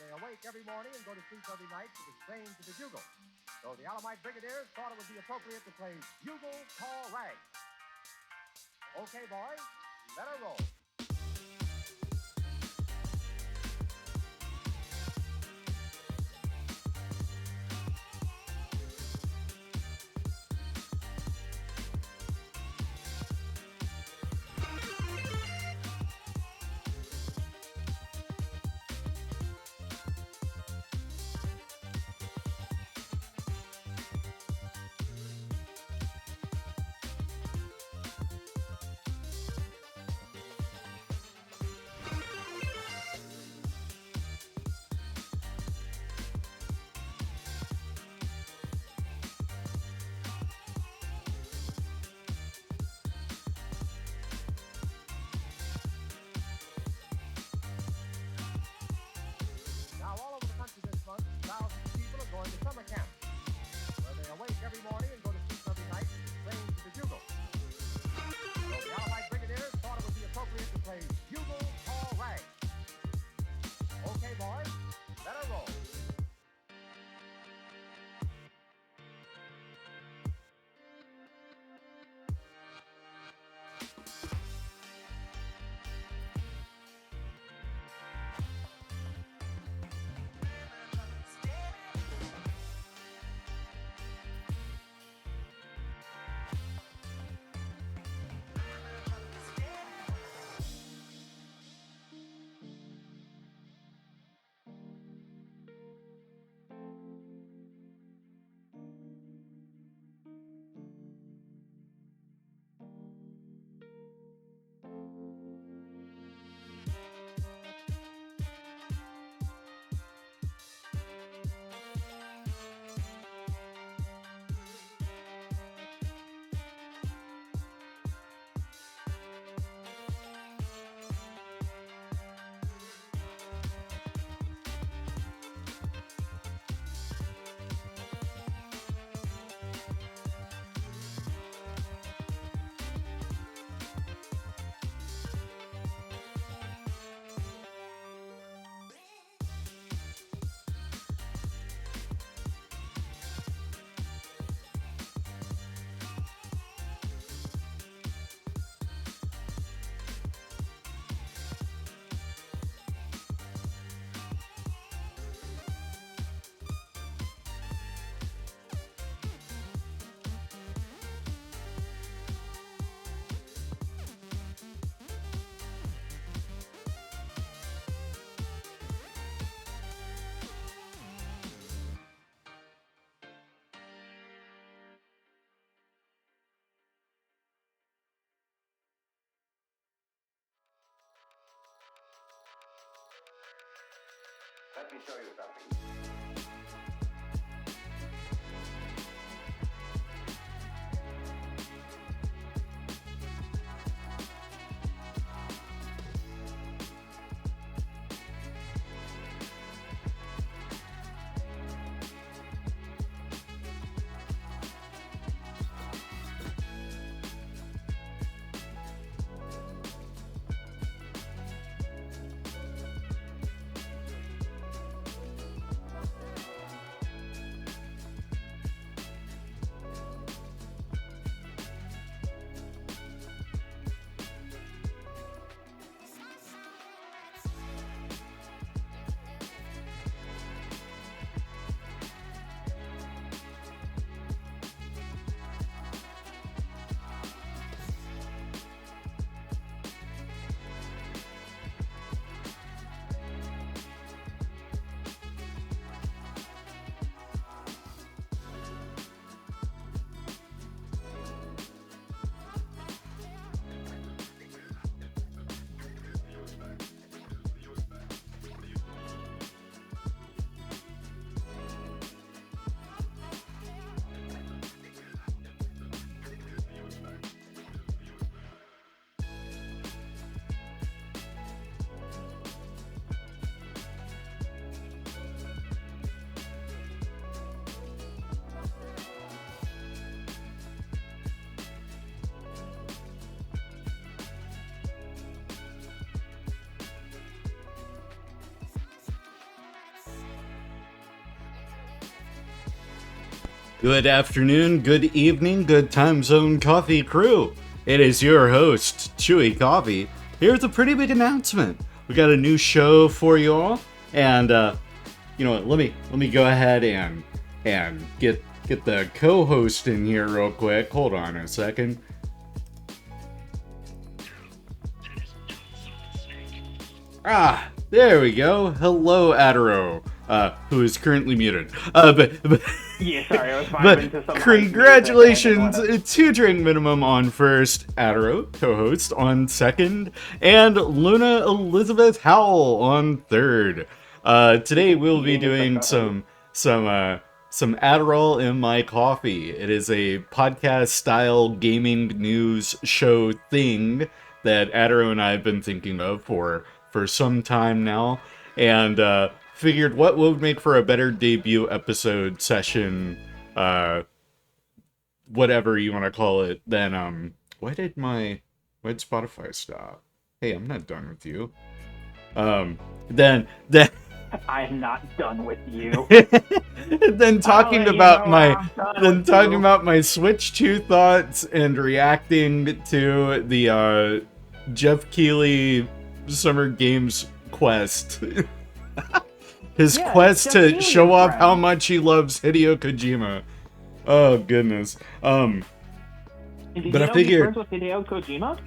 they awake every morning and go to sleep every night to the strains of the bugle. So the Alamite Brigadiers thought it would be appropriate to play Bugle Call Rag. Okay, boys, let her roll. Let me show you something. Good afternoon, good evening, good time zone coffee crew. It is your host, ChewieCoffee. Here's a pretty big announcement. We got a new show for you all, and you know what? Let me go ahead and get the co-host in here real quick. Hold on a second. Ah, there we go. Hello, Adderall, who is currently muted. Yeah, sorry, I was vibing to some. Congratulations, 2 drink minimum on first, Adderall, co-host, on second, and Luna Elizabeth Howell on third. Today we'll be doing some Adderall in my coffee. It is a podcast-style gaming news show thing that Adderall and I have been thinking of for some time now, and figured what would make for a better debut episode session, whatever you want to call it, than, why did Spotify stop? Hey, I'm not done with you. Then I'm not done with you. then talking about my Switch 2 thoughts and reacting to the, Jeff Keighley Summer Games quest. His quest to show off how much he loves Hideo Kojima. Oh goodness. But I figured. With Hideo Kojima?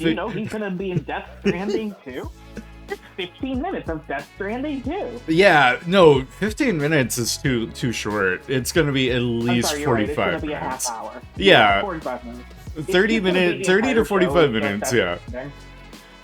You know he's gonna be in Death Stranding too. 15 minutes of Death Stranding too. Yeah, no, 15 minutes is too short. It's gonna be at least 45 It's gonna be minutes. A half hour. Yeah, 45 minutes. 30 to 45 minutes. Yeah.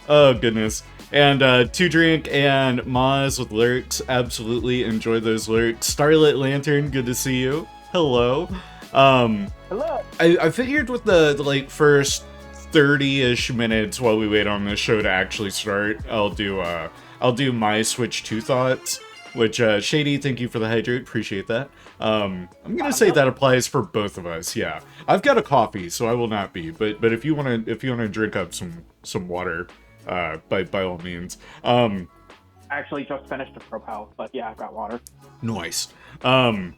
Oh goodness. And 2 drink and Maz with lurks. Absolutely enjoy those lurks. Starlit Lantern, good to see you. Hello. Hello. I figured with the like first 30-ish minutes while we wait on this show to actually start, I'll do my Switch 2 thoughts. Which Shady, thank you for the hydrate. Appreciate that. I'm gonna say that applies for both of us. Yeah, I've got a coffee, so I will not be. But if you wanna drink up some water. By all means. I actually just finished a Propel, but yeah, I've got water. Nice. But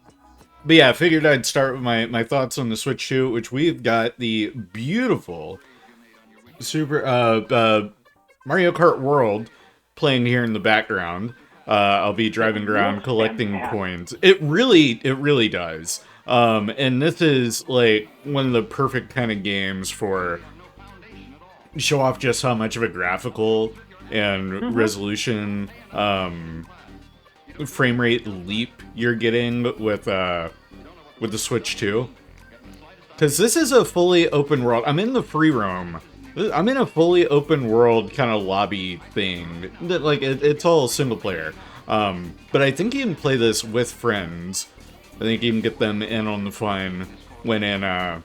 yeah, I figured I'd start with my thoughts on the Switch 2, which we've got the beautiful Super Mario Kart World playing here in the background. I'll be driving around collecting coins. It really does. And this is like one of the perfect kind of games for show off just how much of a graphical and resolution frame rate leap you're getting with the Switch 2. Because this is a fully open world. I'm in the free roam. I'm in a fully open world kind of lobby thing. That like it's all single player. But I think you can play this with friends. I think you can get them in on the fun when in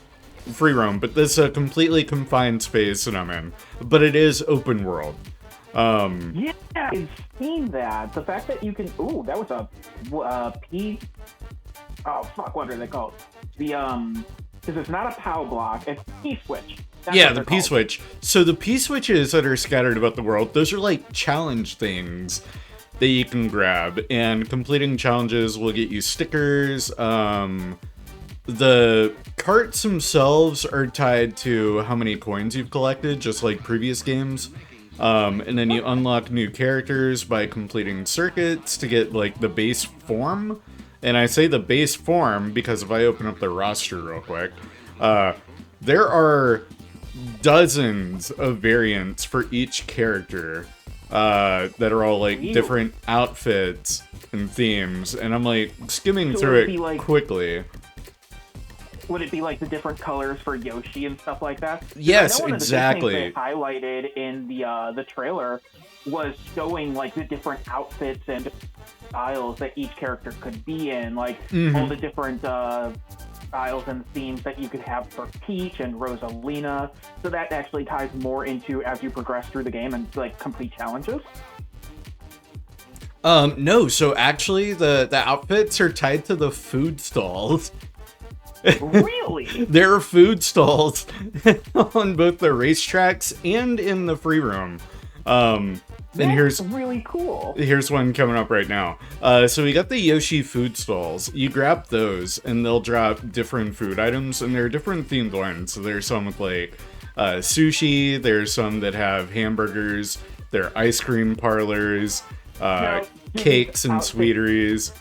free roam, but this is a completely confined space that I'm in. But it is open world. Yeah, I've seen that. The fact that you can... Ooh, that was a P... Oh, fuck, what are they called? The, because it's not a POW block, it's P-switch. Yeah, the P-switch. So the P-switches that are scattered about the world, those are like challenge things that you can grab. And completing challenges will get you stickers, the carts themselves are tied to how many coins you've collected, just like previous games. And then you unlock new characters by completing circuits to get like the base form. And I say the base form because if I open up the roster real quick, there are dozens of variants for each character that are all like different outfits and themes. And I'm like skimming through it quickly. Would it be like the different colors for Yoshi and stuff like that? Yes, exactly. They highlighted in the trailer was showing like the different outfits and styles that each character could be in, like all the different styles and themes that you could have for Peach and Rosalina. So that actually ties more into as you progress through the game and like complete challenges. No. So actually, the outfits are tied to the food stalls. Really? There are food stalls on both the racetracks and in the free room. And That's really cool. Here's one coming up right now. So we got the Yoshi food stalls. You grab those, and they'll drop different food items, and there are different themed ones. So there's some with like sushi. There's some that have hamburgers. There are ice cream parlors, cakes and sweeteries.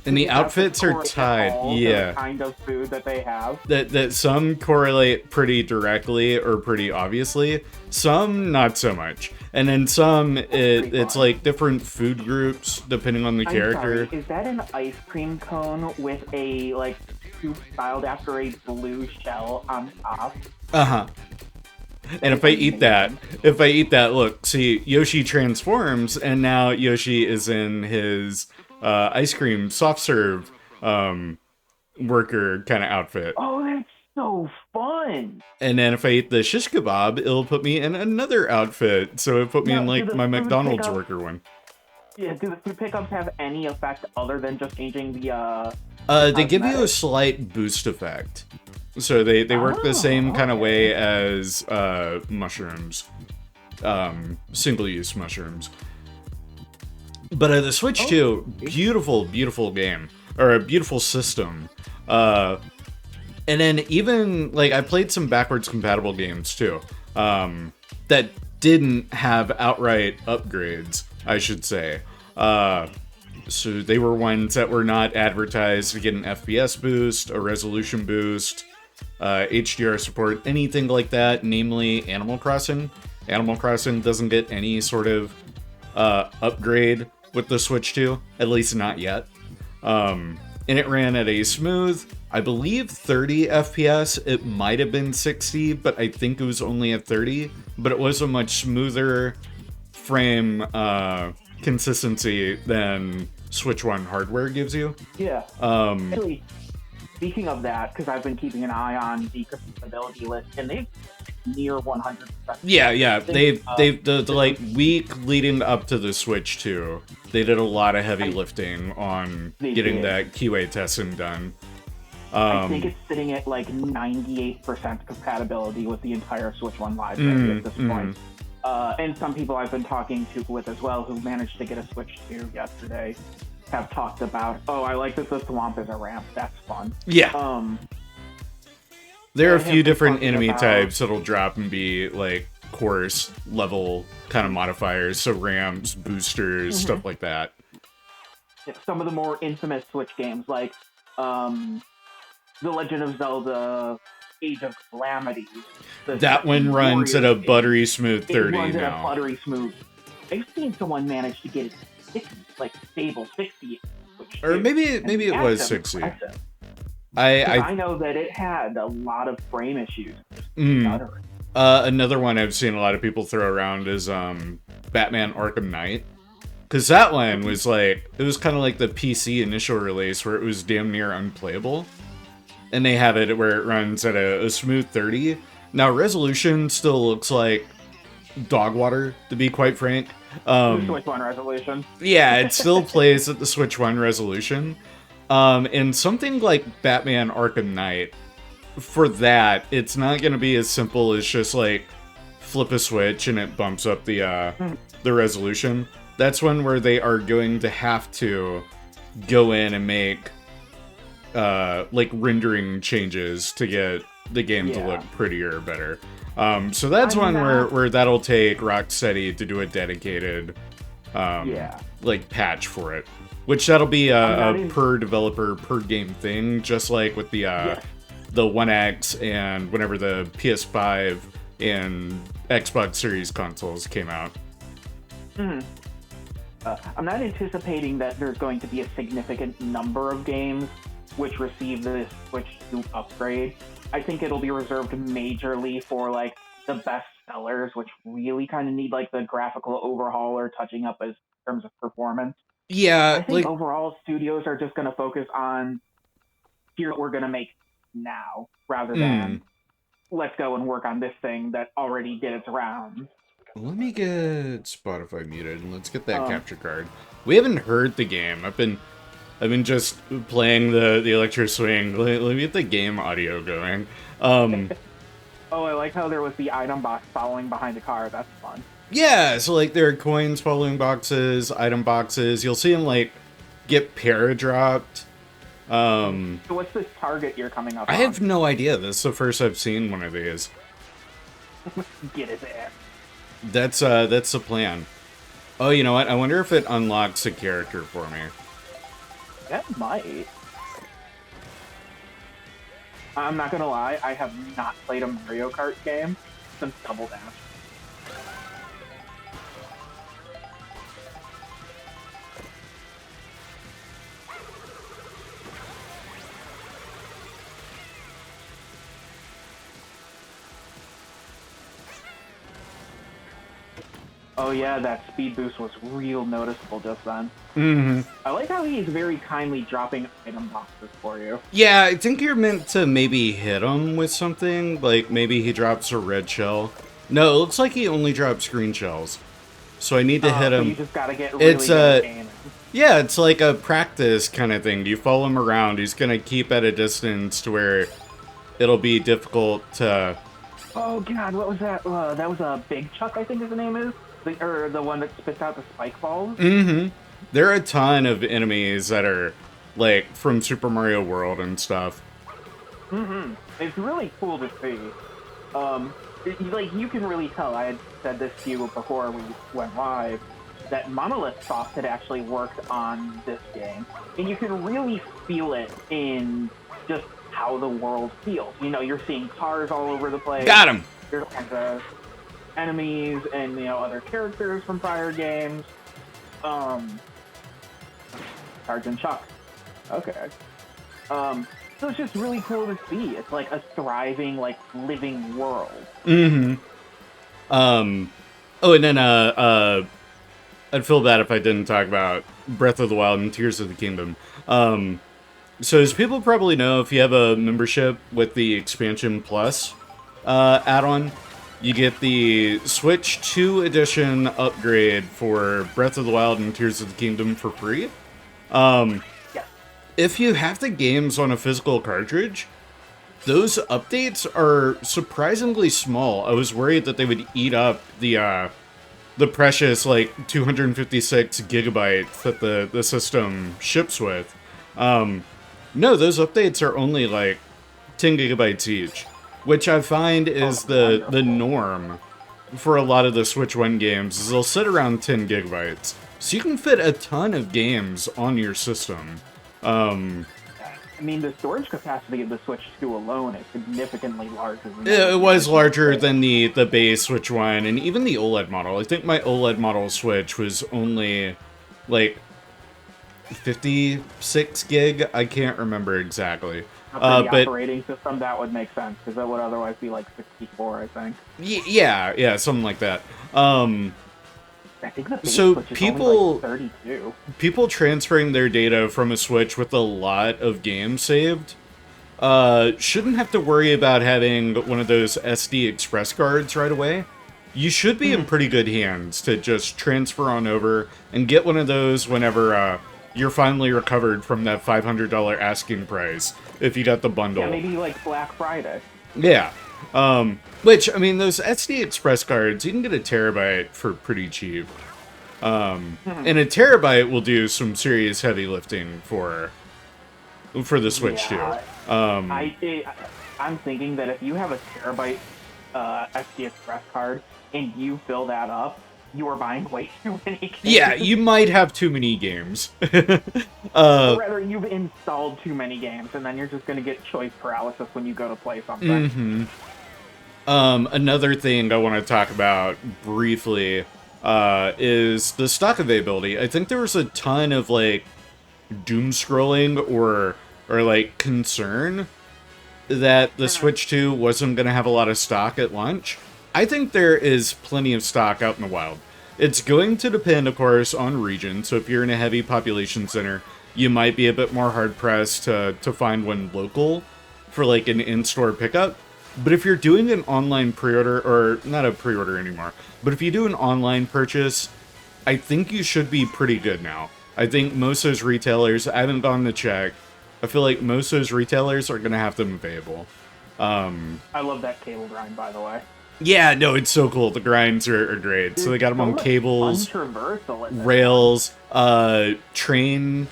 And the outfits are tied, yeah. The kind of food that they have. That some correlate pretty directly or pretty obviously. Some not so much. And then some it's like different food groups depending on the character. Sorry, is that an ice cream cone with a like soup styled after a blue shell on top? Uh-huh. And if I eat that, look, see, Yoshi transforms, and now Yoshi is in his ice cream soft serve worker kind of outfit. Oh, that's so fun! And then if I eat the shish kebab, it'll put me in another outfit. So it put me in like my McDonald's worker one. Yeah, do the food pickups have any effect other than just changing the they give you a slight boost effect. So they work the same kind of way as mushrooms. Single-use mushrooms. But the Switch 2, beautiful, beautiful game. Or a beautiful system. And then even, like, I played some backwards compatible games, too. That didn't have outright upgrades, I should say. So they were ones that were not advertised to get an FPS boost, a resolution boost, HDR support, anything like that, namely Animal Crossing. Animal Crossing doesn't get any sort of upgrade with the Switch 2, at least not yet. And it ran at a smooth, I believe 30 FPS. It might have been 60, but I think it was only at 30. But it was a much smoother frame consistency than Switch 1 hardware gives you. Yeah. Actually, speaking of that, because I've been keeping an eye on the compatibility list, and they've near 100%. Yeah. They've the like week leading up to the Switch 2, they did a lot of heavy lifting on getting that QA testing done. I think it's sitting at like 98% compatibility with the entire Switch 1 library at this point. And some people I've been talking to with as well who managed to get a Switch 2 yesterday have talked about, I like that the swamp is a ramp. That's fun. Yeah. There are a few different enemy types that'll drop and be like course level kind of modifiers, so ramps, boosters, stuff like that. Some of the more infamous Switch games, like The Legend of Zelda Age of Calamity. That one runs at a buttery smooth 30 runs now. At a buttery smooth. I've seen someone manage to get it 60, like stable 60. Or maybe it was 60. Impressive. I know that it had a lot of frame issues. Another one I've seen a lot of people throw around is Batman Arkham Knight. Because that one was like, it was kind of like the PC initial release where it was damn near unplayable. And they have it where it runs at a smooth 30. Now, resolution still looks like dog water, to be quite frank. Switch 1 resolution. Yeah, it still plays at the Switch 1 resolution. And something like Batman Arkham Knight, for that, it's not going to be as simple as just like flip a switch and it bumps up the resolution. That's one where they are going to have to go in and make like rendering changes to get the game to look prettier or better. So that's one where that'll take Rocksteady to do a dedicated like patch for it. Which that'll be a per developer, per game thing, just like with the One X and whenever the PS5 and Xbox Series consoles came out. I'm not anticipating that there's going to be a significant number of games which receive the Switch 2 upgrade. I think it'll be reserved majorly for like the best sellers, which really kind of need like the graphical overhaul or touching up as terms of performance. Yeah, I think overall studios are just going to focus on here's what we're going to make now, rather than let's go and work on this thing that already did its rounds. Let me get Spotify muted and let's get that capture card. We haven't heard the game. I've been just playing the Electro Swing. Let me get the game audio going. I like how there was the item box following behind the car. That's fun. Yeah, so like there are coins following boxes, item boxes. You'll see them like get para-dropped. So what's this target you're coming up I on? have no idea. This is the first I've seen one of these. Get his ass. That's the plan. Oh, you know what? I wonder if it unlocks a character for me. That might. I'm not gonna lie, I have not played a Mario Kart game since Double Dash. Oh yeah, that speed boost was real noticeable just then. Mm-hmm. I like how he's very kindly dropping item boxes for you. Yeah, I think you're meant to maybe hit him with something. Like, maybe he drops a red shell. No, it looks like he only drops green shells. So I need to hit So him. you just gotta get really good at aiming. Yeah, it's like a practice kind of thing. You follow him around. He's going to keep at a distance to where it'll be difficult to... Oh god, what was that? That was a Big Chuck, I think his name is? Or the one that spits out the spike balls? Mm-hmm. There are a ton of enemies that are, like, from Super Mario World and stuff. Mm-hmm. It's really cool to see. Like, you can really tell, I had said this to you before we went live, that Monolith Soft had actually worked on this game. And you can really feel it in just how the world feels. You know, you're seeing cars all over the place. Got him! There's kinds of enemies and, you know, other characters from prior games. Sergeant Chuck. Okay. So it's just really cool to see. It's like a thriving, like, living world. Mm-hmm. Oh, and then, I'd feel bad if I didn't talk about Breath of the Wild and Tears of the Kingdom. So as people probably know, if you have a membership with the Expansion Plus add-on, you get the Switch 2 edition upgrade for Breath of the Wild and Tears of the Kingdom for free. If you have the games on a physical cartridge, those updates are surprisingly small. I was worried that they would eat up the precious, like, 256 gigabytes that the system ships with. No, those updates are only, like, 10 gigabytes each, which I find is the norm for a lot of the Switch 1 games, is they'll sit around 10 gigabytes. So you can fit a ton of games on your system. I mean, the storage capacity of the Switch 2 alone is significantly larger than It was larger than the base Switch 1, and even the OLED model. I think my OLED model Switch was only, like, 56 gig? I can't remember exactly. For the operating system, that would make sense, because that would otherwise be like 64, I think. Yeah, something like that. I think the base So Switch is people- only like 32. People transferring their data from a Switch with a lot of games saved shouldn't have to worry about having one of those SD Express cards right away. You should be in pretty good hands to just transfer on over and get one of those whenever you're finally recovered from that $500 asking price, if you got the bundle. Yeah, maybe like Black Friday. Yeah. Which, I mean, those SD Express cards, you can get a terabyte for pretty cheap. And a terabyte will do some serious heavy lifting for the Switch, Yeah, too. I'm thinking that if you have a terabyte SD Express card and you fill that up, you are buying way too many games. Yeah, you might have too many games. Or rather, you've installed too many games, and then you're just going to get choice paralysis when you go to play something. Another thing I want to talk about briefly is the stock availability. I think there was a ton of, like, doom scrolling or like, concern that the Switch 2 wasn't going to have a lot of stock at launch. I think there is plenty of stock out in the wild. It's going to depend, of course, on region. So if you're in a heavy population center, you might be a bit more hard-pressed to find one local for, like, an in-store pickup. But if you're doing an online pre-order, or not a pre-order anymore, but if you do an online purchase, I think you should be pretty good now. I think most of those retailers, I haven't gone to check, I feel like most of those retailers are going to have them available. I love that cable grind, by the way. Yeah, no, it's so cool. The grinds are great. So they got them on cables, rails, train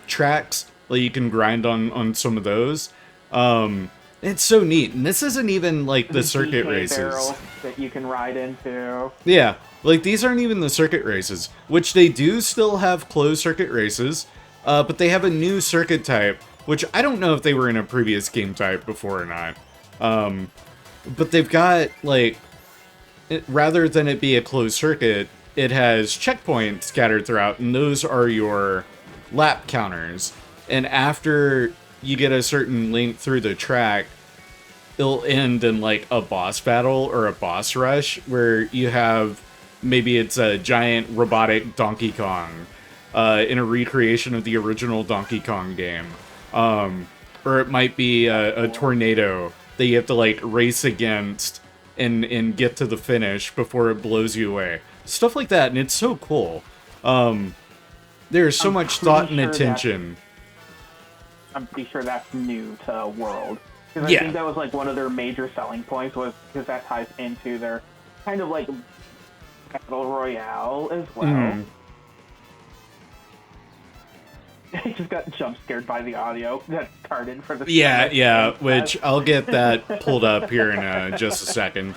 tracks. Like you can grind on some of those. It's so neat. And this isn't even like the circuit races that you can ride into. Yeah, like these aren't even the circuit races, which they do still have closed circuit races, but they have a new circuit type, which I don't know if they were in a previous game type before or not. But they've got, like, rather than it be a closed circuit, it has checkpoints scattered throughout, and those are your lap counters. And after you get a certain length through the track, it'll end in, like, a boss battle or a boss rush, where you have, maybe it's a giant robotic Donkey Kong, in a recreation of the original Donkey Kong game. Or it might be a tornado that you have to, like, race against and get to the finish before it blows you away. Stuff like that, and it's so cool. There's so much thought and attention. I'm pretty sure that's new to World. Because I think that was, like, one of their major selling points, was because that ties into their kind of, like, Battle Royale as well. I just got jump scared by the audio that started for the Yeah, which I'll get that pulled up here in just a second.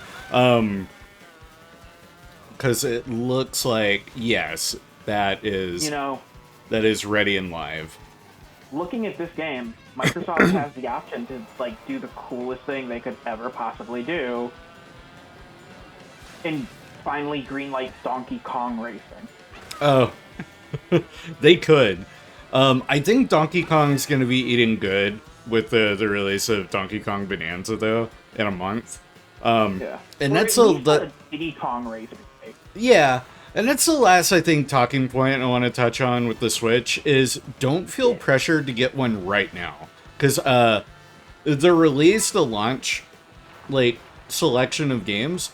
Because it looks like, yes, that is ready and live. Looking at this game, Microsoft has the option to, like, do the coolest thing they could ever possibly do, and finally greenlight Donkey Kong racing. Oh, they could. I think Donkey Kong's going to be eating good with the release of Donkey Kong Bonanza, though, in a month. And that's a Diddy Kong racing. Yeah, and that's the last, I think, talking point I want to touch on with the Switch, is don't feel pressured to get one right now. Because the release, the launch, like, selection of games,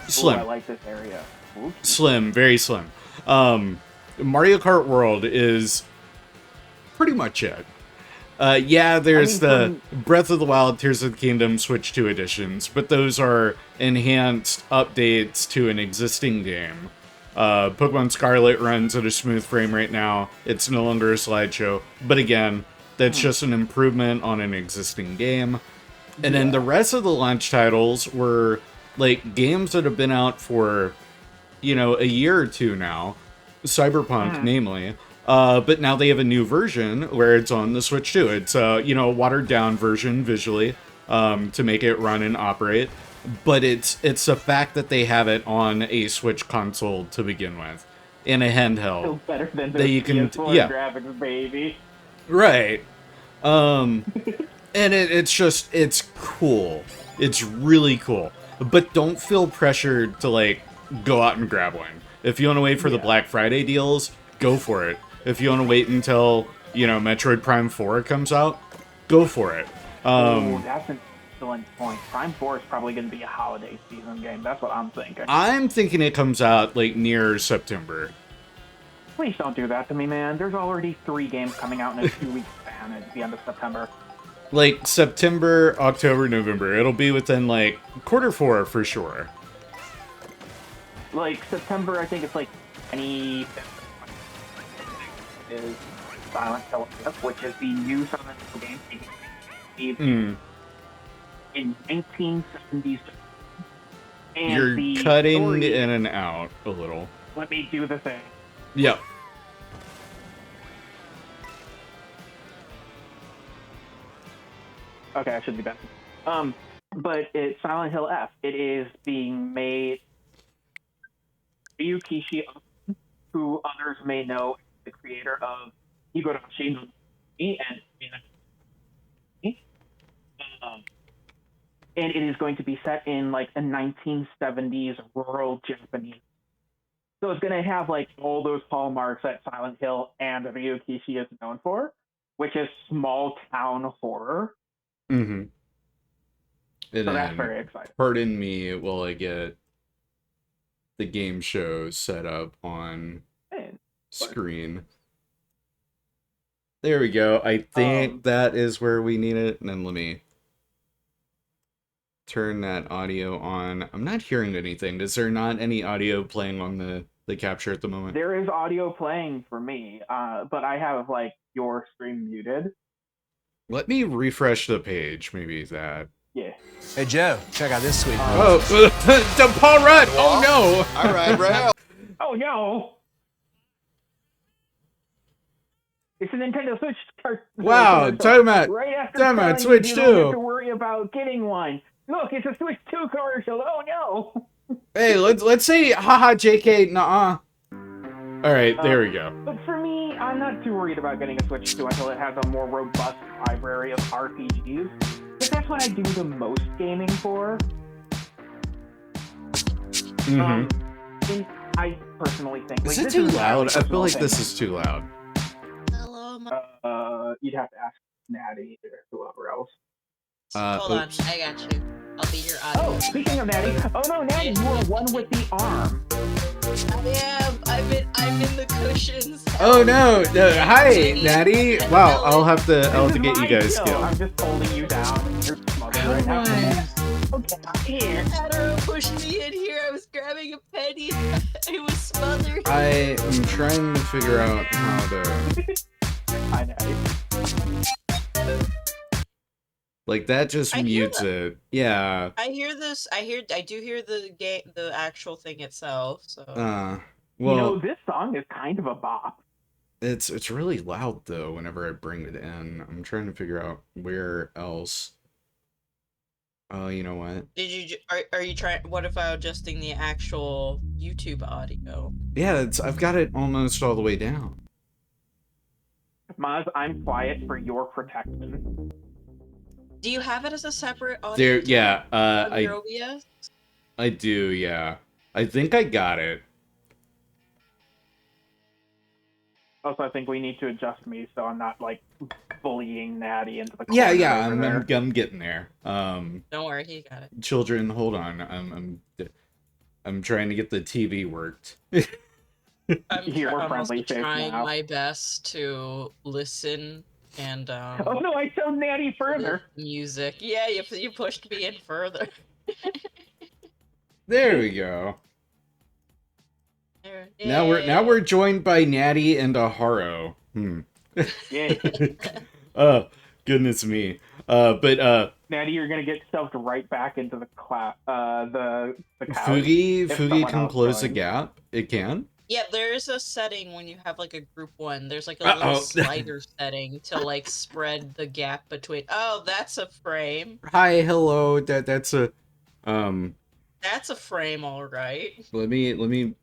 slim. Ooh, I like this area. Ooh. Slim, very slim. Mario Kart World is pretty much it. There's the Breath of the Wild, Tears of the Kingdom Switch 2 editions, but those are enhanced updates to an existing game. Pokemon Scarlet runs at a smooth frame rate now. It's no longer a slideshow, but again, that's just an improvement on an existing game. And then the rest of the launch titles were, like, games that have been out for, a year or two now. Cyberpunk, namely. But now they have a new version where it's on the Switch too. It's a watered down version visually to make it run and operate. But it's the fact that they have it on a Switch console to begin with, in a handheld. Still better than the PS4 graphics, baby. Right. And it's cool. It's really cool. But don't feel pressured to, like, go out and grab one. If you want to wait for the Black Friday deals, go for it. If you want to wait until, Metroid Prime 4 comes out, go for it. That's an excellent point. Prime 4 is probably going to be a holiday season game. That's what I'm thinking. I'm thinking it comes out, like, near September. Please don't do that to me, man. There's already 3 games coming out in a 2-week span at the end of September. Like, September, October, November. It'll be within, like, quarter 4 for sure. Like, September, I think it's, like, 25th is Silent Hill, which is the new Silent Hill game in 1970s. And you're cutting in and out a little. Let me do the thing. Yep. Okay, I should be back. But it's Silent Hill F. It is being made Ryukishi, who others may know, the creator of Higurashi no and and it is going to be set in, like, a 1970s rural Japanese. So it's going to have, like, all those hallmarks that Silent Hill and Ryukishi is known for, which is small town horror. Mm-hmm. So that's very exciting. Pardon me while I get the game show set up on screen. There we go. I think that is where we need it. And then let me turn that audio on. I'm not hearing anything. Is there not any audio playing on the capture at the moment? There is audio playing for me, but I have like your stream muted. Let me refresh the page. Maybe that. Yeah. Hey Joe, check out this sweet. Paul Rudd. Oh no! All right, Ralph. Oh no! It's a Nintendo Switch card. Wow, talking about right after talking about telling Switch you don't have 2. to worry about getting one. Look, it's a Switch 2 commercial. Oh no! Hey, let's say haha JK nah. All right, there we go. But for me, I'm not too worried about getting a Switch 2 until it has a more robust library of RPGs. Because that's what I do the most gaming for. And I personally think... Is like, it too this loud? I feel personal like thing. this is too loud. Hello, You'd have to ask Natty or whoever else. hold on, Oops. I got you. I'll be your audio. Oh, speaking of Natty, oh no, Natty, you are one with the arm. I am. I'm in the cushions. Oh no! Hi, Natty. Wow, I'll have to get you guys killed. killed. I'm just holding you down. You're smothered right now. Okay, I'm here. Adderall pushed me in here. I was grabbing a penny. I was smothered. I am trying to figure out how to. Hi, Natty. Like that just I hear mutes that. it. Yeah. I hear this. I do hear the the actual thing itself. So. Well, You know, this song is kind of a bop. it's really loud though. Whenever I bring it in, I'm trying to figure out where else. Oh, you know what? Did you? Are you trying? What about adjusting the actual YouTube audio? Yeah, I've got it almost all the way down. Maz, I'm quiet for your protection. Do you have it as a separate audio? There, yeah. On your OBS? I do. Yeah. I think I got it. Also, I think we need to adjust me so I'm not like bullying Natty into the corner. Yeah. over there. I'm getting there. Don't worry, he got it. Children, hold on. I'm trying to get the TV worked. Here, we're I'm also friendly face trying now. my best to listen and Oh no, I showed Natty further. music. Yeah, you pushed me in further. There we go. There, Now we're joined by Natty and Aharo. Yeah. Oh, goodness me. But Natty, you're gonna get shoved right back into the couch. Fugi someone can else close the joins. gap. It can. Yeah, there's a setting when you have like a group one. There's like a little slider setting to like spread the gap between. Oh, that's a frame. Hi, hello. That's a That's a frame, all right. Let me.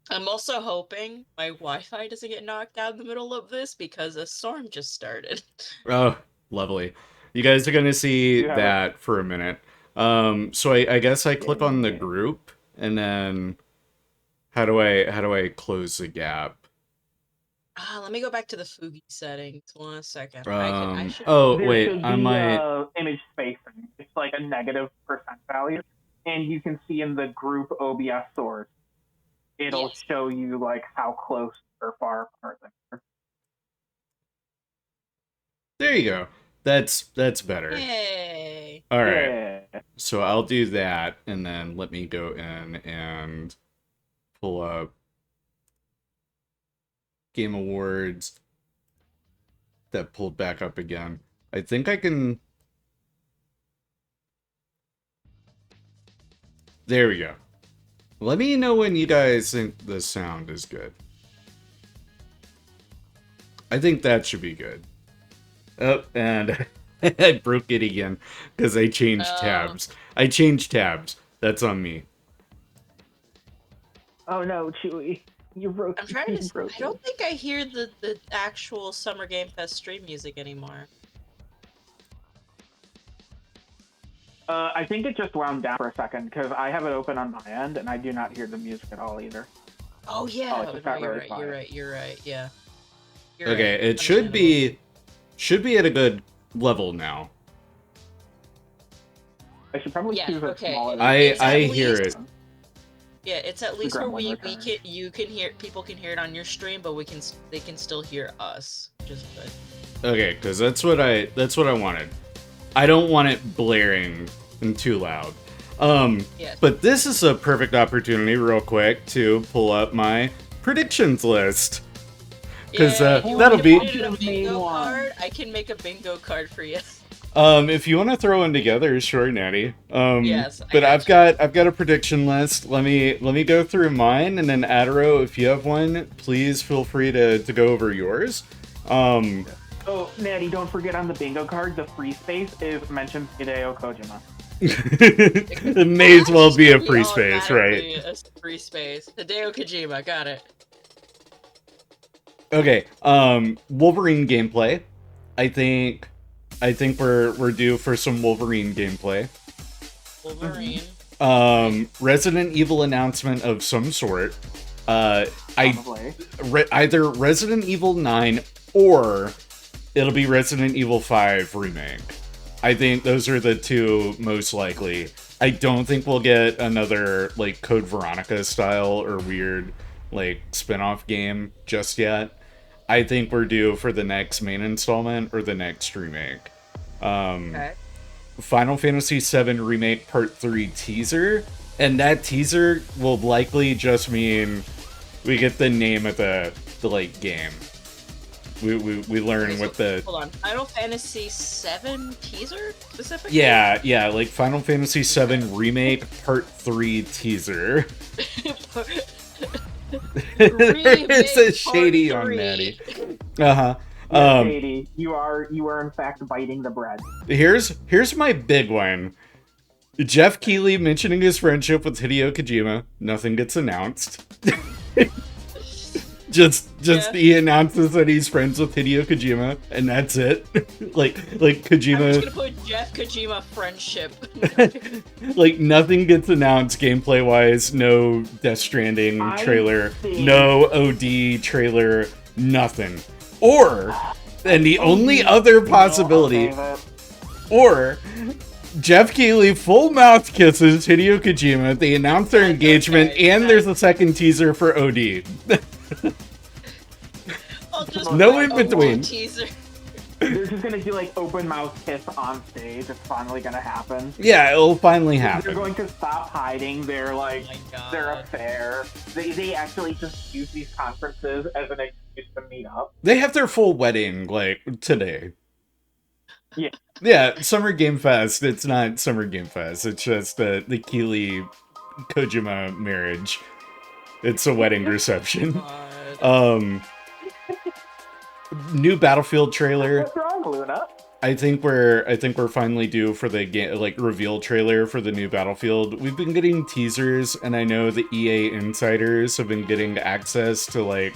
I'm also hoping my Wi-Fi doesn't get knocked out in the middle of this because a storm just started. Oh, lovely. You guys are gonna see have that for a minute. So I guess I click on the group and then how do I close the gap? Let me go back to the Fugi settings. 1 second. I should. Oh There wait, should I be, might. image spacing. It's like a negative percent value, and you can see in the group OBS source, it'll Yes. show you like how close or far apart they are. There you go. That's better. Yay! All right. Yeah. So I'll do that, and then let me go in and pull up Game Awards. That pulled back up again. I think I can. There we go. Let me know when you guys think the sound is good. I think that should be good. Oh, and I broke it again because I changed tabs. I changed tabs. That's on me. Oh no, Chewie, you broke. I'm trying you to. broke I don't think I hear the actual Summer Game Fest stream music anymore. I think it just wound down for a second because I have it open on my end and I do not hear the music at all either. Oh yeah, Oh, it just got you're very right. quiet. You're right. Yeah. You're Okay, right. it should be at a good level now. I should probably Yeah, choose a okay. smaller. It's I at hear least- it. Yeah, it's at least gremlin where we return. can you can hear people can hear it on your stream, but they can still hear us. Which is good. Okay, because that's what I wanted. I don't want it blaring and too loud. Yes. But this is a perfect opportunity, real quick, to pull up my predictions list. Because that'll be... A bingo card? I can make a bingo card for you. If you want to throw one together, sure, Natty. Yes, but I've got a prediction list. Let me go through mine, and then Aduro, if you have one, please feel free to go over yours. Oh, Natty, don't forget on the bingo card, the free space is mentioned Hideo Kojima. It may as well be a free space, right? A free space. Hideo Kojima, got it. Okay, Wolverine gameplay. I think we're due for some Wolverine gameplay. Wolverine. Resident Evil announcement of some sort. Either Resident Evil 9 or it'll be Resident Evil 5 remake. I think those are the two most likely. I don't think we'll get another like Code Veronica style or weird like spin-off game just yet. I think we're due for the next main installment or the next remake. Okay. Final Fantasy VII Remake Part 3 teaser, and that teaser will likely just mean we get the name of the like game. We learn what the... Hold on. Final Fantasy VII teaser specifically? Yeah, like Final Fantasy VII Remake Part 3 teaser. It says shady on Natty. Yeah, shady. You are in fact biting the bread. Here's my big one. Jeff Keighley mentioning his friendship with Hideo Kojima. Nothing gets announced. Just he announces that he's friends with Hideo Kojima, and that's it. like Kojima. I'm just gonna put Jeff Kojima friendship. Like nothing gets announced gameplay wise. No Death Stranding trailer. No OD trailer. Nothing. And the only other possibility, or Jeff Keighley full mouth kisses Hideo Kojima. They announce their engagement, and there's a second teaser for OD. No in between. They're just gonna do like open mouth kiss on stage. It's finally gonna happen. Yeah, it'll finally happen. They're going to stop hiding their their affair. They actually just use these conferences as an excuse to meet up. They have their full wedding like today. Yeah. Yeah, Summer Game Fest. It's not Summer Game Fest. It's just the Keighley Kojima marriage. It's a wedding reception. New Battlefield trailer. What's wrong, Luna? I think we're finally due for the game, like reveal trailer for the new Battlefield. We've been getting teasers, and I know the EA insiders have been getting access to like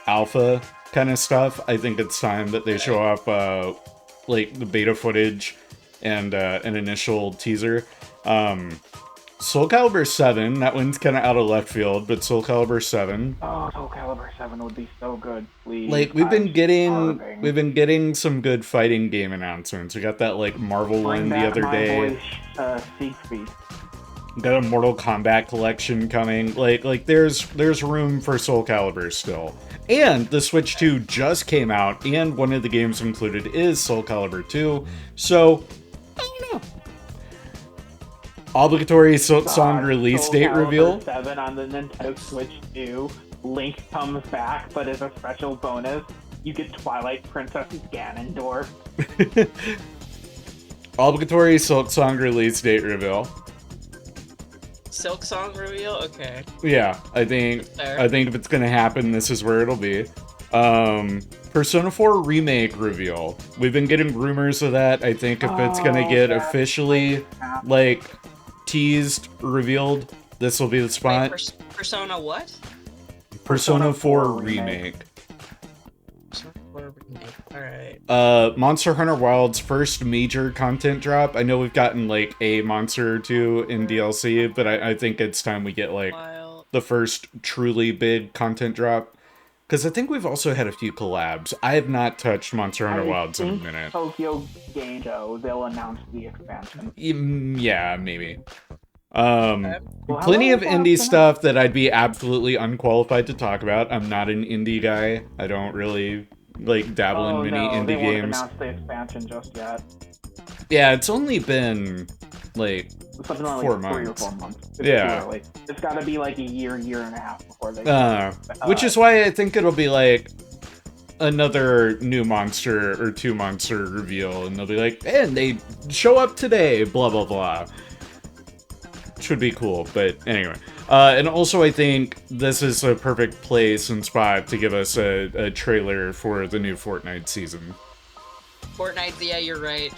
alpha kind of stuff. I think it's time that they show off like the beta footage and an initial teaser. Soul Calibur 7, that one's kind of out of left field, but Soul Calibur 7. Oh, Soul Calibur 7 would be so good, please. Like we've been getting some good fighting game announcements. We got that like Marvel one the other day. Got a Mortal Kombat collection coming. Like there's room for Soul Calibur still. And the Switch 2 just came out, and one of the games included is Soul Calibur 2. So I don't know. Obligatory song release Soul date Calibur reveal. 7 on the Nintendo Switch 2. Link comes back, but as a special bonus, you get Twilight Princess Ganondorf. Obligatory Silk Song release date reveal. Silk Song reveal? Okay. Yeah, I think if it's gonna happen, this is where it'll be. Persona 4 remake reveal. We've been getting rumors of that. I think if it's gonna get officially like teased, revealed, this will be the spot. Wait, Persona what? Persona 4 remake. Persona 4 remake. Alright. Monster Hunter Wild's first major content drop. I know we've gotten like a monster or two in DLC, but I think it's time we get like the first truly big content drop. Because I think we've also had a few collabs. I have not touched Monster Hunter Wilds in a minute. Tokyo Game Show, they'll announce the expansion. Yeah, maybe. Plenty of indie stuff that I'd be absolutely unqualified to talk about. I'm not an indie guy. I don't really like dabble in many indie they games. Won't announce the expansion just yet. Yeah, it's only been like something like 4 3 or months. 4 months. It's Yeah. too early. It's got to be like a year and a half before they. Which is why I think it'll be like another new monster or 2 monster reveal, and they'll be like, and they show up today, blah blah blah. Should be cool, but anyway. And also, I think this is a perfect place and spot to give us a trailer for the new Fortnite season. Fortnite, yeah, you're right.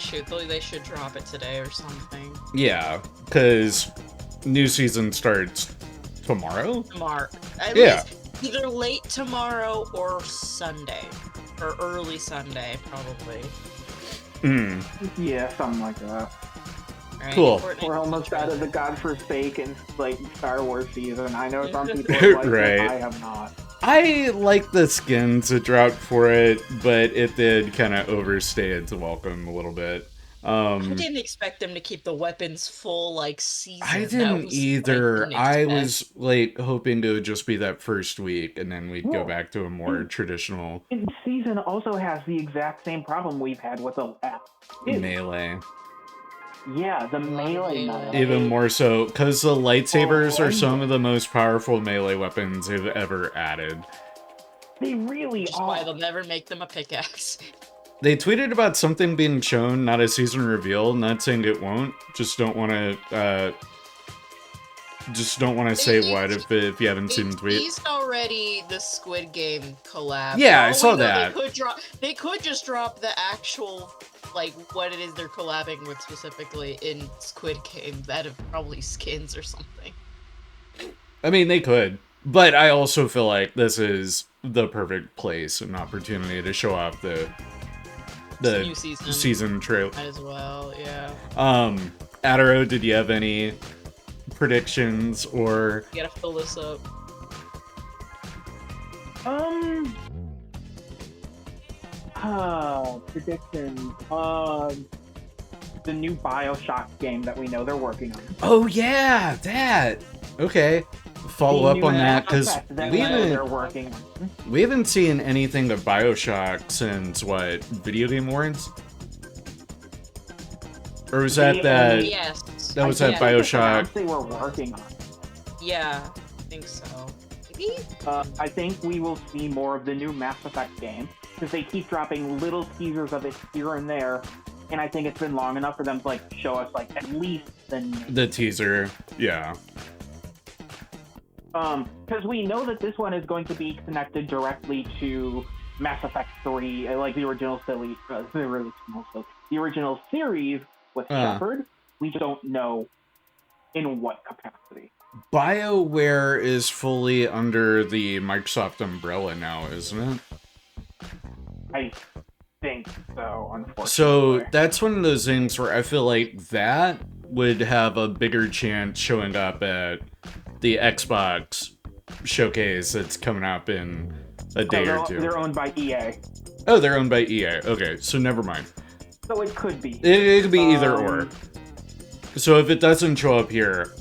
They should drop it today or something. Yeah, because new season starts tomorrow? Tomorrow. At least either late tomorrow or Sunday. Or early Sunday, probably. Yeah, something like that. Right, cool. We're almost out of the godforsaken like Star Wars season. I know some people have liked Right. it, I have not. I like the skins that dropped for it, but it did kind of overstay its welcome a little bit. I didn't expect them to keep the weapons full, like, season. I didn't either. Like, I was, like, hoping to just be that first week, and then we'd go back to a more traditional... And season also has the exact same problem we've had with the last. melee. Yeah, the melee. Even more so, because the lightsabers are some of the most powerful melee weapons they've ever added. They really Just are. why they'll never make them a pickaxe. They tweeted about something being shown, not a season reveal. Not saying it won't. Just don't want to. Say what if you haven't seen the tweet. Teased already the Squid Game collab. Yeah, For I all saw we know, that. They could just drop the actual, like, what it is they're collabing with specifically in Squid Game. That have probably skins or something. I mean, they could, but I also feel like this is the perfect place and opportunity to show off the New season trailer. Might as well, yeah. Adaro, did you have any predictions or? You gotta fill this up. Predictions. The new BioShock game that we know they're working on. Oh yeah, that. Okay. Follow up on that because we haven't seen anything of BioShock since what, Video Game Awards? Or was that Yes. That was that BioShock. They were working on. Yeah, I think so. Maybe. I think we will see more of the new Mass Effect game because they keep dropping little teasers of it here and there, and I think it's been long enough for them to like show us like at least the teaser. Yeah. Because we know that this one is going to be connected directly to Mass Effect 3, like the original series with Shepard. We don't know in what capacity. BioWare is fully under the Microsoft umbrella now, isn't it? I think so, unfortunately. So that's one of those things where I feel like that would have a bigger chance showing up at the Xbox showcase that's coming up in a day or two. They're owned by EA. Oh, they're owned by EA. Okay, so never mind. So it could be. It could be either or. So if it doesn't show up here,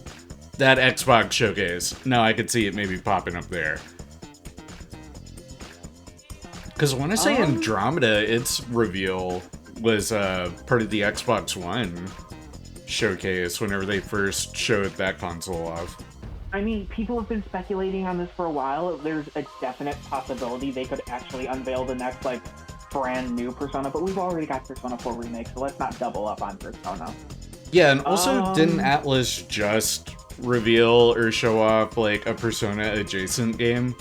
that Xbox showcase, now I could see it maybe popping up there. Because I want to say Andromeda, its reveal was part of the Xbox One showcase whenever they first showed that console off. I mean, people have been speculating on this for a while. There's a definite possibility they could actually unveil the next, like, brand new Persona, but we've already got Persona 4 Remake, so let's not double up on Persona. Yeah, and also, didn't Atlas just reveal or show off, like, a Persona adjacent game?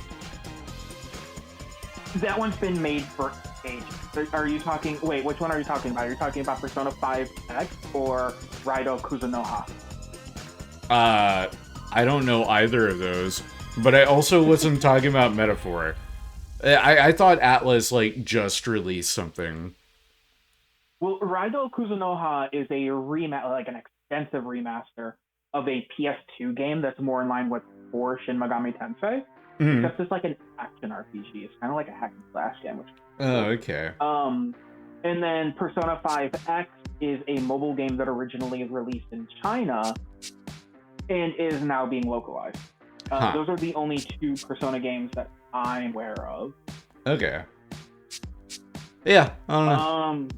That one's been made for ages. Are you talking... Wait, which one are you talking about? Are you talking about Persona 5X or Raido Kuzunoha? I don't know either of those, but I also wasn't talking about Metaphor. I thought Atlas, like, just released something. Well, Raido Kuzunoha is a an extensive remaster of a PS2 game that's more in line with 4 Shin Megami Tensei. Mm-hmm. Except it's like an action RPG. It's kind of like a hack and slash game. Okay. And then Persona 5X is a mobile game that originally released in China and is now being localized. Those are the only 2 Persona games that I'm aware of. Okay. Yeah, I don't know.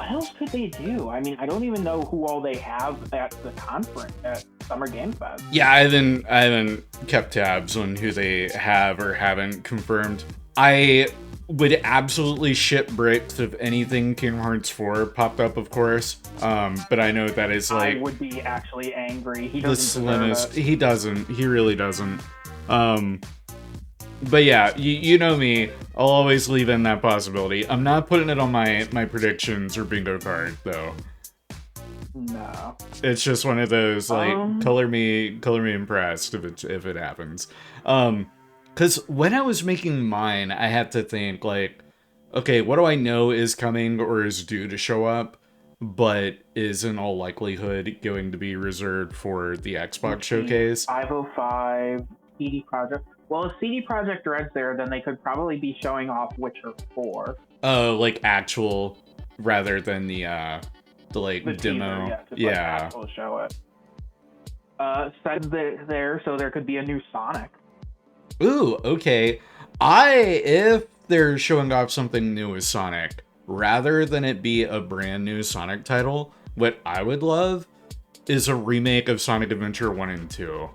What else could they do? I mean, I don't even know who all they have at the conference at Summer Game Fest. Yeah, I haven't kept tabs on who they have or haven't confirmed. I would absolutely shit bricks if anything Kingdom Hearts 4 popped up, of course. But I know that is like I would be actually angry. He the doesn't slimmest. deserve it. He doesn't. He really doesn't. But yeah, you know me. I'll always leave in that possibility. I'm not putting it on my predictions or bingo card though. No. It's just one of those like color me impressed if it happens. Cause when I was making mine, I had to think like, okay, what do I know is coming or is due to show up, but is in all likelihood going to be reserved for the Xbox showcase? 505 CD Projekt. Well, if CD Projekt Red's there, then they could probably be showing off Witcher 4. Oh, like actual rather than the like The demo. Teaser, just yeah. like actual show it. Said there, so there could be a new Sonic. Ooh, okay. If they're showing off something new with Sonic, rather than it be a brand new Sonic title, what I would love is a remake of Sonic Adventure 1 and 2.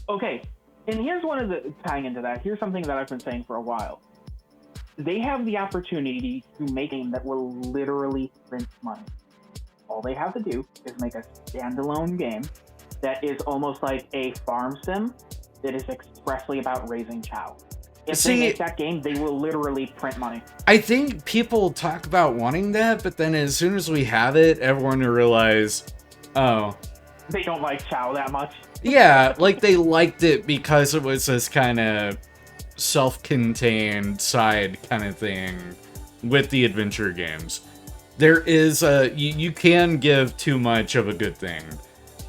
Okay, and here's one of the tying into that. Here's something that I've been saying for a while. They have the opportunity to make a game that will literally print money. All they have to do is make a standalone game that is almost like a farm sim that is expressly about raising Chow. If they make that game, they will literally print money. I think people talk about wanting that, but then as soon as we have it, everyone will realize, oh, they don't like Chow that much. Yeah, like they liked it because it was this kind of self-contained side kind of thing with the adventure games. There is you can give too much of a good thing.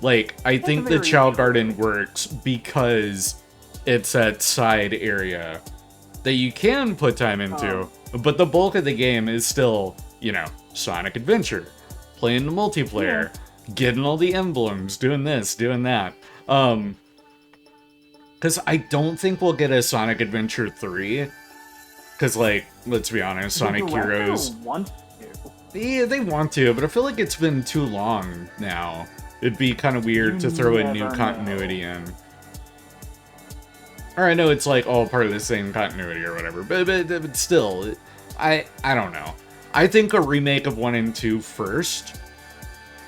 Like, I think the Chow Garden works because it's that side area that you can put time into, but the bulk of the game is still, you know, Sonic Adventure, playing the multiplayer, getting all the emblems, doing this, doing that. Because I don't think we'll get a Sonic Adventure 3. Because, like, let's be honest, Sonic Heroes... Yeah, they want to, but I feel like it's been too long now. It'd be kind of weird to throw a new continuity in. Or I know it's, like, all part of the same continuity or whatever, but still, I don't know. I think a remake of 1 and 2 first...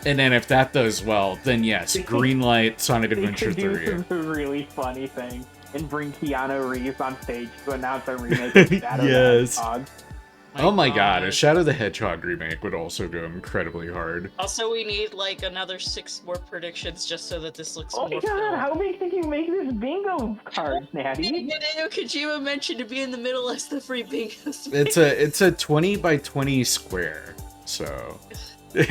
And then if that does well, then yes, greenlight Sonic Adventure 3. They could do some really funny thing and bring Keanu Reeves on stage to announce a remake of Shadow the Hedgehog. Oh my god, a Shadow the Hedgehog remake would also go incredibly hard. Also, we need like another 6 more predictions just so that this looks more Oh my god, how big did you make this bingo card, Natty? Kojima mentioned to be in the middle as the free bingo space. It's a 20 by 20 square, so... Let's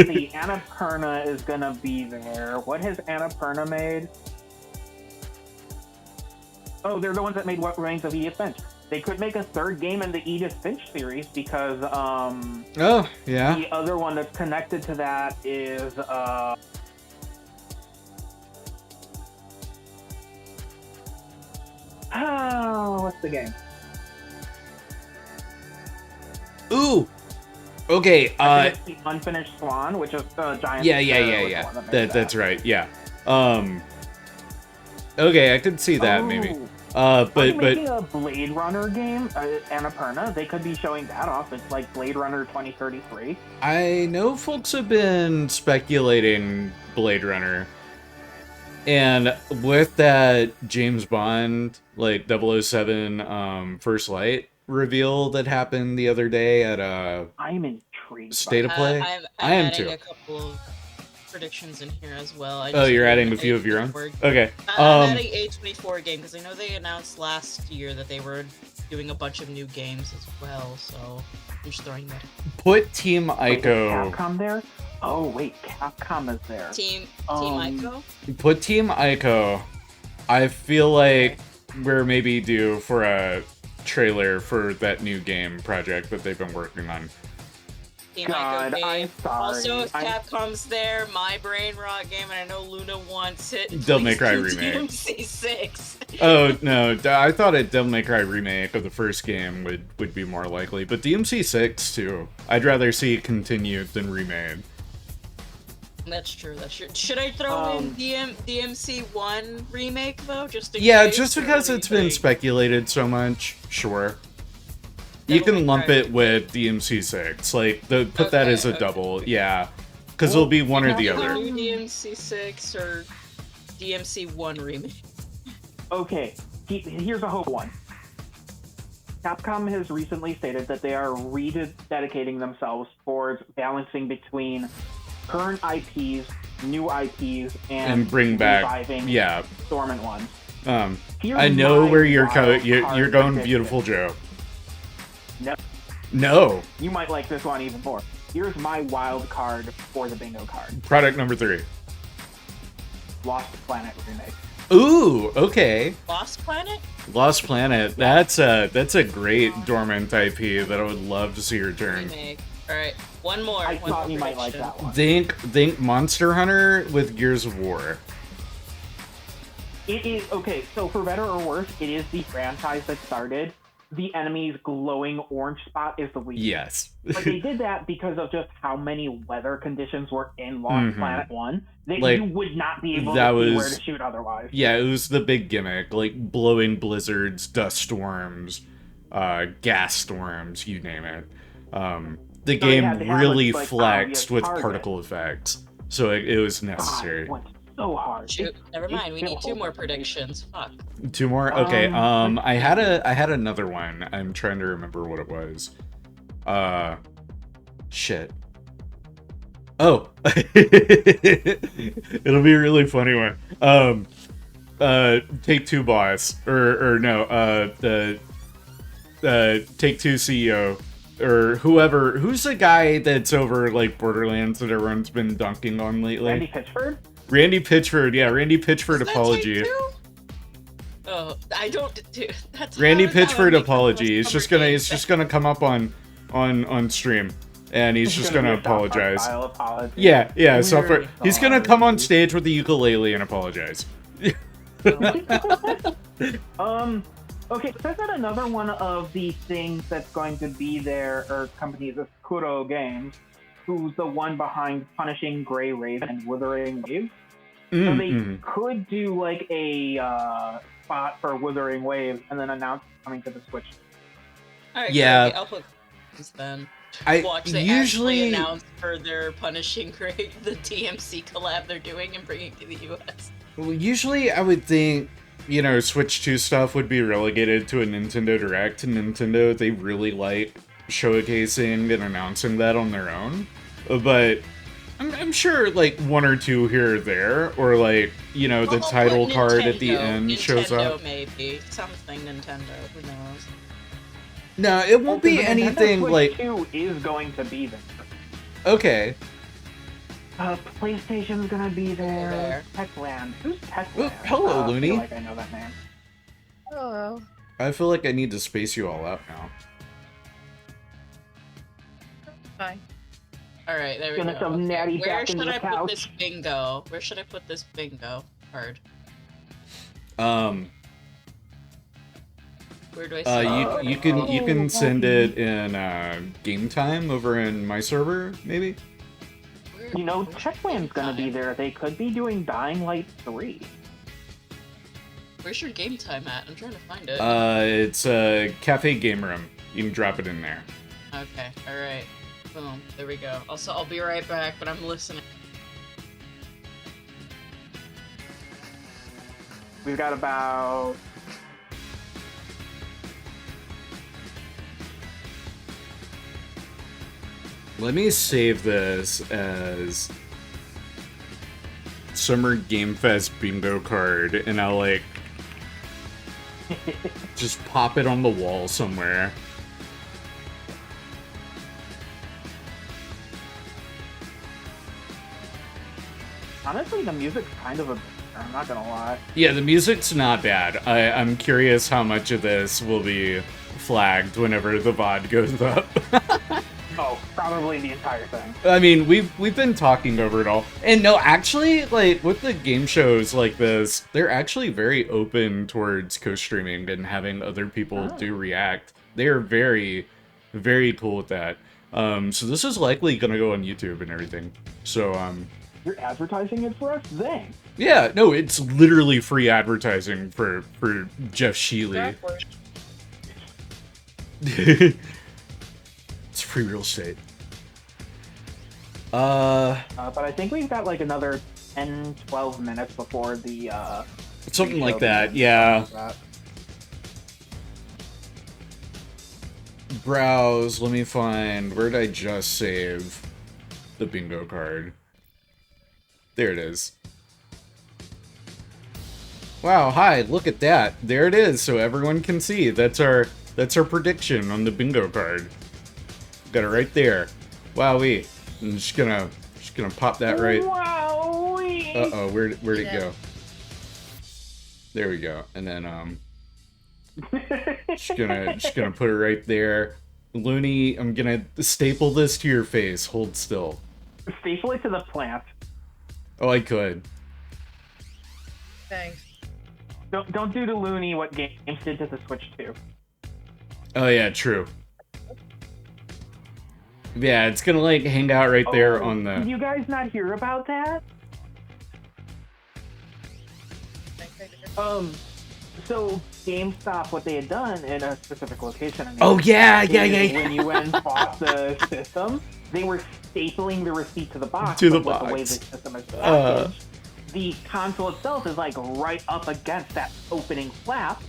see, Annapurna is gonna be there. What has Annapurna made? Oh, they're the ones that made What Remains of Edith Finch. They could make a third game in the Edith Finch series because, oh, yeah. The other one that's connected to that is, what's the game? Ooh! Okay, the Unfinished Swan, which is Giant. Yeah. That's right, yeah. Okay, I could see that, maybe. But making a Blade Runner game, Annapurna, they could be showing that off. It's like Blade Runner 2033. I know folks have been speculating Blade Runner. And with that James Bond, like 007 First Light reveal that happened the other day at I'm intrigued. State of Play. I am too. A couple of predictions in here as well. You're adding a few of your own? Okay. I'm adding A24 game because I know they announced last year that they were doing a bunch of new games as well, so I'm just throwing that. Put Team Ico. Wait, is Capcom there? Oh wait, Capcom is there. Team Ico? Put Team Ico. I feel like we're maybe due for a trailer for that new game project that they've been working on. God, game. I'm sorry. Also, if Capcom's there, my brain rot game, and I know Luna wants it. Devil May Cry please do remake. DMC 6. Oh no, I thought a Devil May Cry remake of the first game would be more likely, but DMC 6 too. I'd rather see it continued than remade. That's true. That's true. Should I throw in DMC 1 remake though, just in Yeah, case, just or because what it's do you been think? speculated so much. Sure. You Devil can May lump Cry it with DMC 6. Like, put that Okay, as a okay. double. Yeah. Because it'll be one or the Either other. new DMC 6 or DMC 1 remake. Okay, here's a hope one. Capcom has recently stated that they are rededicating themselves towards balancing between current IPs, new IPs, And bring back. reviving Yeah. dormant ones. Here's I know my where you're wild you're card going, prediction. Beautiful Joe. No, No. you might like this one even more. Here's my wild card for the bingo card. Product number 3. Lost Planet remake. Ooh, okay. Lost Planet? Lost Planet. That's a great dormant IP that I would love to see return. Remake. Alright, one more. I one thought more you might like prediction. that one. Think Monster Hunter with Gears of War. It is, okay, so for better or worse, it is the franchise that started. The enemy's glowing orange spot is the weakest. Yes. But they did that because of just how many weather conditions were in Lost Planet 1 that Like, you would not be able that to see where was- to shoot otherwise. Yeah, it was the big gimmick, like blowing blizzards, dust storms, gas storms, you name it. The So game you had to have, really like, flexed obvious with target. particle effects, so it was God, necessary. it went so hard. Shoot, never mind. We still need 2 holds more up. predictions. Fuck. 2 more? Okay, let's I had another one. I'm trying to remember what it was. Shit. Oh. It'll be a really funny one. Take-Two boss. Or no, the Take-Two CEO. Or whoever. Who's the guy that's over, like, Borderlands that everyone's been dunking on lately? Randy Pitchford? Randy Pitchford, yeah, Randy Pitchford Is that apology. Take-Two? Oh, I don't do that's Randy how that Pitchford would make apology. the He's most just gonna complicated. come up on stream, and he's just gonna be a South Park apologize. style apology. Yeah. So Weird he's gonna come on apology. stage with the ukulele and apologize. Okay, so I've got another one of the things that's going to be there, or companies is Kuro Games, who's the one behind Punishing Grey Raven and Withering Wave. So they could do like a spot for Withering Wave and then announce it's coming to the Switch. Alright, Yeah. great. I'll put this then. I Watch they usually actually announce for their Punishing Grey the DMC collab they're doing and bringing to the US. I would think, you know, Switch 2 stuff would be relegated to a Nintendo Direct, and Nintendo, they really like showcasing and announcing that on their own. But I'm sure, like, 1 or 2 here or there, or, like, you know, the Well, title put card at the Nintendo. end shows up. Nintendo maybe. Something Nintendo. Who knows? No, it won't be The Nintendo anything Switch like... 2 is going to be there. Okay. PlayStation's gonna be there. there. Techland. Who's Techland? Well, hello, I Looney. feel like I know that name. Hello. I feel like I need to space you all out now. Fine. Alright, there we Gonna go. shove Natty Where back should into the I put couch. this bingo? Where should I put this bingo card? Where do I see it? You can send it in game time over in my server, maybe? You know, Where's Checkland's gonna be Game Time? there. They could be doing Dying Light 3. Where's your game time at? I'm trying to find it. It's a cafe game room. You can drop it in there. Okay, alright. Boom. There we go. Also, I'll be right back, but I'm listening. We've got about... Let me save this as Summer Game Fest bingo card, and I'll, like, just pop it on the wall somewhere. Honestly, the music's kind of a... I'm not gonna lie. Yeah, the music's not bad. I'm curious how much of this will be flagged whenever the VOD goes up. Oh, probably the entire thing. I mean, we've been talking over it all. And no, actually, like, with the game shows like this, they're actually very open towards co-streaming and having other people do React. They are very, very cool with that. So this is likely gonna go on YouTube and everything. So, You're advertising it for us? Thanks. yeah, no, it's literally free advertising for Jeff Shealy. It's free real estate. But I think we've got like another 10, 12 minutes before the Something like show that, begins. yeah. Browse, let me find, where did I just save the bingo card? There it is. Wow, hi, look at that. There it is, so everyone can see. That's our prediction on the bingo card. Got it right there. Wowee. I'm just gonna pop that right. Wowee! Uh-oh, where'd it go? There we go. And then just gonna put it right there. Looney, I'm gonna staple this to your face. Hold still. Staple it to the plant. Oh, I could. Thanks. Don't do to Looney what games did to the Switch 2. Oh yeah, true. Yeah, it's gonna like hang out right there on the. Did you guys not hear about that? So GameStop, what they had done in a specific location. Oh yeah. When you went and bought the system, they were stapling the receipt to the box. To the but with box. the way the system is packaged, the console itself is like right up against that opening flap.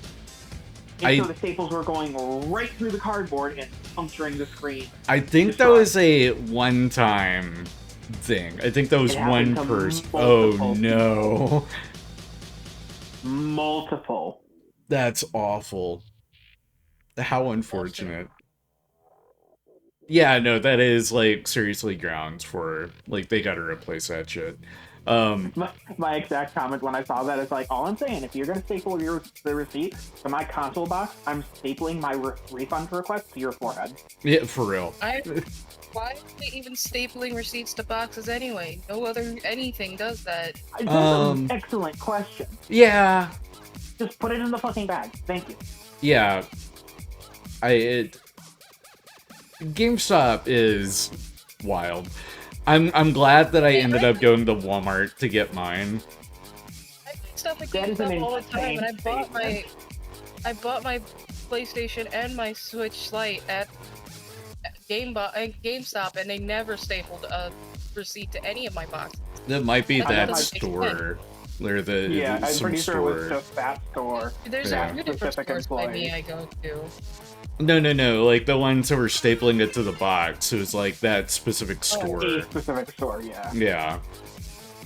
And so the staples were going right through the cardboard and puncturing the screen. I think that was a one-time thing. I think that was one person. Oh no. Multiple. That's awful. How unfortunate. Yeah, no, that is like seriously grounds for like they gotta replace that shit. My exact comment when I saw that is like, all I'm saying, if you're gonna staple the receipt to my console box, I'm stapling my refund request to your forehead. Yeah, for real. Why are they even stapling receipts to boxes anyway? No other anything does that. That's an excellent question. Yeah. Just put it in the fucking bag. Thank you. Yeah. GameStop is wild. I'm glad that I ended up going to Walmart to get mine. I buy stuff at That is an GameStop all the time, and insane I bought my PlayStation and my Switch Lite at GameStop, and they never stapled a receipt to any of my boxes. That might be that my store. Or I'm some pretty sure it was store. just that store. There's Yeah. a few different Specific stores by me employee. I go to. No. Like the ones that were stapling it to the box. It was like that specific store. A specific store, yeah. Yeah.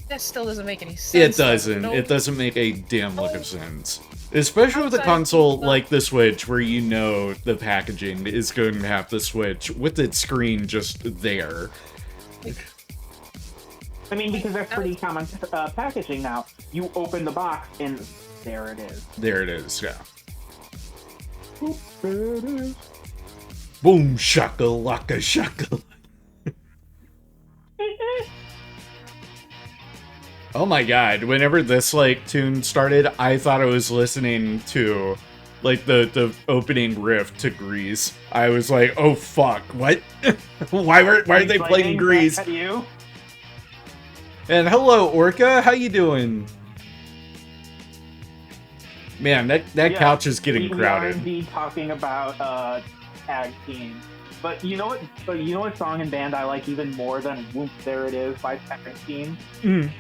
That still doesn't make any sense. It doesn't. though. It doesn't make a damn lick of sense. Especially with a Outside console GameStop. like the Switch, where you know the packaging is going to have the Switch with its screen just there. I mean, because that's pretty common packaging now. You open the box and there it is. There it is, yeah. There it is. Boom, shakalaka shaka. Oh my god, whenever this like tune started, I thought I was listening to like the opening riff to Grease. I was like, oh fuck, what? why are they playing Grease? Back at you. And hello, Orca, how you doing? Man, that Yeah, couch is getting we are crowded. indeed talking about tag team. But you know what? Song and band I like even more than "Whoop There It Is" by Tag Team. Mm.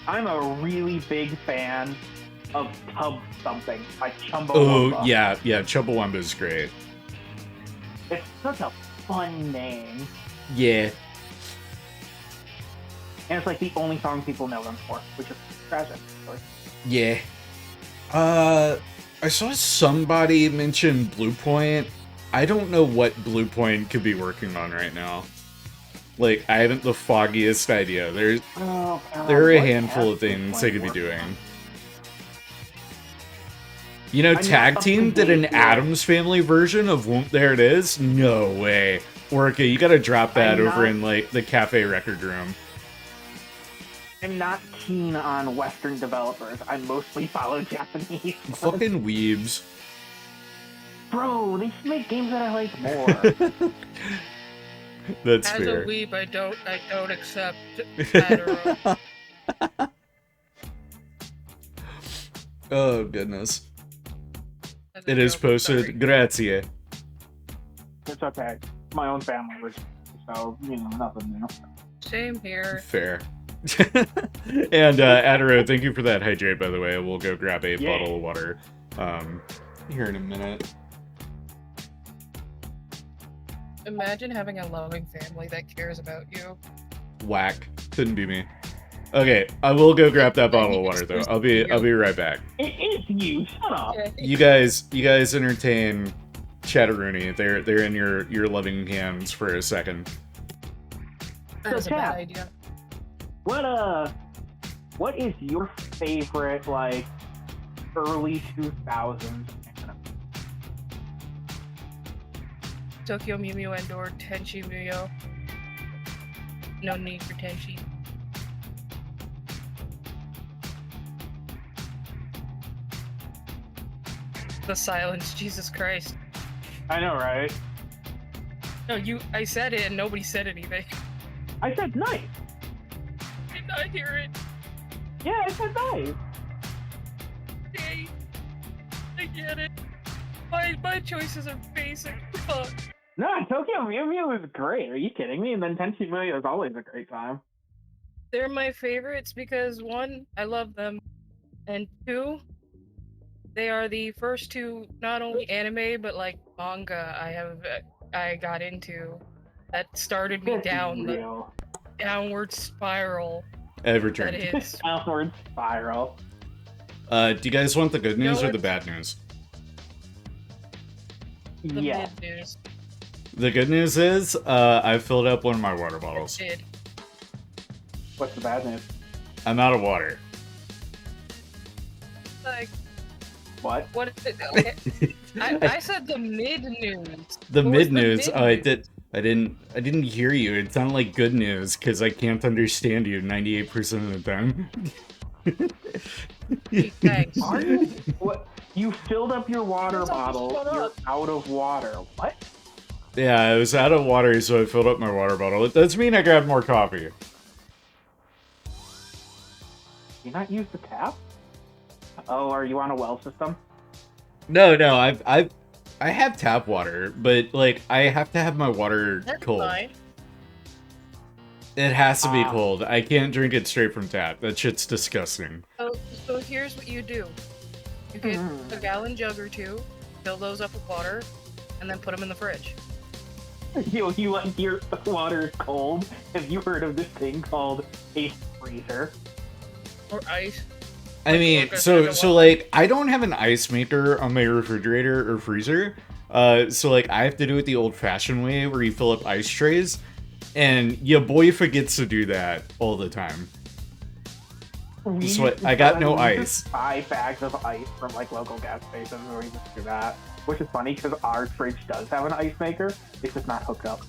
I'm a really big fan of Tub Something by Chumbawamba. Oh yeah, Chumbawamba is great. It's such a fun name, Yeah. and it's like the only song people know them for, which is tragic. Of course. Yeah. I saw somebody mention Bluepoint. I don't know what Bluepoint could be working on right now. Like, I haven't the foggiest idea. There are a handful of things they could be doing. You know, I'm not Tag up Team to did an date yet. Addams Family version of Whoop There It Is? No way. Orca, you gotta drop that I'm over not- in, like, the cafe record room. I'm not keen on Western developers. I mostly follow Japanese. Fucking weebs. Bro, they should make games that I like more. That's As fair. a weeb, I don't accept Adderall. Oh, goodness. As a It is joke, posted. sorry. Grazie. It's okay. My own family was, so, nothing new. Same here. Fair. And, Adaro, thank you for that hydrate, by the way. We'll go grab a Yeah. bottle of water here in a minute. Imagine having a loving family that cares about you. Whack. Couldn't be me. Okay, I will go grab that bottle of water, though. I'll be right back. It is you. Shut up. Okay. You guys entertain Chatteroony. They're in your loving hands for a second. That's a Chat. bad idea. What is your favorite, like, early 2000s? Tokyo Mew Mew and/or Tenchi Muyo. No need for Tenchi. The silence, Jesus Christ. I know, right? No, I said it and nobody said anything. I said nice. Did not hear it. Yeah, I said nice. Hey, I get it. My choices are basic. Fuck. No, Tokyo Mew Mew is great. Are you kidding me? And then Tenchi Muyo is always a great time. They're my favorites because one, I love them, and two, they are the first two not only anime but like manga I got into that started me down the Real. downward spiral Ever that turn. is. Downward spiral. Do you guys want the good news No, or the it's- bad news? The Yeah. mid news. The good news is, I filled up one of my water bottles. Did. What's the bad news? I'm out of water. Like What? what? Okay. I said the mid news. The What was mid the news. mid Oh, I news? didn't hear you. It sounded like good news because I can't understand you 98% of the time. Thanks. Are you? What? You filled up your water Shut up, bottle. shut You're up. out of water. What? Yeah, I was out of water, so I filled up my water bottle. It does mean I grabbed more coffee. You not use the tap? Oh, are you on a well system? No, I have tap water, but like I have to have my water That's cold. fine. It has to be Ah. cold. I can't drink it straight from tap. That shit's disgusting. So here's what you do. You get a gallon jug or two, fill those up with water, and then put them in the fridge. You like your water cold? Have you heard of this thing called a freezer? Or ice. I mean, Like, so like I don't have an ice maker on my refrigerator or freezer. So like I have to do it the old-fashioned way where you fill up ice trays, and your boy forgets to do that all the time. So I got no we ice. just buy bags of ice from like local gas stations, or we just do that. Which is funny because our fridge does have an ice maker. It's just not hooked up.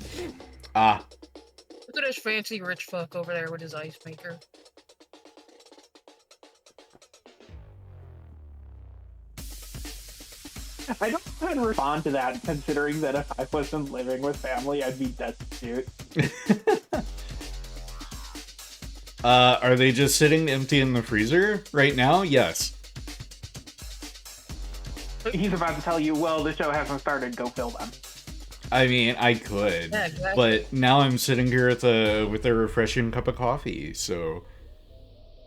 Ah, Look at this fancy rich fuck over there with his ice maker. I don't know how to respond to that, considering that if I wasn't living with family, I'd be destitute. are they just sitting empty in the freezer right now? Yes. He's about to tell you, well, the show hasn't started, go fill them. I mean, I could, Yeah, exactly. but now I'm sitting here with a refreshing cup of coffee. So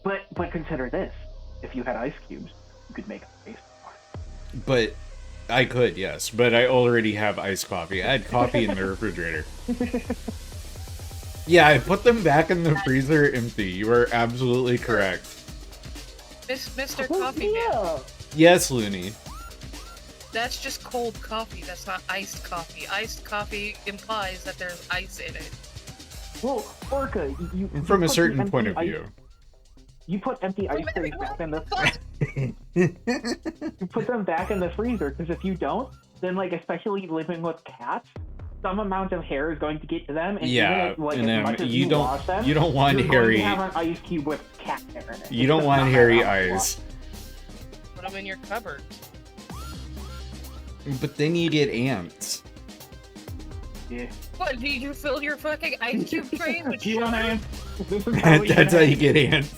But consider this. If you had ice cubes, you could make ice. But I could, yes. But I already have iced coffee. I had coffee in the refrigerator. Yeah, I put them back in the freezer empty. You are absolutely correct. Mr. Coffee Man. Yes, Looney. That's just cold coffee. That's not iced coffee. Iced coffee implies that there's ice in it. Well, Orca, you From a put the certain empty point of ice- view. You put empty ice cream back in the You put them back in the freezer, because if you don't, then like especially living with cats, some amount of hair is going to get to them, and Yeah, even if, like, and as then much as you don't wash them, you don't want you're hairy going to have an ice cube with cat hair in it. you It don't does want not hairy matter how much you wash. eyes. Put them in your cupboard. But then you get ants. Yeah. What, did you fill your fucking ice cube tray with You want sugar? ants? This is how we That's how get you get ants.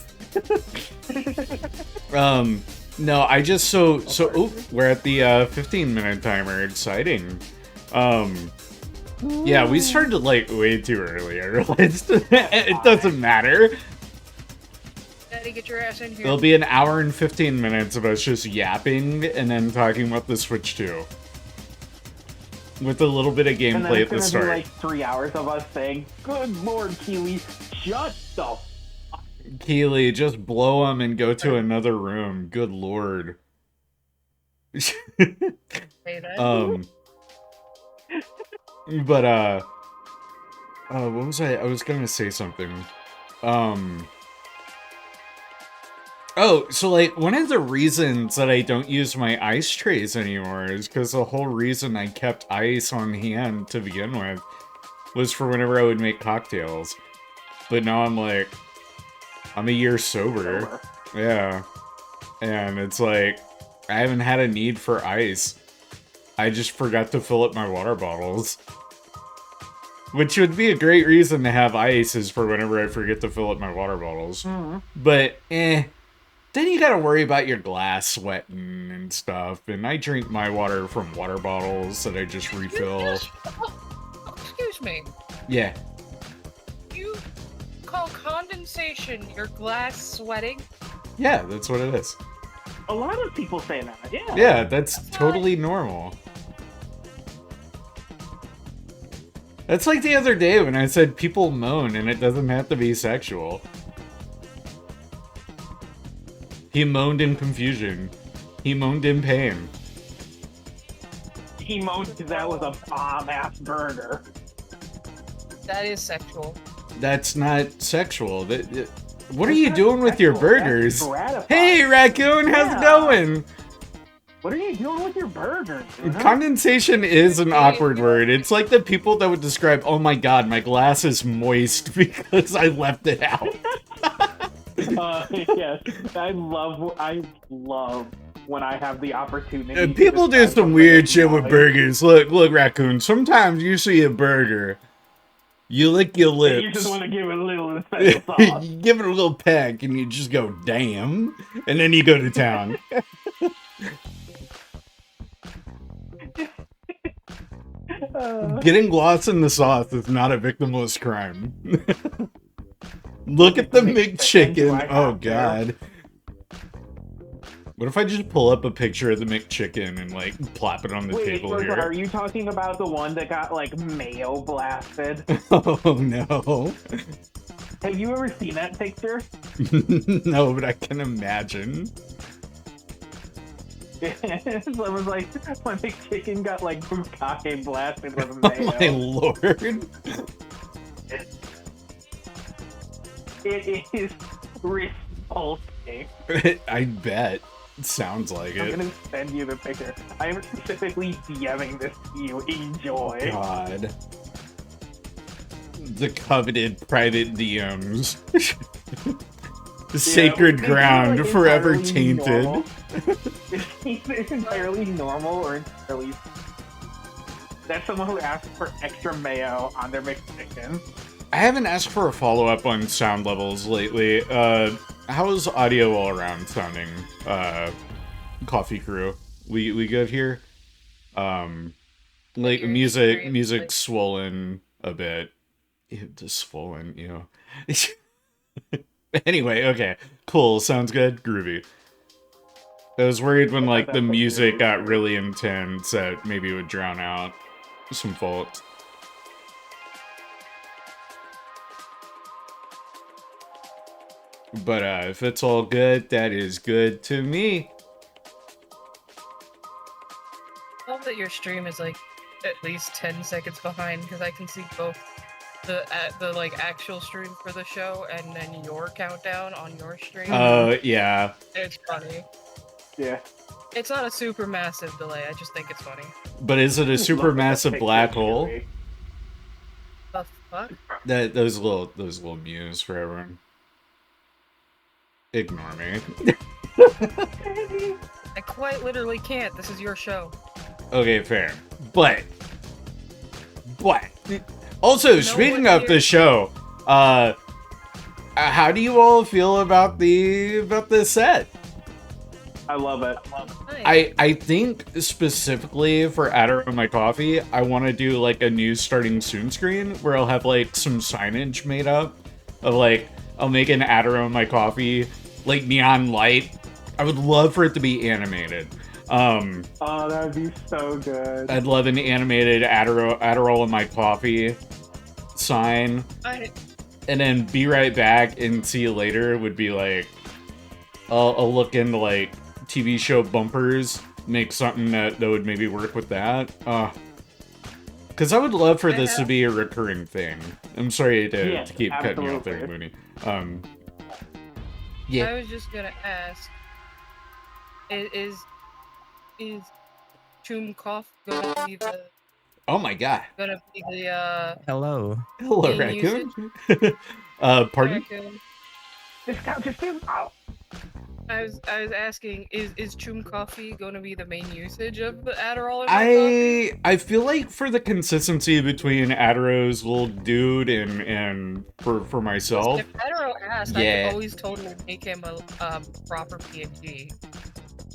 No, I just so we're at the 15-minute timer. Exciting. Yeah, we started like way too early. I realized it doesn't matter. Daddy, get your ass in here. It'll be an hour and 15 minutes of us just yapping and then talking about the Switch 2. With a little bit of And then gameplay it's at the gonna start. be like 3 hours of us saying, "Good Lord, Keely, shut the." Keely, just blow them and go to another room. Good lord. Say that. But what was I was gonna say something. Oh, so like one of the reasons that I don't use my ice trays anymore is because the whole reason I kept ice on hand to begin with was for whenever I would make cocktails. But now I'm like, I'm a year sober. Yeah. And it's like, I haven't had a need for ice. I just forgot to fill up my water bottles. Which would be a great reason to have ice, is for whenever I forget to fill up my water bottles. But, then you gotta worry about your glass sweating and stuff. And I drink my water from water bottles that I just refill. Excuse me. Yeah. You call condensation your glass sweating? Yeah, that's what it is. A lot of people say that. Yeah. Yeah, that's totally normal. That's like the other day when I said people moan and it doesn't have to be sexual. He moaned in confusion. He moaned in pain. He moaned because that was a bomb-ass burger. That is sexual. That's not sexual. What are you doing with your burgers? That's gratifying. Hey, raccoon, how's it going? What are you doing with your burgers? dude? Condensation is an awkward word. It's like the people that would describe, oh my god, my glass is moist because I left it out. Yes, I love when I have the opportunity. People do some weird shit with burgers. Look, raccoon. Sometimes you see a burger, you lick your lips. You just want to give it a little special sauce. You give it a little peck, and you just go, damn, and then you go to town. Getting lost in the sauce is not a victimless crime. Look at the McChicken. Oh, God. What if I just pull up a picture of the McChicken and, like, plop it on the table here? Are you talking about the one that got, like, mayo blasted? Oh, no. Have you ever seen that picture? No, but I can imagine. It was like, my McChicken got, like, bukkake blasted with mayo. Oh, my lord. It is repulsing. I bet. It sounds like I'm it. gonna send you the picture. I am specifically DMing this to you. Enjoy. God. The coveted private DMs. The sacred it's ground, like forever entirely tainted. normal. It's entirely normal or entirely... That's someone who asked for extra mayo on their McChicken. I haven't asked for a follow-up on sound levels lately. How's audio all around sounding? Coffee crew. We good here? Like Your music experience, like- swollen a bit. Just swollen, you know. Anyway, okay. Cool, sounds good. Groovy. I was worried when like the music got really intense that maybe it would drown out some faults. But if it's all good, that is good to me. I love that your stream is like at least 10 seconds behind because I can see both the like actual stream for the show and then your countdown on your stream. Yeah. It's funny. Yeah. It's not a super massive delay. I just think it's funny. But is it a super massive black hole? The fuck? Those little mews for everyone. Ignore me. I quite literally can't. This is your show. Okay, fair. But also, speaking of the show, how do you all feel about the set? I love it. Nice. I think specifically for Adderall My Coffee, I want to do like a new starting soon screen where I'll have like some signage made up of like, I'll make an Adderall My Coffee like neon light. I would love for it to be animated. Oh, that would be so good. I'd love an animated Adderall in my coffee sign. And then be right back and see you later would be like, I'll look into like TV show bumpers, make something that would maybe work with that. Because I would love for this to be a recurring thing. I'm sorry to keep cutting you off there, Mooney. Yeah. I was just gonna ask, is ChewieCoffee gonna be the? Oh my god. Gonna be the Hello. Hello, raccoon. Pardon? Raccoon. Discount your student. Oh. I was asking, is ChewieCoffee going to be the main usage of the Adderall in my coffee? I feel like for the consistency between Adderall's little dude and for myself. If Adderall asked, I could always totally make him a proper PNG.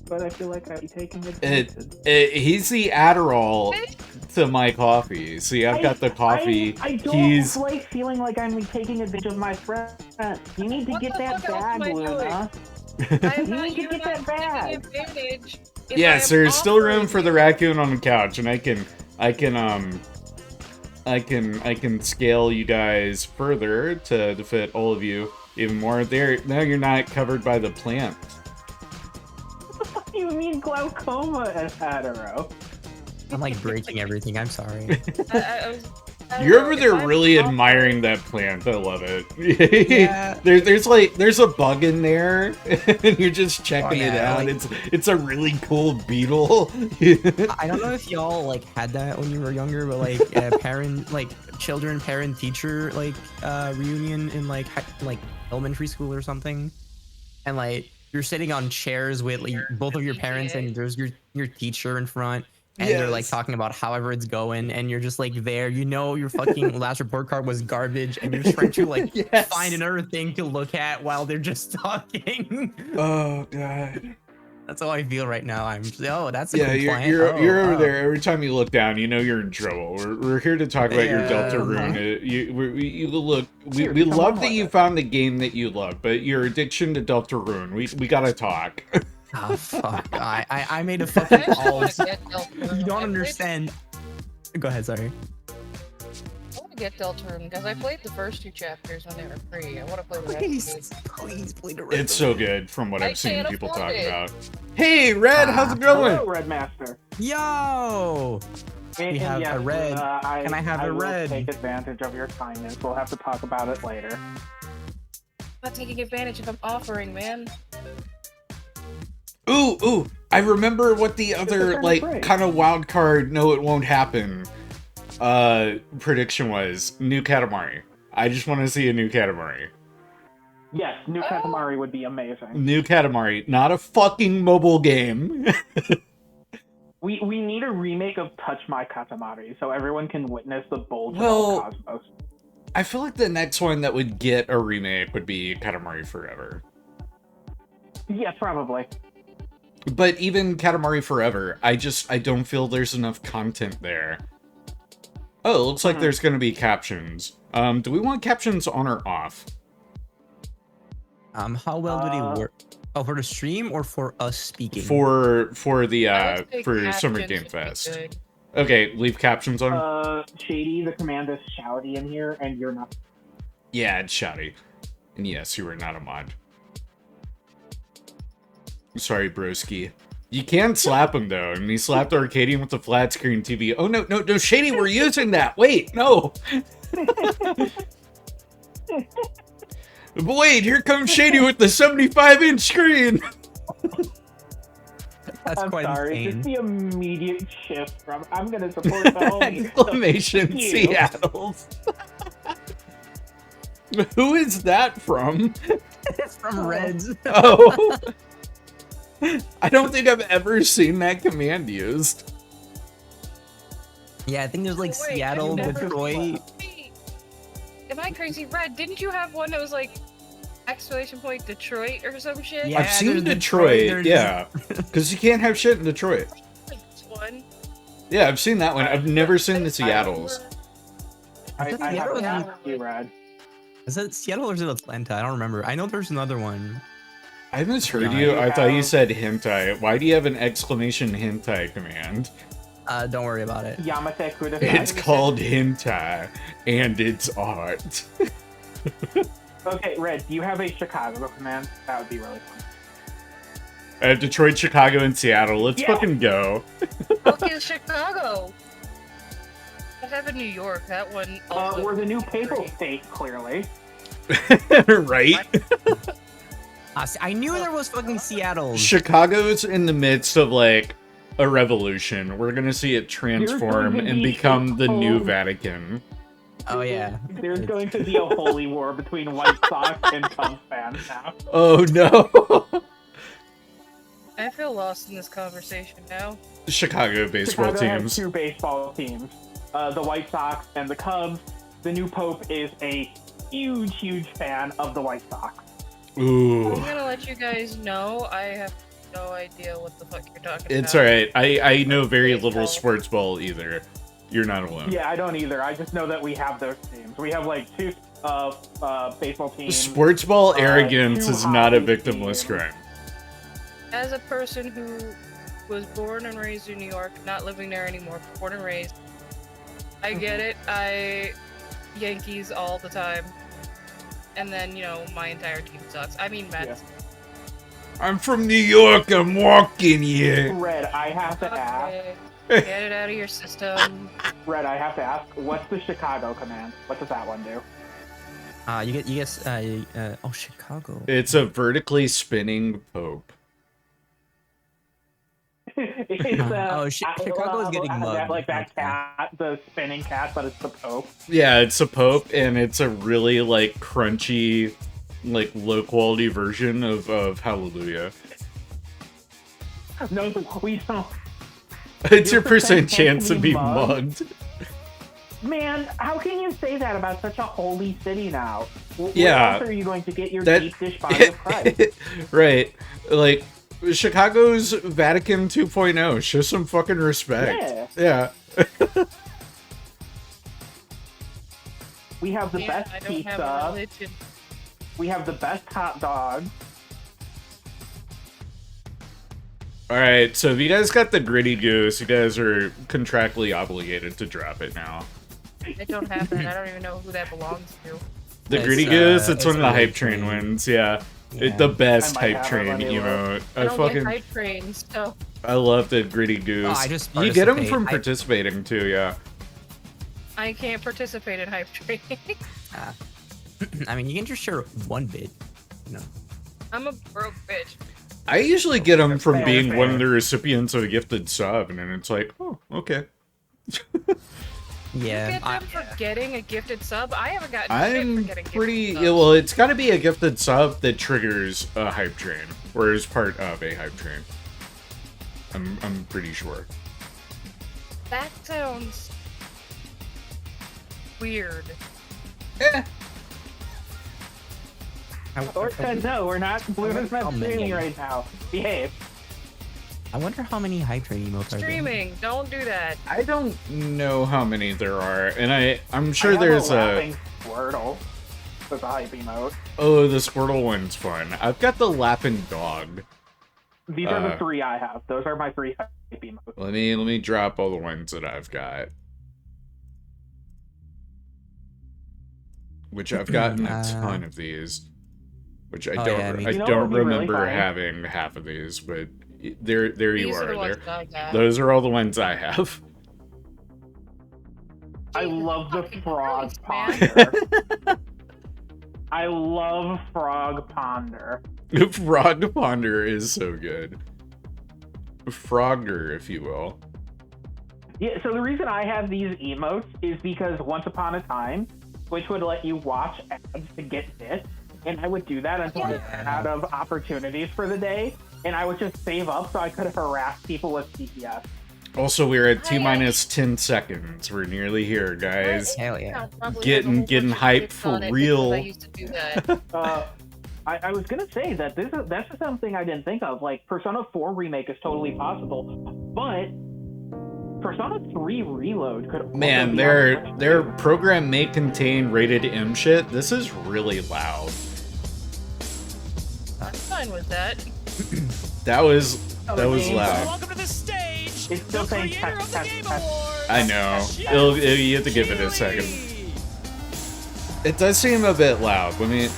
But I feel like I'd be taking it. He's the Adderall to my coffee. See, I've got the coffee. I don't like feeling like I'm taking advantage of my friends. You need to get that bag, Luna. I'm not even that bag. advantage. Yes, there's still room for the raccoon on the couch, and I can scale you guys further to fit all of you even more. Now you're not covered by the plant. You mean glaucoma at Adderall? I'm like breaking everything. I'm sorry. You're over there really admiring that plant. I love it. Yeah. There's a bug in there, and you're just checking it out. Like, it's a really cool beetle. I don't know if y'all like had that when you were younger, but like children parent teacher reunion in like elementary school or something, and like you're sitting on chairs with like both of your parents, and there's your teacher in front. And they're like talking about however it's going, and you're just like there, your fucking last report card was garbage, and you're trying to like find another thing to look at while they're just talking. Oh god, that's how I feel right now. I'm just, that's a cool plan. You're over there. Every time you look down, you know you're in trouble. We're here to talk about your Delta Rune. We love that you found the game that you love, but your addiction to Delta Rune, we gotta talk. Oh fuck! I made a fucking calls. You don't understand. Go ahead, sorry. I want to get Deltarune because I played the first 2 chapters when they were free. I want to play the rest. Please play the rest. It's so good from what I've seen people talk about. Hey, Red, how's it going? Hello, Red Master. Yo! We have a Red. Can I have a Red? Take advantage of your kindness. We'll have to talk about it later. I'm not taking advantage if I'm offering, man. Ooh, I remember what the other, kind of wild card, no it won't happen, prediction was. New Katamari. I just want to see a new Katamari. Yes, new Katamari would be amazing. New Katamari, not a fucking mobile game. We need a remake of Touch My Katamari, so everyone can witness the bulge of Cosmos. I feel like the next one that would get a remake would be Katamari Forever. Yeah, probably. But even Katamari Forever, I don't feel there's enough content there. Oh, it looks like there's going to be captions. Do we want captions on or off? How well do they work? Oh, for the stream or for us speaking? For Summer Game Fest. Okay, leave captions on. Shady, the command is shouty in here, and you're not. Yeah, it's shouty. And yes, you are not a mod. Sorry, broski. You can slap him though, and he slapped Arcadian with the flat screen TV. Oh no, Shady, we're using that. Wait, no. Wait, here comes Shady with the 75-inch screen. That's I'm quite sorry. insane. Just the immediate shift from I'm gonna support the homie. Exclamation You. Seattle's. Who is that from? It's from Reds. Oh. I don't think I've ever seen that command used. Yeah, I think there's like Wait, Seattle, have you never- Detroit. Wait, am I crazy? Red, didn't you have one that was like exclamation point Detroit or some shit? Yeah, I've seen there's Detroit, there's- yeah. Because you can't have shit in Detroit. This one. Yeah, I've seen that one. I've never seen the Seattle's. I Seattle have is- to ask you, Red. Is it Seattle or is it Atlanta? I don't remember. I know there's another one. I misheard No, you. I thought you have- said hentai. Why do you have an exclamation hentai command? Don't worry about it. Yamate Kudasai. It's called hentai, and it's art. Okay, Red, do you have a Chicago command? That would be really fun. I have Detroit, Chicago, and Seattle. Let's Yeah. fucking go. Okay, Chicago. I have in New York. That one. Also We're the new papal state, clearly. Right? I knew there was fucking Seattle. Chicago's in the midst of like a revolution. We're gonna see it transform going to and be become the new a- Vatican. Oh yeah. There's going to be a holy war between White Sox and Cubs fans now. Oh no! I feel lost in this conversation now. Chicago baseball Chicago has teams. 2 baseball teams. The White Sox and the Cubs. The new pope is a huge fan of the White Sox. Ooh. I'm gonna let you guys know. I have no idea what the fuck you're talking It's about. alright. I know very little Baseball. sports ball either. You're not alone. Yeah, I don't either. I just know that we have those teams. We have like 2 baseball teams. Sports ball arrogance two is not a hockey victimless teams. crime. As a person who was born and raised in New York, not living there anymore, born and raised, I get it. I Yankees all the time. And then, you know, my entire team sucks. I mean, Mets. I'm from New York. I'm walking here. Red, I have to ask. Okay. Get it out of your system. Red, I have to ask. What's the Chicago command? What does that one do? You guess oh Chicago. It's a vertically spinning pope. It's Chicago's getting mugged. Like that cat, the spinning cat, but it's the Pope. Yeah, it's a pope, and it's a really like crunchy, like low quality version of Hallelujah. No, we don't. It's your Your percent percent chance to can be be mugged. mugged. Man, how can you say that about such a holy city now? Where Yeah. else are you going to get your That- deep dish body of Christ? Right. Like Chicago's Vatican 2.0. Show some fucking respect. Yeah. We have the Yeah, best I don't have a pizza. religion. We have the best hot dog. Alright, so if you guys got the gritty goose, you guys are contractually obligated to drop it now. I don't have that. I don't even know who that belongs to. The It's, gritty goose, it's it's one of the a hype hype train train. ones, yeah. Yeah. The best I might hype have train it, let me emote. I I don't fucking get hype trains, so I love the gritty goose. I just you get them participate. from participating too, yeah. I can't participate in hype train. I mean, you can just share one bit. You know. I'm a broke bitch. I usually get them from Fair, being one fair. of the recipients of a gifted sub, and then it's like, oh, okay. You Yeah. get them for getting a gifted sub? I haven't gotten shit for I'm getting pretty. gifted Yeah, subs. well, it's got to be a gifted sub that triggers a hype train, or is part of a hype train. I'm pretty sure. That sounds weird. Or said no, we're not Blue is not Oh, man. streaming right now. Behave. I wonder how many hype train emotes are there. Streaming, don't do that. I don't know how many there are, and I'm sure I have there's a a. laughing Squirtle with a hype emote. Oh, the Squirtle one's fun. I've got the laughing dog. These are the 3 I have. Those are my 3 hype emotes. Let me drop all the ones that I've got. Which I've gotten a ton of these. Which I Oh, don't yeah, me I too. You know what don't would be really remember funny? having half of these, but there you These are are. the ones There. I got. Those are all the ones I have. I Jesus love the fucking frog Christ, man. ponder. I love frog ponder. Frog Ponder is so good. Frogger, if you will. Yeah, so the reason I have these emotes is because once upon a time, Twitch would let you watch ads to get bits, and I would do that until I ran out of opportunities for the day, and I would just save up so I could harass people with CPS. Also, we're at T-minus 10 seconds. We're nearly here, guys. Hell yeah. Getting hyped for real. I used to do that. I was gonna say that that's just something I didn't think of. Like, Persona 4 remake is totally possible, but Persona 3 Reload could also Man, be their program may contain rated M shit. This is really loud. I'm fine with that. That was loud. Welcome to the stage. It's still the saying creator of the test, Game test. Awards. I know. You have to give it a second. It does seem a bit loud. Let me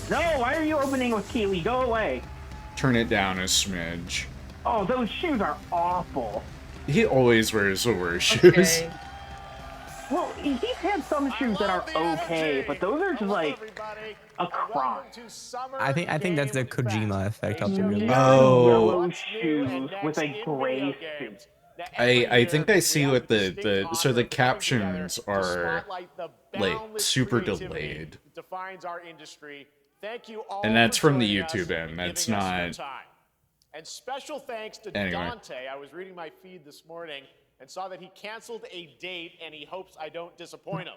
No, why are you opening with Keely? Go away. turn it down a smidge. Oh, those shoes are awful. He always wears the worst shoes. Okay. Well, he's had some shoes that are okay, but those are just like a crime. I think that's the Kojima effect up there. Really. Oh. Yellow shoes with a gray suit. I think I see what so the captions are like super delayed. And that's from the YouTube end. That's not. And special thanks to Anyway. Dante. I was reading my feed this morning and saw that he canceled a date and he hopes I don't disappoint him.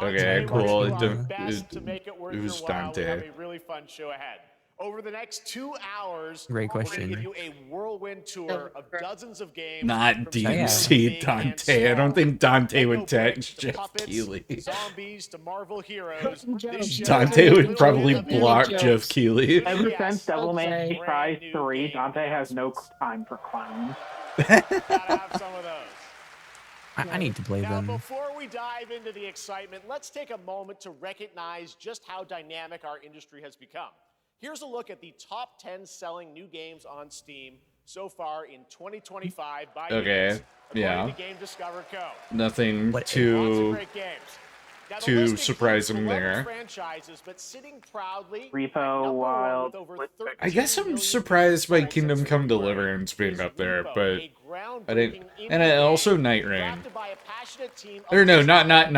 Okay, cool. We're doing our best to make it worth Who's your while. We have Dante? a really fun show ahead. Over the next 2 hours, Great we're question. going to give you a whirlwind tour of dozens of games. Not from DMC big and Dante. I don't small. think Dante would Echo text Bridge to Jeff puppets, Keighley. Zombies to Marvel heroes. This show Dante is a would little probably bit of block everything. Jeff Keighley. Ever Yes. since Devil May Okay. Cry 3, Dante has no time for clowns. Gotta have some of those. I need to play Now, them. before we dive into the excitement, let's take a moment to recognize just how dynamic our industry has become. Here's a look at the top 10 selling new games on Steam so far in 2025 by Okay, units, according yeah. to Game Discover Co. Nothing What- Lots of too. great games. Now, the too list includes surprising beloved there. franchises, but sitting proudly Repo, at number one Wild, with over Blitz. 13 I guess I'm million surprised by units sold Kingdom since Come February. Deliverance being Is up there, Repo, but a I didn't. groundbreaking And indie also game Night Rain. crafted by a passionate team of Or no, not people and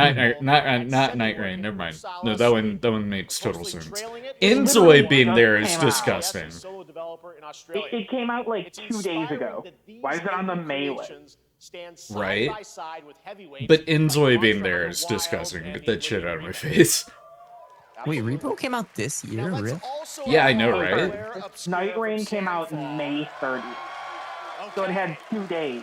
Night Sentinel Rain. Never mind. No, Gonzalez that one makes total closely sense. trailing it. Literally Inzoi being just there is came out. disgusting. Solo developer in Australia. It came out like It's 2 days ago. inspiring that these Why is it on the new Melee? creations stand side Right? by side with heavyweights But like Inzoi being Monster there Hunter is Wilds disgusting. and Get that shit Oblivion out of my Remake. face. Wait, Absolutely. Repo came out this year, Now, let's really? also Yeah, I add know, a right? rare obscure Night Rain from came out Sandfall. May 30th, so it had 2 days.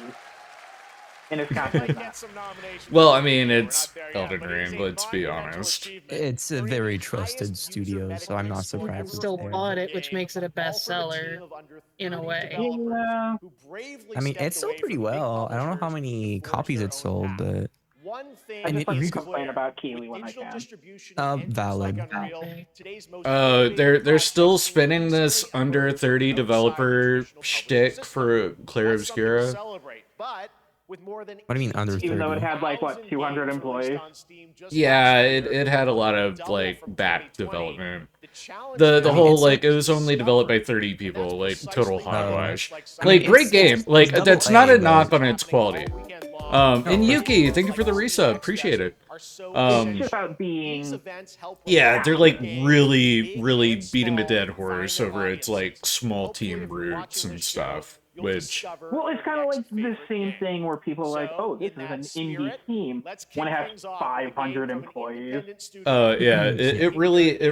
And it's counted like that. Get some nominations. Well, I mean, We're it's not there yet, Elden but it is Ring, a let's be monumental honest. achievement. It's a Three of very the trusted highest studio, user so I'm not Metacritic surprised scores it's Still there. bought it, which game, makes it a all from a bestseller team of under in a 30 way. developers Yeah. who bravely I mean, stepped it sold away pretty from big well. I don't know how publishers many to forge copies their it own sold, path. but One thing And I it just re- complain about Keely with when I digital can. distribution and engines valid. like Unreal, Okay. today's most They're innovative still platforms spinning this recently under emerged 30 outside the developer traditional publishing shtick system. for Claire That's something to Obscura. celebrate, but with more than What do you mean under 18,000 Even though it had, like, what, 200 games released employees? on Steam just Yeah, last it year, had a lot of double like from back 2020. development. The challenge The now whole is like it was to only developed by discover, 30 and people, that's like total precisely hogwash. like I some Like mean, great it's game. Like double that's A, not a but- knock on its quality. all weekend long. And No, Yuki, thank you for the resub. Appreciate it. Are so It's Um, just about These being events help Yeah, they're like games, really, big really and beating a small, dead find horse their over its audiences. like small Hopefully, team if you're roots watching and this show, stuff. you'll Which discover Well, it's your kind of like next the favorite same game. thing where people are like, So, oh, this in is that an spirit, indie team let's when it kick has things off with a game 500 from an employees. independent studio. yeah, it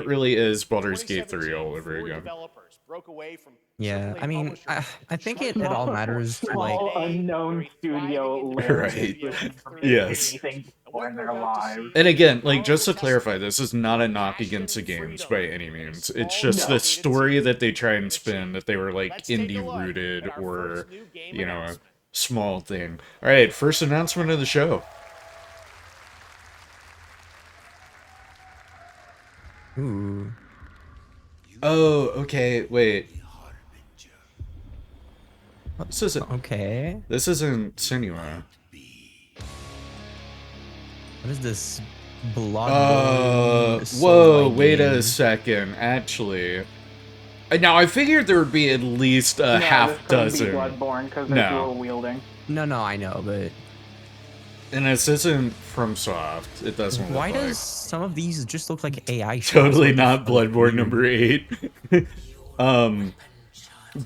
really is Baldur's Gate 3 all 2017, over 4 again. developers broke away from yeah, AAA I mean, publishers I think to it try to all build matters to Small, like. Today, unknown they're a studio thriving Right. studio for with Yes. anything And before what in you're their about to lives. see And again, like is just to powerful clarify, testament this is not a to knock passion against the and games freedom by in any a means. small, It's just the dedicated story team that they try and can spin achieve. that they were like Let's take a indie look rooted at our or first new game you know a announcement. small thing. All right, first announcement of the show. Ooh. Oh, okay. Wait. Okay. This isn't Senua. What is this? Bloodborne Whoa, Soul-like wait a game? second. Actually, Now, I figured there would be at least a half dozen. Bloodborne because No. they're dual wielding. No, I know, but And this isn't from Soft. It doesn't look why like. does some of these just look like AI shots? Totally Like, not fuck Bloodborne you. number 8.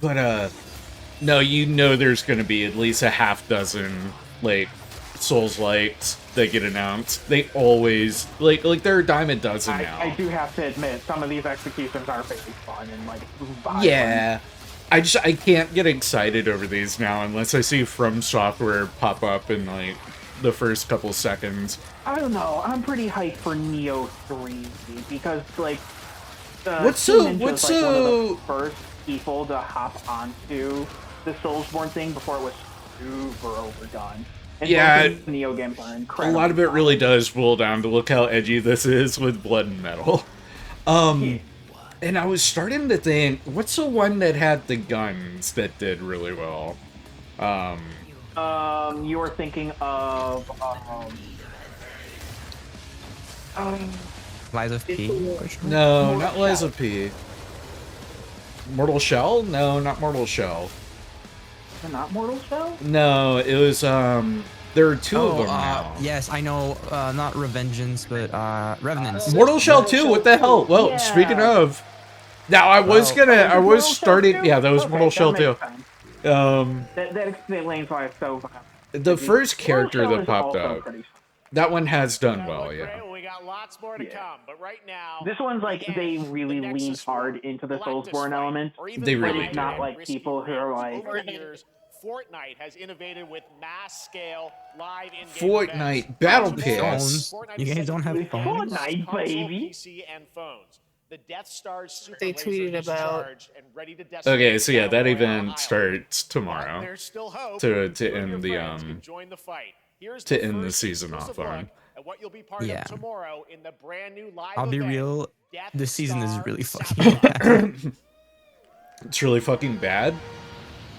But no, you know there's gonna be at least a half dozen, like, Souls-likes that get announced. They always, like there are a dime a dozen now. I do have to admit, some of these executions are pretty fun and, like, violent. Yeah. I can't get excited over these now unless I see From Software pop up in, like, the first couple seconds. I don't know. I'm pretty hyped for Neo 3 because, like, What's Team so- Ninja's, like, one of the first people to hop onto the Soulsborne thing before it was super overdone. And Yeah, both the Neo games are A incredible. lot of it really does boil down to look how edgy this is with blood and metal. And I was starting to think, what's the one that had the guns that did really well? You were thinking of Lies of P? No, Mortal not Lies Shell. of P. Mortal Shell? No, not Mortal Shell. not Mortal Shell? No, it was, there are two of them Oh, now. yes, I know, not Revengeance, but, Revenants. Mortal Shell 2, what the hell? Well, Yeah. speaking of... Now, I was Mortal Shell starting... 2? Yeah, that was Okay, Mortal that Shell makes 2. sense. That explains why it's so violent. The first Mortal character Shell that is popped also up, pretty fun. that one has done well, Great. yeah. Well, we got lots more to come, but right now, This one's like again, they the really Nexus lean hard War, into the Galactus Soulsborne fight, element. or even They the really Lion do. Not like risky people who are rounds. like- Over the years, Fortnite has innovated with mass-scale live in-game Fortnite events. Battle Fortnite Pass. Fortnite You is guys set don't to have be phones? across Fortnite, console, baby. PC, and phones. The Death Star's super They laser tweeted is about- charged and ready to Okay, so yeah, decimate that Battle Royale event Island. starts But tomorrow. there's still hope. To You and end your the, friends can join the fight. Here's to the end the first season exclusive off on. look at what you'll be part Yeah. of tomorrow in the brand new live I'll be event, real, Death this season is Star really fucking Sabotage. bad. It's really fucking bad.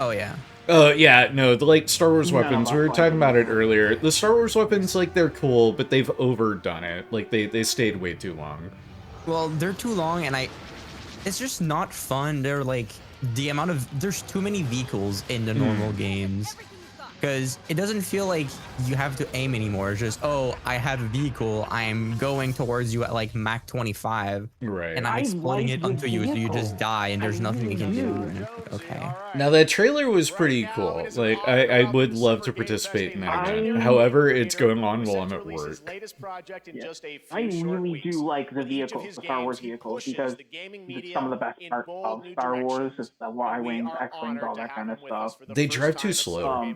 Oh, yeah. Yeah, no, the, like, Star Wars No, weapons, we were that's talking fine. about it earlier. The Star Wars weapons, like, they're cool, but they've overdone it. Like, they stayed way too long. Well, they're too long, and it's just not fun. They're like, there's too many vehicles in the normal games. Because it doesn't feel like you have to aim anymore. It's just, oh, I have a vehicle. I'm going towards you at like Mach 25. Right. And I'm I exploding like it the onto you, so you just vehicle. die, and there's I nothing you can really do. do. And it's like, okay. Now, that trailer was pretty cool. Like, I would love to participate in that event. I- However, it's going on while I'm at work. Yeah. I really do like the vehicles, the Star Wars vehicles, because some of the best part of Star Wars is the Y-Wings, X-Wings, all that kind of stuff. They drive too slow.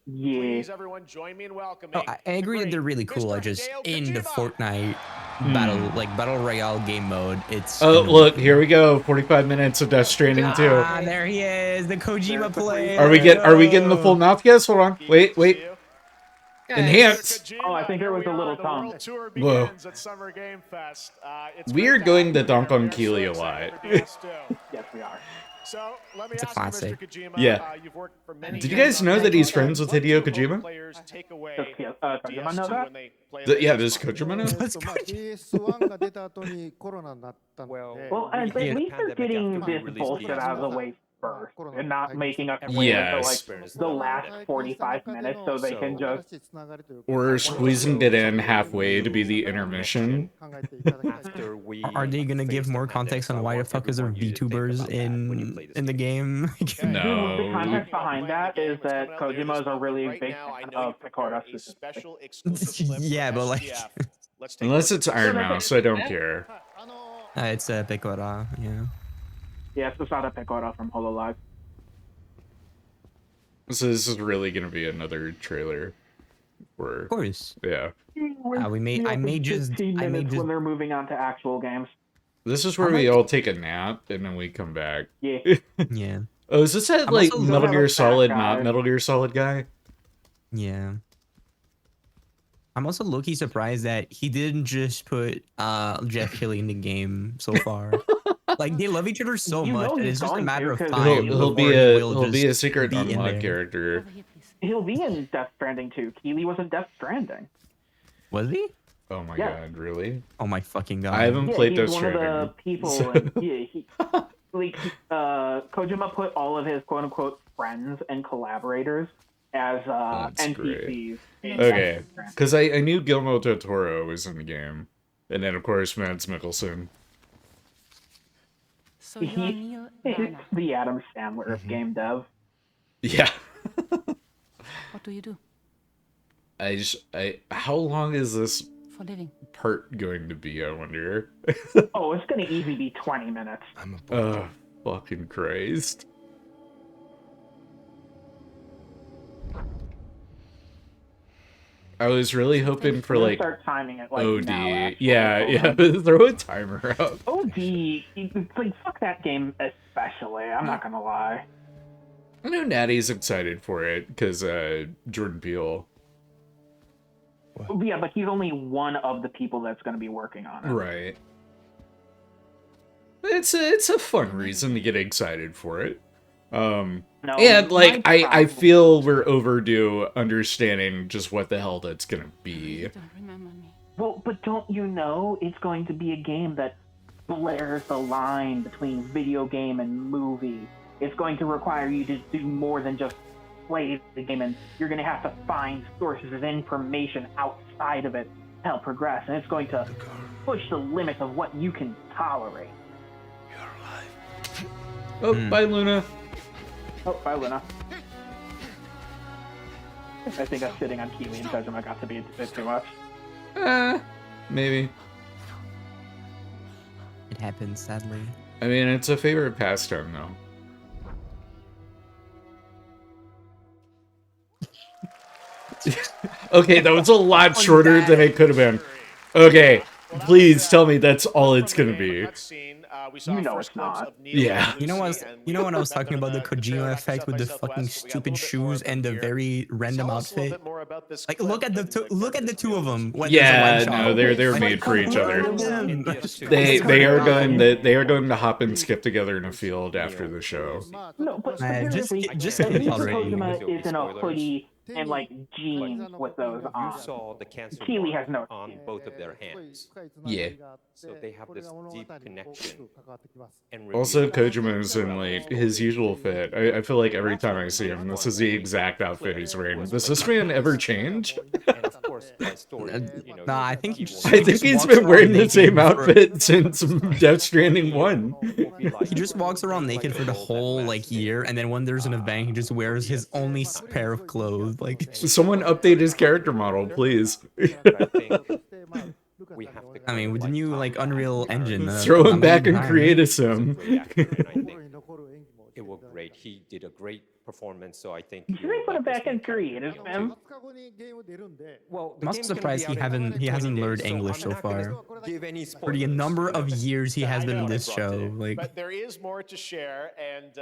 Yeah. Please, everyone, join me in welcoming. Oh, I agree that they're really cool. I Mr. just, Hideo in the Kojima. Fortnite battle royale game mode, it's... Oh, annoying. look, here we go. 45 minutes of Death Stranding 2. Ah, there he is, the Kojima player. Are we getting the full mouth? Yes, hold on. Wait. Enhance. Oh, I think there was a little tongue. Whoa. Weird going to dunk on Keely a lot. Yes, we are. So, let me It's a ask you, classic. Mr. Kojima, Yeah. you've worked for many Did you years guys on know that he's Xbox. friends with What do Hideo home Kojima? players take away Kojima know DS2 that? when they play Yeah, the does Xbox? Kojima know? まあ PS1 が出た後にコロナになったので Well, at Yeah. least they're getting this bullshit out of the way first, and not making us wait until Yes. like the last 45 minutes so they can just. 新しいつながりというか Or squeezing it in halfway to be the intermission. 考えていただきたいです Are they gonna give more context on why the fuck is there VTubers in the game? The No. context behind that is that Kojima is a really big fan of Picora special exclusive clip Yeah, for but, like- SDF. Let's take a Unless look. it's Iron Mouse, I don't care. あの It's Picora, yeah. Yeah, it's Susada Picora from HoloLive. So this is really gonna be another trailer. Of course. Yeah. I may just- 15 I may minutes just- when they're moving on to actual games. This is where we all take a nap and then we come back. Yeah. Yeah. Oh, is this that I'm like also Metal not Gear a fat Solid, guy. not Metal Gear Solid guy? Yeah. I'm also low-key surprised that he didn't just put Jeff Keighley in the game so far. Like, they love each other so You much, know and he's it's just a going matter to, of 'cause time. He'll before be he a will he'll be a just secret be in unlock there. character. He'll be in Death Stranding too. Keely was in Death Stranding. Was he? Oh my Yeah. god, really? Oh my fucking god. I haven't Yeah, played he's Death one of the Stranding. people. so- And, yeah, like Kojima put all of his quote unquote friends and collaborators as That's NPCs. Okay, because I knew Guillermo del Toro was in the game, and then of course Mads Mikkelsen. So you're Neil It's the Adam Sandler of game dev. Yeah. What do you do How long is this for living? part going to be, I wonder? Oh, it's gonna easily be 20 minutes. Fucking Christ. I was really hoping for like Start timing it like OD. now, actually. Yeah, throw a timer out. OD, it's like fuck that game especially. I'm not gonna lie. I know Natty's excited for it because Jordan Peele. Yeah, but he's only one of the people that's going to be working on it. Right. It's a fun reason to get excited for it. No, And like I problem- feel we're overdue understanding just what the hell that's gonna be. Don't remember me. Well, but don't you know it's going to be a game that blurs the line between video game and movie. It's going to require you to do more than just play the game, and you're going to have to find sources of information outside of it to help progress, and it's going to push the limits of what you can tolerate. Oh, bye, Luna. Oh, bye, Luna. I think us sitting on Kiwi and Kojima got to be a bit too much. Maybe. It happens, sadly. I mean, it's a favorite pastime, though. Okay, that was a lot shorter than it could have been. Okay, please tell me that's all it's gonna be. You know it's not. Yeah. You know when I was talking about the Kojima effect with the fucking stupid shoes and the very random outfit? Like, look at the two of them. Yeah, no, they're made for each other. They are going to hop and skip together in a field after the show. No, but just at least already. Kojima is in a hoodie and like jeans with those on. You saw the cancer Kiwi has no on both of their hands. Yeah. So they have this deep connection. And Also, Kojima's in like his usual fit. I feel like every time I see him, this is the exact outfit he's wearing. Does this man ever change? and of course, by story, you know, Nah, I think I think he's been wearing the same outfit since Death Stranding 1. He just walks around naked for the whole like year, and then when there's an event, he just wears his only pair of clothes. Like, Someone update his character model, please. I think we have to I mean, with the new like Unreal Engine, Throw him I'm back and behind. create a sim. great actor, and I think it was great. He did a great performance, so I think. You should put it back in creative, man. Well, I'm also surprised he hasn't learned English so far. For the number of years he has been in this show, like. But there is more to share, and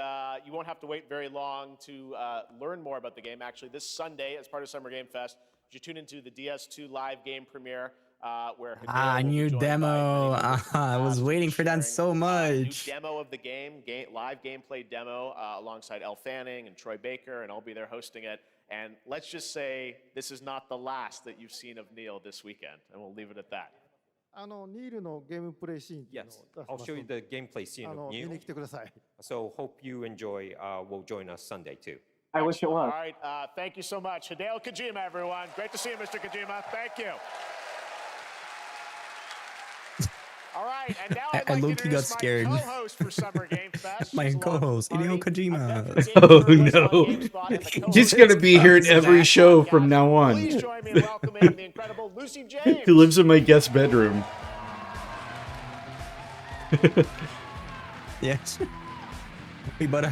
you won't have to wait very long to learn more about the game. Actually, this Sunday, as part of Summer Game Fest, you tune into the DS2 live game premiere. Where Hideo will be New joined by demo. many I was waiting for that so new much. demo of the game, live gameplay demo alongside Elle Fanning and Troy Baker, and I'll be there hosting it. And let's just say this is not the last that you've seen of Neil this weekend, and we'll leave it at that. Yes, I'll show you the gameplay scene of Neil. 見に来てください。 So hope you enjoy. Will join us Sunday too. I wish it All was. right, thank you so much. Hideo Kojima, everyone. Great to see you, Mr. Kojima. Thank you. All right, and now I'd I like to low-key got introduce scared. my co-host for Summer Game Fest. My She's along co-host, with Hideo Party. Kojima. I've got the Oh, game journalist on no. GameSpot and the co-host He's gonna be here in every of show the from now on. Please join me in welcoming the incredible Lucy James. He lives in my guest bedroom. Yes. We bought a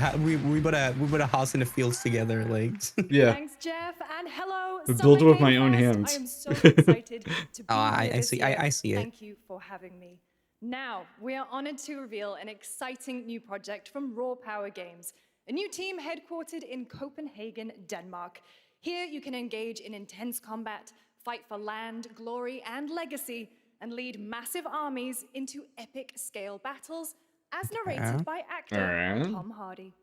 house in the fields together, like. Yeah. Thanks, Jeff, and hello. I Summer built it with Game my own Fest. hands. I am so excited to be I here this see- year. I see it. Thank you for having me. Now, we are honored to reveal an exciting new project from Raw Power Games, a new team headquartered in Copenhagen, Denmark. Here, you can engage in intense combat, fight for land, glory, and legacy, and lead massive armies into epic scale battles, as narrated by actor Alright. Tom Hardy.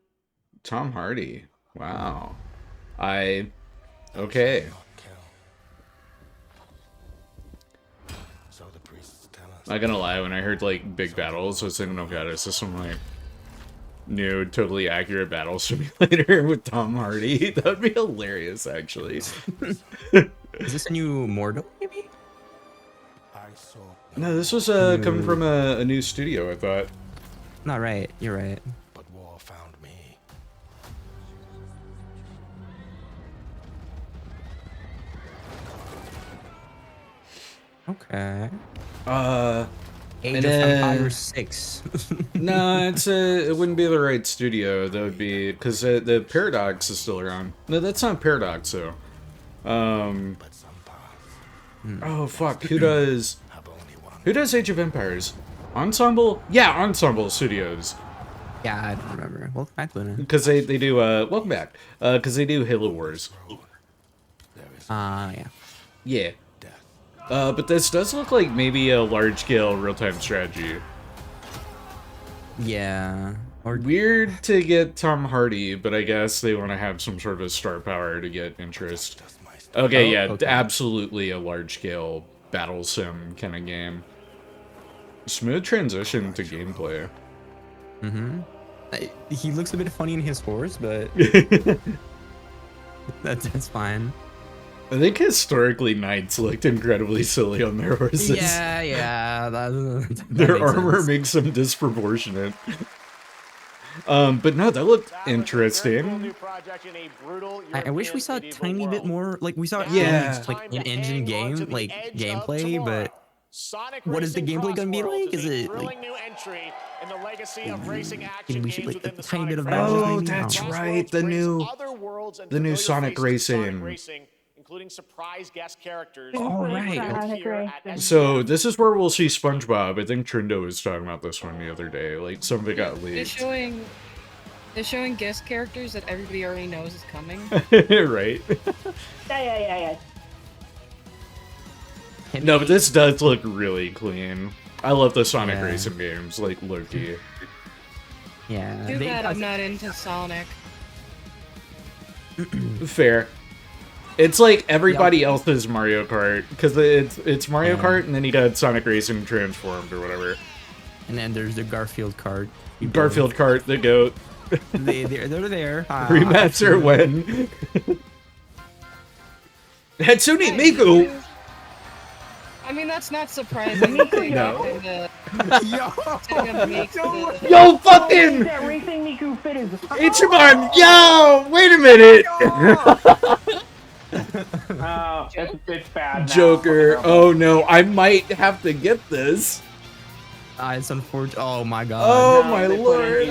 Tom Hardy. Wow. Okay. Not gonna lie, when I heard like big battles, I was thinking, oh god, is this some like new, totally accurate battle simulator with Tom Hardy. That would be hilarious, actually. Is this a new Mortal, maybe? No, this was coming from a new studio, I thought. Not right. You're right. But war found me. Okay. Age And, of Empires 6. No, it wouldn't be the right studio. That would be because the Paradox is still around. No, that's not Paradox though. Oh fuck, who does Age of Empires? Ensemble? Yeah, Ensemble Studios. Yeah, I don't remember. Welcome back, Luna. Because they do welcome back. Because they do Halo Wars. Yeah. Yeah. But this does look like maybe a large-scale real-time strategy. Yeah. Or weird to get Tom Hardy, but I guess they want to have some sort of star power to get interest. Okay, yeah, okay. Absolutely a large-scale battle sim kind of game. Smooth transition to gameplay. Mm-hmm. He looks a bit funny in his horse, but that's fine. I think historically knights looked incredibly silly on their horses. Yeah. Their armor makes them disproportionate. But no, that looked interesting. I wish we saw a tiny bit more, like we saw like an engine game, like gameplay, but what is the gameplay gonna be like? Is it like we should like a tiny bit of oh, that's right, the new Sonic Racing. Including surprise guest characters. All right. So this is where we'll see SpongeBob. I think Trindo was talking about this one the other day. Like some of it got leaked. They're showing guest characters that everybody already knows is coming. Right. Yeah. No, but this does look really clean. I love the Sonic Racing games, like Loki. Yeah. Too bad I'm not into Sonic. Fair. It's like everybody else's Mario Kart, because it's Mario Kart, and then you got Sonic Racing Transformed or whatever. And then there's the Garfield kart. Garfield kart, the goat. They're there. Rematch or when? Hatsune Miku! I mean, that's not surprising. No. Yo, fucking! That racing Miku fit is Ichiban! Yo! Wait a minute! It's bad now. Joker. Oh no, I might have to get this. It's unfortunate. Oh my god. Oh my lord.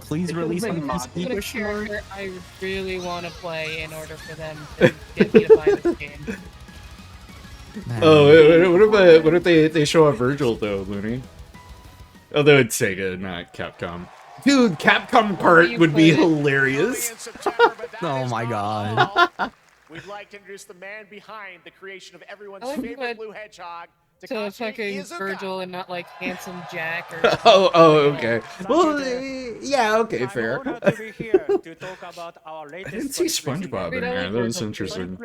Please release on PC. Character I really want to play in order for them to get me to buy this game. Oh, what if they show off Virgil though, Looney? Although it's Sega, not Capcom. Dude, Capcom Kart would be hilarious. Oh my god. We'd like to introduce the man behind the creation of everyone's favorite blue hedgehog. So fucking Virgil and not like Handsome Jack or oh, okay. Well, yeah, okay, fair. I didn't see SpongeBob in there. That was interesting.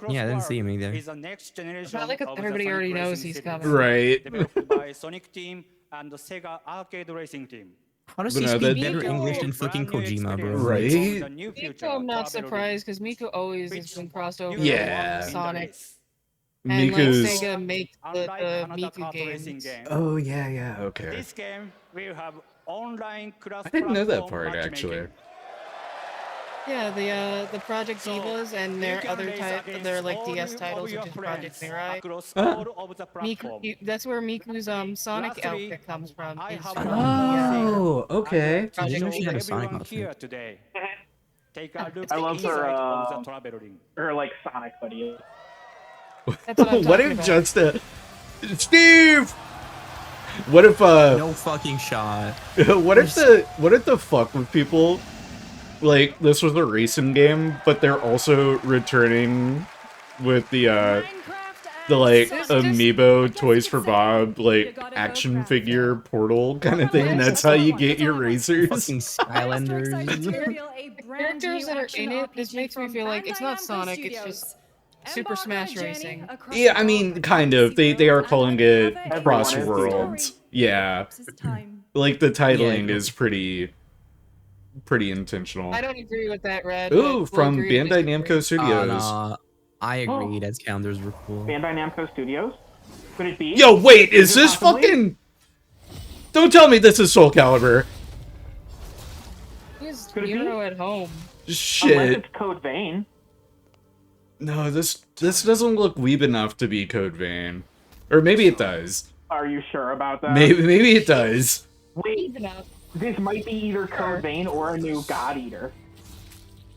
Yeah, I didn't see him either. It's not like everybody already knows he's coming. Right. by Sonic Team and the Sega Arcade Racing Team. How does he speak better English than fucking Kojima, bro? Right? Miku, I'm not surprised because Miku always has been crossed over with Sonic. And like Sega makes the Miku games. Oh yeah, okay. This game will have online class. I didn't know that part actually. Yeah, the Project Divas and their other their like DS titles, which is Project Mirai. Miku, that's where Miku's Sonic outfit comes from. Oh, okay. I didn't know she had a Sonic outfit. I love her like Sonic hoodie. What if just Steve? What if no fucking shot. what if the fuck with people? Like this was a racing game, but they're also returning with the like amiibo Toys for Bob like action figure portal kind of thing. That's how you get your racers. Fucking Skylanders. Characters that are in it, this makes me feel like it's not Sonic, it's just Super Smash Racing. Yeah, I mean, kind of. They are calling it Cross Worlds. Yeah. Like, the titling is pretty intentional. I don't agree with that, Red. Ooh, but from we'll agree to Bandai disagree. Namco Studios. No, I agree. That's calendars were cool. Bandai Namco Studios? Could it be? Yo, wait, is this possibly? fucking... Don't tell me this is Soul Calibur. Who's Could it be? Hero at home? Unless Shit. it's Code Vein. No, this doesn't look weeb enough to be Code Vein. Or maybe it does. Are you sure about that? Maybe it does. Wait, this might be either Code Vein or a new God Eater.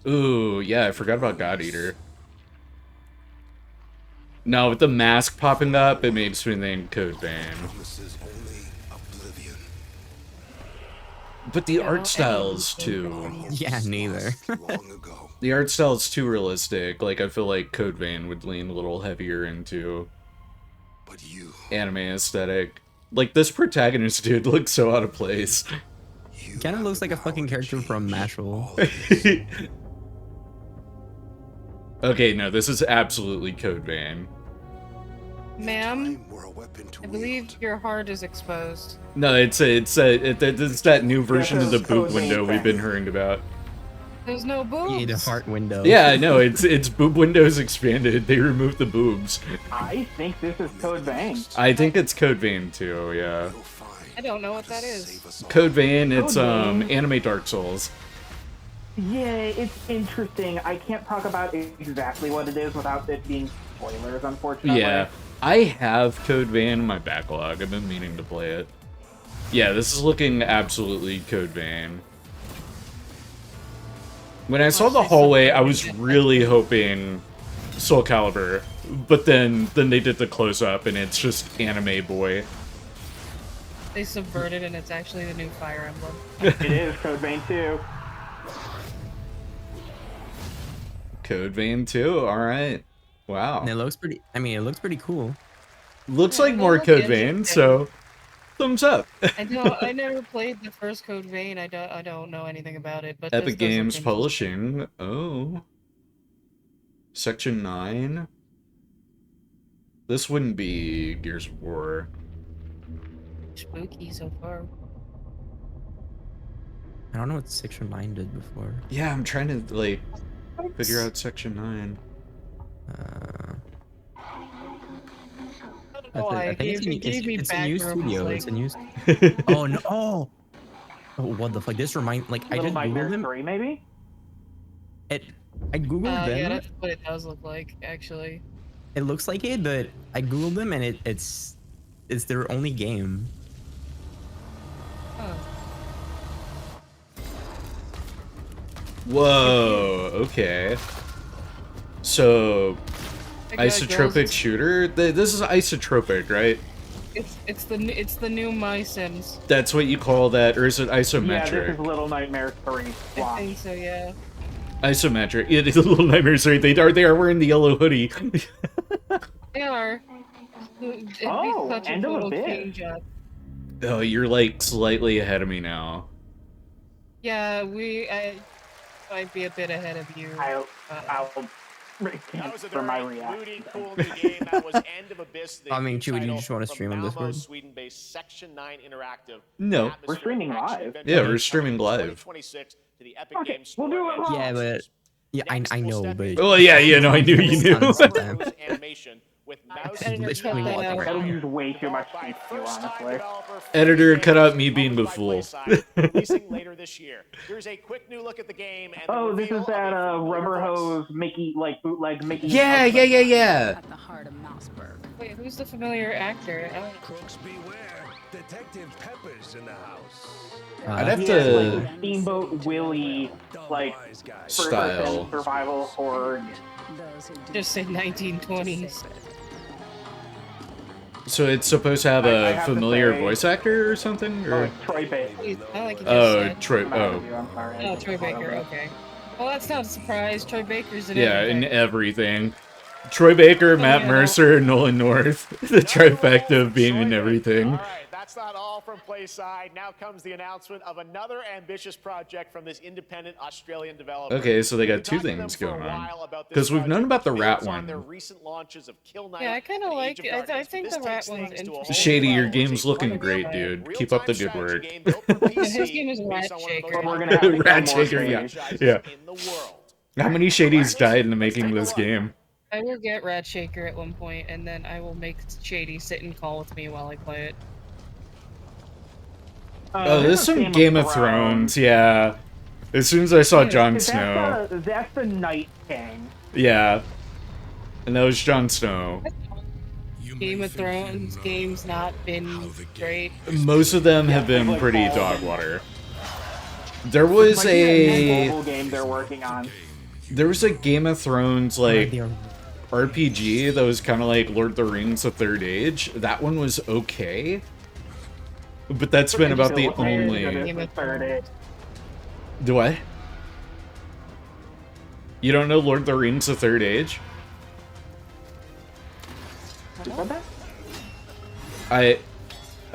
Ooh, yeah, I forgot about God Eater. No, with the mask popping up, it makes me think Code Vein. But the art style's too... Yeah, neither. The art style's too realistic. Like, I feel like Code Vein would lean a little heavier into anime aesthetic. Like, this protagonist dude looks so out of place. Kind of looks like a fucking character from Mashal. Okay, no, this is absolutely Code Vein. Ma'am, I believe your heart is exposed. No, it's that new version of the Code boob Vein window we've been hearing about. There's no boobs. The heart window. Yeah, I know, it's boob windows expanded. They removed the boobs. I think this is Code Vein. I think it's Code Vein too, yeah. I don't know what that is. Code Vein, it's Code Vein. anime Dark Souls. Yeah, it's interesting. I can't talk about exactly what it is without it being spoilers, unfortunately. Yeah. I have Code Vein in my backlog. I've been meaning to play it. Yeah, this is looking absolutely Code Vein. When I saw the hallway, I was really hoping Soul Calibur, but then they did the close-up and it's just Anime Boy. They subverted and it's actually the new Fire Emblem. It is Code Vein 2. Code Vein 2, alright. Wow. And it looks pretty, I mean, it looks pretty cool. Looks Yeah, like they more look Code Vein, interesting. so thumbs up. I never played the first Code Vein. I don't know anything about it. But this Epic does look Games interesting. Publishing. Oh. Section 9. This wouldn't be Gears of War. Spooky so far. I don't know what Section 9 did before. Yeah, I'm trying to, like, figure out Section 9. I think it's a new studio. It's a new. Yeah, Oh no! Oh, what the fuck? This remind like I Little just Nightmares googled them. 3, maybe? I googled them. Yeah, that's what it does look like, actually. It looks like it, but I googled them and it's their only game. Huh. Whoa, okay. So, That guy isotropic goes- shooter? This is isotropic, right? It's the new My Sims. That's what you call that, or is it Yeah, this isometric? is Little Nightmares 3. I Wow. think so, yeah. Isometric. It is a Little Nightmares, right? They are wearing the yellow hoodie. They are. It'd be Oh, such a end of total Abyss. change up. Oh, you're like slightly ahead of me now. Yeah, I might be a bit ahead of you. I'll That was a for my very reaction. moody, cool new game. That was End of Abyss. The I mean, new Chewie, do you title just wanna from stream on Malmo, Discord? Sweden-based Section 9 Interactive. No. Atmosphere We're streaming action live. adventure Yeah, we're coming streaming live. 2026 to the Epic Okay, Games we'll Store do it and live. Yeah, but consoles. yeah, Next, I we'll know, step but into Oh, yeah, no, I knew you knew. Cruise animation with mouse Editor, Literally cut that walking out. That'll around. use way too much By CPU, first-time honestly. developer Editor, Free cut out Games, me being the published by fool. PlaySide, releasing later this year. Here's a quick new look at the game. And the Oh, this reveal is that of a rubber familiar voice. hose Mickey, like bootleg Mickey. Yeah. At the heart of Mouseburg. Wait, who's the familiar actor? I don't- Crooks beware. Detective Pepper's in the house. I'd have Yeah, to like Steamboat Willie, like Wise guy. Style. first-person survival horror. Those who do Just say 1920s. So it's supposed to have I a have to familiar say- voice actor or something? Or Troy Baker. I like you just oh, said. Troy. I'm Oh, sorry. Oh, Troy Baker, okay. Well, that's not a surprise. Troy Baker's in yeah, in everything. everything. Troy Baker, Matt yeah. Mercer, Nolan North. The trifecta of being in everything. All right, That's not all from Playside. Now comes the announcement of another ambitious project from this independent Australian developer. Okay, so they got two things going on. Because we've known about the rat one. Yeah, I kind of like it. I think the rat one's interesting. Shady, your game's looking great, dude. Keep up the good work. His game is Rat Shaker. Rat Shaker, yeah. Yeah. How many Shadies died in the making of this game? I will get Rat Shaker at one point, and then I will make Shady sit and call with me while I play it. Oh, there's some Game of Thrones, yeah. As soon as I saw Jon Snow. That's the Night King. Yeah. And that was Jon Snow. Game of Thrones games not been great. Most of them have been pretty dog water. There was a mobile game they're working on. There was a Game of Thrones like RPG that was kind of like Lord of the Rings: The Third Age. That one was okay. But that's been about the only... Do what? You don't know Lord of the Rings: The Third Age? I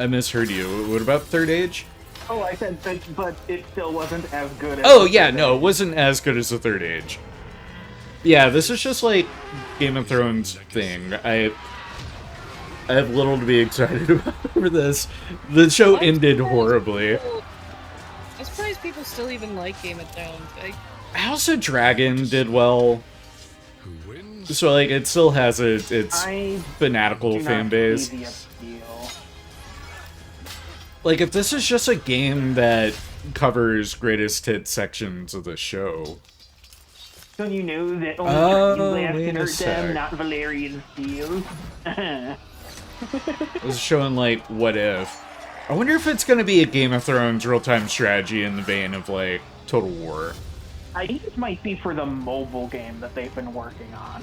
misheard you. What about Third Age? Oh, I said, but it still wasn't as good as... Oh, yeah, no, it wasn't as good as The Third Age. Yeah, this is just like Game of Thrones thing. I have little to be excited about for this. The show ended horribly. I'm surprised people still even like Game of Thrones. House of Dragon did well. So, like, it still has its fanatical fan base. Like, if this is just a game that covers greatest hit sections of the show... So you know that only wait a hurt sec. them, not Valerian Steel. It was showing, like, what if. I wonder if it's going to be a Game of Thrones real-time strategy in the vein of, like, Total War. I think this might be for the mobile game that they've been working on.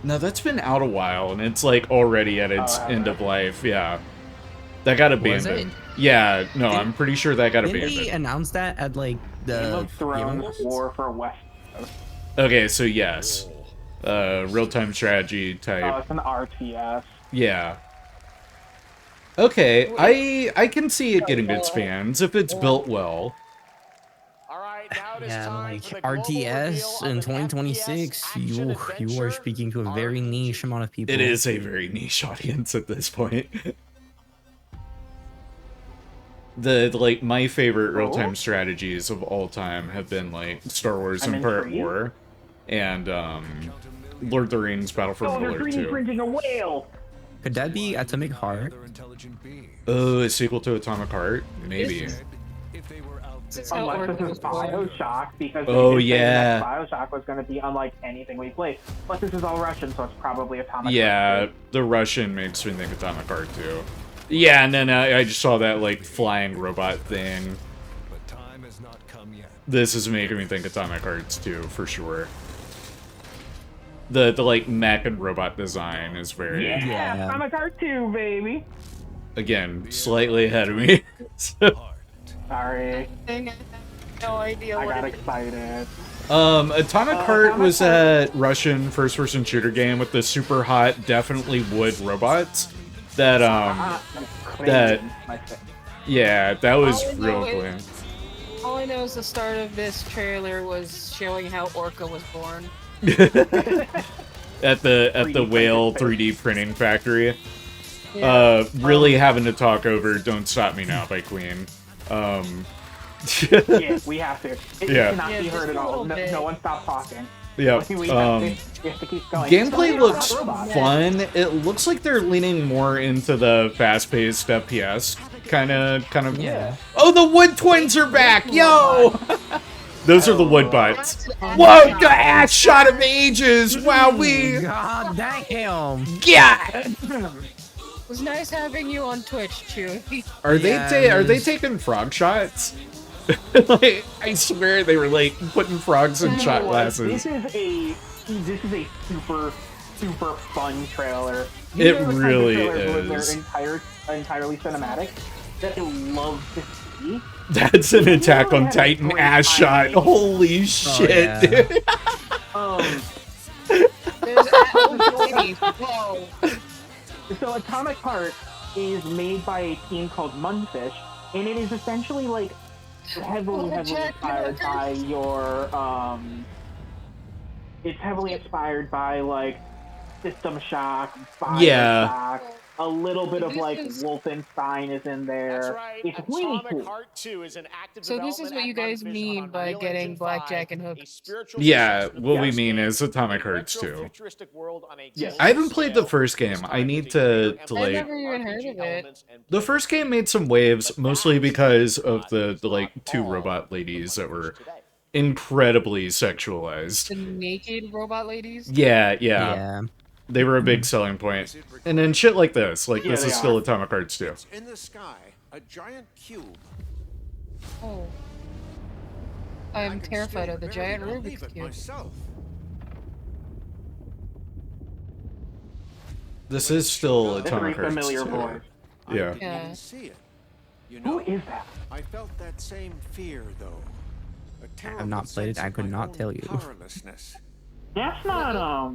No, that's been out a while, and it's, like, already at its end of life, yeah. That got abandoned. Yeah, no, I'm pretty sure that got abandoned. Didn't they announce that at, like, the... Game of Thrones War for West. Okay, so yes. Real-time strategy type. Oh, it's an RTS. Yeah. Okay, I can see it getting its fans if it's built well. Yeah, like RTS in 2026, you are speaking to a very niche amount of people. It is a very niche audience at this point. Like, my favorite real-time strategies of all time have been, like, Star Wars Empire at War and, Lord of the Rings Battle for Middle-earth 2. Printing a whale! Could that be Atomic Heart? Oh, a sequel to Atomic Heart? Maybe. Unless this is Bioshock, because yeah. Bioshock was going to be unlike anything we played. But this is all Russian, so it's probably Atomic Heart. Yeah, the Russian makes me think Atomic Heart too. Yeah, and then I just saw that, like, flying robot thing. But time has not come yet. This is making me think Atomic Hearts too, for sure. The like, mech and robot design is very... Yeah, Atomic Heart 2, baby! Again, slightly ahead of me. Sorry. No idea I what got it is. excited. Atomic Heart was a Russian first-person shooter game with the super hot, definitely wood robots. That, yeah, that was real clean. All I know is the start of this trailer was showing how Orca was born. at the whale 3D printing factory. Yeah. Really having to talk over "Don't Stop Me Now" by Queen. Yeah, we have to. It cannot be heard at all. No one stop talking. Yeah. We have to keep going. Gameplay looks fun. It looks like they're leaning more into the fast-paced FPS kind of. Yeah. Oh, the Wood Twins are back! Yo! Those are the wood bots. Whoa, the ass shot of ages! Wowee! God damn! Yeah! It was nice having you on Twitch, Chewie. Are they taking frog shots? Like, I swear they were like putting frogs in shot glasses. This is a super fun trailer. It really is. They're entirely cinematic. That I love to see. That's an Attack on Titan ass shot. Holy shit, dude. There's Whoa. So Atomic Heart is made by a team called Munfish, and it is essentially like heavily inspired by your it's heavily inspired by like System Shock, Bioshock, a little bit of like Wolfenstein is in there. That's right. It's really Atomic cool. Heart 2 is an active So this is what you guys mean by getting Blackjack and Hook. Yeah, what we mean is Atomic Hearts 2. Yes. I haven't played the first game. I need to I like. never even heard of it. The first game made some waves, mostly because of the like 2 robot ladies that were incredibly sexualized. The naked robot ladies? Yeah. They were a big selling point. And then shit like this. Like, this is still Atomic Hearts 2. In the sky, a giant cube. Oh. I'm terrified of the giant Rubik's Cube. This is still That's a Atomic very Hearts familiar 2. voice. Yeah. Yeah. See it. You know, Who is that? I felt that same fear, though. A I have not played it. I could not tell you. powerlessness. That's not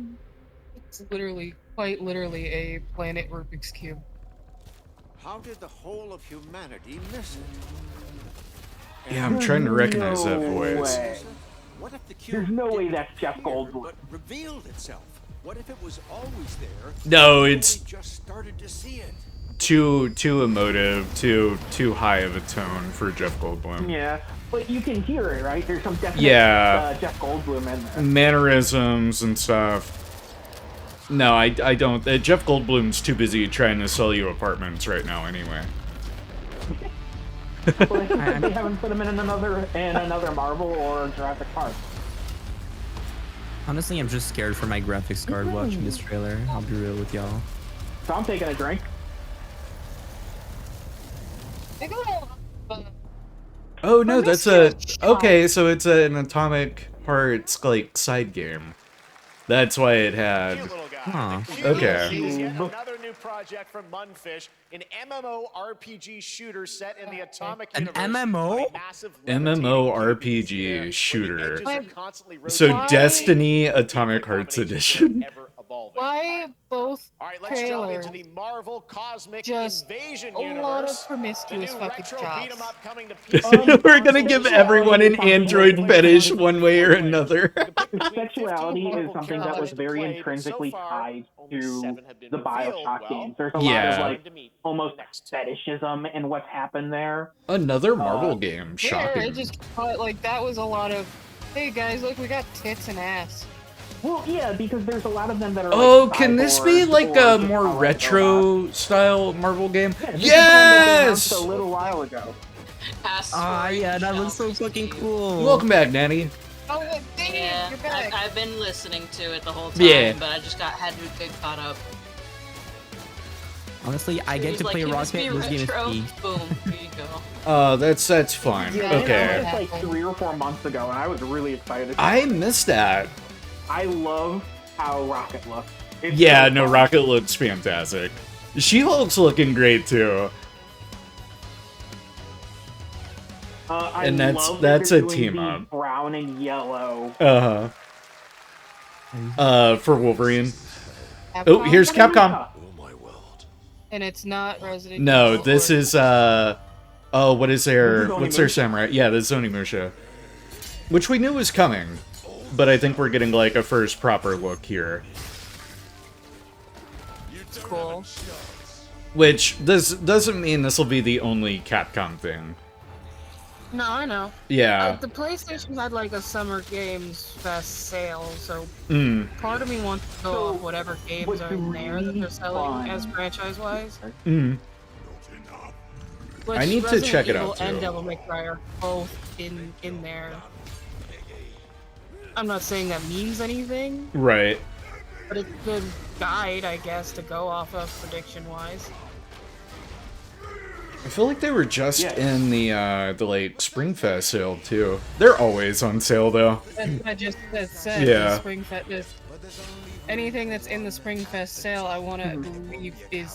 It's literally, quite literally, a planet Rubik's Cube. How did the whole of humanity miss it? Yeah, I'm trying to recognize that voice. way. What if the cube There's no way didn't that's Jeff appear, Goldblum. but revealed itself? What if it was always there? No, and it's we just started to see it. too emotive, too high of a tone for Jeff Goldblum. Yeah, but you can hear it, right? There's some definite Jeff Goldblum in there. Mannerisms and stuff. No, I don't. Jeff Goldblum's too busy trying to sell you apartments right now anyway. Well, they haven't put him in another Marvel or Jurassic Park. Honestly, I'm just scared for my graphics card watching this trailer. I'll be real with y'all. So I'm taking a drink. Oh no, that's okay. So it's an Atomic Hearts like side game. That's why it had. Huh. Okay. Is yet another new project from Munfish, an MMORPG shooter set in the Atomic An universe. MMO? MMORPG shooter. So Destiny Atomic Hearts Edition. Why both All right, let's jump trailers into the Marvel Cosmic just Invasion a universe. lot of promiscuous The new fucking retro jobs? beat 'em up coming to PC. We're gonna give everyone an android fetish one way or another. Sexuality is something that was very intrinsically tied to the Bioshock games. There's a lot of like almost fetishism in what's happened there. Another Marvel game. Yeah, Shocking. it just like that was a lot of, hey guys, look, we got tits and ass. Well, yeah, because there's a lot of them that are. Oh, like, can this be cyborgs like or a just more powered retro style Marvel game? robots. Yeah, this is the one that they announced Yes! a little while ago. Ah, yeah, that looks so fucking cool. Welcome back, Nanny. Oh, dang Yeah, it, you're back. I've been listening to it the whole time, Yeah. but I just had to get caught up. Honestly, I get He's to like, play "Can this Rocket. be This game is retro?" key. Boom, here you go. That's fine. Yeah, they Okay. announced it like 3 or 4 months ago, and I was really excited. I missed that. I love how Rocket looks. It's Yeah, so no, fun. Rocket looks fantastic. She-Hulk's looking great too. I And that's love that a they're doing team the up. Brown and yellow. For Wolverine. Oh, here's Capcom. And it's not Resident No, Evil this or- is oh, what is their This is what's their Onimusha. samurai? Yeah, this is Onimusha. Which we knew was coming, but I think we're getting like a first proper look here. cool. Which this doesn't mean this will be the only Capcom thing. No, I know. Yeah. The PlayStation had like a Summer Games Fest sale, so part of me wants to go off whatever games are in there that they're selling as franchise-wise. Which I need to Resident check it Evil out, and too. Devil May Cry are both in there. I'm not saying that means anything, Right. but it's a good guide, I guess, to go off of prediction-wise. I feel like they were just Yeah. in the like Springfest sale too. They're always on sale though. I just said Yeah. the Springfest. Anything that's in the Springfest sale, I want to believe is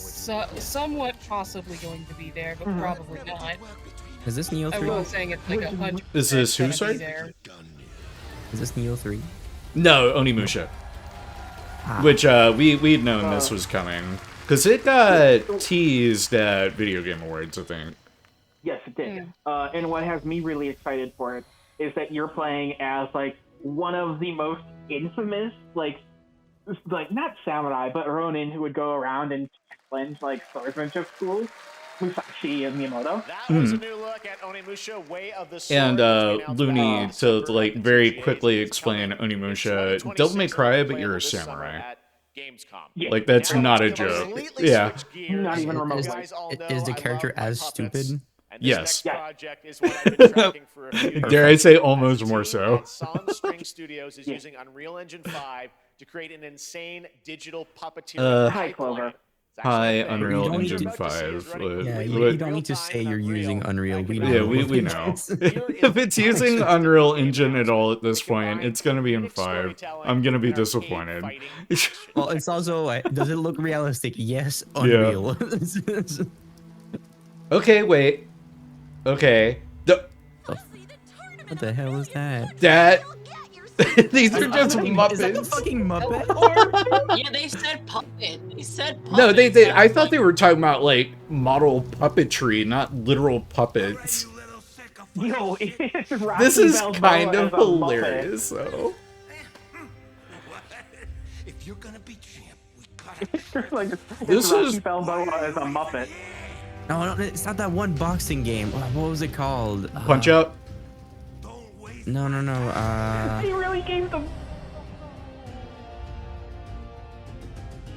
somewhat possibly going to be there, but probably not. Is this Neo I 3? wasn't saying it's like 100%. Is this who, gonna be sorry? there. Is this Neo 3? No, Onimusha. Ah. Which we'd known this was coming. Because it got teased at Video Game Awards, I think. Yes, it did. And what has me really excited for it is that you're playing as like one of the most infamous, like not samurai, but Ronin who would go around and challenge like swordsmanship schools. Musashi and Miyamoto. That was a new look at Onimusha Way of the Sword. And Looney, to like very quickly explain Onimusha, Devil May Cry, but you're a samurai. Like that's not a joke. Yeah. Not even remotely. Is the character as stupid? Yes. Dare Dare I say almost more so. Solid String Studios is using Unreal Engine 5 to create an insane digital puppeteer. Hi, Clover. Hi, Unreal Engine 5. Yeah, you don't need to say you're using Unreal. We know. Yeah, we know. If it's using Unreal Engine at all at this point, it's going to be in 5. I'm going to be disappointed. Well, it's also, does it look realistic? Yes, Unreal. Yeah. Okay, wait. Okay. What the hell is that? These are just Muppets. Is that a fucking Muppet? Yeah, they said puppet. They said puppet. No, they I thought they were talking about like model puppetry, not literal puppets. Yo, This is kind of hilarious, though. If you're gonna be champ, we gotta. Like, This is Balboa as a Muppet. No, it's not that one boxing game. What was it called? Punch Out. No. He really gave them.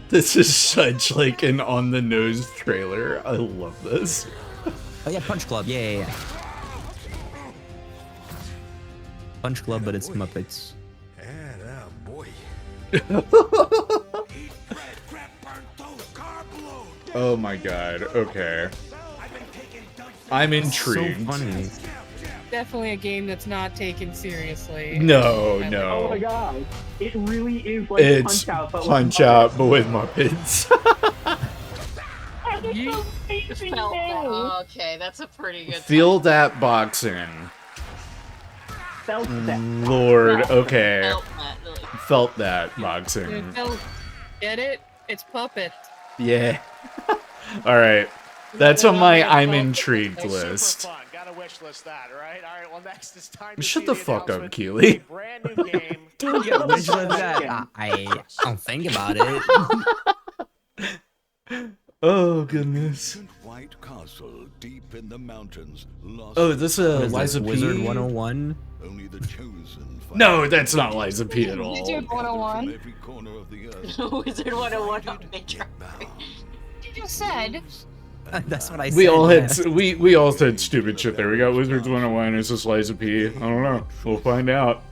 This is such like an on the nose trailer. I love this. Oh yeah, Punch Club. Yeah. Punch Club, but it's Muppets. Oh my god. Okay. I'm intrigued. So funny. Definitely a game that's not taken seriously. No. Oh my god. It really is like It's Punch Out, but with Muppets. Okay, that's a pretty good. Feel that boxing. Felt that. Lord, okay. Felt Felt that boxing. Get it? It's puppet. Yeah. Alright. That's on my I'm intrigued list. Super fun. Gotta wish list that, right? All right. Well, next it's time to Shut see the fuck up, announcement Keely. of a brand new game. Don't get wish list that. I don't think about it. Oh goodness. White castle deep in the mountains. Oh, this Liza P. Wizard 101? Only the chosen. No, that's not Liza P at all. Wizard 101? Every corner of the earth. Wizard 101 on Nature. You just said. That's what I said. We all had we all said stupid shit there. We got Wizards 101. Is this Liza P? I don't know. We'll find out.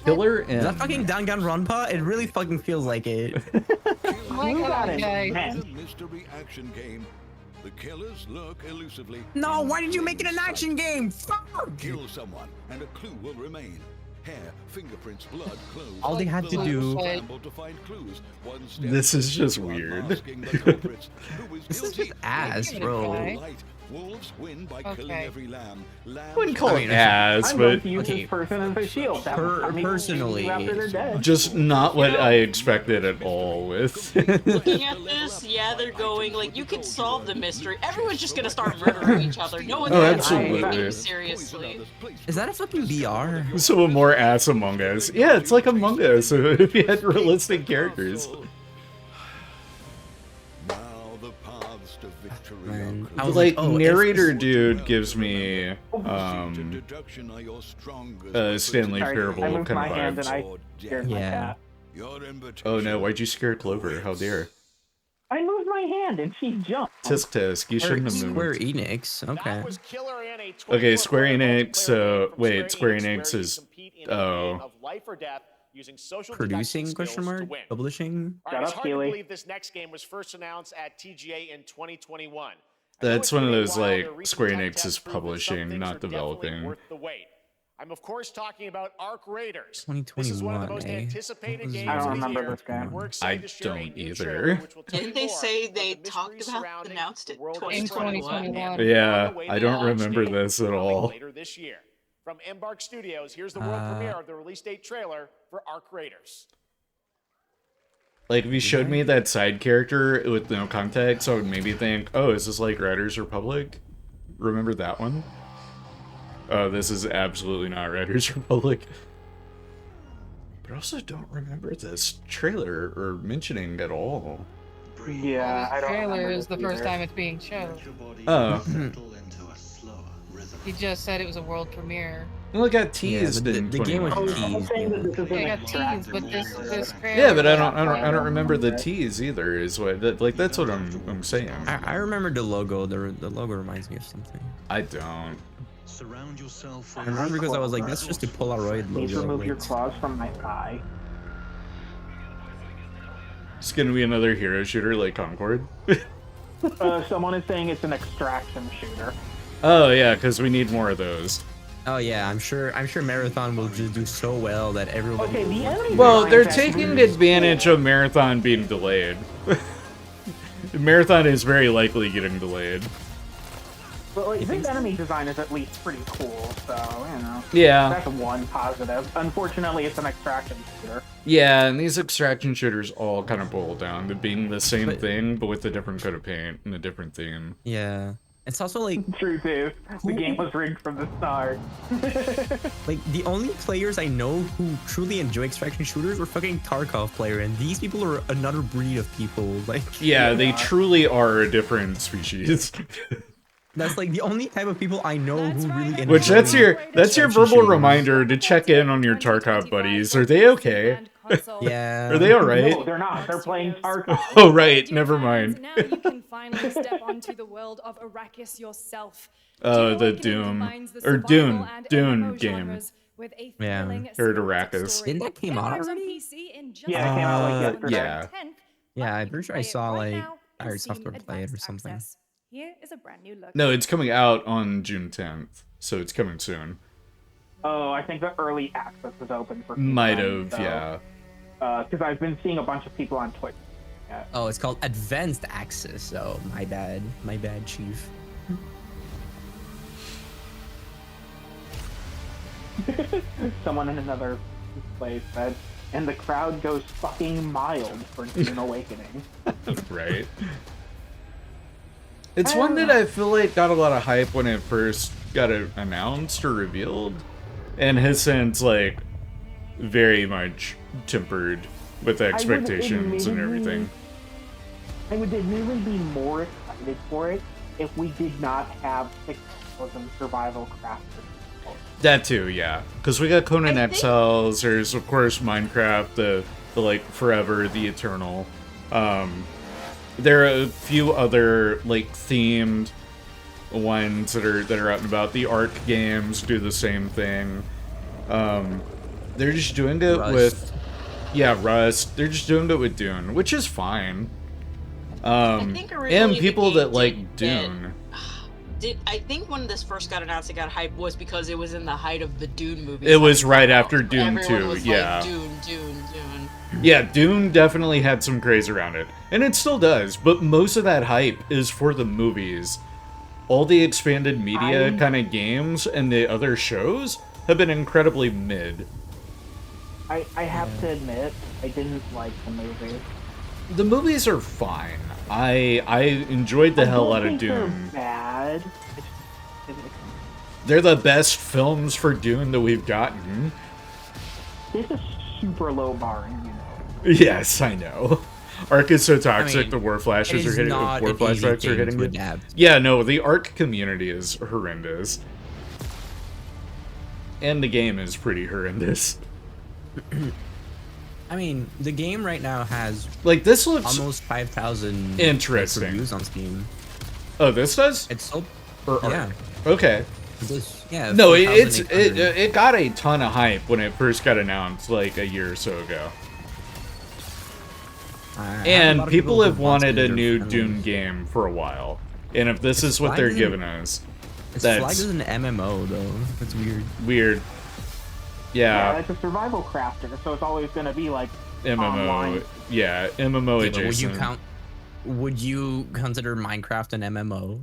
Killer and Is that fucking Danganronpa? It really fucking feels like it. My God, okay. Mystery action game. The killers lurk elusively. No, why did you make it an action game? Fuck! Kill someone, and a clue will remain. Hair, fingerprints, blood, clothes. All they had to do. To find clues. One step This is just weird. This is just ass, bro. Wolves win by killing every lamb. I wouldn't call it ass, I'm going but to use this person as a shield. That will cut me personally, after they're dead. just not what I expected at all with. Looking at this, yeah, they're going like you can solve the mystery. Everyone's just gonna start murdering each other. No one's gonna take the game seriously. Is that a fucking VR? So more ass Among Us. Yeah, it's like Among Us if you had realistic characters. Man, I was Like oh, narrator dude gives me Stanley Parable kind of vibes. Yeah. Oh no, why'd you scare Clover? How dare. I moved my hand and she jumped. Tisk tisk, you shouldn't have Square moved. Enix. Okay. Okay, Square Enix, so wait, Square Enix is Producing question mark? Publishing? All right, it's hard to believe this next game was first announced at TGA in 2021. That's one of those like Square Enix is publishing, not developing. Worth the wait. I'm of course talking about Arc Raiders. 2021. This is one of the most anticipated games I don't of the remember year, this game. and we're excited to share a don't new either. trailer, which will tell Didn't you they more say about they the mystery talked about surrounding announced it the world of In 2021? 2021. Yeah, I don't remember this at all. Later this year. From Embark Studios, here's the world premiere of the release date trailer for Arc Raiders. Like, if you showed me that side character with no context, I would maybe think, oh, is this like Riders Republic? Remember that one? Oh, this is absolutely not Riders Republic. But I also don't remember this trailer or mentioning at all. Yeah, I don't trailer remember is the this first either. time it's being shown. Oh. He just said it was a world premiere. Well, it got teased in the game was 21. teased. Yeah, it got teased, but this trailer. Yeah, but I don't remember the tease either. Is what that's what I'm saying. I remember the logo. The logo reminds me of something. I don't. Surround yourself I remember because I was like, that's just a Polaroid Please logo. remove your like- claws from my thigh. It's gonna be another hero shooter like Concord. Someone is saying it's an extraction shooter. Oh yeah, because we need more of those. Oh yeah, I'm sure Marathon will just do so well that everyone. Okay, the enemy Well, design they're is actually taking really advantage of Marathon being delayed. Marathon is very likely getting delayed. But like, this enemy design is at least pretty cool, so, you know. Yeah. That's one positive. Unfortunately, it's an extraction shooter. Yeah, and these extraction shooters all kind of boil down to being the same thing, but with a different coat of paint and a different theme. Yeah. It's also like True too. The game was rigged from the start. like the only players I know who truly enjoy extraction shooters were fucking Tarkov player, and these people are another breed of people. Like Yeah, they truly are a different species. that's like the only type of people I know who really enjoy. Which that's your extraction verbal shooters. reminder to check in on your Tarkov buddies. Are they okay? Yeah. Are they alright? No, they're not. They're playing Tarkov. Oh right, never mind. Now you can finally step onto the world of Arrakis yourself. The Doom or Dune game. With a Yeah. thrilling Heard cinematic Arrakis. story. Didn't that came out Downloads on already? PC in just Yeah, it came out like yesterday. Yeah. Yeah, I'm pretty sure I saw right like now in Pirate Steam Software play it or Advanced something. Access. Here is a brand new look. No, it's coming out on June 10th, so it's coming soon. Oh, I think the early access was open for people. Might have, so, yeah. Because I've been seeing a bunch of people on Twitch. Yeah. Oh, it's called Advanced Access. Oh, my bad, Chief. Someone in another place said, and the crowd goes fucking mild for Dune Awakening. Right. It's one that I feel like got a lot of hype when it first got announced or revealed, and has since like very much tempered with expectations and everything. I would admittedly be more excited for it if we did not have 6,000 survival crafters. That too, yeah. Because we got Conan Exiles, there's of course Minecraft, the like Forever, the Eternal. There are a few other like themed ones that are out and about. The Ark games do the same thing. They're just doing it with Rust. They're just doing it with Dune, which is fine. And people that like Dune. I think when this first got announced, it got hype was because it was in the height of the Dune movie. It was right after Dune Everyone 2, was yeah. Like, Dune. Yeah, Dune definitely had some craze around it. And it still does, but most of that hype is for the movies. All the expanded media kind of games and the other shows have been incredibly mid. I have to admit, I didn't like the movie. The movies are fine. I enjoyed the hell out of Dune. They're bad. They're the best films for Dune that we've gotten. This is super low bar, you know. Yes, I know. Ark is so toxic, I mean, the war flashes it are is hitting. not War an easy flashbacks are game hitting to it. adapt. Yeah, no, the Ark community is horrendous, and the game is pretty horrendous. I mean, the game right now has like this looks almost 5,000 interesting reviews on Steam. Oh, this does? It's so or Ark? yeah. Okay. Yeah. No, it 4,800. got a ton of hype when it first got announced like a year or so ago. And people have wanted a new Dune game for a while. And if this is what they're giving us, it's that's flagged as an MMO though. It's weird. Weird. Yeah. It's a survival crafter, so it's always going to be like MMO. online. Yeah, MMO Yeah, but adjacent. Would you consider Minecraft an MMO?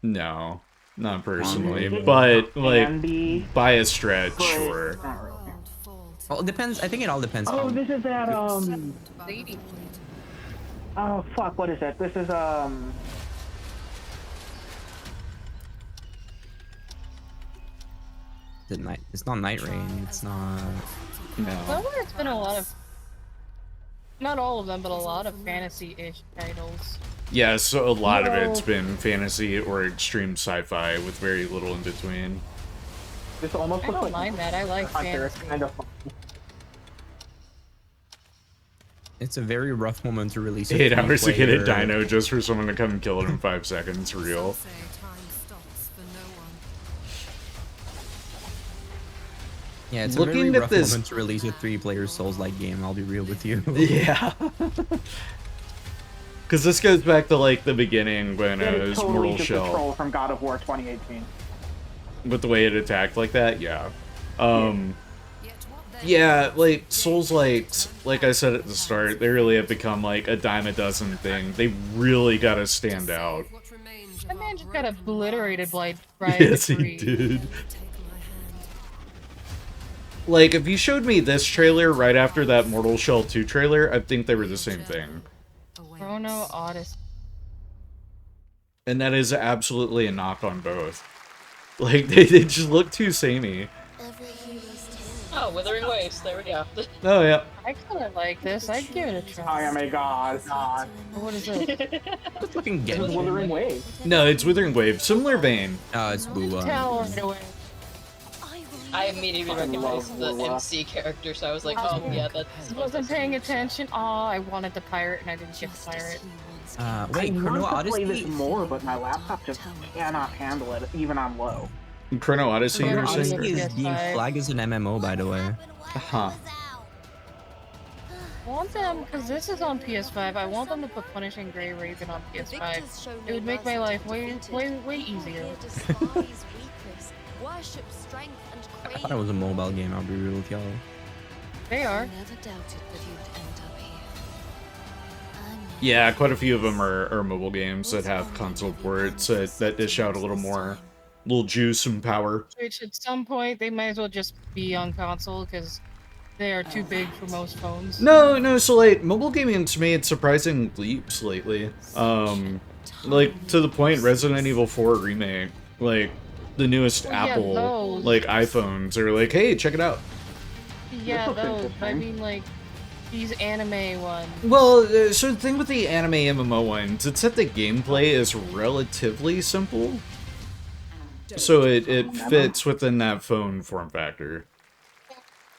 No, not personally, but like by a stretch, sure. Well, it depends. I think it all depends. Oh, on... this is that Oh fuck! What is it? This is It's not Night Rain. It's not. No. Somewhere it's been a lot of, not all of them, but a lot of fantasy-ish titles. Yeah, so a lot of it's been fantasy or extreme sci-fi with very little in between. This almost I looks don't like mind that. I like Hunter. It's fantasy. kind of fun. It's a very rough moment to release. 8 hours to get a dino just for someone to come and kill it in 5 seconds. Real. Yeah, it's a very rough moment to release a 3-player Souls-like game. I'll be real with you. Yeah. Because this goes back to like the beginning when it was totally Mortal just Shell. a troll from God of War 2018. With the way it attacked like that, yeah. Yeah, like Souls-likes, like I said at the start, they really have become like a dime a dozen thing. They really gotta stand out. That man just got obliterated by Yes, he did. Like, if you showed me this trailer right after that Mortal Shell 2 trailer, I think they were the same thing. Chrono Odyssey. And that is absolutely a knock on both. Like, they just look too samey. Oh, Withering Waves. There we go. Oh, yeah. I kind of like this. I'd give it a try. Oh my god. What is it? It's looking This is Withering Waves. No, it's Withering Wave. Similar vein. It's Boo. Tell right away. I immediately recognized the MC character, so I was like, oh yeah, that's. I wasn't paying attention. Oh, I wanted the pirate and I didn't get the pirate. Wait, Chrono I want to play Odyssey? this more, but my laptop just cannot handle it, even on low. Chrono Odyssey, Chrono you're Odyssey saying? is being flagged as an MMO, by the way. Huh. I want them, because this is on PS5, I want them to put Punishing Grey Raven on PS5. It would make my life way easier. I thought it was a mobile game, I'll be real with y'all. They are. Yeah, quite a few of them are mobile games that have console ports that dish out a little juice and power. Which at some point, they might as well just be on console, because they are too big for most phones. No, so like, mobile gaming to me, it's surprising leaps lately. Like, to the point, Resident Evil 4 Remake, like, the newest Apple, those. like, iPhones are like, hey, check it out. Yeah, those. I mean, like, these anime ones. Well, so the thing with the anime MMO ones, it's that the gameplay is relatively simple. So it fits within that phone form factor.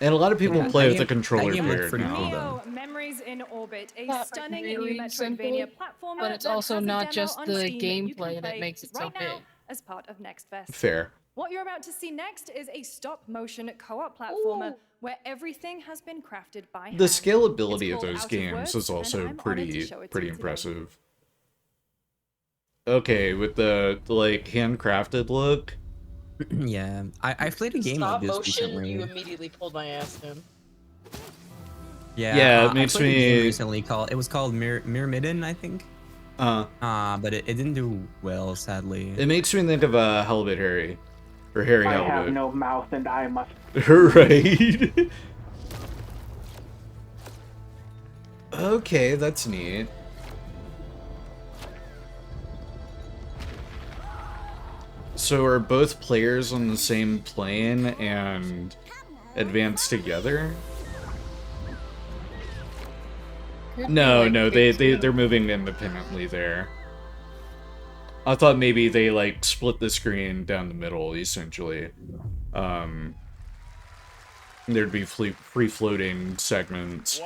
And a lot of people play with the controller paired now. Memories in Orbit, a stunning really new simple, Metroidvania platformer. but it's that also has a not demo just on the Steam you can gameplay that play makes it so right now big. as part of Next Fest. Fair. What you're about to see next is a stop-motion co-op platformer where everything has been crafted by hand. The scalability It's of those called games Words, is also and I'm honored to pretty show it to you today. impressive. Okay, with the like handcrafted look. Yeah, I played a game Stop like this motion, recently. you immediately pulled my ass in. Yeah, it makes I played a game me recently called. It was called Myrmidon, I think. But it didn't do well, sadly. It makes me think of Halibut Harry. Or Harry I Halibut. have no mouth and I must. Right. Okay, that's neat. So are both players on the same plane and advance together? No, they're moving independently there. I thought maybe they like split the screen down the middle, essentially. There'd be free-floating segments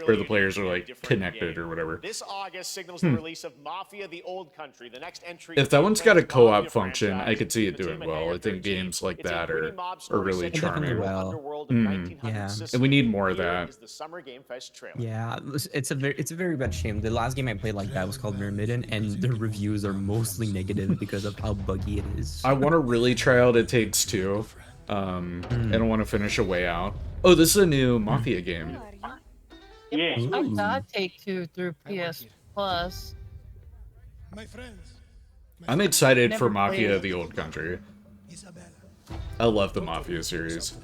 where the players are like connected or whatever. This August signals the release of Mafia: The Old Country, the next entry. If that one's got a co-op function, I could see it doing well. I think games like that are really charming. Yeah, and we need more of that. Yeah, it's a very bad shame. The last game I played like that was called Myrmidon, and the reviews are mostly negative because of how buggy it is. I want to really try out It Takes Two. And I want to finish A Way Out. Oh, this is a new Mafia game. Yeah. I got Take-Two through PS Plus. I'm excited for Never played Mafia: it. The Old Country. I love the Mafia series.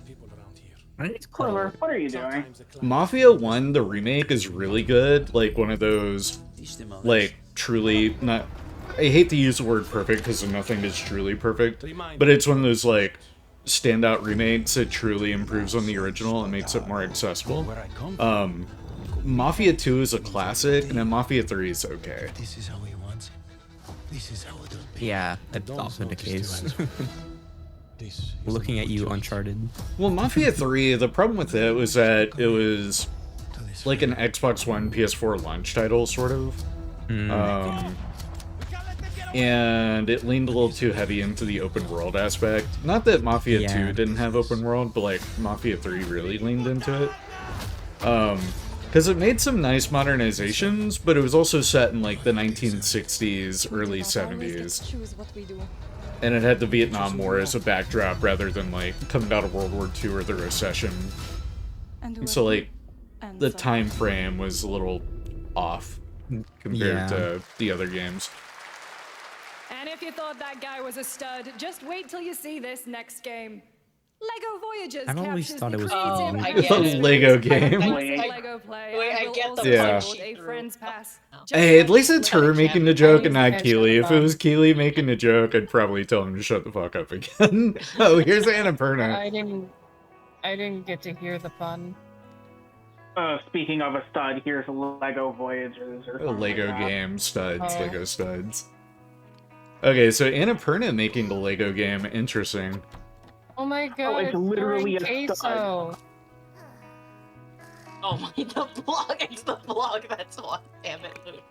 Clover, what are you doing? Mafia 1, the remake, is really good. Like, one of those, like, truly, not... I hate to use the word perfect, because nothing is truly perfect, but it's one of those, like, standout remakes that truly improves on the original and makes it more accessible. Mafia 2 is a classic, and then Mafia 3 is okay. Yeah, that's also the case. Looking at you, Uncharted. Well, Mafia 3, the problem with it was that it was like an Xbox One, PS4 launch title, sort of. And it leaned a little too heavy into the open world aspect. Not that Mafia 2 didn't have open world, but like Mafia 3 really leaned into it. Because it made some nice modernizations, but it was also set in like the 1960s, early 70s. And it had the Vietnam War as a backdrop rather than like coming out of World War II or the recession. And so like the time frame was a little off compared to the other games. And if you thought that guy was a stud, just wait till you see this next game. Lego Voyages I've always captures thought it the was creative I and get it. Lego game. Lego play. Wait, I will get the also punch include a friend's pass. Hey, at least it's her making the joke and not Keely. If it was Keely making the joke, I'd probably tell him to shut the fuck up again. Oh, here's Annapurna. I didn't get to hear the pun. Speaking of a stud, here's Lego Voyages or A Lego game, studs, Oh. Lego studs. Okay, so Annapurna making the Lego game, interesting. Oh my god, it's literally pouring a stud. queso. Oh my, the blog. It's the blog. That's one. Damn it, Luke.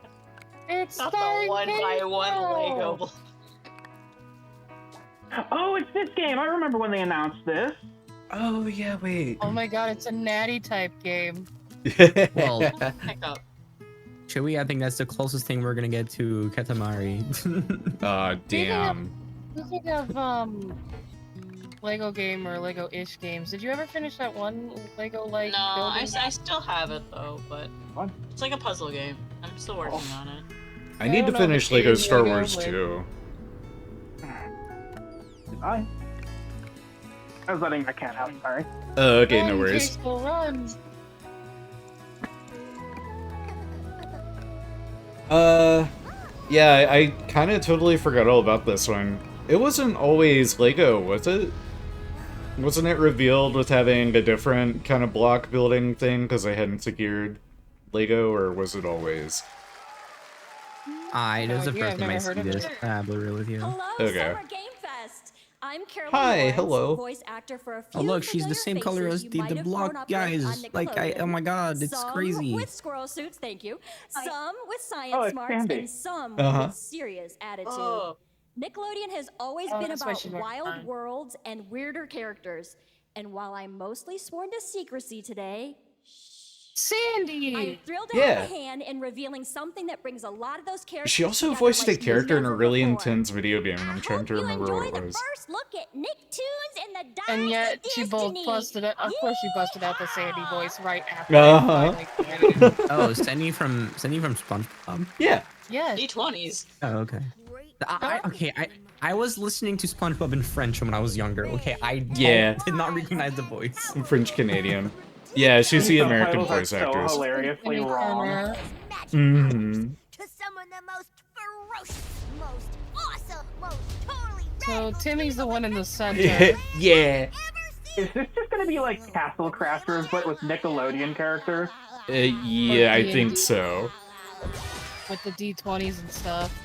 It's Not the one by one Lego blog. Oh, it's this game. I remember when they announced this. Oh, yeah, wait. Oh my god, it's a natty type game. Well, Pick up. Chewie, I think that's the closest thing we're gonna get to Katamari. Damn. Speaking of Lego game or Lego-ish games, did you ever finish that one Lego-like No, I building? still have it though, but it's like a puzzle game. I'm still working on it. I need to don't know finish if Lego it's Star Lego, Wars but- 2. I was letting my cat out, sorry. Oh, okay, no Run, worries. Casey, run. Yeah, I kind of totally forgot all about this one. It wasn't always Lego, was it? Wasn't it revealed with having a different kind of block building thing because I hadn't secured Lego, or was it always? This is the Yeah, first I've time I never see heard of this. it. I'll be real with you. Hello, Okay. Summer Game Fest. I'm Caroline Hi, Lawrence, hello. voice actor for a few Oh look, she's the familiar same color faces as you might the have grown block up with on guys. Like, oh Nickelodeon. my god, it's Some crazy. with squirrel suits, thank you. Some with science Oh, it's smarts, Sandy. and some Uh-huh. with serious attitude. Oh. Nickelodeon has always Oh, been that's why about she's wearing wild mine. worlds and weirder characters. And while I'm mostly sworn to secrecy today, Sandy! I'm thrilled to Yeah. have a hand in revealing something that brings a lot of those characters She also together voiced like a character in a never really before. intense video game, and I'm trying to You remember what enjoy it the was. first look at Nicktoons and the Dice And yet of she both Destiny. busted it. Of course, she busted out the Sandy voice right after. Uh-huh. I finally created it. Oh, Sandy from SpongeBob. Yeah. Yes. D20s. Oh, okay. I was listening to SpongeBob in French when I was younger. Okay, I did not recognize the voice. French Canadian. Yeah, she's the American Subtitles are voice so actress. hilariously wrong. Mm-hmm. To summon the most ferocious, most awesome, most totally So Timmy's the one in the center. Yeah. Is this just gonna be like Castle Crashers, but with Nickelodeon characters? Yeah, I think so. With the D20s and stuff.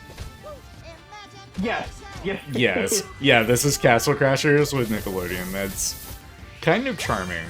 Yes. Yes. Yes. Yeah, this is Castle Crashers with Nickelodeon. That's kind of charming.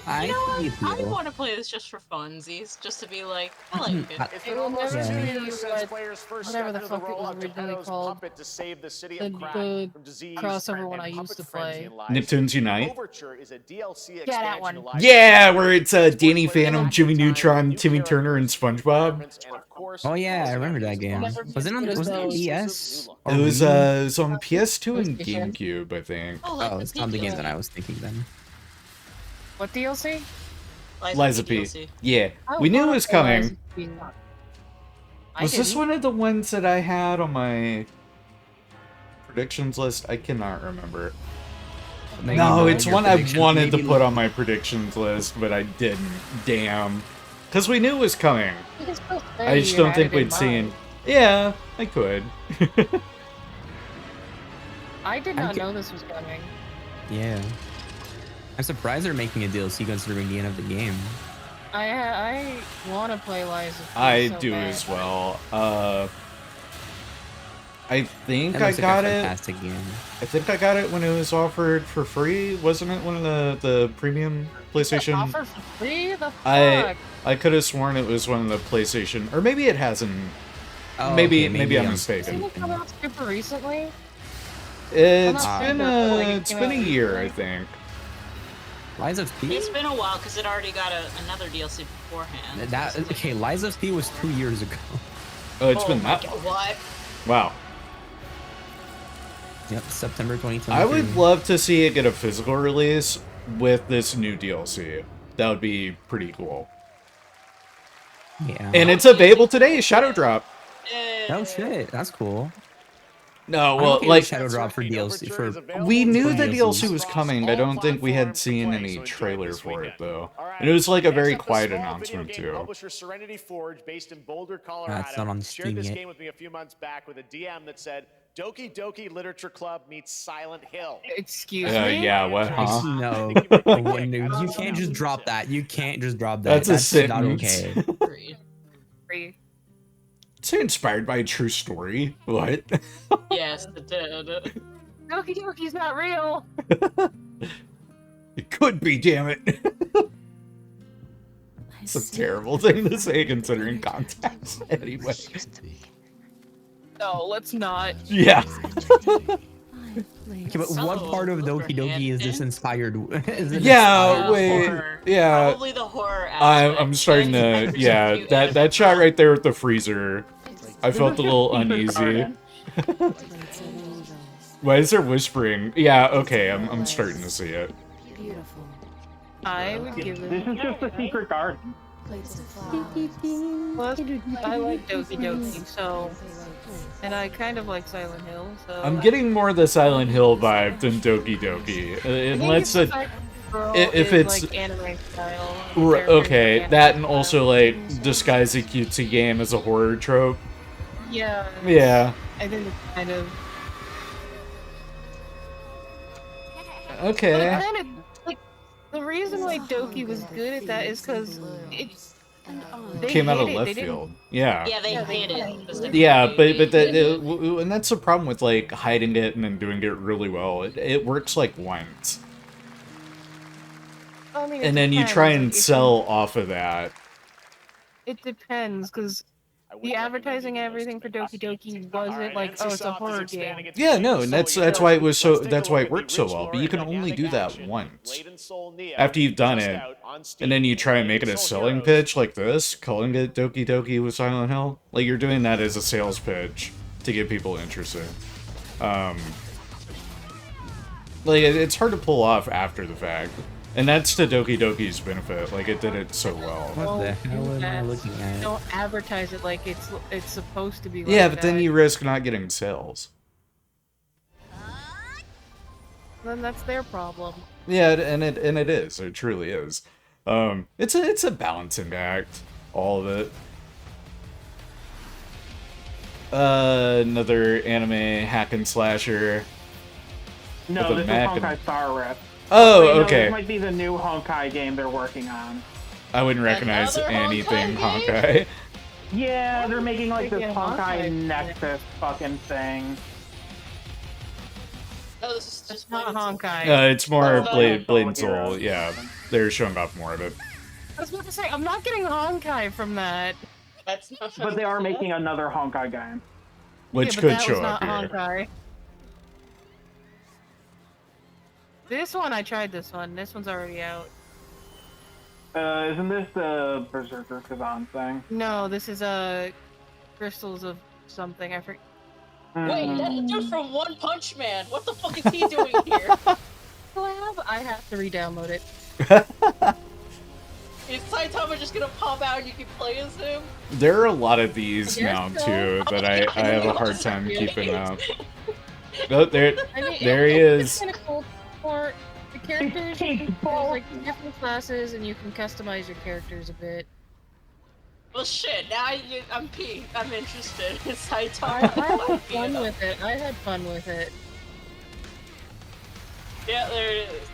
You know what? I want to play this just for funsies, just to be like, I like it. It's been It will almost never 2 be years since what- players first whatever stepped the into the fuck it role was of originally Geppetto's called. puppet to save the city The- of Crack the from disease crossover and one I used puppet to frenzy play. and lies. Nicktoons Unite? Overture is a DLC Yeah, that expansion one. to live Yeah, where it's Danny Phantom, Jimmy Neutron, Timmy Turner, and SpongeBob. and of course, Oh yeah, I remember that game. Never Was it on as was it on those. DS? It was on PS2 and PlayStation. GameCube, I think. Oh, it's not the game that I was thinking then. What DLC? Liza P. DLC. Yeah, I we knew it wanna was play coming. Liza P. I Was this didn't. one of the ones that I had on my predictions list? I cannot remember. No, it's one I wanted to put on my predictions list, but I didn't. Damn. Because we knew it was coming. I just don't think we'd seen. Yeah, I could. I did not know this was coming. Yeah. I'm surprised they're making a DLC considering the end of the game. I want to play Lies of P I so do bad. as well. I think That I looks like got a it. fantastic game. I think I got it when it was offered for free. Wasn't it one of the premium PlayStation? Offer for free? The fuck? I could have sworn it was one of the PlayStation, or maybe it hasn't. Oh, maybe okay, maybe I'm Didn't mistaken. it come out super recently? It's I'm not been sure, like, it it's came been a out year, I recently. think. Lies of P? It's been a while because it already got another DLC beforehand. Okay, Lies of P was 2 years ago. Oh, it's been that long. What? Wow. Yep, September 2023. I would love to see it get a physical release with this new DLC. That would be pretty cool. Yeah. And it's available today, Shadow Drop. Oh shit, that's cool. No, I'm well, okay with like Shadow Drop for DLC for we knew for the DLC DLCs. was coming. I don't think we had seen any trailer for it though. And it was like a very quiet announcement too. Publisher Serenity Forge, based in Boulder, Colorado, That's not on shared Steam this yet. game with me a few months back with a DM that said, Doki Doki Literature Club meets Silent Hill. Excuse me? Yeah, what, huh? No, you can't just drop that. You can't just drop that. That's a not sentence. okay. Free. It's inspired by a true story. What? Yes, it did. Doki Doki's not real. It could be, damn it. It's a terrible thing to say considering context. Anyway. No, let's not. Yeah. Okay, but what part of Doki Doki is this inspired? Is it Yeah, inspired wait. for? Yeah. Probably the horror aspect. I'm starting to. Yeah, that shot right there with the freezer. I felt a little uneasy. Why is there whispering? Yeah, okay, I'm starting to see it. I would give it. This is just a secret garden. Plus, I like Doki Doki, so. And I kind of like Silent Hill, so. I'm getting more of the Silent Hill vibe than Doki Doki. Unless it. If it's. Like anime style. Okay, that and also like disguise a cutesy game as a horror trope. Yeah. Yeah. I think it's kind of. Okay. But kind of, like, the reason why Doki was good at that is because it's. They Came out of hid it. left They didn't- field. Yeah. Yeah, they hid it. Yeah, but and that's the problem with like hiding it and then doing it really well. It works like once, I mean, it and then you depends, try like, and if you- sell off of that. It depends, because the advertising and everything for Doki Doki wasn't like, oh, it's a horror game. Yeah, no, and that's why it was so. That's why it worked so well. But you can only do that once. After you've done it, and then you try and make it a selling pitch like this, calling it Doki Doki with Silent Hill. Like you're doing that as a sales pitch to get people interested. Like it's hard to pull off after the fact. And that's to Doki Doki's benefit. Like, it did it so well. What the hell am I looking at? Don't advertise it like it's supposed to be. Yeah, like but then that. you risk not getting sales. Then that's their problem. Yeah, and it is. It truly is. It's a balancing act, all of it. Another anime hack and slasher. No, with a this is mech and- Honkai Star Rift. Oh, Wait, no, okay. This might be the new Honkai game they're working on. I wouldn't recognize Another anything Honkai Honkai. Yeah, they're making like this Freaking Honkai Honkai. Nexus fucking thing. No, this is just not Honkai. It's more Oh, Blade Soul and Soul. Hero. Yeah, they're showing off more of it. I was about to say, I'm not getting Honkai from that. That's not. But they are making another Honkai game. Which yeah, but could that show was not up here. Honkai. This one, I tried this one. This one's already out. Isn't this the Berserker Kazan thing? No, this is Crystals of something. I forget. Wait, that dude from One Punch Man. What the fuck is he doing here? I have to re-download it. Is Saitama just gonna pop out and you can play as him? There are a lot of these Yes, now so. too that I have a hard time Yeah. keeping up. Oh, there, I mean, there he it's is. kinda cool. more the characters. There's like different classes, and you can customize your characters a bit. Well, shit. Now I'm peaked. I'm interested. It's high I time. had fun with it. I had fun with it. Yeah, there it is.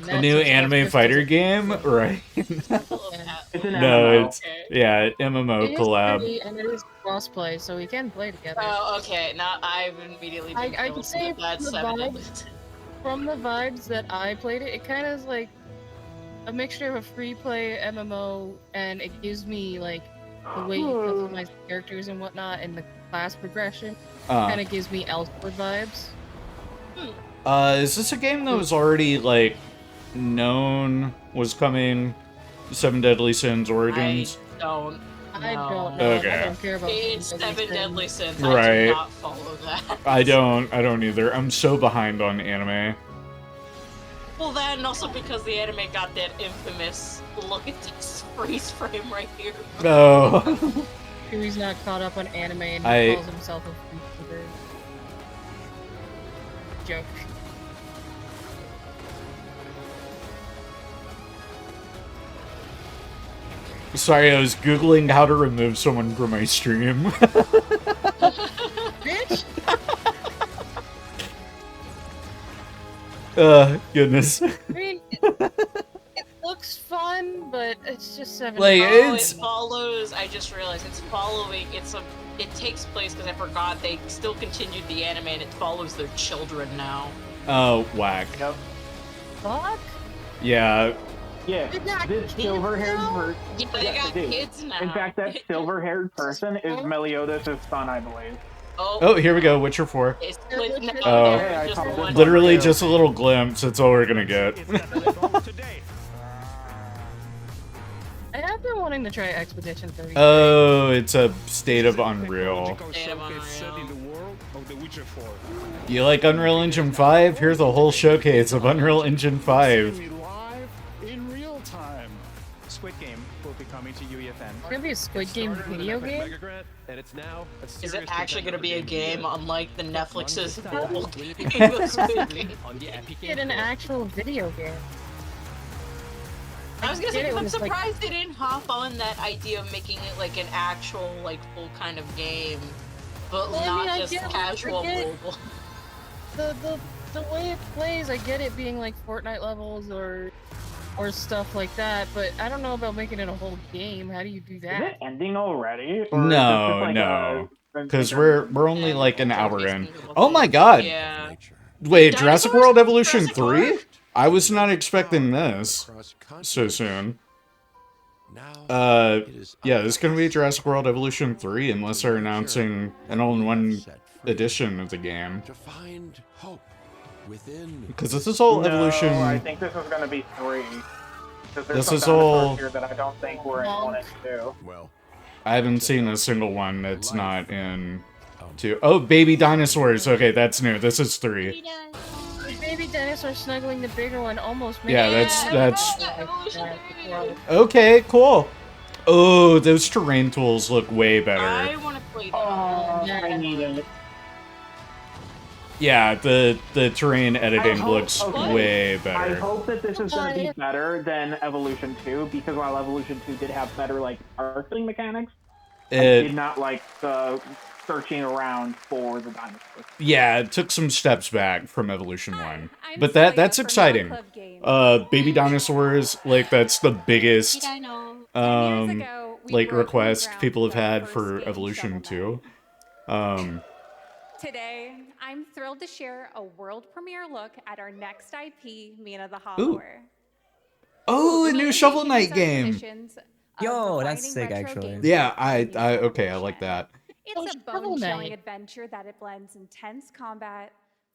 A new anime fighter game, right? It's an No, MMO. it's yeah, MMO It is collab. free, and it is crossplay, so we can play together. Oh, okay. Now I've immediately been I can say that's from the vibes that I played it, it kind of is like a mixture of a free play MMO, and it gives me like the way you customize the characters and whatnot, and the class progression kind of gives me Elsword vibes. Is this a game that was already like known was coming? Seven Deadly Sins Origins. I don't know. Okay. I don't care about It's Seven Deadly Sins. Right. I do not follow that. I don't either. I'm so behind on anime. Well, that and also because the anime got that infamous look at this freeze frame right here. Oh. Chewie's not caught up on anime and I- calls himself a YouTuber. Joke. Sorry, I was googling how to remove someone from my stream. Bitch! Goodness. I mean, it looks fun, but it's just 7. Like, Oh, it's- it follows. I just realized it's following. It takes place because I forgot they still continued the anime and it follows their children now. Oh, whack. Yep. Fuck? Yeah. Yeah, this silver-haired person. Yeah, they got kids now. In fact, that silver-haired person is Meliodas' son, I believe. Oh, here we go. Witcher 4. It's with no, Oh, just one. literally just a little glimpse. That's all we're gonna get. I have been wanting to try Expedition 30. Oh, it's a State of Unreal. You like Unreal Engine 5? Here's a whole showcase of Unreal Engine 5. In real time. Squid Game will be coming to UEFN. It's gonna be a Squid Game video game? And it's now a Is it actually going to be a game unlike the Netflix's mobile game of Squid Game? Get an actual video game. I was gonna say, get it, 'cause I'm it was like- surprised they didn't hop on that idea of making it like an actual, like, full kind of game, but Well, I mean, not I just get- casual I get- mobile. The way it plays, I get it being like Fortnite levels or stuff like that, but I don't know about making it a whole game. How do you do Is that? it ending already? Or is this No, just like no. a- Because we're only like an hour in. Oh my god! Yeah. Wait, Jurassic World Evolution 3? I was not expecting this so soon. Yeah, this is gonna be Jurassic World Evolution 3 unless they're announcing an all-in-one edition of the game. To find hope within. Because this is all No, Evolution... I think this is going to be 3. 'Cause there's This some is all- dinosaurs here that I don't think were in 1 and 2. Well, I haven't seen a single one that's not in 2. Oh, baby dinosaurs! Okay, that's new. This is 3. The baby dinosaur snuggling the bigger one almost made Yeah, it. that's... Okay, cool. Oh, those terrain tools look way better. I want to play that. I need it. Yeah, the terrain editing looks way I better. hope that this is going to be better than Evolution 2, because while Evolution 2 did have better, like, arcing mechanics, I did not like the searching around for the dinosaurs. Yeah, it took some steps back from Evolution 1. But that's exciting. Baby dinosaurs, like, that's the biggest, like, request people have had for Evolution 2. Today, I'm thrilled to share a world premiere look at our next IP, Mina the Hollower. Oh, a new Shovel Knight game! Yo, that's sick, actually. Yeah, okay, I like that. It's a bone-chilling adventure that blends intense combat,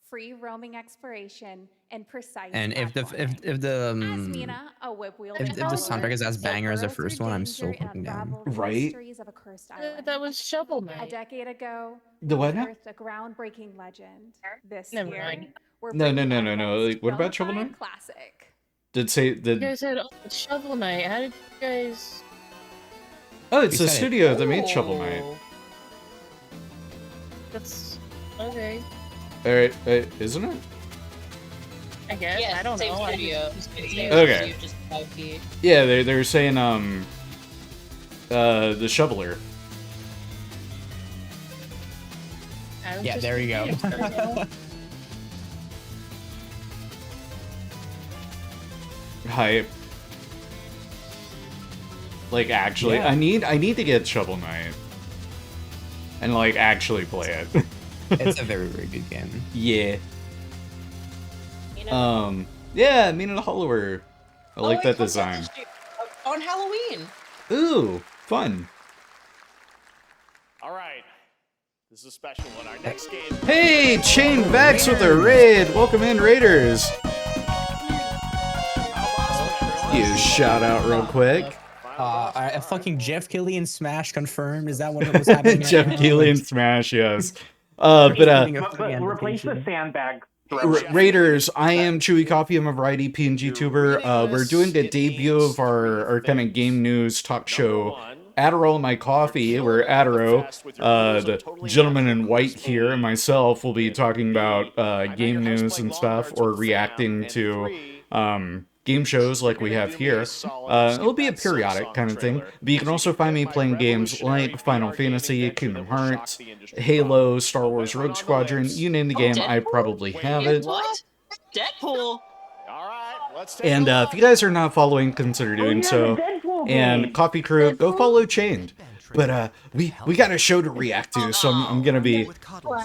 free roaming exploration, and precise. And if the As Mina, a whip-wielding if the soundtrack is as banger as the first one, I'm so fucking down. Right? mysteries of a cursed island. That was Shovel A Knight. decade ago, The what we now? unearthed a groundbreaking legend. This Never year, mind. we're No. bringing Like, what about Shovel Knight? classic. You guys had Shovel Knight. How did you guys? Oh, it's We the said it. studio that made Shovel Knight. That's okay. Alright, isn't it? I guess. Yeah, I don't same know. studio. Same Okay. studio, just 5P. Yeah, they're saying the shoveler. Yeah, there you go. Hype. Like actually, Yeah. I need to get Shovel Knight and like actually play it. It's a very, very good game. Yeah. Yeah, Mina Hollower. I like that design. On Halloween. Ooh, fun. All right. This is a special one. Our next game. Hey, Chain Vex with a raid. Welcome in, Raiders. You shout out real quick. Fucking Jeff Killian Smash confirmed. Is that what was happening? Jeff Killian Smash, yes. But replace the sandbag. Raiders, I am ChewieCoffee. I'm a variety PNG tuber. We're doing the debut of our kind of game news talk show, Adderall My Coffee, where Aduro, the gentleman in white here, and myself will be talking about game news and stuff, or reacting to game shows like we have here. It'll be a periodic kind of thing, but you can also find me playing games like Final Fantasy, Kingdom Hearts, Halo, Star Wars Rogue Squadron, you name the game, I probably have it. What? Deadpool. And if you guys are not following, consider doing so. And Coffee Crew, go follow Chained. But we got a show to react to, so I'm gonna be.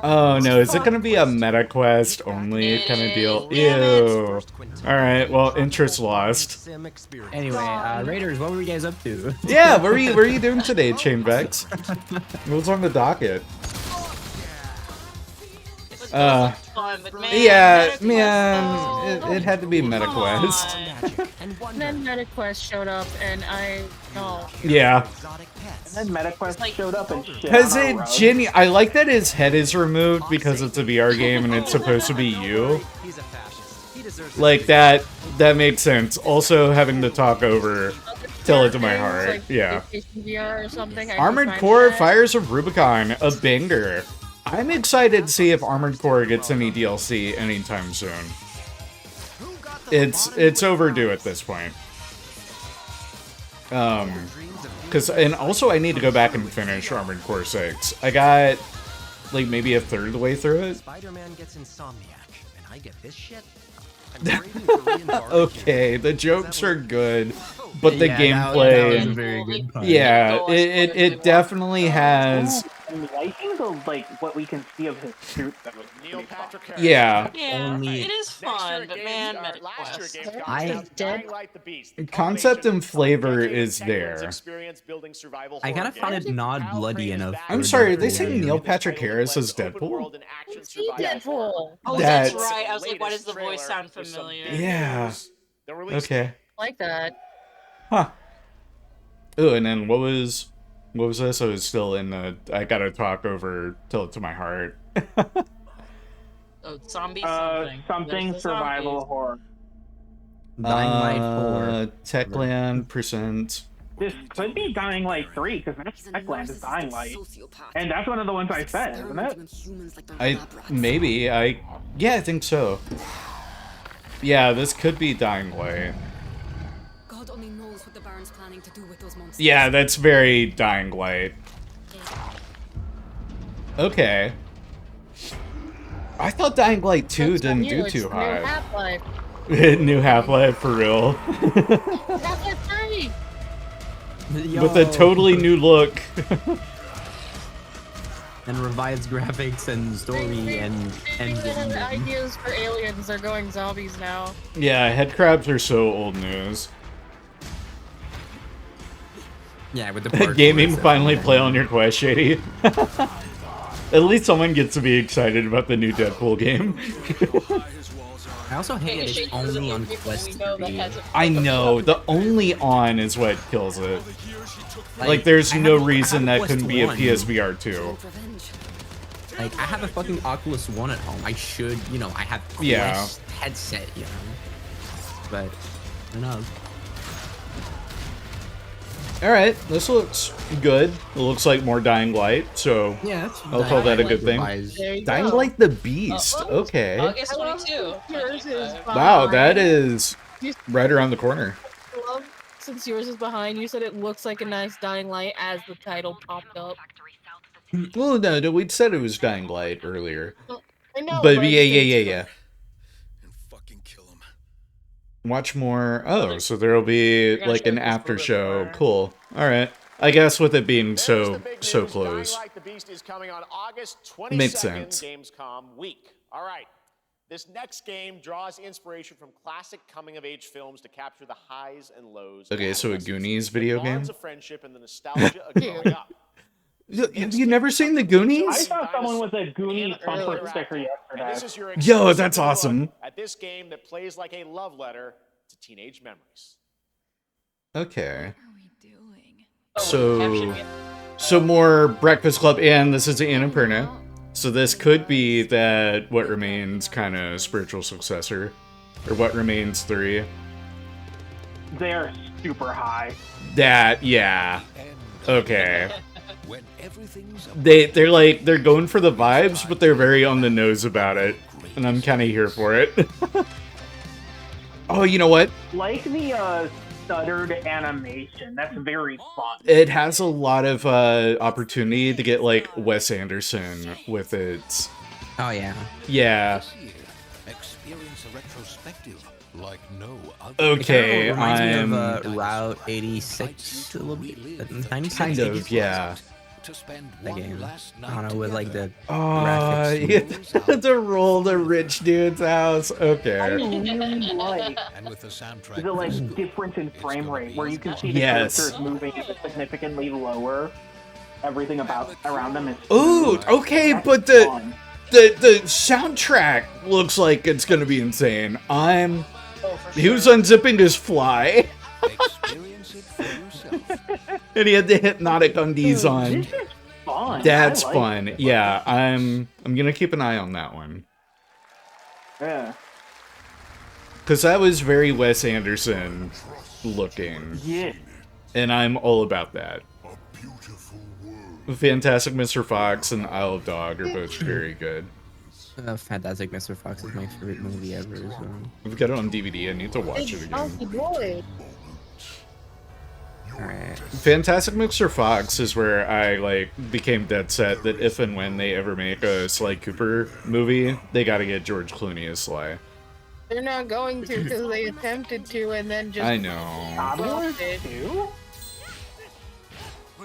Oh no, is it gonna be a meta quest only kind of deal? Ew. All right, well, interest lost. Anyway, Raiders, what were you guys up to? Yeah, what were you doing today, Chain Vex? What's on the docket? Yeah, man, it had to be MetaQuest. And then MetaQuest showed up, and Yeah. And then MetaQuest showed up and shit. Because I like that his head is removed because it's a VR game and it's supposed to be you. Like that makes sense. Also having to talk over Tell It to My Heart. like Yeah. VR or something. Armored Core Fires of Rubicon, a banger. I'm excited to see if Armored Core gets any DLC anytime soon. It's overdue at this point. And also I need to go back and finish Armored Core 6. I got like maybe a third of the way through it. Spider-Man gets insomniac, and I get this shit. Okay, the jokes are good, but the gameplay, it definitely has. I think like what we can see of his suit that was Yeah. It is fun, but man, MetaQuest. Concept and flavor is there. I kind of found it not bloody enough. I'm sorry, are they saying Neil Patrick Harris as Deadpool? Deadpool. Oh, that's right. I was like, why does the voice sound familiar? Yeah. Okay. Like that. Huh. Ooh, and then what was this? I was still in the. I gotta talk over Tell It to My Heart. Oh, zombie something. Something survival horror. Dying Light 4. Techland percent. This could be Dying Light 3 because Techland is Dying Light, and that's one of the ones I said, isn't it? Yeah, I think so. Yeah, this could be Dying Light. God only knows what the Baron's planning to do with those monsters. Yeah, that's very Dying Light. Okay. I thought Dying Light 2 didn't do too hot. New Half-Life. New Half-Life for real. Half-Life 3. With a totally new look. And revised graphics and story and ideas for aliens are going zombies now. Yeah, headcrabs are so old news. Yeah, with the gaming finally play on your Quest, Shady. At least someone gets to be excited about the new Deadpool game. I also hate that it's only on Quest 3. I know, the only on is what kills it. Like there's no reason that couldn't be a PSVR 2. Like, I have a fucking Oculus 1 at home. I should, I have Quest headset, But, who knows? All right, this looks good. It looks like more Dying Light, so yeah, I'll call that a good thing. Dying Light the Beast. Okay. August 22. Yours is Wow, that behind. is right around the corner. I love, since yours is behind, you said it looks like a nice Dying Light as the title popped up. Well, no, we said it was Dying Light earlier. I know, But I yeah. Watch more. Oh, so there'll be like an after show. Cool. All right. I guess with it being so close. Dying Light the Beast is coming on August 22nd, Makes sense. Gamescom week. All right. This next game draws inspiration from classic coming-of-age films to capture the highs and lows. Okay, so a Goonies video game? Bonds of friendship and the nostalgia of growing up. Have you never seen the Goonies? I saw someone with a Goonies bumper sticker yesterday. Yo, that's awesome. At this game that plays like a love letter to teenage memories. Okay. So more Breakfast Club, and this is Annapurna. So this could be that What Remains kind of spiritual successor, or What Remains 3. They're super high. That, yeah. Okay. They're going for the vibes, but they're very on the nose about it, and I'm kind of here for it. Oh, you know what? Like the stuttered animation, that's very fun. It has a lot of opportunity to get like Wes Anderson with it. Oh yeah. Yeah. Experience a retrospective like no other. Okay, it reminds me of Route 86 a little bit. 96, kind of, 86. yeah. That game. I don't know, with like the Oh, graphics. yeah, to roll the rich dude's house. Okay. I really like And with the soundtrack, the like difference in frame rate, where you can see the Yes. characters moving significantly lower. Everything around them is. Ooh, okay, but the soundtrack looks like it's gonna be insane. He was unzipping his fly. Experience it for yourself. And he had the hypnotic undies on. This is fun. That's I like fun. it. Yeah, I'm gonna keep an eye on that one. Yeah. Cause that was very Wes Anderson looking. Yeah. And I'm all about that. Fantastic Mr. Fox and Isle of Dog are both very good. Fantastic Mr. Fox is my favorite movie ever. So. I've got it on DVD. I need to watch it again. Alright. Fantastic Mr. Fox is where I like became dead set that if and when they ever make a Sly Cooper movie, they gotta get George Clooney as Sly. They're not going to because they attempted to and then just. I know. Lost it.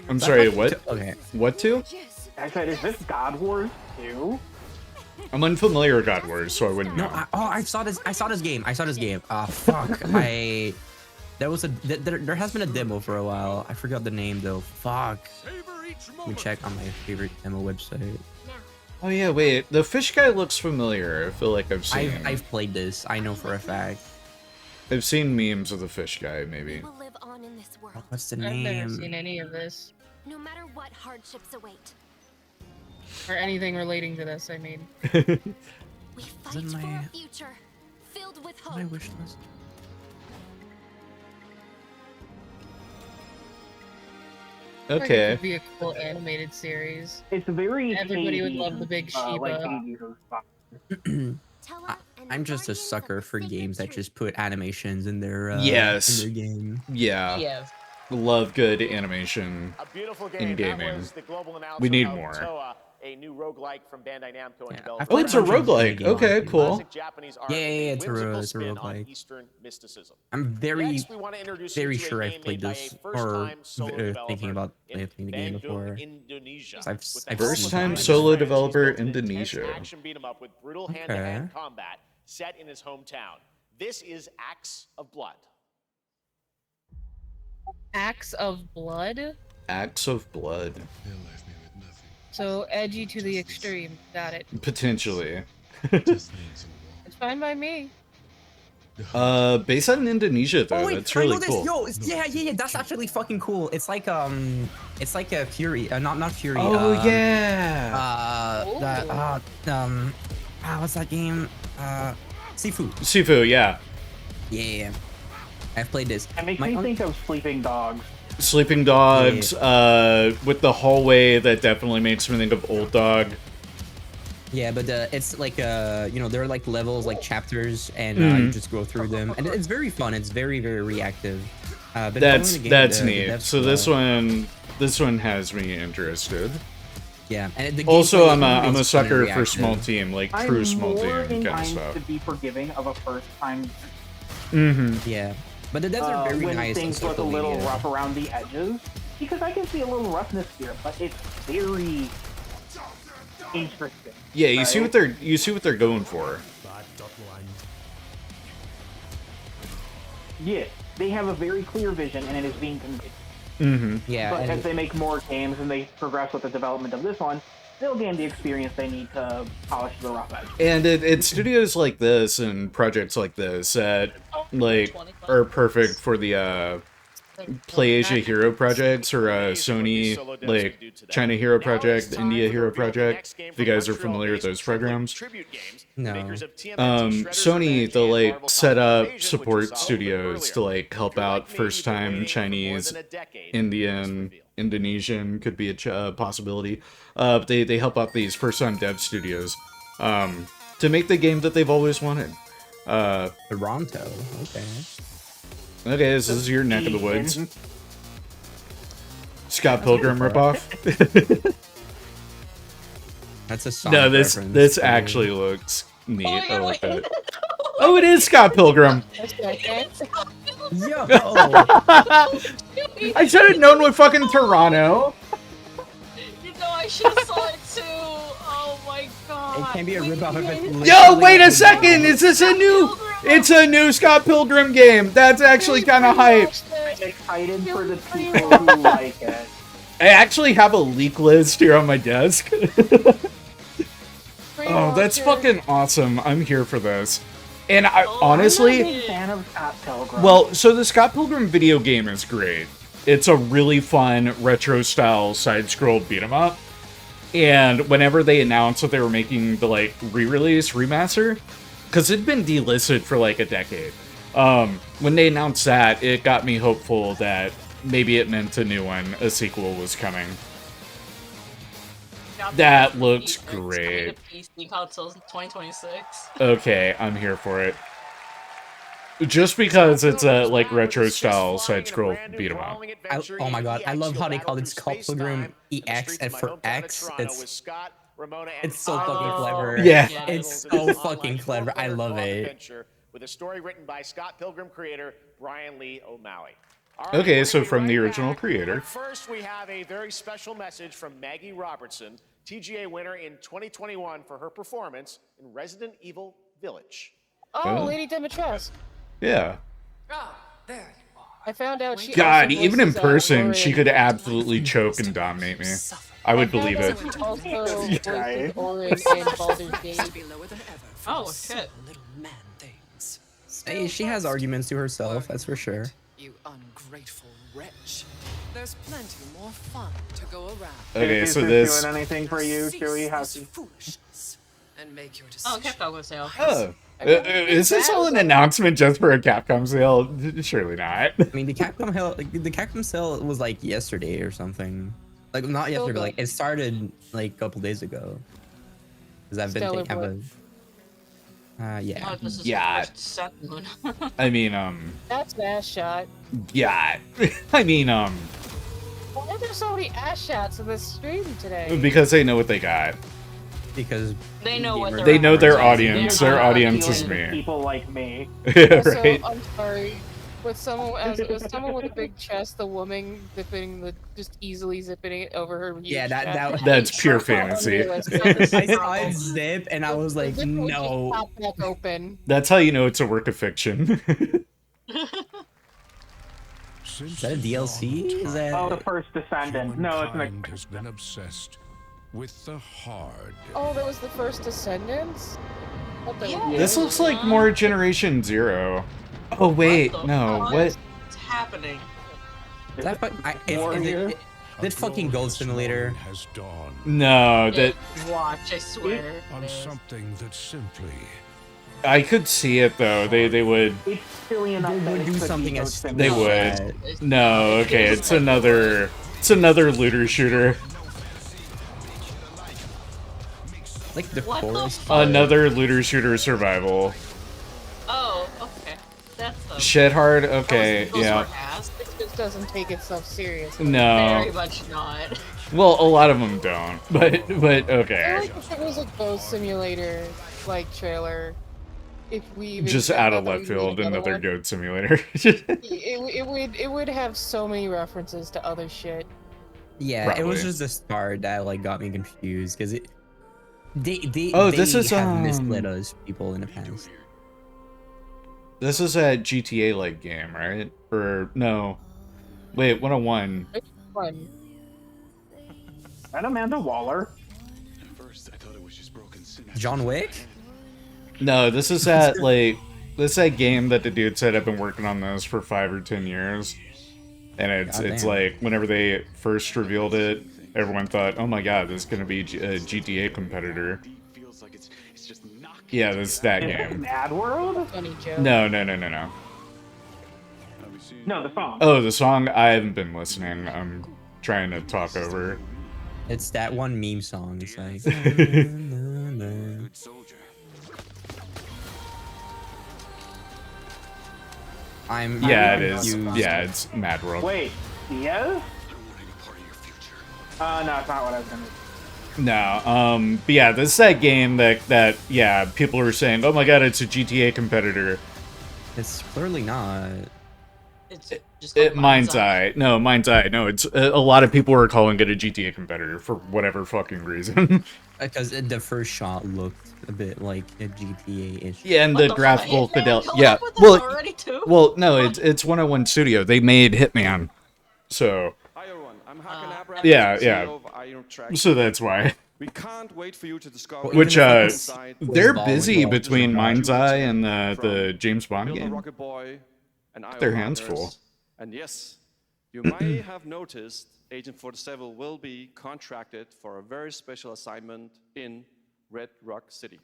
I'm sorry, what? Okay. What to? I said, is this God Wars 2? I'm unfamiliar with God Wars, so I wouldn't know. No, I saw this game. Ah, fuck. There has been a demo for a while. I forgot the name though. Fuck. Let me check on my favorite demo website. Oh yeah, wait. The fish guy looks familiar. I feel like I've seen. I've played this. I know for a fact. I've seen memes of the fish guy, maybe. Will live on in this world. What's the I've never name? seen any of this. No matter what hardships await. Or anything relating to this, I mean. We fight Isn't for my- a future filled with hope. My wish list. Like, it Okay. could be a cool animated series. It's very. Everybody would love the big Sheba. I'm just a sucker for games that just put animations in their Yes. in their game. Yeah. Yes. Love good animation A beautiful game. in That gaming. was the global We announcement need of more. Toa, a new roguelike from Bandai Namco and developed. I've Oh, played it's a bunch of roguelike. games. Okay, cool. Classic Japanese art Yeah, with a it's a whimsical it's a spin on roguelike. Eastern mysticism. I'm very Next, we want to introduce you very to a sure game I've played made by this a or first-time solo thinking developer about in playing the game Bandung, before. Indonesia. I've With the I've help of seen First-time Bandai solo Namco, developer, he's built an intense Indonesia. action beat 'em up with brutal hand-to-hand combat set in his hometown. This is Axe of Blood. Axe of Blood. Acts of Blood. So edgy to the extreme. Got it. Potentially. It's fine by me. Based on Indonesia though, Oh wait, that's I really know this. cool. Yo, yeah. That's actually fucking cool. It's like a Fury, not Fury. Oh yeah. What's that game? Sifu. Sifu, yeah. Yeah. I've played this. It makes me think of Sleeping Dogs. Sleeping Dogs, with the hallway, that definitely makes me think of Old Dog. Yeah, but it's like you know, there are like levels, like chapters, and you just go through them, and it's very fun. It's very reactive. But That's the neat. So this one has me interested. Yeah, and the also I'm gameplay a is sucker kinda for small reactive. team, like true small team kind of inclined stuff. to be forgiving of a first time. Yeah, but the devs are very when nice. things look a little rough around the edges, because I can see a little roughness here, but it's very interesting. Yeah, you see what they're going for. Yeah, they have a very clear vision, and it is being conveyed. Yeah, but and as they make more games and they progress with the development of this one, they'll gain the experience they need to polish the rough edge. And it's studios like this and projects like this that like are perfect for the Play Asia Hero projects or Sony like China Hero Project, India Hero Project. If you guys are familiar with those programs. No. Sony, they'll like set up support studios to like help out first time Chinese, Indian, Indonesian could be a possibility. They help out these first time dev studios to make the game that they've always wanted. Toronto, okay. Okay, this is your neck of the woods. Scott Pilgrim ripoff. That's a song. No, this actually looks neat. I like that. Oh, it is Scott Pilgrim. Yo. I should have known with fucking Toronto. You know, I should have saw it too. Oh my god. It can't be a ripoff if it's Yo, wait a second! Is this a new? It's a new Scott Pilgrim game. That's actually kind of hype. I'm excited for the people who like it. I actually have a leak list here on my desk. Oh, that's fucking awesome. I'm here for this. And I honestly, I'm not a big fan of Scott Pilgrim. well, so the Scott Pilgrim video game is great. It's a really fun retro style side scroll beat 'em up. And whenever they announced that they were making the like re-release remaster, because it'd been delisted for like a decade, when they announced that, it got me hopeful that maybe it meant a new one, a sequel was coming. That looks great. PC consoles in 2026. Okay, I'm here for it. Just because it's a like retro style side scroll beat 'em up. Oh my god, I love how they call it Scott Pilgrim EX, and for X, it's so fucking clever. Yeah. It's so fucking clever. I love it. With a story written by Scott Pilgrim creator Brian Lee O'Malley. Okay, so from the original creator. First, we have a very special message from Maggie Robertson, TGA winner in 2021 for her performance in Resident Evil Village. Oh, Lady Dimitrescu. Yeah. I found out she. God, also even in voices, person, Lauren. she could absolutely choke and dominate me. I would believe it. She also voices Orin in Baldur's Gate. Oh shit. Hey, she has arguments to herself, that's for sure. You ungrateful wretch. There's plenty more fun to go around. Okay, Is so this this. doing anything for you, Chewie? How's And make your Oh, decision. Capcom was sale. Oh. Is this all an announcement just for a Capcom sale? Surely not. I mean, the Capcom sale was like yesterday or something. Like not yesterday, but like it started like a couple days ago. Because I've been Stellar taking. Yeah. Oh, this is Yeah. the first Saturn. I mean, That's an ass shot. yeah. I mean, Why are there so many ass shots in this stream today? because they know what they got. Because They know what they're They know their advertising. audience. They're Their not audience is appealing me. people like me? Also, Right? I'm sorry. With someone with a big chest, the woman just easily zipping it over her. Yeah, huge chest. That's pure fantasy. I saw it zip and I was like, The zipper would just no. pop back open. That's how you know it's a work of fiction. Is that a DLC? Is that... Oh, the first Descendant. No, it's Humankind has been obsessed with the hard. Oh, that was the first Descendants? What the This looks like more Generation Zero. Oh wait, no. What? What's happening? Is that that fucking Gold Simulator? Has dawned No, that. Watch, I swear. on something that simply I could see it though. They would. It's silly enough. They that would it do could be something Goat as Simulator. They would. No, okay, it's another looter shooter. Like the What the forest. fuck? Another looter shooter survival. Oh, okay. That's a... Shit hard. Okay, yeah. It just doesn't take itself seriously. No. Very much not. Well, a lot of them don't. But I feel okay. like if it was a Ghost Simulator like trailer, if we even Just found out out of that left we made field, another one, goat simulator. it would have so many references to other shit. Yeah, it was Probably. just the start that like got me confused because they Oh, this is, have misled us people in the past. This is a GTA-like game, right? Or no? Wait, 101. Which one? And Amanda Waller. John Wick? No, this is that that game that the dude said I've been working on this for 5 or 10 years, and it's Goddamn. like whenever they first revealed it, everyone thought, oh my god, this is gonna be a GTA competitor. Yeah, this is that game. Mad World? Funny joke. No. No, the song. Oh, the song? I haven't been listening. I'm trying to talk over. It's that one meme song. It's like. Yeah, it is. Yeah, it's Mad World. Wait, Diaz? No, it's not what I was gonna. No, but yeah, this is that game that yeah, people are saying, oh my god, it's a GTA competitor. It's clearly not. It's just Mind's Eye. No, Mind's Eye. No, it's a lot of people are calling it a GTA competitor for whatever fucking reason. Because the first shot looked a bit like a GTA-ish. Yeah, and the graphical fidelity. Yeah, well, no, it's 101 Studio. They made Hitman, so. Yeah. So that's why. We can't wait for you to discover. Which they're busy between Mind's Eye and the James Bond game. Their hands full. And yes, you may have noticed Agent 47 will be contracted for a very special assignment in Red Rock City.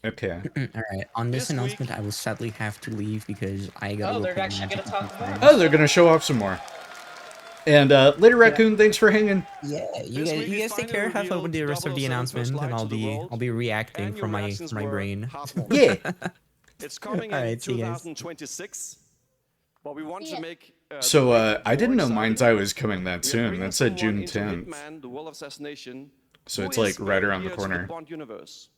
Okay. All right. On this announcement, I will sadly have to leave because I gotta. Oh, go they're play actually Magic gonna with talk my about friends. Oh, they're gonna show off some more. And later, Raccoon, thanks for hanging. Yeah, you guys take care. Have fun with the rest of the announcement, and I'll be reacting from my brain. Yeah. It's coming in 2026. But we want to make. So I didn't know Mind's Eye was coming that soon. That said June 10th. Hitman, the Wall of Assassination, So who it's like is right very around the dear to corner. Bond universe.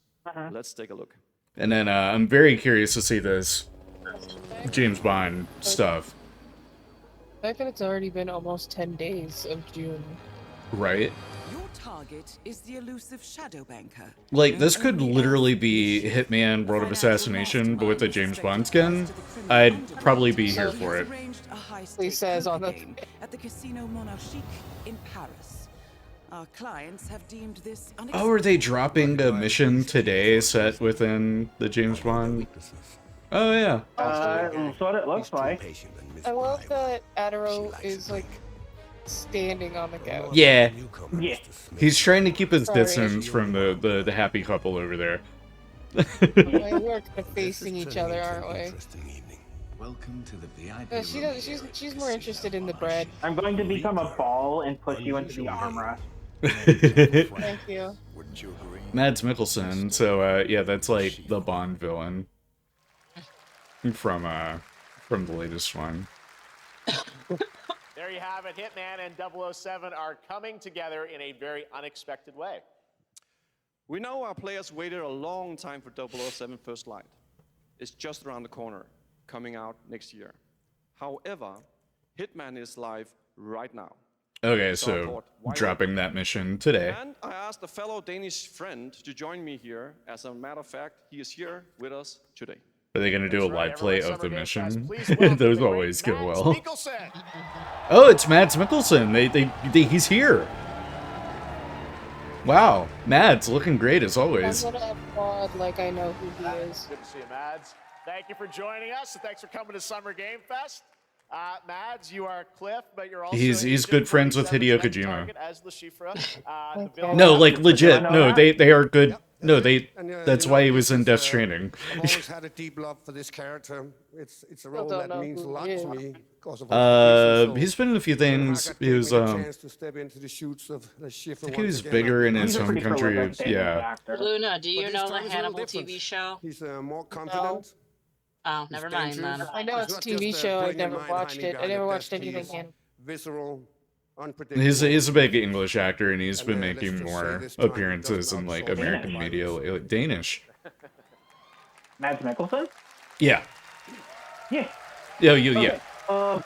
Let's take a look. And then I'm very curious to see this James Bond stuff. The fact that it's already been almost 10 days of June. Right? Your target is the elusive shadow banker. Like, this could literally be Hitman World of Assassination, but with a James Bond skin. I'd probably be here for it. He says on the at the Casino Monarchique in Paris. Our clients have deemed this Oh, are they dropping a mission today set within the James Bond? Oh, yeah. That's what it looks like. I love that Adderall is like standing on the couch. Yeah. Yeah. He's trying to keep his Sorry. distance from the happy couple over there. We are kind of facing each other, aren't we? Welcome to the VIP. She's more interested in the bread. I'm going to become a ball and push you into the armrest. Thank you. Mads Mikkelsen, so yeah, that's like the Bond villain from the latest one. There you have it. Hitman and 007 are coming together in a very unexpected way. We know our players waited a long time for 007 First Light. It's just around the corner, coming out next year. However, Hitman is live right now. Okay, so dropping that mission today. And I asked a fellow Danish friend to join me here. As a matter of fact, he is here with us today. Are they gonna do a live play of the mission? Those always go well. Mikkelsen. Oh, it's Mads Mikkelsen. He's here. Wow, Mads looking great as I'm always. gonna applaud like I know who he is. Good to see you, Mads. Thank you for joining us, and thanks for coming to Summer Game Fest. Mads, you are Cliff, but you're also He's good friends with Hideo Kojima. As the Shifra, the villain. No, like legit. No, they are good. No, they. And, That's why he was in Death Stranding. I've always had a deep love for this character. It's a role don't that know means a who lot he to is. me because of all He's been in a few things. He was the chance to step into the shoots of the Schiffer I think he once was again. bigger in his He's a home pretty country. prolific famous Yeah. actor. Luna, do you But this know the time is a little Hannibal different. TV show? He's more confident. Oh, never mind then. dangerous. I know it's a not TV just, show. I brilliant never mind watched hiding it. I behind never a watched desk. anything. He's visceral, unpredictable. He's a big English actor, and he's been let's making just say more this time he appearances doesn't in like outsource American violence. media lately. Danish. Mads Mikkelsen? Yeah. Yeah. Yeah. Yeah.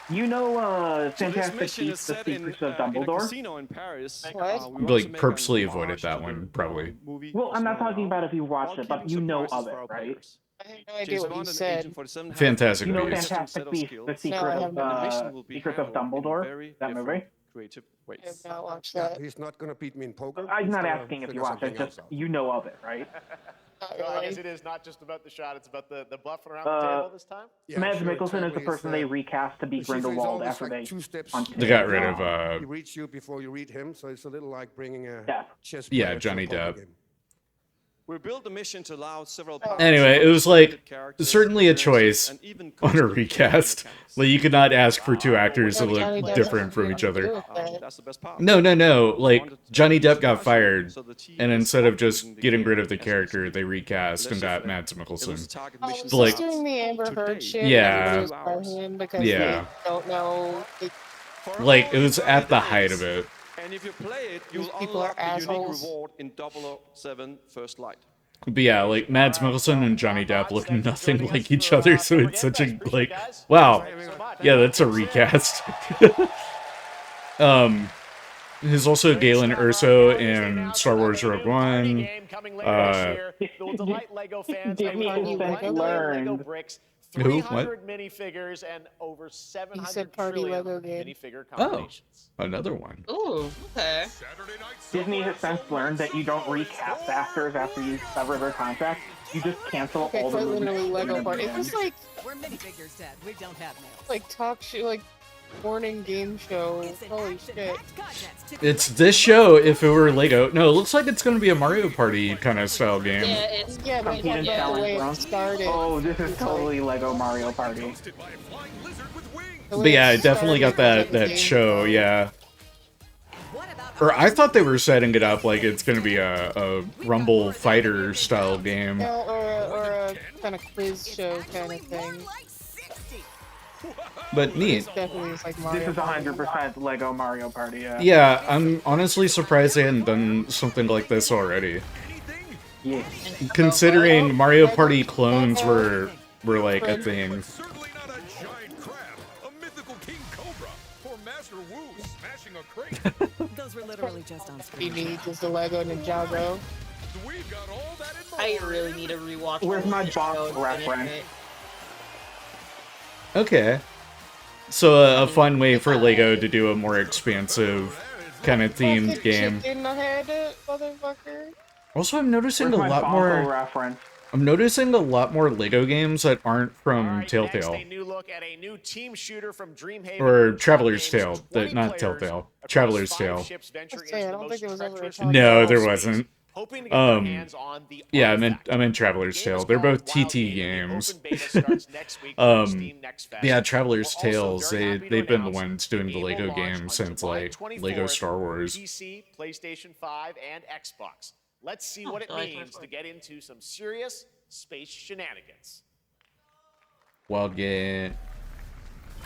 You know So this Fantastic mission is Beasts: The set in, Secrets of in a Dumbledore? casino in Paris. What? We want to Like make purposely an avoided homage that to one, the, probably. movie Well, I'm not Casino talking Royale, about if you watched while it, but keeping you know surprises of it, for our right? players. I have no idea James what Bond you and said. Agent 47 have Fantastic You know Beasts. Fantastic set of Beasts: skills, The No, I Secret haven't. of and the mission will be Secrets of handled in Dumbledore. very That movie. different, creative I have ways. not watched Yeah, that. he's not going to beat me in poker. I'm He's not gonna asking if you figure watched it, something just else out. you know of it, right? Not So I really. guess it is not just about the shot; it's about the bluffing around the table this time. Yeah, Mads sure, Mikkelsen is exactly. the person they recast to be the Schiffer is Grindelwald always after like they 2 steps hunted They got him. rid of He reads you before you read him, so it's a little like bringing a Yeah. chess Yeah, player to a Johnny poker Depp. game. We built the mission to allow several Anyway, it was like characters, certainly a appearances, choice and even on a custom recast. mechanics. Like you could not ask for two actors to Johnny look Depp different has from nothing each to do other. with that. That's the best part. No. Like wanted to Johnny introduce Depp got the fired, so the team and is instead of not just using the getting game rid of the as an character, excuse. they recast and Let's got just say Mads it was Mikkelsen. a target Oh, mission is Like- this doing the Amber Heard Today, shit? Yeah. Everybody's arguing because Yeah. they don't know. Like it was at the height of it. And if you play it, These you'll people are unlock a unique assholes. reward in 007 First Light. But yeah, like Mads Mikkelsen and Johnny Depp look nothing like each other, so it's such a like, wow, yeah, that's a recast. There's also Galen Erso in Star Wars Rogue One. Who? What? minifigures and over 700 said party trillion Lego game. minifigure Oh, combinations. another one. Ooh, okay. Disney has since learned that you don't recast actors after you sever their contract. You just cancel Okay, all the quite movies. literally Lego that party. you It's just did. like We're minifigures, Dad. We don't have nails. like talk show, like morning game show. Holy shit! It's this show if it were Lego. No, it looks like it's gonna be a Mario Party kind of style game. Yeah, it's Yeah, but Compete and that's the challenge way it rounds. started. Oh, this is It's like- totally Lego Mario Party. the But way yeah, it it definitely got started that was like show, yeah. Or I thought they were setting it up like it's gonna be a Rumble Fighter style game. Yeah, or a kind of quiz show kind of thing. But neat. Definitely is like Mario. This is Party. 100% Lego Mario Party. Yeah. Yeah, I'm honestly surprised they hadn't done something like this already. Yeah. Considering Mario Party clones were like a thing. Certainly not a giant crab, a mythical king cobra, or Master Wu smashing a crate. Those were literally just on screen. TV, just the Lego Ninjago. We've got all that in I really need to rewatch. Where's all my this box show and finish reference? it. Okay. So a fun way for Lego to do a more expansive kind of themed game. Chicken head, motherfucker. Also, I'm noticing Where's a my lot Bonko more. reference? I'm noticing a lot more Lego games that aren't from Next, Telltale a new look at a new team shooter from Dreamhaven. or which Traveler's games Tale, 20 not players Telltale. across Traveler's 5 Tale. ships venture Let's say, into I the don't most think it was ever a treacherous Telltale. No, there space, wasn't. hoping to get their hands on the Yeah, artifact. I'm in Traveler's The game is Tale. They're both called Wild TT Game. The games. open beta starts next week for Steam Next Fest. Yeah, Traveler's We're also Tales. very happy to They've been the announce ones doing the game will Lego launch games on since July like 24th Lego Star Wars. PC, PlayStation 5, and Xbox. Let's see what it July means 24th. to get into some serious space shenanigans. Wild Game.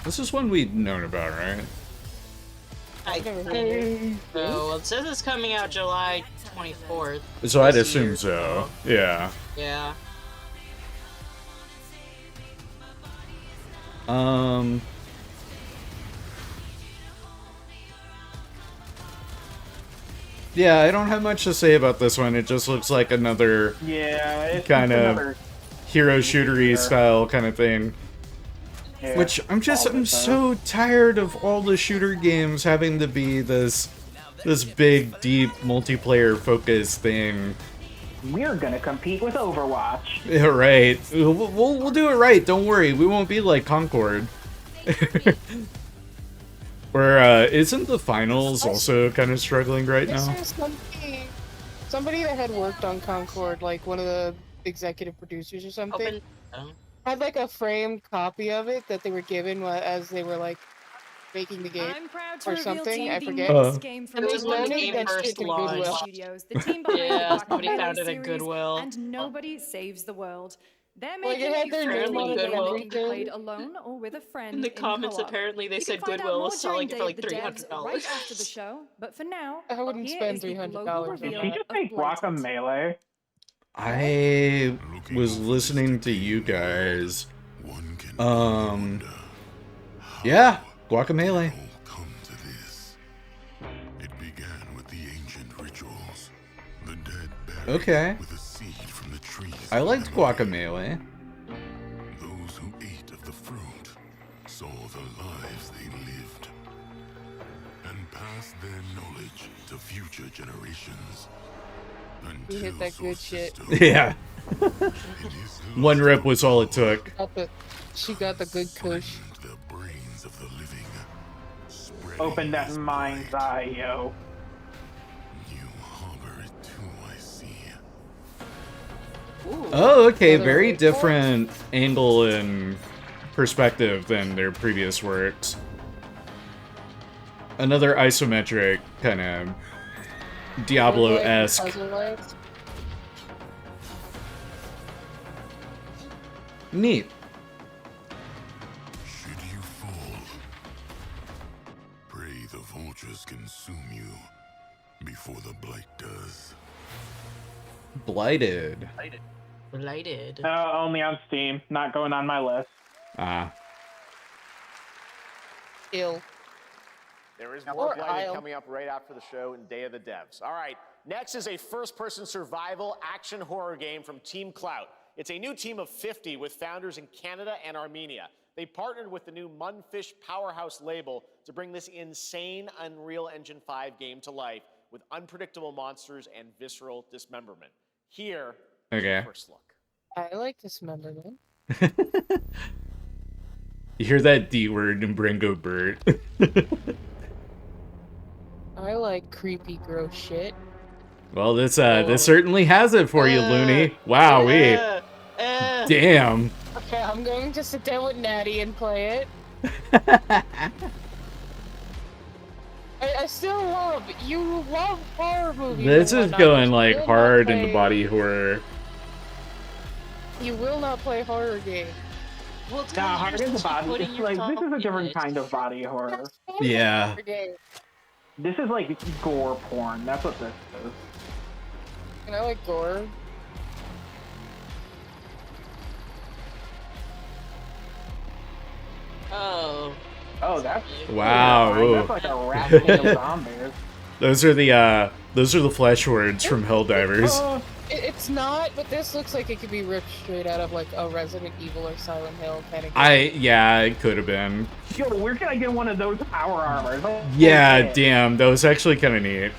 This is one we'd known about, right? I think so. It says it's coming out July 24th. So I'd this assume year, so. Yeah. Yeah. Yeah, I don't have much to say about this one. It just looks like another Yeah, it's kind just of another hero shootery style kind of thing. Yeah, Which I'm so tired of all the shooter games having to be this big, deep multiplayer focused thing. We're gonna compete with Overwatch. Yeah, right. We'll do it right. Don't worry. We won't be like Concord. Or isn't the finals also kind of struggling right now? This is something. Somebody that had worked on Concord, like one of the executive producers or something, had like a framed copy of it that they were given as they were like making the game I'm proud to or reveal to something. you I the forget. next game from And they It was when the Aduro game donated that first shit to Goodwill. launched. Studios, the team behind Yeah, the somebody Guacamelee found it at series, Goodwill. and Nobody Saves the World. They're Like, it making had a their name friendly on it and game that can be everything. played alone or with a friend In the in comments, co-op. apparently they You said can find out Goodwill more was selling during it for Day like of the Devs right after the $300. show, but for now, I wouldn't here spend is the global $300 Did reveal she just of make Blighted. Guacamelee? I was listening to you guys. Yeah, Guacamelee. It began with the ancient rituals. The dead buried Okay. with a seed from the trees. I liked Guacamelee. Those who ate of the fruit saw the lives they lived and passed their knowledge to future generations. You hit that good shit. Yeah. One rip was all it took. She got the good kush. Open that mind's eye, yo. Oh, okay. Very different angle and perspective than their previous works. Another isometric kind of Diablo-esque. Neat. Should you fall, pray the vultures consume you before the blight does. Blighted. Blighted. Only on Steam, not going on my list. Ah. Ill. There is more Blighted coming up right after the show in Day of the Devs. All right, next is a first-person survival action horror game from Team Clout. It's a new team of 50 with founders in Canada and Armenia. They partnered with the new Munfish Powerhouse label to bring this insane Unreal Engine 5 game to life with unpredictable monsters and visceral dismemberment. Here is the first look. I like dismemberment. You hear that D word in Bringo Burt. I like creepy, gross shit. Well, this certainly has it for you, Looney. Wow, damn. Okay, I'm going to sit down with Natty and play it. I still love horror movies. This is going like will hard not into play- body horror. You will not play horror game. Well, it's Nah, hard is a body. putting It's your like thumb this is a in different it. kind of body horror. Yeah. This is like gore porn. That's what this is. And I like gore. Oh. Oh, that's Wow. That's like a rat king of zombies. Those are the flesh words from Helldivers. It's not, but this looks like it could be ripped straight out of like a Resident Evil or Silent Hill kind of game. Yeah, it could have been. Yo, where can I get one of those power armors? Oh, Yeah, shit. damn, that was actually kind of neat.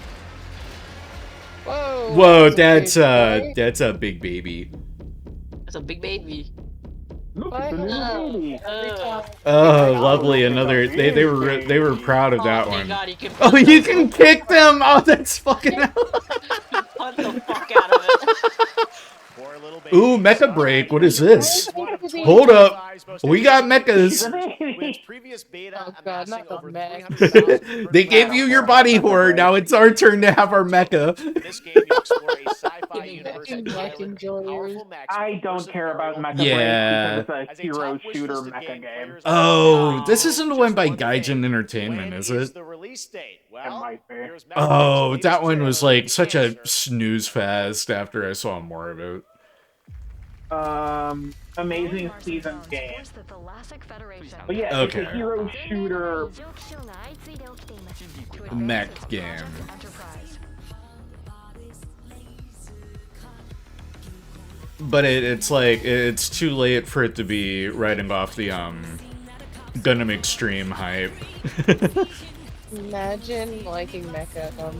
Whoa. Whoa, that's a big baby. That's a big baby. Look at the new baby. Oh, lovely! Another they were proud of that thank one. God, you can Oh, you can kick them! Oh, that's fucking. Punch the fuck out of it. Ooh, mecha break. What is this? Hold up. We got mechas. Oh god, not the mech. They gave you your body horror. Now it's our turn to have our mecha. I don't care about mecha Yeah. Break because it's a hero shooter mecha game. Oh, this isn't the one by Gaijin Entertainment, is it? It might be. Oh, that one was like such a snooze fest after I saw more of it. Amazing Seasons game. But yeah, Okay. it's a hero shooter. Mech game. But it's like it's too late for it to be riding off the Gundam Extreme hype. Imagine liking mecha.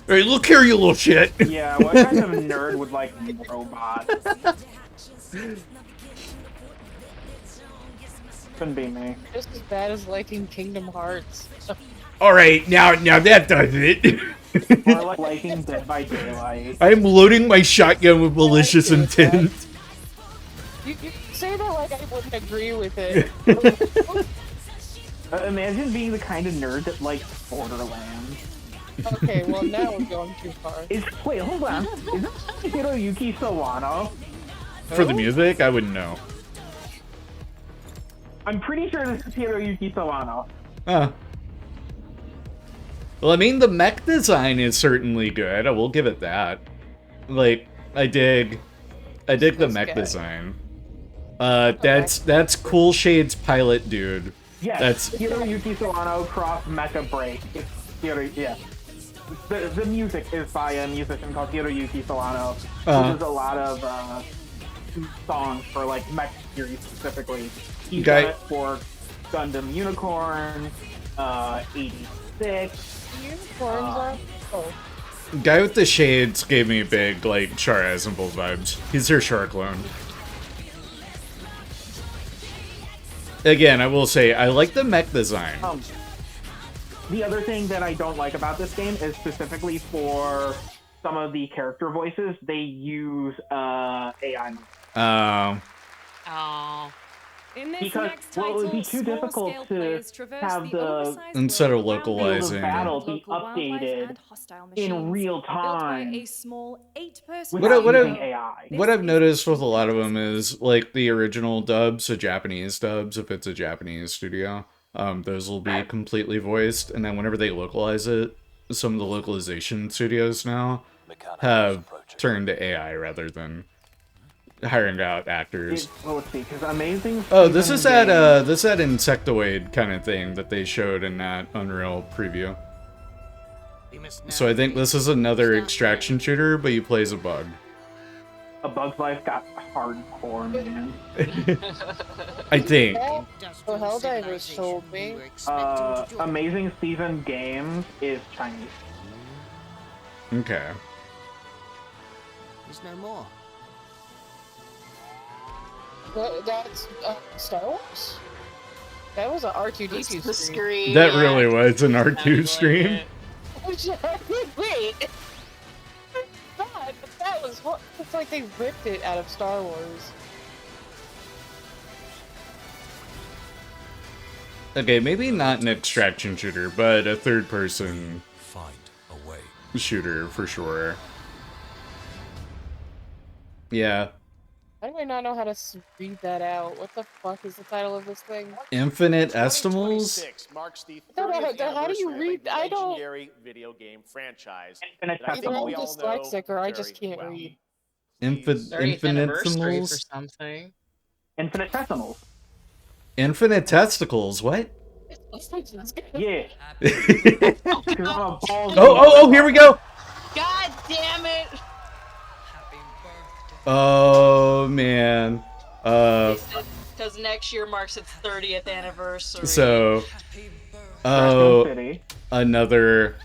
Hey, look here, you little shit. Yeah, what kind of nerd would like robots? Couldn't be me. Just as bad as liking Kingdom Hearts. All right, now that does it. Or like liking Dead by Daylight. I'm loading my shotgun with malicious intent. You say that like I wouldn't agree with it. Imagine being the kind of nerd that likes Borderlands. Okay, well now we're going too far. Wait, hold on. Is this Hiroyuki Sawano? For the music, I wouldn't know. I'm pretty sure this is Hiroyuki Sawano. Huh. Well, I mean, the mech design is certainly good. I will give it that. Like, I dig the mech design. That's Cool Shade's pilot dude. Yes, That's Hiroyuki Sawano cross Mecha Break. It's yeah. The music is by a musician called Hiroyuki Sawano, who does a lot of songs for like mech series specifically. He's done it for Gundam Unicorn, 86. Unicorns are cool. Guy with the shades gave me big, like, Char Aznavour vibes. He's her Char clone. Again, I will say, I like the mech design. The other thing that I don't like about this game is specifically for some of the character voices, they use AI. Oh. Because it would be too difficult to have the instead of localizing. battle be updated in real time. What I've noticed with a lot of them is like the original dubs, so Japanese dubs, if it's a Japanese studio, those will be completely voiced, and then whenever they localize it, some of the localization studios now have turned to AI rather than hiring out actors. Well, let's see, because amazing. Oh, this is that insectoid kind of thing that they showed in that Unreal preview. So I think this is another extraction shooter, but you play as a bug. A Bug's Life got hardcore, man. I think. So Helldivers told me. Amazing Season Games is Chinese. Okay. There's no more. That's Star Wars? That was an R2D2 stream. That really was an R2 stream. Wait. God, that was what? It's like they ripped it out of Star Wars. Okay, maybe not an extraction shooter, but a third-person shooter for sure. Yeah. I might not know how to read that out. What the fuck is the title of this thing? Infinite Estimals? Marks the How do you read? I don't. legendary video game franchise. Either I'm dyslexic or I just can't read. Infinitesimals? Something. Infinitesimals. Infinite Testicles, what? Yeah. Oh, here we go! God damn it! Oh, man. Because next year marks its 30th anniversary. So... another...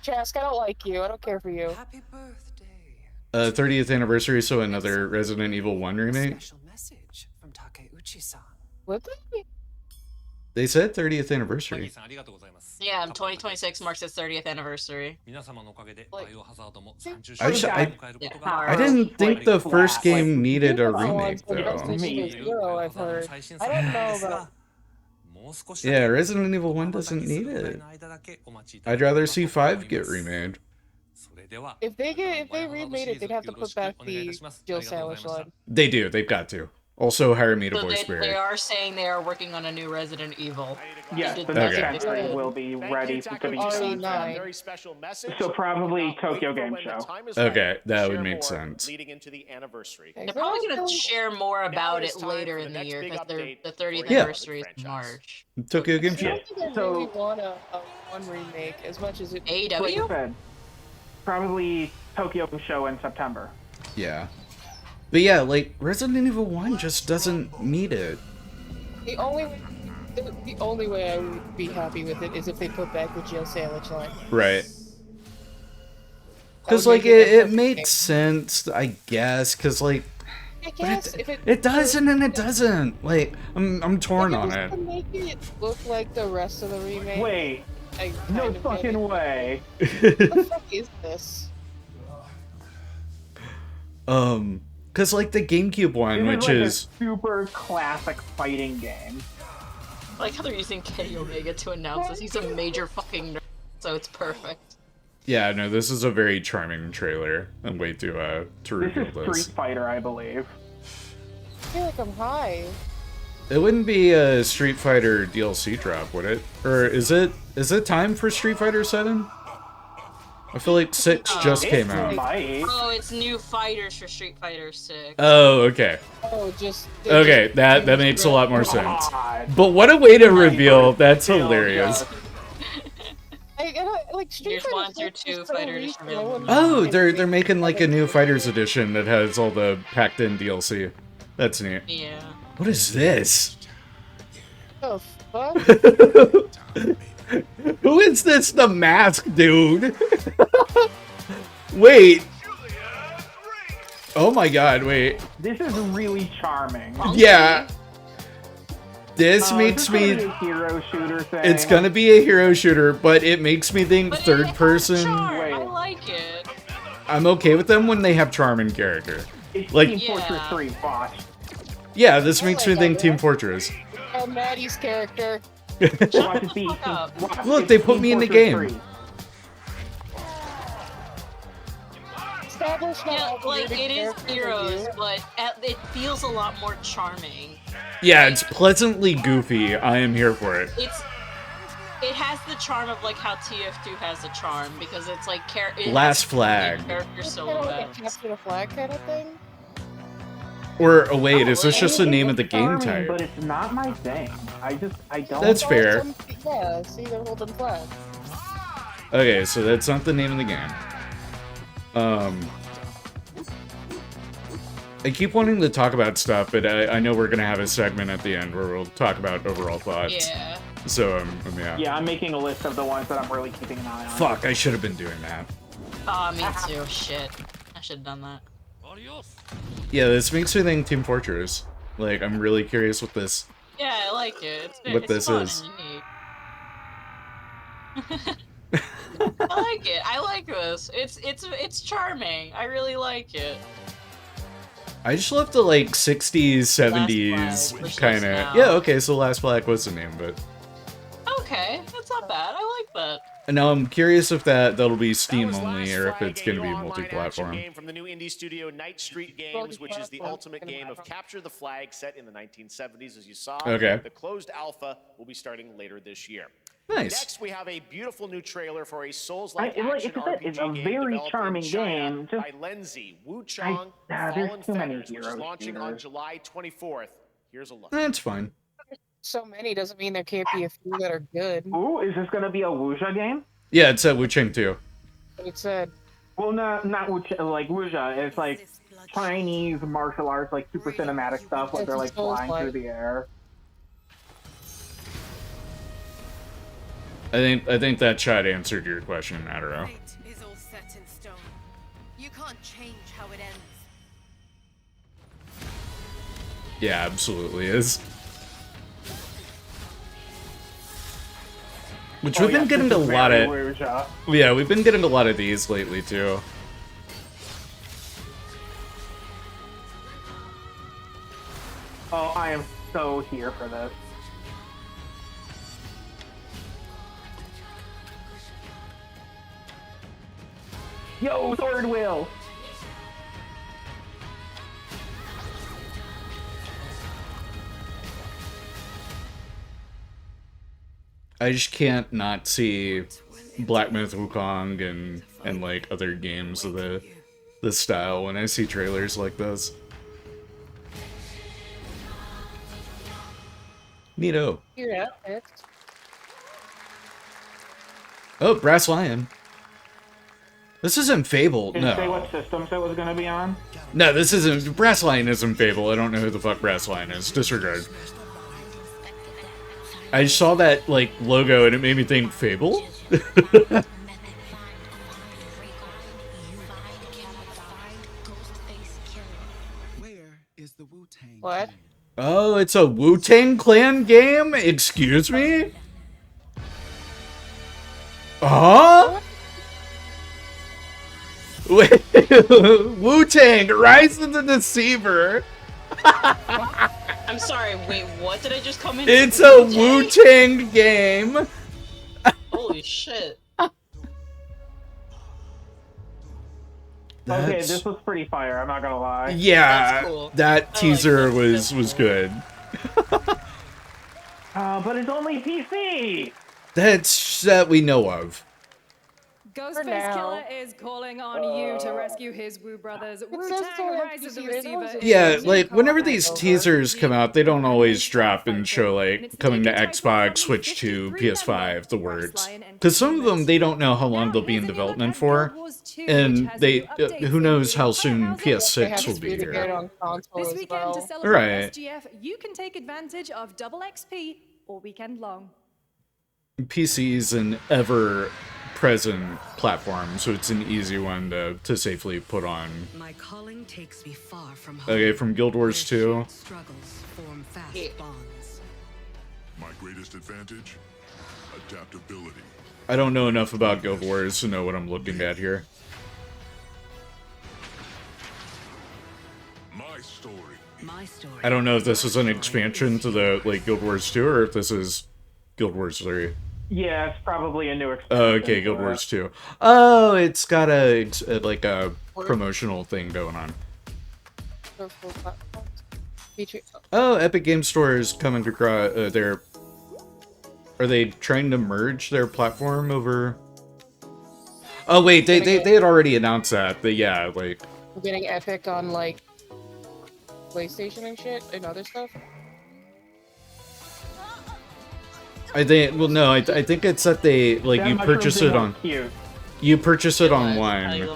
Trask, I don't like you. I don't care for you. 30th anniversary, so another Resident Evil 1 remake? What? They said 30th anniversary. Yeah, 2026 marks its 30th anniversary. I didn't think the first game needed a remake, though. I've heard. I don't know about... Yeah, Resident Evil 1 doesn't need it. I'd rather see 5 get remade. If they remade it, they'd have to put back the Jill Sandwich line. They do, they've got to. Also, hire me to So voice they Barry. are saying they are working on a new Resident Evil. Yes, the next entry will be ready to be So probably Tokyo Game Show. Okay, that would make sense. Leading into the anniversary. They're probably going to share more about it later in the year because the 30th Yeah. anniversary is in March. Tokyo Game I Show. don't think I really want a one remake as much as it. AEW? Probably Tokyo Game Show in September. Yeah. But yeah, like, Resident Evil 1 just doesn't need it. The only way I would be happy with it is if they put back the Jill Sandwich line. Right. Because, like, it makes sense, I guess, because, like, I guess if it does and then it doesn't. Like, I'm torn on it. Make it look like the rest of the remake. Wait, No fucking way. What the fuck is this? Cause like the GameCube one, This which like is a super classic fighting game. I like how they're using Kenny Omega to announce this. He's a major fucking nerd, so it's perfect. yeah, no, this is a very charming trailer. And wait to This reveal is this. Street Fighter, I believe. I feel like I'm high. It wouldn't be a Street Fighter DLC drop, would it? Or is it time for Street Fighter 7? I feel like 6 just came out. Oh, it's new fighters for Street Fighter 6. Oh, okay. Oh, just Okay, that makes a lot more sense. But what a way to reveal. That's hilarious. Like Street Here's one through two fighters available. Oh, they're making like a new Fighters edition that has all the packed in DLC. That's neat. Yeah. What is this? Oh, fuck? Who is this? The Mask, dude? Wait. Oh my god, wait. This is really charming. Yeah. This makes me... A hero shooter thing. It's gonna be a hero shooter, but it makes me think third person. I like it. I'm okay with them when they have charm in character. It's Like, Team Fortress 3, watch. yeah, this makes me think Team Fortress. Oh, Maddie's character. Watch it be. Look, they put me in the game. Yeah, like it is heroes, but it feels a lot more charming. Yeah, it's pleasantly goofy. I am here for it. It has the charm of like how TF2 has the charm because it's like Last Flag. Character Like silhouettes. capture a flag kind of thing. Or, oh wait, is this just the name of the game Charming, type? But it's not my thing. I don't. That's fair. Yeah, see, they're holding flag. Okay, so that's not the name of the game. I keep wanting to talk about stuff, but I know we're gonna have a segment at the end where we'll talk about overall thoughts. Yeah. So, yeah. Yeah, I'm making a list of the ones that I'm really keeping an eye on. Fuck, I should have been doing that. Oh, me too. Shit. I should have done that. Yeah, this makes me think Team Fortress. Like, I'm really curious what this... Yeah, I like it. What this fun is. and unique. I like it. I like this. It's charming. I really like it. I just love the, like, 60s, 70s kind of... Yeah, okay, so Last Flag was the name, but... Okay, that's not bad. I like that. And now I'm curious if that'll be Steam only, or if it's gonna be multi-platform. Game from the new indie studio Night Street Games, which is the ultimate game of capture the flag set in the 1970s, as you saw. Okay. The closed alpha will be starting later this year. Nice. Next, we have a beautiful new trailer for a Souls-like like action I said, RPG it's a game very developed charming in China game, just- by Lenzi, Wu Chong, there's Fallen too many Fetters, which is hero launching on shooters. July 24th. Here's a look. That's fine. So many doesn't mean there can't be a few that are good. Ooh, is this gonna be a Wuxia game? Yeah, it's Wu Chang too. It said. Well, not like Wuxia. It's like Chinese martial arts, like super cinematic stuff, like they're like flying through the air. I think that chat answered your question, Adderall. Is all set in stone. You can't change how it ends. Yeah, absolutely is. Which we've been getting a lot of... Yeah, we've been getting a lot of these lately, too. Oh, I am so here for this. Yo, Sword Wheel! I just can't not see Black Myth Wukong and like other games of the style when I see trailers like this. Neato. Hear that next. Oh, Brass Lion. This isn't Fable. Did it say No. what systems it was gonna be on? No, this isn't. Brass Lion isn't Fable. I don't know who the fuck Brass Lion is. Disregard. I saw that, like, logo and it made me think Fable? What? Oh, it's a Wu-Tang Clan game? Excuse me? Huh? Wait, Wu-Tang, Rise of the Deceiver. I'm sorry, wait, what did I just come into? It's a Wu-Tang game. Holy shit. Okay, this was pretty fire, I'm not gonna lie. Yeah, cool. that teaser was good. But it's only PC! That's that we know of. Ghostface Killer is calling on you to rescue his Wu brothers. Wu-Tang Rise of the Receiver. Yeah, like whenever these teasers come out, they don't always drop and show like coming to Xbox, Switch 2, PS5, the words. Because some of them they don't know how long they'll be in development for, and they who knows how soon PS6 will be here. This weekend to celebrate Right. SGF, you can take advantage of double XP all weekend long. PC's an ever-present platform, so it's an easy one to safely put on. My calling takes me far from home. Okay, from Guild Wars 2. Struggles form fast bonds. My greatest advantage? Adaptability. I don't know enough about Guild Wars to know what I'm looking at here. My story. I don't know if this is an expansion to the like Guild Wars 2 or if this is Guild Wars 3. Yeah, it's probably a new expansion. Oh, okay, Guild Wars 2. Oh, it's got a like a promotional thing going on. Oh, Epic Game Store is coming to their. Are they trying to merge their platform over? Oh wait, they had already announced that. But yeah, like. We're getting Epic on like PlayStation and shit and other stuff. I think. Well, no, I think it's that they like you purchase it on. You purchase it on one,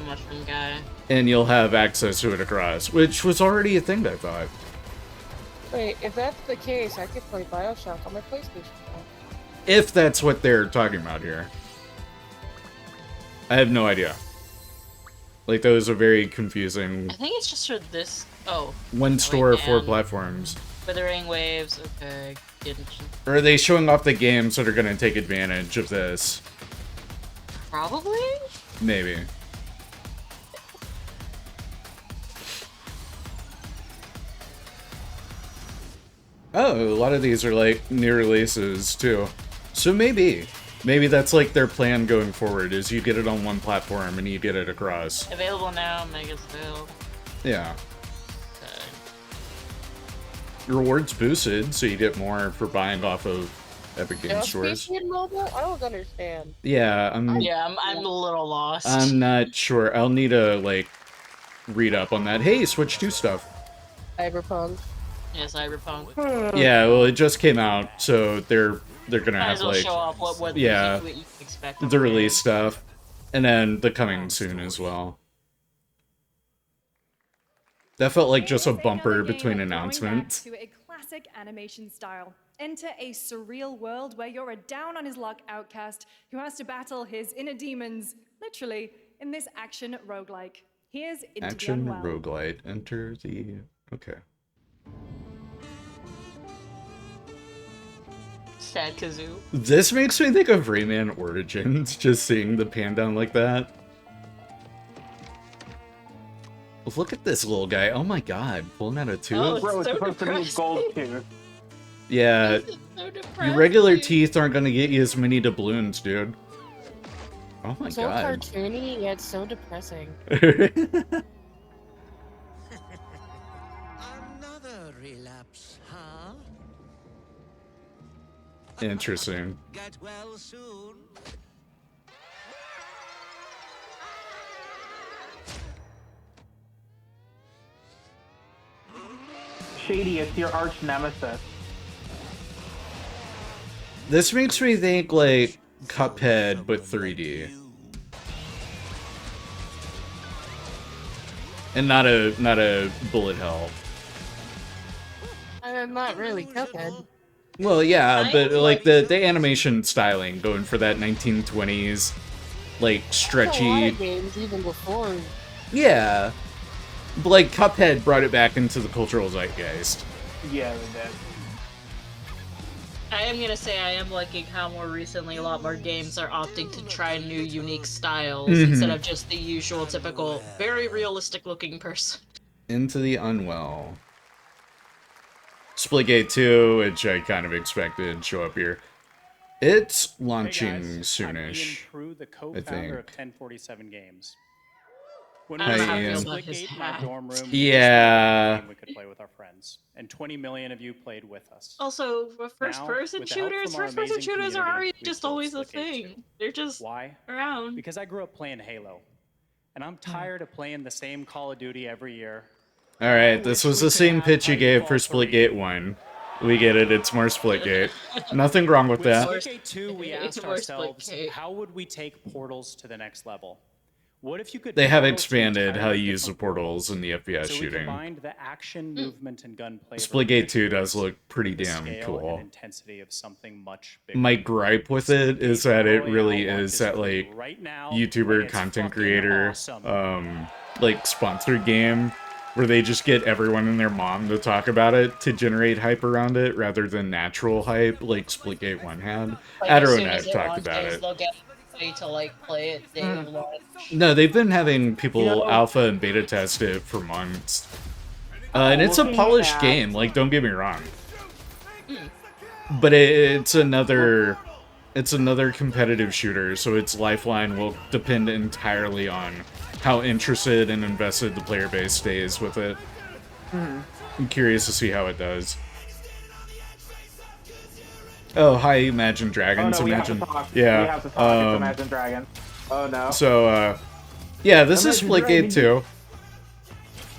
and you'll have access to it across, which was already a thing. I thought. Wait, if that's the case, I could play Bioshock on my PlayStation. If that's what they're talking about here. I have no idea. Like, those are very confusing. I think it's just for this. Oh. One store, 4 platforms. Withering Waves, okay. Or are they showing off the games that are going to take advantage of this? Probably? Maybe. Oh, a lot of these are like new releases too. So maybe that's like their plan going forward is you get it on one platform and you get it across. Available now, Mega Sale. Yeah. Rewards boosted, so you get more for buying off of Epic Games stores. PC and mobile? I don't understand. Yeah, I'm a little lost. I'm not sure. I'll need to like read up on that. Hey, Switch 2 stuff. Cyberpunk. Yeah, Cyberpunk. Yeah, well, it just came out, so they're gonna Might have as well like show off what you can expect. the release stuff, and then the coming soon as well. That felt like just a bumper between announcements. To a classic animation style. Enter a surreal world where you're a down-on-his-luck outcast who has to battle his inner demons, literally, in this action roguelike. Here's Into Action the Unwell. roguelite. Enter the... Okay. Sad Kazoo. This makes me think of Rayman Origins, just seeing the pan down like that. Look at this little guy. Oh my god, pulling out a tooth. Oh, bro, it's supposed to be a gold tooth. Yeah, your regular teeth aren't gonna get you as many doubloons, dude. Oh my So god. cartoony, yet so depressing. Another relapse, huh? Interesting. Get well soon. Shady, it's your arch nemesis. This makes me think like Cuphead but 3D. And not a bullet hell. Not really Cuphead. Well, yeah, but like the animation styling going for that 1920s like A lot stretchy. of games even before. Yeah. But like Cuphead brought it back into the cultural zeitgeist. Yeah, they did. I am gonna say I am liking how more recently a lot more games are opting to try new, unique styles instead of just the usual, typical, very realistic-looking person. Into the Unwell. Splitgate 2, which I kind of expected, show up here. It's launching soonish, Prue, the I co-founder of think. 1047 Games. When I don't know we how I feel started about his Splitgate in our hat. dorm room, Yeah. we could play with our friends, and 20 million of you played with us. Also, Now, first-person with the help shooters, from our first-person amazing shooters are community, already we've just built always a Splitgate 2. thing. They're just Why? around. Because I grew up playing Halo, and I'm tired of playing the same Call of Duty every year. Alright, this was the same pitch you gave for Splitgate 1. We get it, it's more Splitgate. Nothing wrong with With that. Splitgate 2, we asked More ourselves, Splitgate. how would we take portals to the next level? What if you could They have portal to expanded how entirely you use the different portals in the FPS so we shooting. combined the action, movement, and gunplay. of Splitgate 2 original does look pretty with the damn scale cool. and intensity of something much bigger. My gripe with it is that it really Royale is that, launches like, right now when YouTuber it's content fucking creator, awesome. like, sponsored game, where they just get everyone and their mom to talk about it to generate hype around it, rather than natural hype, like Splitgate 1 had. Like, as Adderall soon and I as have it talked about launches, it. they'll get somebody to, like, play it day of launch. No, they've been having people You know- alpha and beta test it for months. And it's a Looking polished at- game, like, don't get me wrong. But it's another competitive shooter, so its lifeline will depend entirely on how interested and invested the player base stays with it. I'm curious to see how it does. Oh, hi, Imagine Dragons. Oh no, we Imagine, have to talk. yeah. We have to talk. It's Imagine Dragons. Oh no. So, yeah, this is Imagine Splitgate Dragons. 2.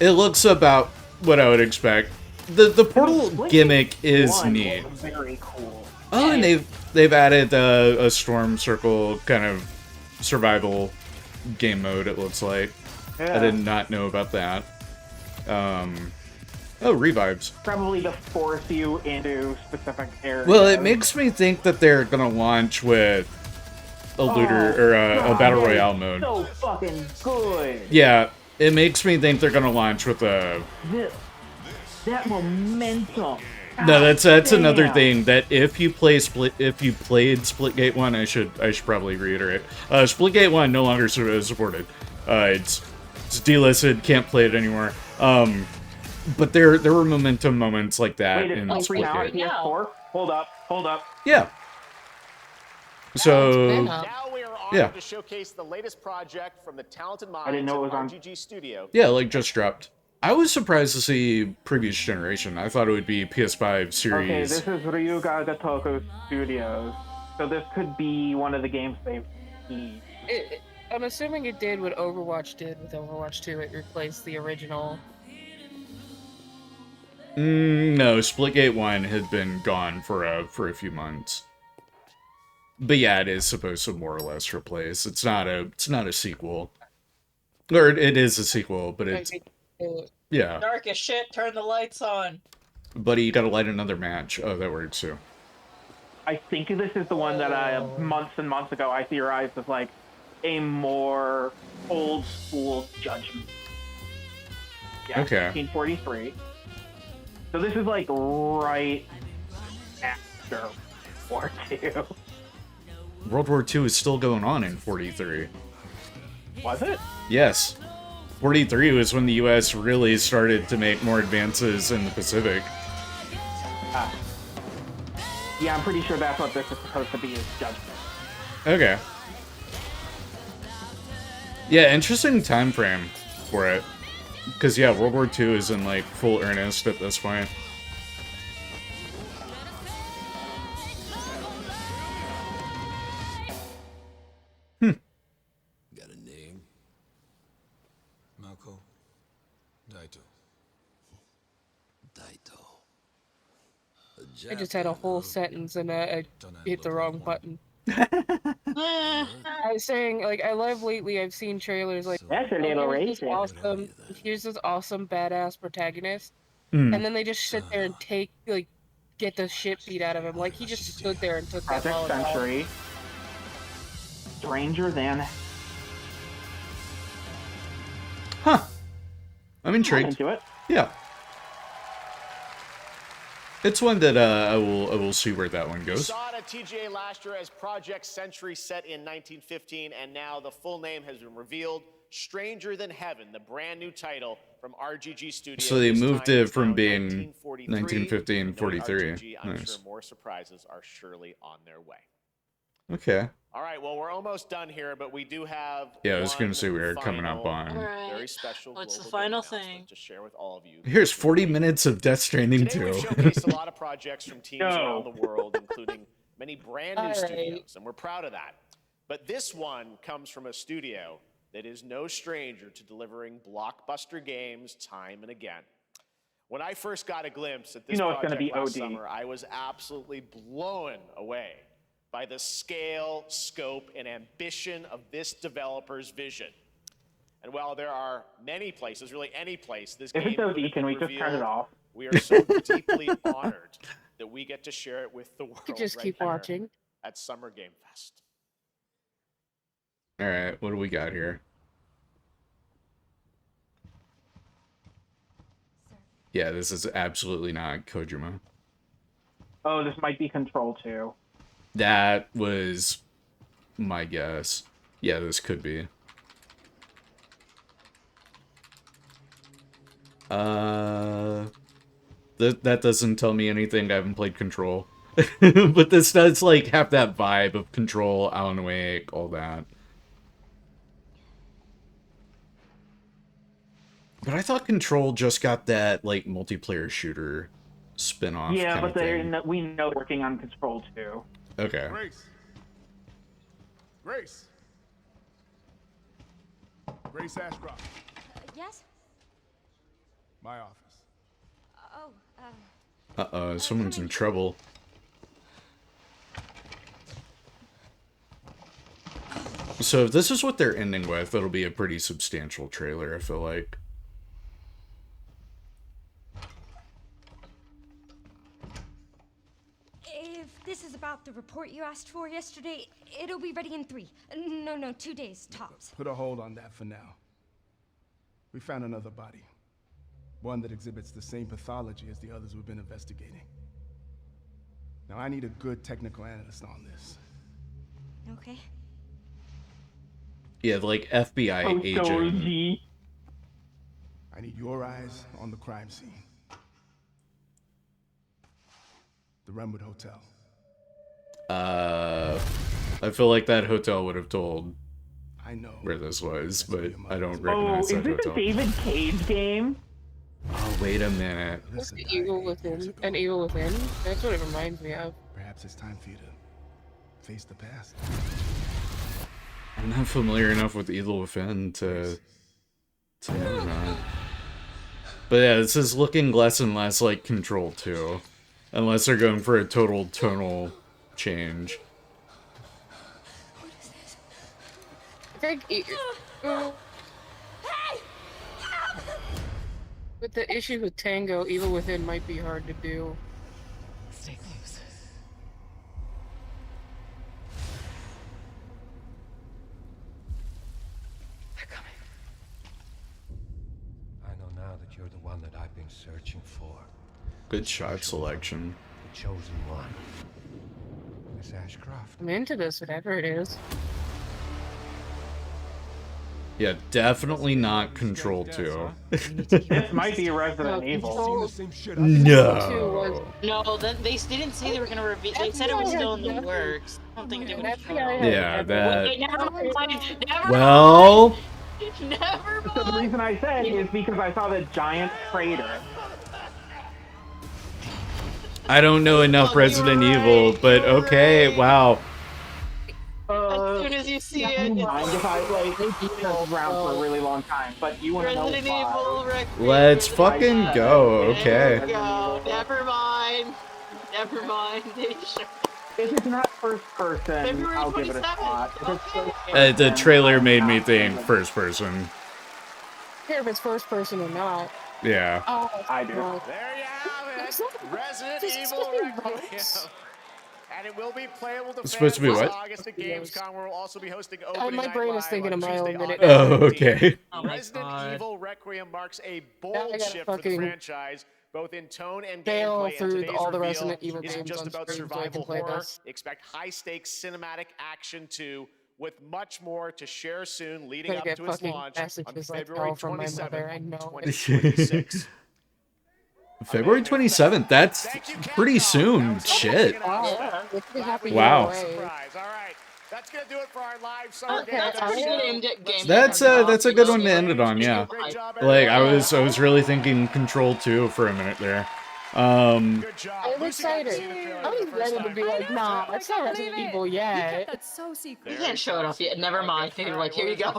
It looks about what I would expect. The portal Splitgate gimmick is 1 neat. was very cool. Oh, and they've added a storm circle kind of survival game mode, it looks like. Yeah. I did not know about that. Oh, revives. Probably to force you into specific areas. Well, it makes me think that they're gonna launch with a looter or a battle that is royale mode. So fucking good. Yeah, it makes me think they're gonna launch with a. That momentum. No, that's another Damn. thing that if you played Splitgate 1, I should probably reiterate. Splitgate 1 no longer supported. It's delisted, can't play it anymore. But there were momentum moments like that Wait, in it's free now on Splitgate. PS4? Hold up. Yeah. So Now we are honored yeah. to showcase the latest project from the talented minds didn't know it was at on. RGG Studio. Yeah, like just dropped. I was surprised to see previous generation. I thought it would be PS5 series. Okay, this is Ryuga Gotoku Studios. So this could be one of the games they've teased. I'm assuming it did what Overwatch did with Overwatch 2. It replaced the original. No, Splitgate 1 had been gone for a few months. But yeah, it is supposed to more or less replace. It's not a sequel. Or it is a sequel, but it's yeah. Dark as shit, turn the lights on. Buddy, you gotta light another match. Oh, that works too. I think this is the one that months and months ago I theorized as like a more old school Judgment. Yeah, Okay. 1943. So this is like right after War II. World War II is still going on in 43. Was it? Yes. 43 was when the US really started to make more advances in the Pacific. Yeah, I'm pretty sure that's what this is supposed to be, is Judgment. Okay. Yeah, interesting time frame for it. Because, yeah, World War II is in, like, full earnest at this point. Got a name? Mako? Daito. Daito. I just had a whole sentence and I hit the wrong button. I was saying, like, I love lately, I've seen trailers like, That's a little here's this racist. awesome, here's this awesome badass protagonist, Hmm. and then they just sit there and get the shit beat out of him. Like, he just stood there and took that Project Molotov. Century. Stranger Than. Huh. I'm intrigued. into it. Yeah. It's one that I will see where that one We goes. saw it at TGA last year as Project Century set in 1915, and now the full name has been revealed. Stranger Than Heaven, the brand new title from RGG Studios. So they This moved time it it's from now being 1943. 1915, 43. RGG, I'm Nice. sure more surprises are surely on their way. Okay. All right, well, we're almost done here, but we do have Yeah, I was gonna one say we were coming up final, on. Alright. very special What's the global final game announcement thing? to share with all of you. Here's 40 minutes of Death Stranding Today 2. we've showcased a lot of projects from teams around the world, including many brand new All right. studios, and we're proud of that. But this one comes from a studio that is no stranger to delivering blockbuster games time and again. When I first got a glimpse at this You know it's gonna project be last OD. summer, I was absolutely blown away by the scale, scope, and ambition of this developer's vision. And while there are many places, really any place, this If game it's OD, could have can been we just turn it revealed, off? we are so deeply honored that we get to share it with the world You just right keep here watching. at Summer Game Fest. All right, what do we got here? Yeah, this is absolutely not Kojima. Oh, this might be Control 2. That was my guess. Yeah, this could be. That doesn't tell me anything. I haven't played Control. But this does, like, have that vibe of Control, Alan Wake, all that. But I thought Control just got that, like, multiplayer shooter spin-off Yeah, kind but of thing. we know they're working on Control 2. Okay. Grace. Grace. Grace Ashcroft. Yes? My office. Oh, Uh-oh, someone's in trouble. So if this is what they're ending with, it'll be a pretty substantial trailer, I feel like. if this is about the report you asked for yesterday, it'll be ready in 3. No, 2 days tops. Put a hold on that for now. We found another body. One that exhibits the same pathology as the others we've been investigating. Now I need a good technical analyst on this. Okay. Yeah, like FBI agent. I need your eyes on the crime scene. The Renwood Hotel. I feel like that hotel would have told I know where this was, but I don't recognize that is this hotel. a David Cage game? Oh, wait a minute. What's the Evil Within? An Evil Within? That's what it reminds me of. Perhaps it's time for you to face the past. I'm not familiar enough with Evil Within to know that. But yeah, this is looking less and less like Control 2. Unless they're going for a total tonal change. I think with the issue with Tango, Evil Within might be hard to do. Stay close. They're coming. I know now that you're the one that I've been searching for. Good shot selection. The chosen one. Miss Ashcroft. I'm into this, whatever it is. Yeah, definitely not Control 2. This might be Resident Evil. No. No, they didn't say they were gonna reveal. They said it was still in the works. I don't think they would. Yeah, that. Wait, never mind. Never Well. mind. Never mind. So the reason I said is because I saw the giant crater. I don't know enough Resident Evil, but okay, wow. As soon as you see it, Mind if I like around for a really long time, but you want to know Resident why. Evil Requiem. Let's fucking go, okay. There we go. Never mind. Never mind. If it's not first person, February I'll give it a 27th. shot. If it's first person, The trailer made me think first person. I don't care if it's first person or not. Yeah. Oh, I do. God. There you have it. Resident Evil Requiem. And it will be playable to It's supposed to be fans what? this August at Gamescom, where we'll also be hosting opening my night brain is live thinking on of my own Tuesday, minute. August Oh, 15th. okay. Oh my Resident God. Evil Requiem marks a I bold gotta shift for the fucking- franchise, both in tone and Bail gameplay. And through today's all the reveal Resident Evil isn't games just on about stream so I can survival play horror. this. Expect high-stakes cinematic action too, with much more to share soon, leading Gonna up get to its fucking launch on messages like February hell from my mother, 27th, I know. 2026. February 27th. That's pretty soon. Shit. Wow. Surprise. All right. That's going to do it for our live summer Okay, game I fest show. named it Game That's a good one to end it on, yeah. Great job, Like I was really thinking Control 2 for a minute there. I'm excited. I'm ready to be like, nah, it's not Resident Evil yet. That's so secret. You can't show it off yet. Never mind. You're like, here you go.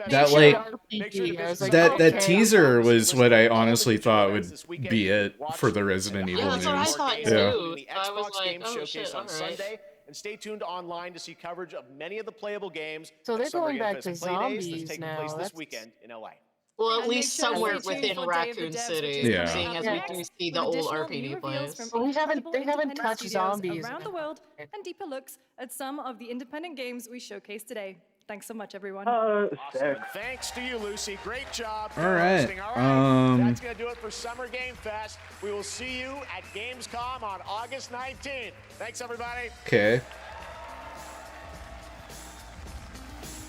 That like that teaser was what I honestly thought would be it for the Resident Evil news. Yeah. The Xbox Game Showcase on Sunday. And stay tuned online to see coverage of many of the playable games. So they're at Summer going Game back Fest to Play Days that's zombies taking now. place this That's- weekend in LA. Well, at And least make sure to somewhere stay tuned within for Day of the Raccoon Devs, City, which is Yeah. seeing as we do see the with old additional RPD new reveals place. from Well, incredible they haven't independent touched studios zombies around in the a world and deeper looks at some of the independent games we showcased today. Thanks so much, everyone. Awesome. And thanks to you, Lucy. Great job. All right. hosting. All right. That's going to do it for Summer Game Fest. We will see you at Gamescom on August 19th. Thanks, everybody. Okay.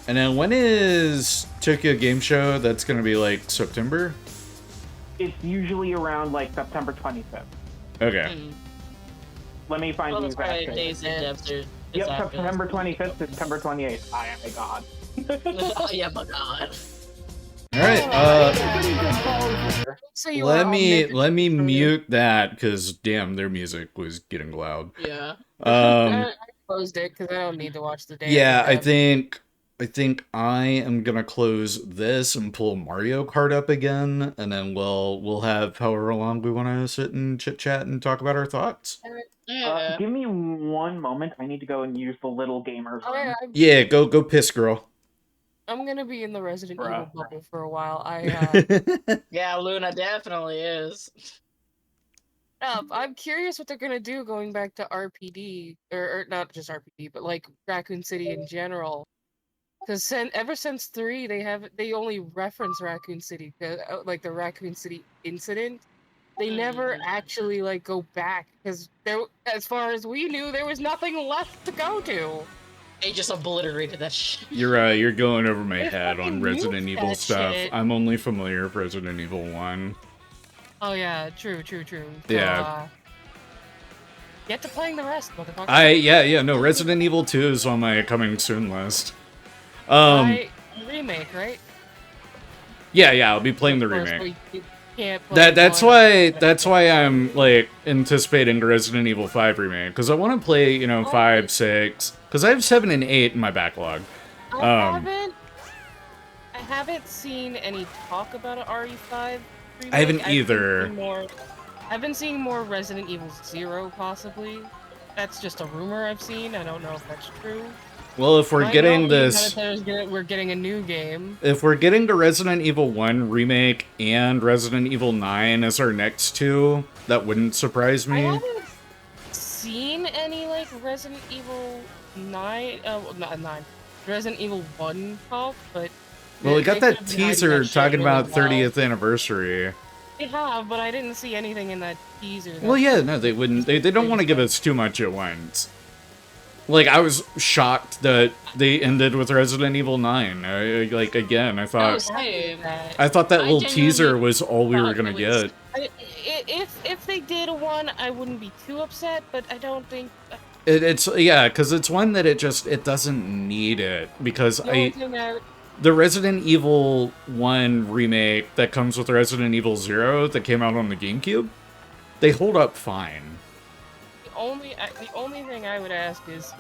And then when is Tokyo Game Show? That's gonna be like September? It's usually around like September 25th. Okay. Let me find Well, the that's exact probably date. days and devs are. Yep, September 25th to September 28th. I am a god. Yeah, my god. All right. Let me mute that because damn, their music was getting loud. Yeah. I closed it because I don't need to watch the day. Yeah, I think I am gonna close this and pull Mario Kart up again, and then we'll have however long we want to sit and chit chat and talk about our thoughts. Give me one moment. I need to go and use the little gamer room. Yeah, go piss, girl. I'm gonna be in the Resident Evil bubble for a while. Yeah, Luna definitely is. I'm curious what they're gonna do going back to RPD, or not just RPD, but like Raccoon City in general. Because ever since 3, they only reference Raccoon City, like the Raccoon City incident. They never actually like go back because as far as we knew, there was nothing left to go to. They just obliterated that shit. You're going over my head on Resident Evil that stuff. shit. I'm only familiar with Resident Evil 1. Oh yeah, true. So, Yeah. get to playing the rest, motherfucker. Yeah, no, Resident Evil 2 is on my coming soon list. Remake, right? Yeah, I'll be playing the Of course, remake. you can't play That's why I'm like anticipating the Resident Evil 5 remake because I want to play 5, 6 because I have 7 and 8 in my backlog. I haven't seen any talk about an RE5 remake. I haven't either. I've been seeing more Resident Evil 0 possibly. That's just a rumor I've seen. I don't know if that's true. Well, if we're getting this, we're getting a new game. if we're getting the Resident Evil 1 remake and Resident Evil 9 as our next two, that wouldn't surprise me. I haven't seen any like Resident Evil 9, not 9, Resident Evil 1 talk, but Well, we got they that could've been hiding teaser that shit talking really about well. 30th anniversary. They have, but I didn't see anything in that teaser. Well, yeah, no, they wouldn't. They don't want to give us too much at once. Like, I was shocked that they ended with Resident Evil 9. Like, again, I thought that little teaser was all we were gonna get. If they did one, I wouldn't be too upset, but I don't think. It's because it's one that it doesn't need it because The only thing that- the Resident Evil 1 remake that comes with Resident Evil 0 that came out on the GameCube, they hold up fine. The only thing I would ask is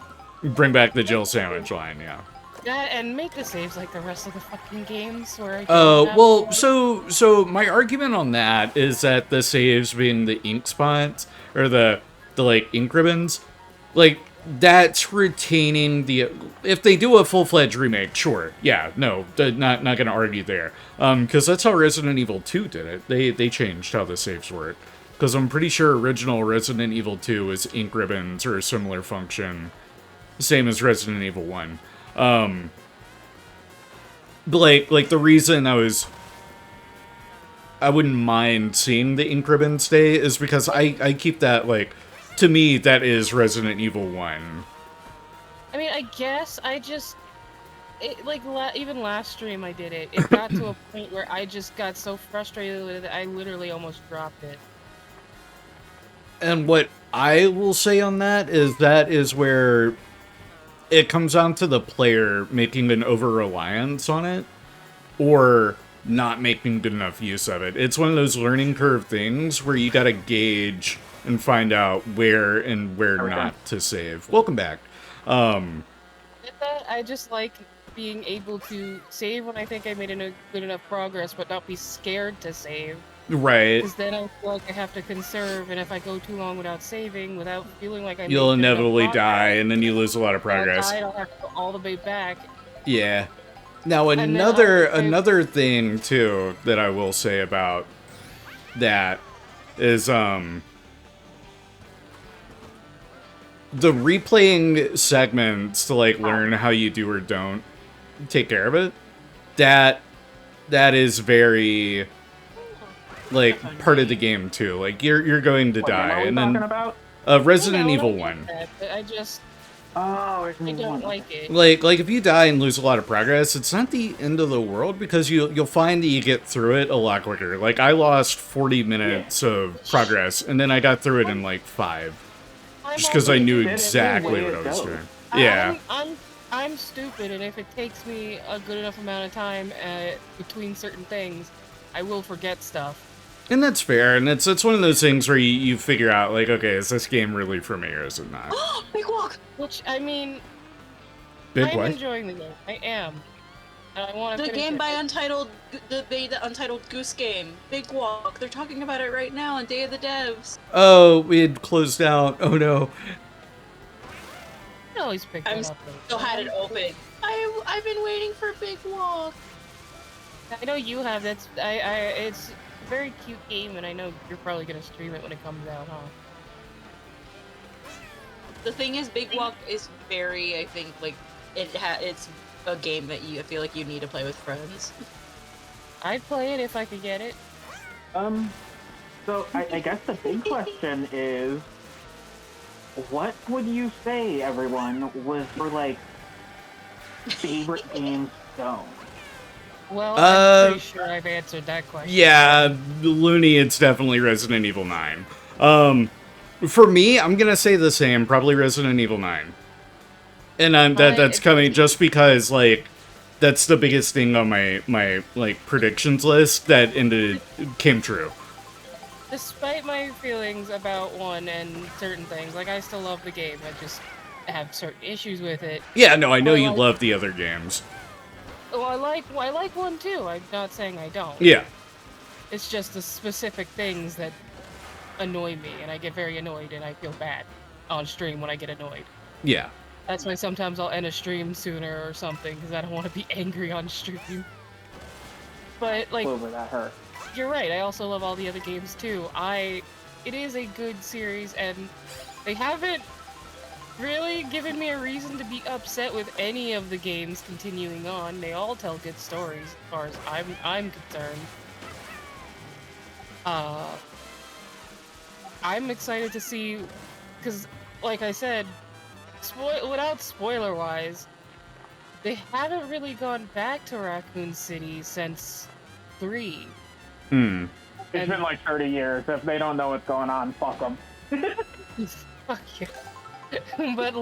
Bring back the Jill sandwich line, yeah. that, and make the saves like the rest of the fucking games where I Well, so my argument on that is that the saves being the ink spots or the like ink ribbons, like that's retaining the. If they do a full-fledged remake, sure, yeah, no, not gonna argue there, because that's how Resident Evil 2 did it. They changed how the saves work, because I'm pretty sure original Resident Evil 2 is ink ribbons or a similar function, same as Resident Evil 1. But like the reason I I wouldn't mind seeing the ink ribbon stay is because I keep that, like, to me, that is Resident Evil 1. I mean, I guess I just... even last stream I did it. It got to a point where I just got so frustrated with it, I literally almost dropped it. And what I will say on that is where it comes down to the player making an over-reliance on it, or not making good enough use of it. It's one of those learning curve things where you gotta gauge and find out where and where not to save. Welcome back. With that, I just like being able to save when I think I made good enough progress, but not be scared to save. Right. Because then I feel like I have to conserve, and if I go too long without saving, without feeling like I You'll made good enough inevitably progress, die, and then you lose a lot of progress. I'll have to go all the way back. Yeah. Now then another thing too that I will say about that is the replaying segments to like learn how you do or don't take care of it. That is very like part of the game too. Like you're going to die, and then Resident Evil 1. I just I don't like it. Like if you die and lose a lot of progress, it's not the end of the world because you'll find that you get through it a lot quicker. Like I lost 40 minutes of progress, and then I got through it in like 5, just because I knew exactly what I was doing. Yeah. I'm stupid, and if it takes me a good enough amount of time between certain things, I will forget stuff. And that's fair, and it's one of those things where you figure out, like, okay, is this game really for me, or is it not? Big walk! Which, I mean... I'm enjoying the game. I am. And I want to The game by Untitled... The Untitled Goose Game. Big Walk. They're talking about it right now on Day of the Devs. Oh, we had closed out. Oh, no. I always pick it up. Still had it open. I've been waiting for Big Walk. I know you have. It's a very cute game, and I know you're probably gonna stream it when it comes out, huh? The thing is, Big Walk is very, I think, like, it's a game that I feel like you need to play with friends. I'd play it if I could get it. So I guess the big question is, what would you say, everyone, was your, like, favorite game stone? Well, I'm pretty sure I've answered that question. Yeah, Looney, it's definitely Resident Evil 9. For me, I'm gonna say the same, probably Resident Evil 9. And that's coming just because, like, that's the biggest thing on my like, predictions list that came true. Despite my feelings about 1 and certain things, like, I still love the game, I just have certain issues with it. Yeah, no, I know you love the other games. Well, I like 1 too, I'm not saying I don't. Yeah. It's just the specific things that annoy me, and I get very annoyed, and I feel bad on stream when I get annoyed. Yeah. That's why sometimes I'll end a stream sooner or something, because I don't want to be angry on stream. But, like... Over that hurt. You're right, I also love all the other games too. It is a good series, and they haven't really given me a reason to be upset with any of the games continuing on. They all tell good stories, as far as I'm concerned. I'm excited to see, because, like I said, without spoiler-wise, they haven't really gone back to Raccoon City since 3. It's been like 30 years. If they don't know what's going on, fuck them. Fuck you. but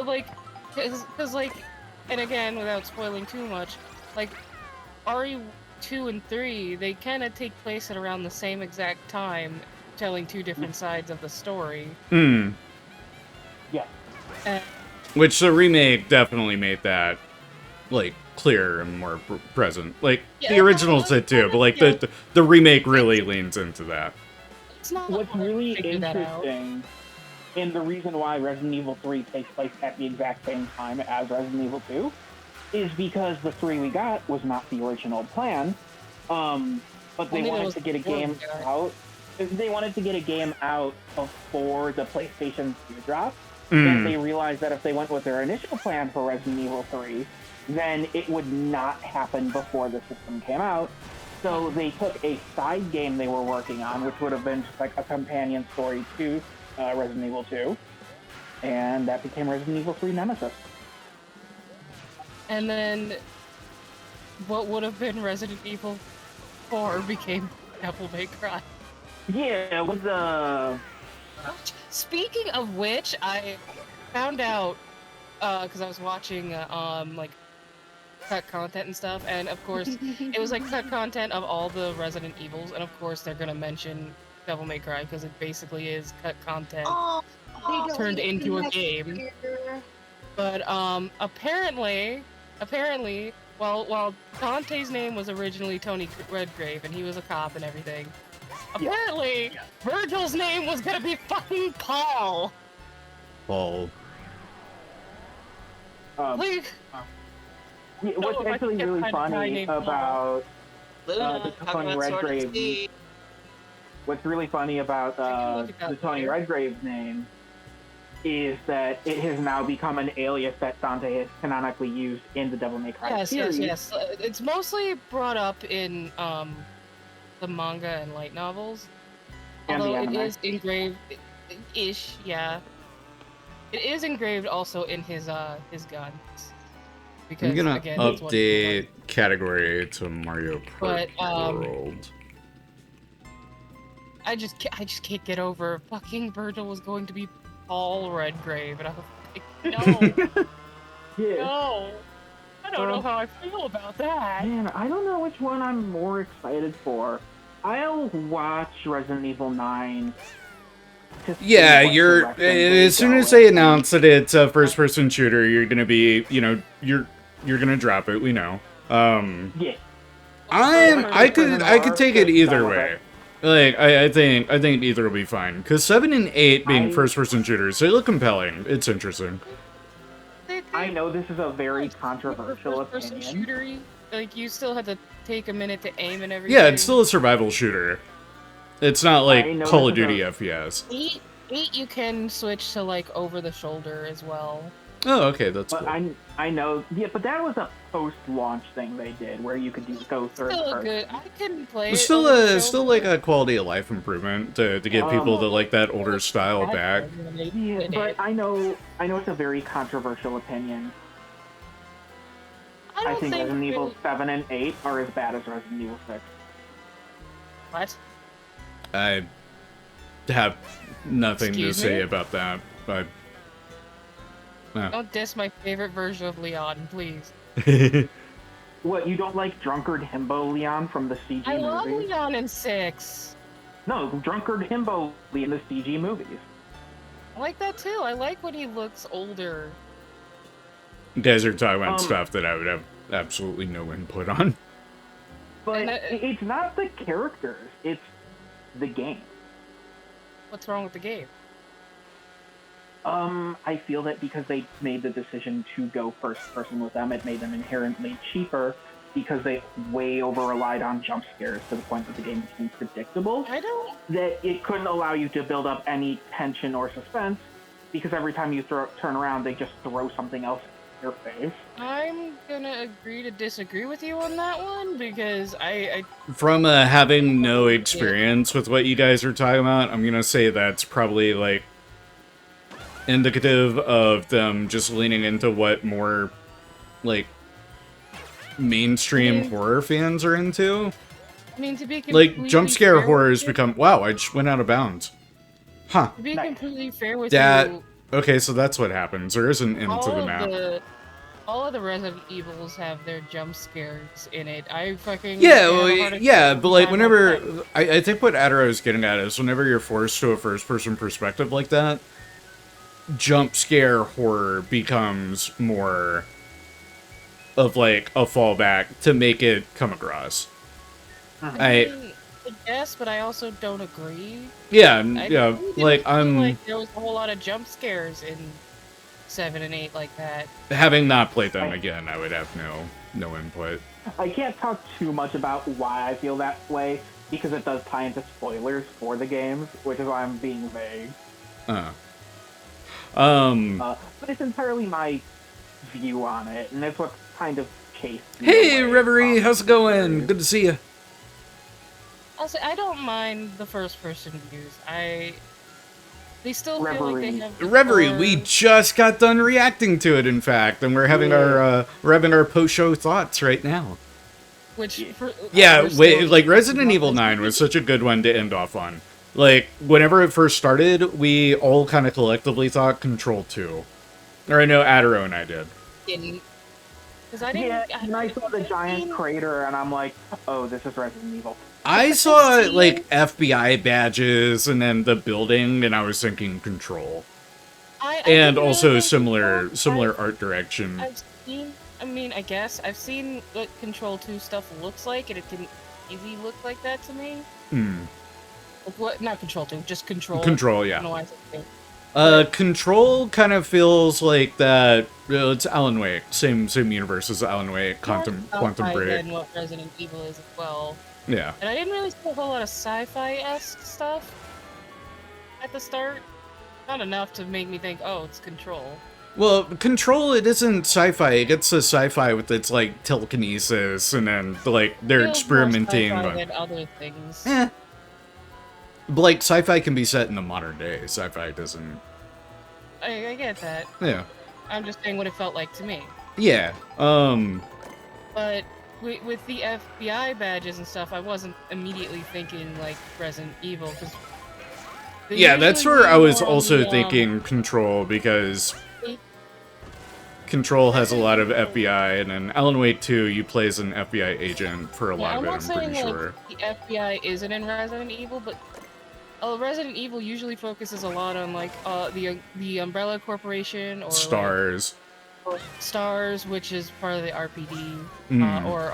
like, cause like, and again, without spoiling too much, like, RE2 and 3, they kind of take place at around the same exact time, telling 2 different sides of the story. Yeah. Which the remake definitely made that, like, clearer and more present. Like, the originals did too, but, like, the remake really leans into that. What's really interesting, and the reason why Resident Evil 3 takes place at the exact same time as Resident Evil 2, is because the 3 we got was not the original plan, but they wanted to get a game out. They wanted to get a game out before the PlayStation 2 drop, and they realized that if they went with their initial plan for Resident Evil 3, then it would not happen before the system came out, So they took a side game they were working on, which would have been just like a companion story to Resident Evil 2, and that became Resident Evil 3 Nemesis. And then what would have been Resident Evil 4 became Devil May Cry. Yeah, it was Speaking of which, I found out because I was watching like cut content and stuff, and of course it was like cut content of all the Resident Evils, and of course they're gonna mention Devil May Cry because it basically is cut content turned into a game. But apparently, while Dante's name was originally Tony Redgrave and he was a cop and everything, apparently Virgil's name was gonna be fucking Paul. Paul. Like, what's actually really funny about the Tony Redgrave. What's really funny about the Tony Redgrave's name is that it has now become an alias that Dante has canonically used in the Devil May Cry series. Yes. It's mostly brought up in the manga and light novels. And although the it anime. is engraved-ish, yeah. It is engraved also in his guns. Because, I'm gonna again, that's what update category to Mario Kart But, World. I just can't get over fucking Virgil was going to be Paul Redgrave, and I was like, no. No. I don't know how I feel about that. Man, I don't know which one I'm more excited for. I'll watch Resident Evil 9. Yeah, as soon as they announce that it's a first-person shooter, you're gonna be, you're gonna drop it. We know. Yeah. I could take it either way. Like, I think either will be fine. Because 7 and 8 being first-person shooters, they look compelling. It's interesting. I know this is a very controversial First-person opinion. shootery. Like, you still have to take a minute to aim and everything. Yeah, it's still a survival shooter. It's not like Call of Duty FPS. 8 you can switch to, like, over-the-shoulder as well. Oh, okay, that's But cool. I know, yeah, but that was a post-launch thing they did where you could go third Still person. good. I can play It's it still over the still like a quality of life improvement to get people to like that older style back. Yeah, but I know it's a very controversial opinion. I think Resident Evil 7 and 8 are as bad as Resident Evil 6. What? I have nothing Excuse to say me? about that. But Don't diss my favorite version of Leon, please. What, you don't like Drunkard Himbo Leon from the CG I love movies? Leon in 6. No, Drunkard Himbo in the CG movies. I like that too. I like when he looks older. you guys are talking about stuff that I would have absolutely no input on. But it's not the characters, it's the game. What's wrong with the game? I feel that because they made the decision to go first person with them, it made them inherently cheaper because they way over-relied on jump scares to the point that the game became predictable. That it couldn't allow you to build up any tension or suspense because every time you turn around, they just throw something else in your face. I'm gonna agree to disagree with you on that one because I From having no experience with what you guys are talking about, I'm gonna say that's probably like indicative of them just leaning into what more like mainstream horror fans are into. I mean, to be Like completely jump scare fair horror with has you- become wow, I just went out of bounds. Huh. To be completely fair with That you, okay, so that's what happens. There is an end to the map. all of the Resident Evils have their jump scares in it. I fucking Yeah, have a well, hard yeah, time but like with whenever that. I think what Adderall is getting at is whenever you're forced to a first-person perspective like that, jump scare horror becomes more of like a fallback to make it come across. I mean, I guess, but I also don't agree. Yeah, I yeah, really didn't like feel I'm like there was a whole lot of jump scares in 7 and 8 like that. having not played them again, I would have no input. I can't talk too much about why I feel that way because it does tie into spoilers for the games, which is why I'm being vague. But it's entirely my view on it, and it's what kind of chased me Hey, away Reverie, how's it going? Good to see you. Also, I don't mind the first-person views. They still feel like they have Reverie, we just got done reacting to it, in fact, and we're having our post-show thoughts right now. Which, like Resident Evil 9 was such a good one to end off on. Like, whenever it first started, we all kind of collectively thought Control 2. Or I know Adderall and I did. Because I didn't. And I saw the giant crater, and I'm like, oh, this is Resident Evil. I saw, like, FBI badges and then the building, and I was thinking Control. And also similar art direction. I guess I've seen what Control 2 stuff looks like, and it didn't easily look like that to me. What? Not Control 2, just Control. Control, yeah. I don't know why I said Control kind of feels like that. It's Alan Wake, same universe as Alan Wake, Quantum Break. And what Resident Evil is as well. Yeah. And I didn't really see a whole lot of sci-fi-esque stuff at the start. Not enough to make me think, oh, it's Control. Well, Control, it isn't sci-fi. It gets to sci-fi with its, like, telekinesis, and then, like, they're experimenting more on... sci-fi than other things. But, like, sci-fi can be set in the modern day. Sci-fi doesn't... I get that. Yeah. I'm just saying what it felt like to me. Yeah, But with the FBI badges and stuff, I wasn't immediately thinking, like, Resident Evil, because... Yeah, that's where I was also thinking Control, because... Control has a lot of FBI, and in Alan Wake 2, you play as an FBI agent for a lot of it, I'm pretty sure. The FBI isn't in Resident Evil, but Resident Evil usually focuses a lot on, like, the Umbrella Corporation, or Stars. Or Stars, which is part of the RPD, or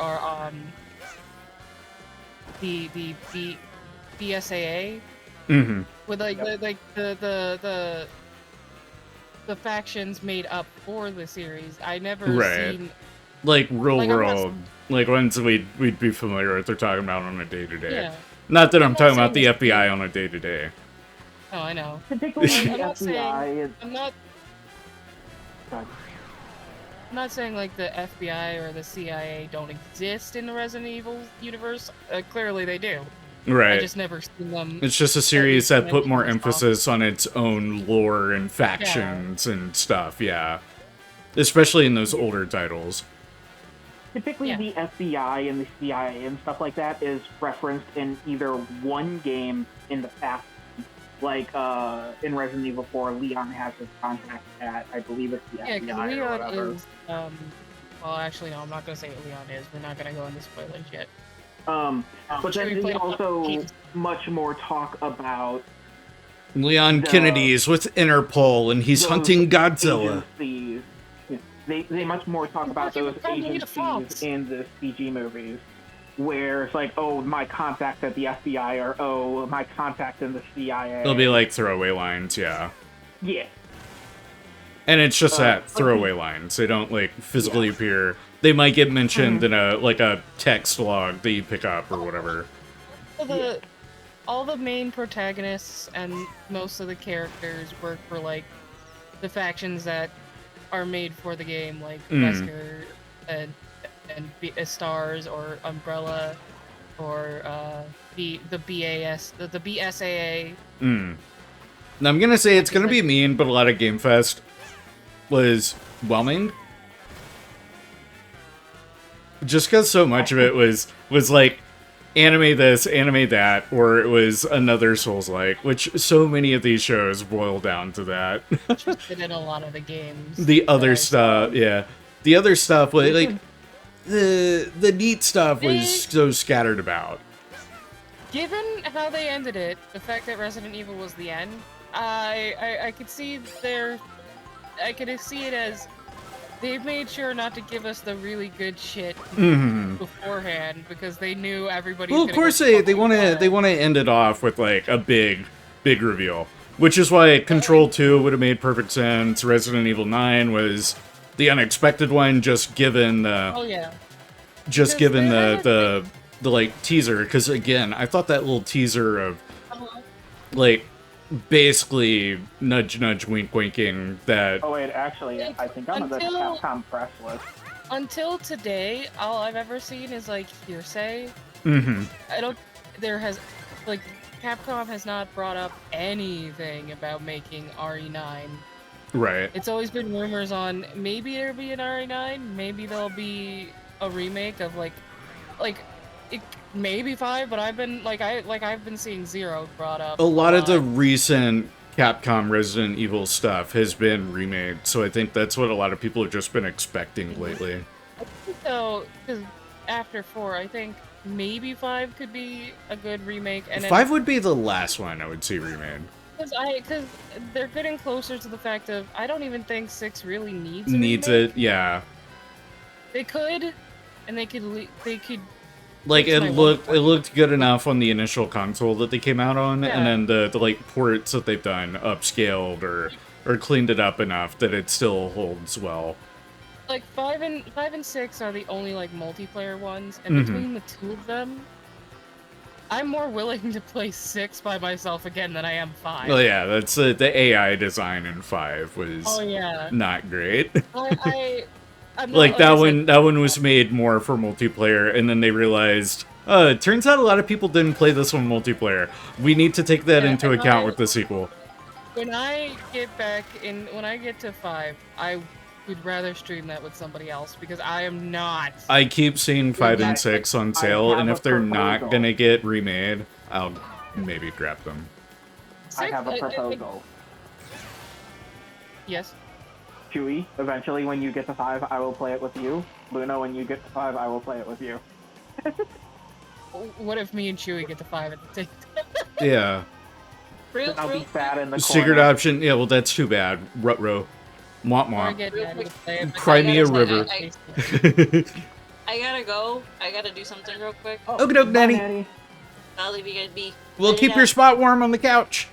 the BSAA. With like the factions made up for the series. I never seen like real world, like ones we'd be familiar with. They're talking about on a day-to-day. Yeah. Not that I'm talking about the FBI on a day-to-day. Oh, I know. I'm not saying like the FBI or the CIA don't exist in the Resident Evil universe. Clearly they do. Right. I just never seen them. It's just a series that put more emphasis on its own lore and factions and stuff, yeah. Especially in those older titles. Typically the FBI and the CIA and stuff like that is referenced in either one game in the past. Like, in Resident Evil 4, Leon has his contact at, I believe it's the FBI or whatever. Is, well, actually, no, I'm not going to say what Leon is. We're not going to go into spoilers yet. But then they also much more talk about Leon Kennedy's with Interpol, and he's hunting Godzilla. Agencies. They much more talk about those agencies in the CG movies, where it's like, oh, my contact at the FBI, or oh, my contact in the CIA. They'll be like throwaway lines, yeah. Yeah. And it's just that, throwaway lines. They don't, like, physically appear. They might get mentioned in a text log that you pick up or whatever. All the main protagonists and most of the characters work for, like, the factions that are made for the game, like Wesker and Stars or Umbrella or the BSAA. Now, I'm gonna say it's gonna be mean, but a lot of Game Fest was whelming. Just because so much of it was like anime this, anime that, or it was another Souls-like, which so many of these shows boil down to that. Just in a lot of the games. The other stuff, yeah. The other stuff, like the neat stuff was so scattered about. Given how they ended it, the fact that Resident Evil was the end, I could see I could see it as they made sure not to give us the really good shit beforehand because they knew everybody. Well, of course they want to end it off with like a big reveal, which is why Control 2 would have made perfect sense. Resident Evil 9 was the unexpected one, just given the the like teaser. Because again, I thought that little teaser of like basically nudge wink winking that. Oh wait, actually, I think I'm on the Capcom press list. Until today, all I've ever seen is like hearsay. there has, like, Capcom has not brought up anything about making RE9. Right. It's always been rumors on maybe there'll be an RE9, maybe there'll be a remake of like it maybe 5, but I've been seeing 0 brought up. A lot of the recent Capcom Resident Evil stuff has been remade, so I think that's what a lot of people have just been expecting lately. I think so, because after 4, I think maybe 5 could be a good remake, and 5 would be the last one I would see remade. Because they're getting closer to the fact of I don't even think 6 really needs a Needs remake. it, yeah. They could, and they could. Like fix it my looked good enough on the initial console that they came out on, Yeah. and then the like ports that they've done upscaled or cleaned it up enough that it still holds well. Like 5 and 6 are the only like multiplayer ones, and Mhm. between the two of them, I'm more willing to play 6 by myself again than I am 5. Well, yeah, that's the AI design in 5 was Oh, yeah. not great. I'm not, Like I that said, one was made more for multiplayer, and then they realized, it turns out a lot of people didn't play this one multiplayer. We need to take that Yeah, into and account with the sequel. when I get to 5, I would rather stream that with somebody else because I am not. I keep seeing 5 and 6 on sale, and if they're not gonna get remade, I'll maybe grab them. I have a proposal. Yes. Chewie, eventually when you get to 5, I will play it with you. Luna, when you get to 5, I will play it with you. What if me and Chewie get to 5 at the same time? Yeah. Then I'll be fat in the Secret corner. option, yeah, well, that's too bad. Rut-row. Mwah Or I mwah. get Daddy to play it, but Cry I me a gotta say, river. I gotta go. I gotta do something real quick. Okie doke, Daddy. I'll leave you guys be. We'll Later, keep guys. your spot warm on the couch.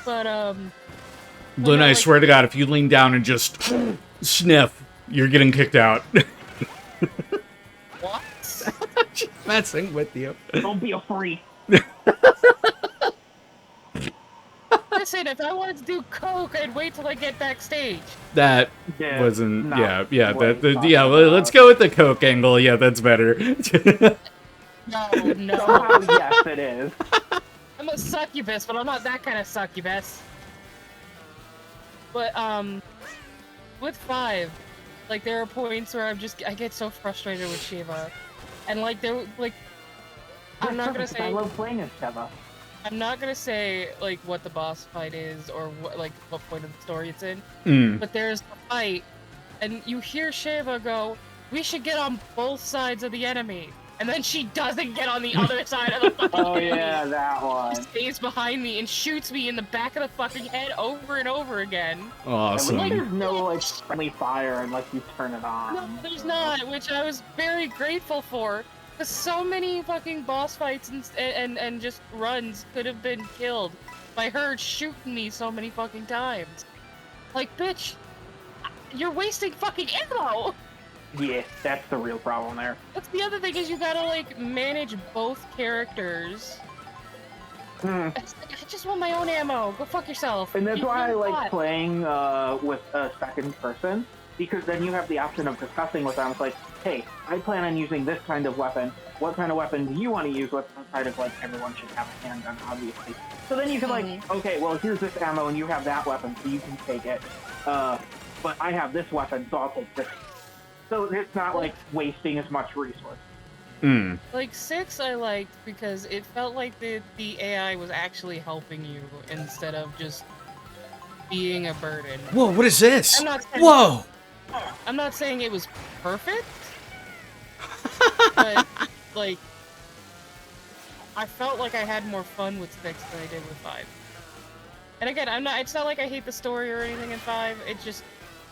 But Luna, I swear to God, if you lean down and just sniff, you're getting kicked out. What? Just messing with you. Don't be a freak. Listen, if I wanted to do coke, I'd wait till I get backstage. That Yeah, wasn't, not yeah, what that, I'm yeah, talking let's go with the Coke angle. Yeah, that's better. No. Somehow, yes, it is. I'm a succubus, but I'm not that kind of succubus. But, with 5, like, there are points where I get so frustrated with Shiva. And, like, I'm not gonna say... I love playing as Sheva. I'm not gonna say, like, what the boss fight is, or, what point of the story it's in. But there's a fight, and you hear Shiva go, "We should get on both sides of the enemy." And then she doesn't get on the other side of the fucking Oh enemy. yeah, that one. She stays behind me and shoots me in the back of the fucking head over and over again. Awesome. And there's no like friendly fire unless you turn it on. No, there's not, which I was very grateful for. Because so many fucking boss fights and just runs could have been killed by her shooting me so many fucking times. Like, bitch, you're wasting fucking ammo! Yeah, that's the real problem there. That's the other thing is you gotta, like, manage both characters. I just want my own ammo. Go fuck yourself. And that's why I like God. playing with a second person, because then you have the option of discussing with them. It's like, hey, I plan on using this kind of weapon. What kind of weapon do you want to use? What's kind of like everyone should have a handgun, obviously. So then you can like, okay, well here's this ammo and you have that weapon, so you can take it. But I have this weapon, so I'll take this. So it's not like wasting as much resource. Like 6 I liked because it felt like the AI was actually helping you instead of just being a burden. Whoa, what is this? I'm not saying, Whoa! I'm not saying it was perfect, but like I felt like I had more fun with 6 than I did with 5. And again, it's not like I hate the story or anything in 5. It's just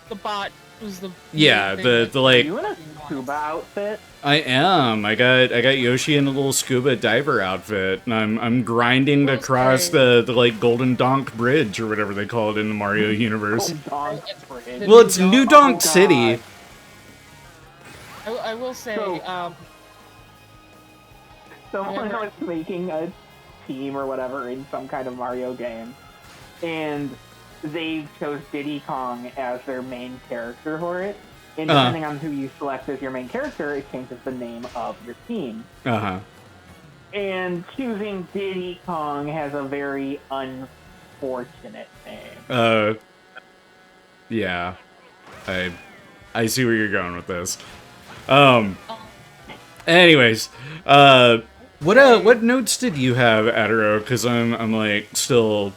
the bot was the Yeah, thing the that- like. Are you in a scuba outfit? I am. I got Yoshi in a little scuba diver outfit, and I'm grinding to cross the like Golden Donk Bridge or whatever they call it in the Mario universe. Well, it's New Donk City. I will say, Someone was making a team or whatever in some kind of Mario game, and they chose Diddy Kong as their main character for it. And depending on who you select as your main character, it changes the name of your team. And choosing Diddy Kong has a very unfortunate name. Yeah. I see where you're going with this. Anyways, what notes did you have, Aduro? Because I'm like still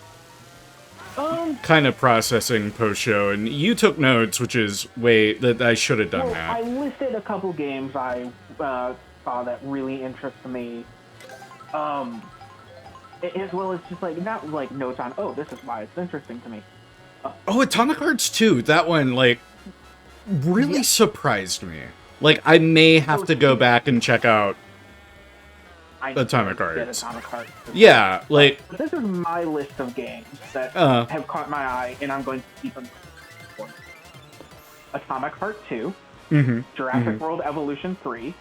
kind of processing post show, and you took notes, which is that I should have done that. I listed a couple games I saw that really interest me, as well as just like not like notes on this is why it's interesting to me. Atomic Hearts 2, that one like really surprised me. Like I may have to go back and check out Atomic Hearts. Yeah, like this is my list of games that have caught my eye, and I'm going to keep them. Atomic Heart 2, Jurassic World Evolution 3.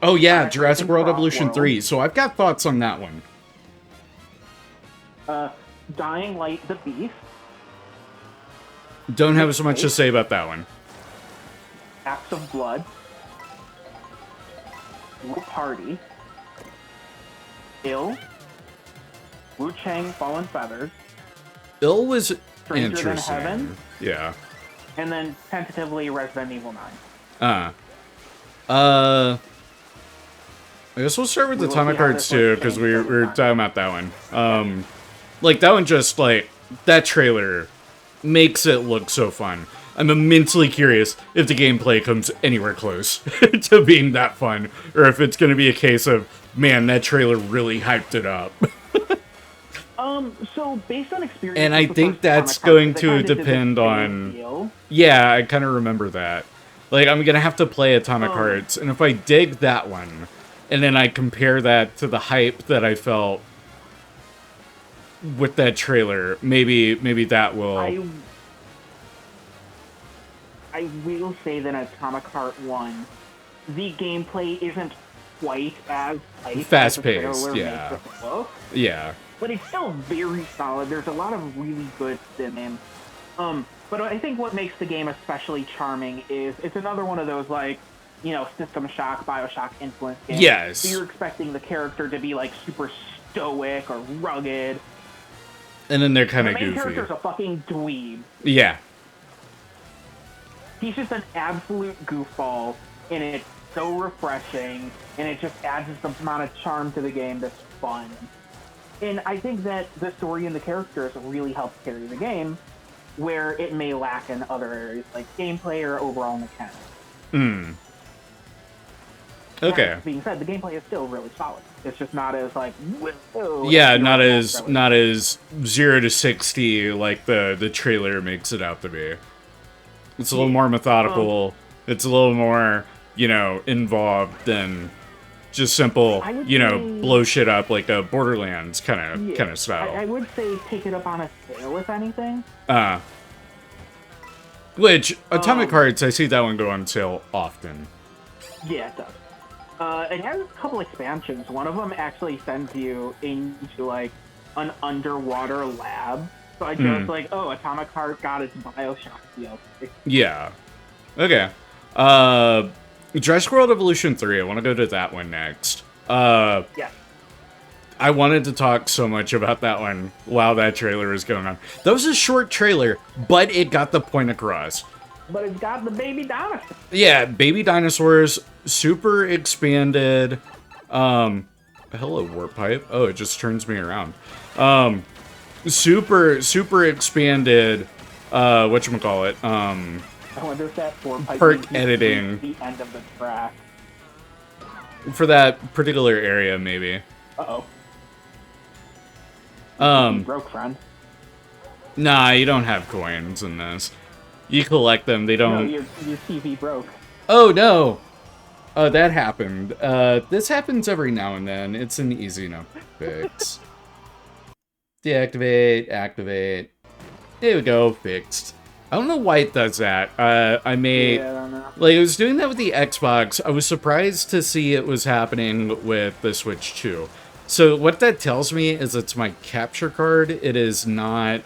Oh yeah, Jurassic World Evolution 3. So I've got thoughts on that one. Dying Light the Beast. Don't have so much to say about that one. Acts of Blood. Blue Party. Ill. Wu Chang Fallen Feathers. Ill was Stranger Than interesting. Heaven. Yeah. And then tentatively Resident Evil 9. I guess we'll start with Atomic Hearts 2, because we were talking about that one. Like, that one just, like, that trailer makes it look so fun. I'm immensely curious if the gameplay comes anywhere close to being that fun, or if it's going to be a case of, man, that trailer really hyped it up. So based on experience, And I think that's going to depend on... Yeah, I kind of remember that. Like, I'm going to have to play Atomic Hearts, and if I dig that one, and then I compare that to the hype that I felt with that trailer, maybe that will... I will say that Atomic Heart 1, the gameplay isn't quite as fast-paced, yeah. Yeah. But it's still very solid. There's a lot of really good in him. But I think what makes the game especially charming is it's another one of those, like, you know, System Shock, Bioshock influence games. Yes. So you're expecting the character to be, like, super stoic or rugged. And then they're kind of goofy. The main goofy. character's a fucking dweeb. Yeah. He's just an absolute goofball, and it's so refreshing, and it just adds this amount of charm to the game that's fun. And I think that the story and the characters really help carry the game, where it may lack in other areas, like gameplay or overall mechanics. Okay. That being said, the gameplay is still really solid. It's just not as, like, whoa. Yeah, not as 0 to 60 like the trailer makes it out to be. It's a little more methodical. It's a little more, you know, involved than just simple, you know, blow shit up like a Borderlands kind of style. I would say pick it up on a sale, if anything. Which Atomic Hearts, I see that one go on sale often. Yeah, it does. It has a couple expansions. One of them actually sends you into, like, an underwater lab. So I just like, oh, Atomic Heart got its Bioshock DLC. Yeah. Okay. Jurassic World Evolution 3, I want to go to that one next. Yeah. I wanted to talk so much about that one while that trailer was going on. That was a short trailer, but it got the point across. But it's got the baby dinosaurs. Yeah, baby dinosaurs, super expanded. Hello, warp pipe. Oh, it just turns me around. Super expanded, whatchamacallit, I wonder if that warp pipe perk editing. The end of the track. For that particular area, maybe. Uh-oh. You broke, friend. Nah, you don't have coins in this. You collect them, they don't... No, your TV broke. Oh, no! Oh, that happened. This happens every now and then. It's an easy enough fix. Deactivate, activate. There we go, fixed. I don't know why it does that. I may... Yeah, I don't know. Like, I was doing that with the Xbox. I was surprised to see it was happening with the Switch too. So what that tells me is it's my capture card. It is not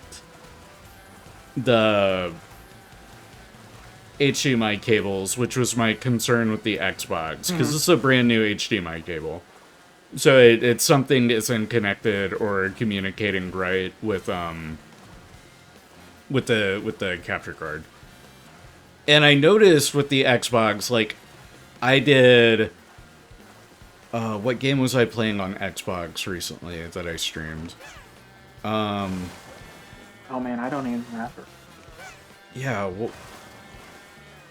the HDMI cables, which was my concern with the Xbox, because this is a brand new HDMI cable. So it's something isn't connected or communicating right with the capture card. And I noticed with the Xbox, like, I did... what game was I playing on Xbox recently that I streamed? Oh man, I don't even remember. Yeah, well...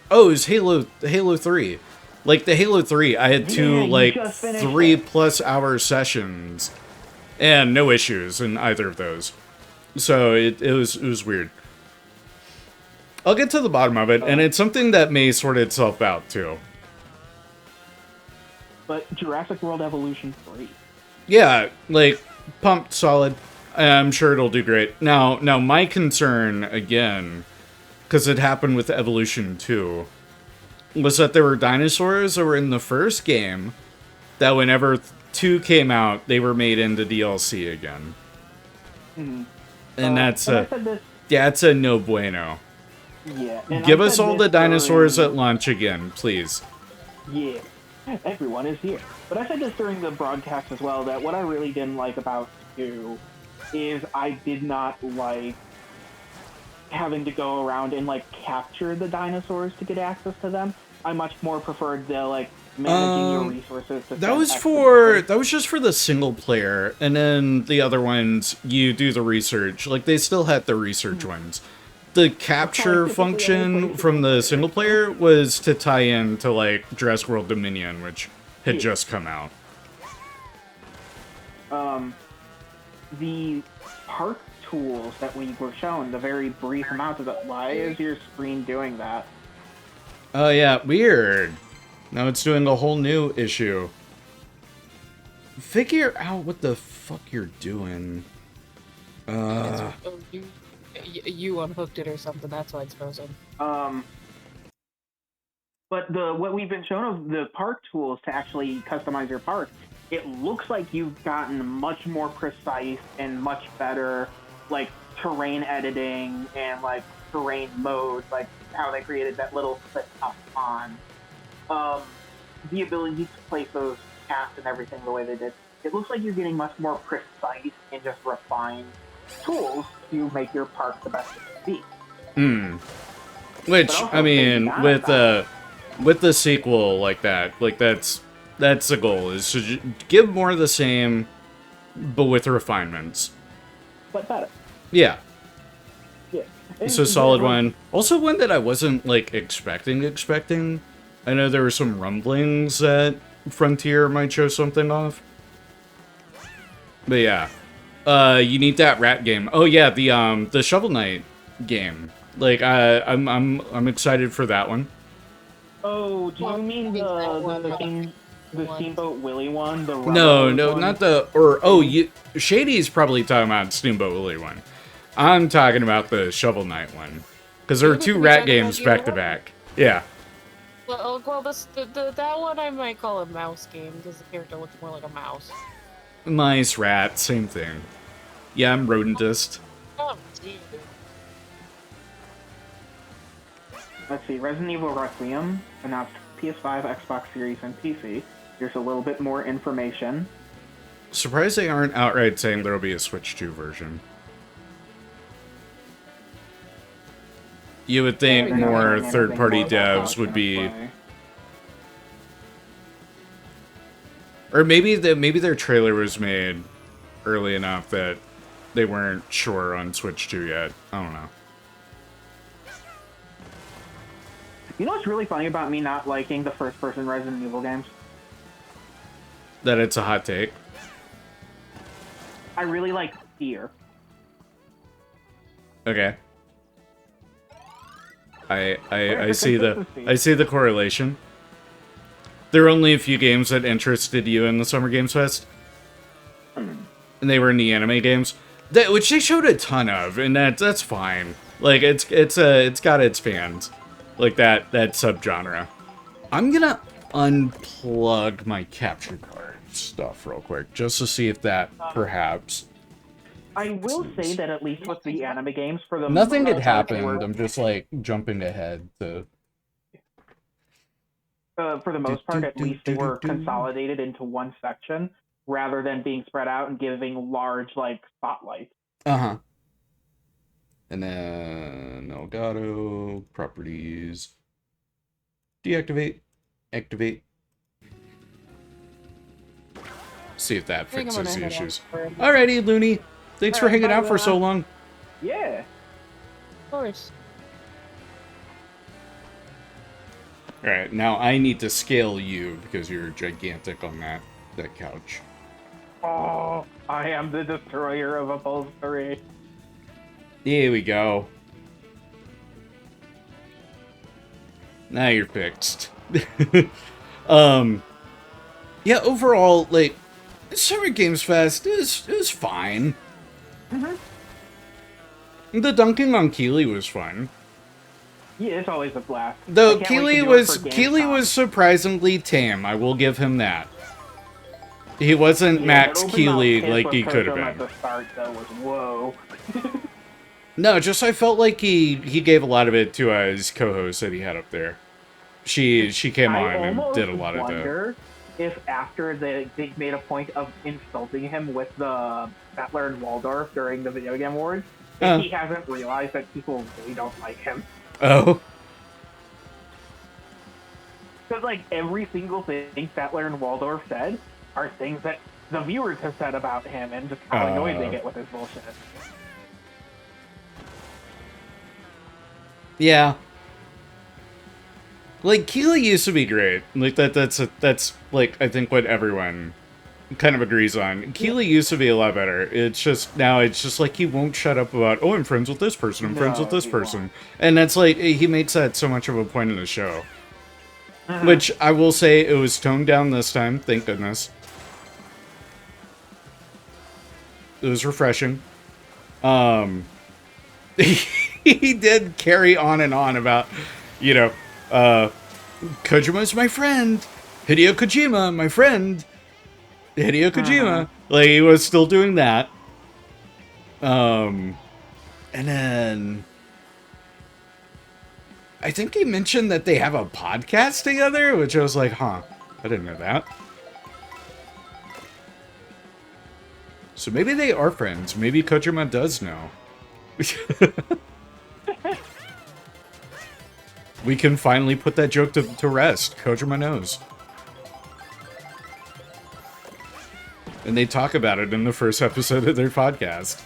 Oh, it was Halo 3. Like, the Halo 3, I had two, like, 3+ hour sessions. And no issues in either of those. So, it was weird. I'll get to the bottom of it, and it's something that may sort itself out, too. But Jurassic World Evolution 3. Yeah, like, pumped, solid. I'm sure it'll do great. Now my concern, again, because it happened with Evolution 2, was that there were dinosaurs that were in the first game that whenever 2 came out, they were made into DLC again. Mm-hmm. And that's a no bueno. Yeah. Give us all the dinosaurs at launch again, please. Yeah. Everyone is here. But I said this during the broadcast as well, that what I really didn't like about 2 is I did not like having to go around and, like, capture the dinosaurs to get access to them. I much more preferred the, like, managing your resources. That was just for the single player, and then the other ones, you do the research. Like, they still had the research ones. The capture function from the single player was to tie in to, like, Jurassic World Dominion, which had just come out. The park tools that we were shown, the very brief amount of it, why is your screen doing that? Oh yeah, weird. Now it's doing a whole new issue. Figure out what the fuck you're doing. You unhooked it or something, that's why it's frozen. But what we've been shown of the park tools to actually customize your park, it looks like you've gotten much more precise and much better, like, terrain editing and, like, terrain modes, like how they created that little clip up on. The ability to place those casts and everything the way they did. It looks like you're getting much more precise and just refined tools to make your park the best it can be. Which, I mean, with the sequel like that, like, that's the goal, is to give more of the same, but with refinements. But better. Yeah. Yeah. It's a solid one. Also one that I wasn't, like, expecting. I know there were some rumblings that Frontier might show something off. But yeah. You need that rat game. Oh yeah, the Shovel Knight game. Like, I'm excited for that one. Oh, do you mean the Steamboat Willie one? The No, one? not the... Shady's probably talking about Steamboat Willie one. I'm talking about the Shovel Knight one. Because there are 2 rat games back-to-back. Yeah. Well, that one I might call a mouse game, because the character looks more like a mouse. Mice, rat, same thing. Yeah, I'm rodentist. Oh, geez. Let's see, Resident Evil Requiem announced PS5, Xbox Series, and PC. Here's a little bit more information. Surprised they aren't outright saying there'll be a Switch 2 version. You would think more third-party devs would be... Or maybe their trailer was made early enough that they weren't sure on Switch 2 yet. I don't know. You know what's really funny about me not liking the first-person Resident Evil games? That it's a hot take. I really like Fear. Okay. I see the correlation. There are only a few games that interested you in the Summer Games Fest, and they were in the anime games, which they showed a ton of, and that's fine. Like, it's got its fans, like that subgenre. I'm gonna unplug my capture card stuff real quick just to see if that perhaps. I will say that at least with the anime games, for the Nothing had happened. I'm just like jumping ahead to. For the most part, at least they were consolidated into one section, rather than being spread out and giving large like spotlights. Uh-huh. And then Elgato, properties, deactivate, activate. See if that think I'm gonna fixes the head issues. out for- Alrighty, Looney. Thanks for hanging out for so long. Yeah. Of course. Alright, now I need to scale you because you're gigantic on that couch. Oh, I am the destroyer of upholstery. Here we go. Now you're fixed. Yeah, overall, like, Summer Games Fest is fine. The dunking on Keeley was fun. Yeah, it's always a blast. Though I can't wait Keeley to do it was for Keeley GameStop. was surprisingly tame. I will give him that. He wasn't Yeah, Max the open Keeley mouth like kiss he with could have Kojima been. At the start, though, was whoa. No, just I felt like he gave a lot of it to his co-host that he had up there. She came I on and almost did a lot of that. wonder if after they made a point of insulting him with the Battler and Waldorf during the Video Game Awards, if he hasn't realized that people really don't like him. Oh. Because, like, every single thing Battler and Waldorf said are things that the viewers have said about him and just how annoyed they get with his bullshit. Yeah. Like Keeley used to be great. Like that's like I think what everyone kind of agrees on. Keeley used to be a lot better. It's just now it's just like he won't shut up about, oh, I'm friends with this person, I'm friends with this person. And that's like he makes that so much of a point in the show. Which I will say it was toned down this time, thank goodness. It was refreshing. He did carry on and on about, you know, Kojima's my friend. Hideo Kojima, my friend. Hideo Kojima. Like, he was still doing that. And then I think he mentioned that they have a podcast together, which I was like, huh, I didn't know that. So maybe they are friends. Maybe Kojima does know. We can finally put that joke to rest. Kojima knows. And they talk about it in the first episode of their podcast.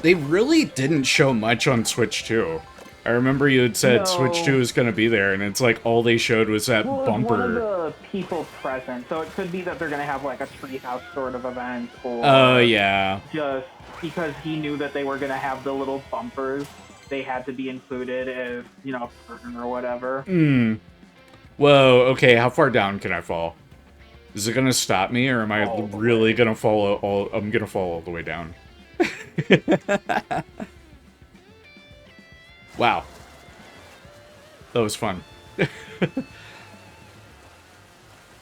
They really didn't show much on Switch 2. I remember you had said Switch 2 was going to be there, and it's like all they showed was that bumper. One of the people present, so it could be that they're going to have like a treehouse sort of event, or Oh, yeah. just because he knew that they were going to have the little bumpers, they had to be included as, you know, a curtain or whatever. Whoa, okay, how far down can I fall? Is it going to stop me, or am I really going to fall I'm going to fall all the way down. Wow. That was fun.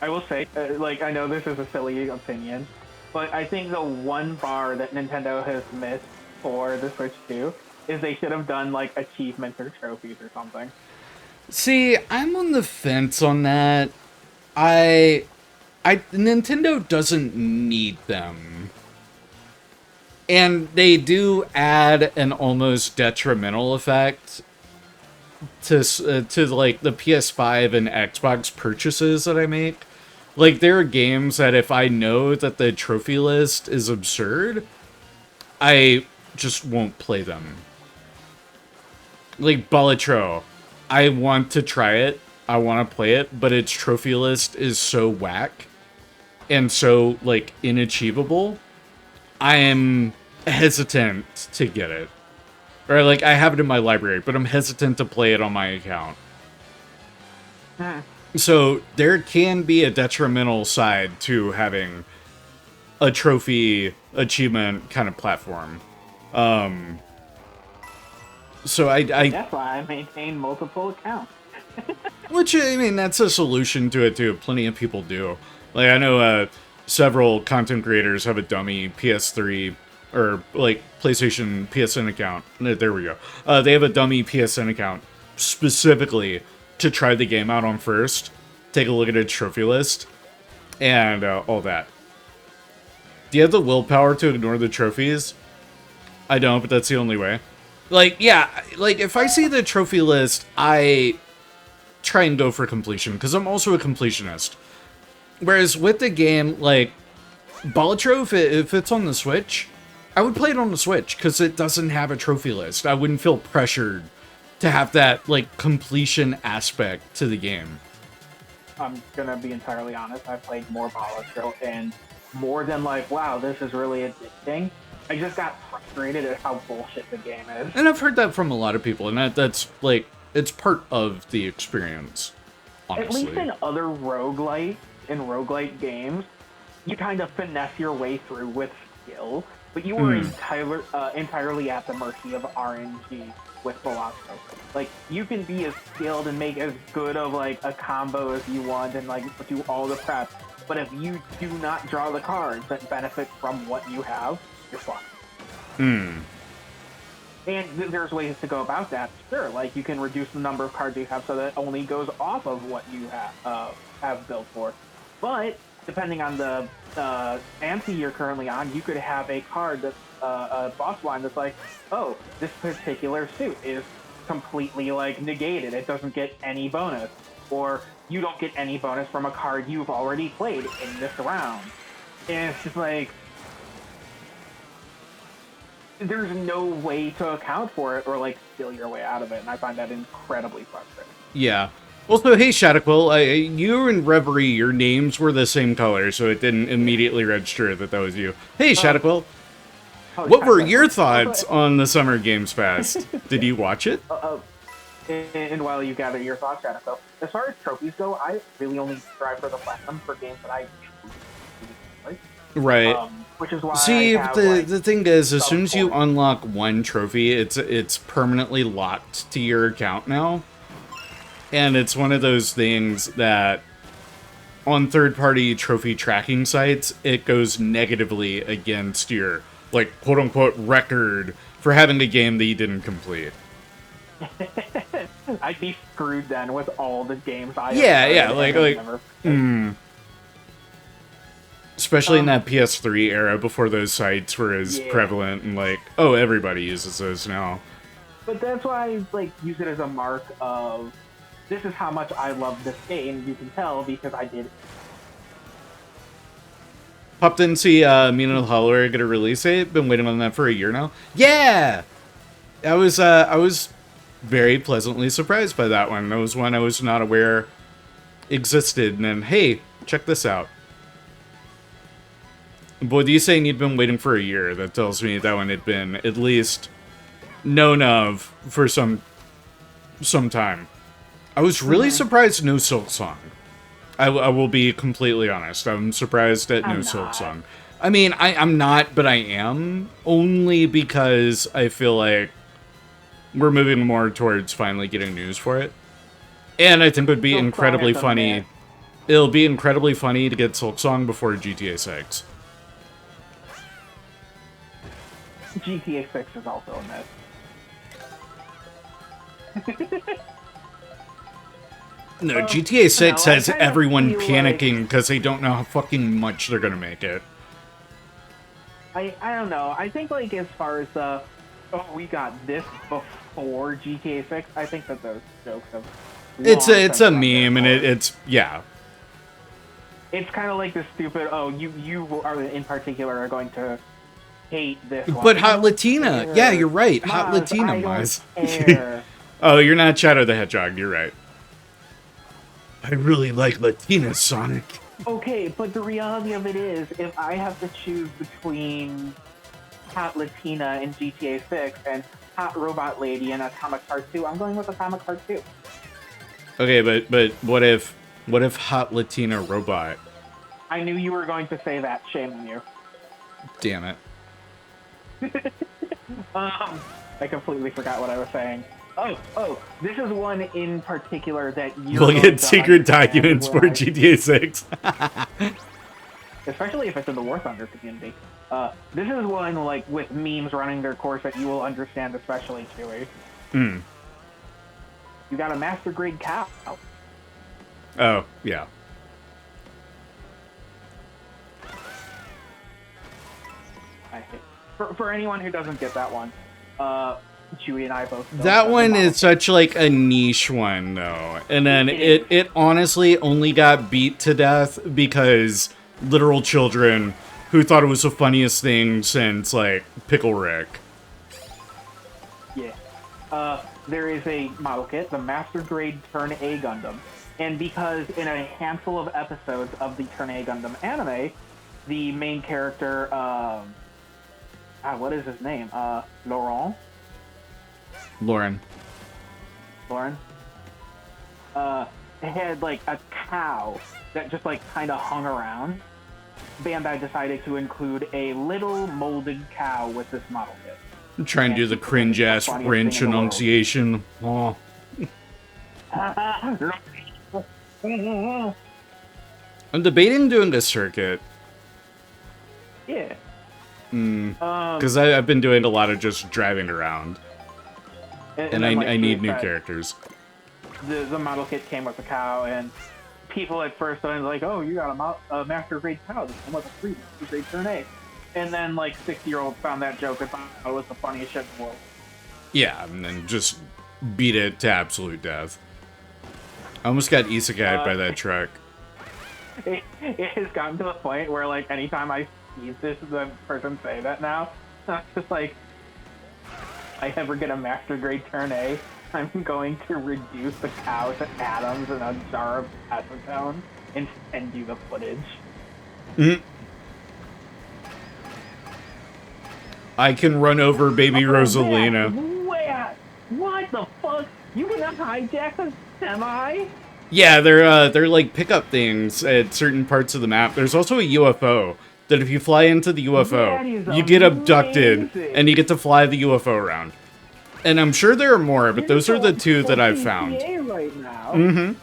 I will say, like, I know this is a silly opinion, but I think the one bar that Nintendo has missed for the Switch 2 is they should have done, like, achievements or trophies or something. See, I'm on the fence on that. Nintendo doesn't need them. And they do add an almost detrimental effect to like the PS5 and Xbox purchases that I make. Like, there are games that if I know that the trophy list is absurd, I just won't play them. Like Balatro, I want to try it, I want to play it, but its trophy list is so whack and so, like, inachievable. I am hesitant to get it. Or, like, I have it in my library, but I'm hesitant to play it on my account. So, there can be a detrimental side to having a trophy achievement kind of platform. So That's why I maintain multiple accounts. Which, I mean, that's a solution to it, too. Plenty of people do. Like, I know several content creators have a dummy PS3 or like PlayStation PSN account. There we go. They have a dummy PSN account specifically to try the game out on first, take a look at its trophy list, and all that. Do you have the willpower to ignore the trophies? I don't, but that's the only way. Like, yeah, like if I see the trophy list, I try and go for completion, because I'm also a completionist. Whereas with the game, like, Balatro, if it's on the Switch, I would play it on the Switch, because it doesn't have a trophy list. I wouldn't feel pressured to have that, like, completion aspect to the game. I'm gonna be entirely honest, I played more Balatro, and more than like, wow, this is really addicting, I just got frustrated at how bullshit the game is. And I've heard that from a lot of people, and that's, like, it's part of the experience, honestly. At least in other roguelite games, you kind of finesse your way through with skill, but you were entirely at the mercy of RNG with Balatro. Like, you can be as skilled and make as good of, like, a combo as you want and, like, do all the prep, but if you do not draw the cards that benefit from what you have, you're fucked. And there's ways to go about that. Sure, like you can reduce the number of cards you have so that it only goes off of what you have built for. But depending on the ante you're currently on, you could have a card that's a boss line that's like, oh, this particular suit is completely like negated. It doesn't get any bonus, or you don't get any bonus from a card you've already played in this round. And it's just like, there's no way to account for it or like steal your way out of it, and I find that incredibly frustrating. Yeah. Also, hey Shadaquill, you and Reverie, your names were the same color, so it didn't immediately register that was you. Hey Shadaquill, what were your thoughts on the Summer Games Fest? Did you watch it? And while you gather your thoughts, Shadaquill, as far as trophies go, I really only strive for the platinum for games that I like. Right. Which is why see, I have, the thing is, as soon as you unlock one trophy, it's permanently locked to your account now. And it's one of those things that on third-party trophy tracking sites, it goes negatively against your, like, quote-unquote record for having a game that you didn't complete. I'd be screwed then with all the games I especially in that PS3 era before those sites were as prevalent and like, oh, everybody uses those now. But that's why I like use it as a mark of this is how much I love this game. You can tell because I did. Popped in to see Mina the Hollower get a release date. Been waiting on that for a year now. Yeah, I was very pleasantly surprised by that one. That was one I was not aware existed. And then, hey, check this out. Boy, you saying you'd been waiting for a year. That tells me that one had been at least known of for some time. I was really surprised no Silk Song. I will be completely honest. I'm surprised at no Silk Song. I mean, I'm not, but I am. Only because I feel like we're moving more towards finally getting news for it. And I think it would be incredibly funny. It'll be incredibly funny to get Silk Song before GTA 6. GTA 6 is also a mess. No, GTA 6 has everyone panicking because they don't know how fucking much they're gonna make it. I don't know. I think like as far as we got this before GTA 6, I think that those jokes have. It's a meme, and it's yeah. It's kind of like the stupid. Oh, you are in particular are going to hate this one. But Hot Latina, yeah, you're right. Hot Latina was. Oh, you're not Shadow the Hedgehog. You're right. I really like Latina, Sonic. Okay, but the reality of it is, if I have to choose between Hot Latina in GTA 6 and Hot Robot Lady in Atomic Heart 2, I'm going with Atomic Heart 2. Okay, but what if Hot Latina Robot? I knew you were going to say that. Shame on you. Damn it. I completely forgot what I was saying. Oh, this is one in particular that you Look at secret documents for GTA 6. especially if it's in the War Thunder community. This is one, like, with memes running their course that you will understand, especially, Chewie. Hmm. You got a master grade cow. Oh, yeah. For anyone who doesn't get that one, Chewie and I both know That one the is such like a niche one though. And then it honestly only got beat to death because literal children who thought it was the funniest thing since like Pickle Rick. Yeah. There is a model kit, the Master Grade Turn A Gundam. And because in a handful of episodes of the Turn A Gundam anime, the main character, what is his name? Lauren? Lauren? Had like a cow that just like kind of hung around. Bandai decided to include a little molded cow with this model kit. I'm trying to do the cringe-ass French enunciation. Oh. I'm debating doing a circuit. Yeah. Because I've been doing a lot of just driving around. And I need new characters. The model kit came with a cow, and people at first were like, oh, you got a master grade cow. This one was a free master grade Turn A. And then, like, 60-year-olds found that joke and thought it was the funniest shit in the world. Yeah, and then just beat it to absolute death. I almost got isekai'd by that truck. It has gotten to the point where, like, anytime I see the person say that now, I'm just like, if I ever get a master grade Turn A, I'm going to reduce the cow to atoms in a jar of acetone and send you the footage. Mm-hmm. I can run over baby Rosalina. What the fuck? You can hijack a semi? Yeah, they're like pickup things at certain parts of the map. There's also a UFO that if you fly into the UFO, you get abducted and you get to fly the UFO around. And I'm sure there are more, but those are the two that I've found. Right now. Mm-hmm.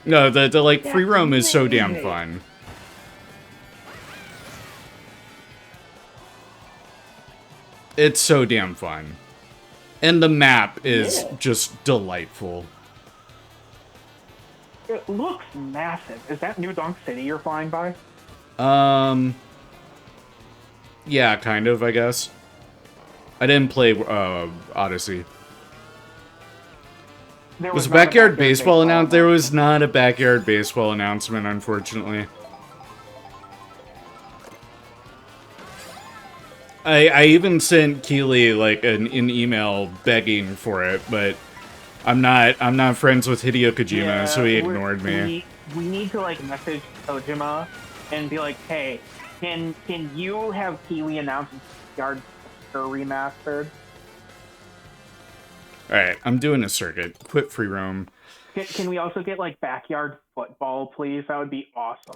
No, the like free roam is so damn fun. It's so damn fun. And the map is just delightful. It looks massive. Is that New Donk City you're flying by? Yeah, kind of, I guess. I didn't play Odyssey. Was a backyard baseball announced? There was not a backyard baseball announcement, unfortunately. I even sent Keeley like an email begging for it, but I'm not friends with Hideo Kojima, so he ignored me. We need to like message Kojima and be like, hey, can you have Keeley announce Yard Remastered? Alright, I'm doing a circuit. Quit free roam. Can we also get like backyard football, please? That would be awesome.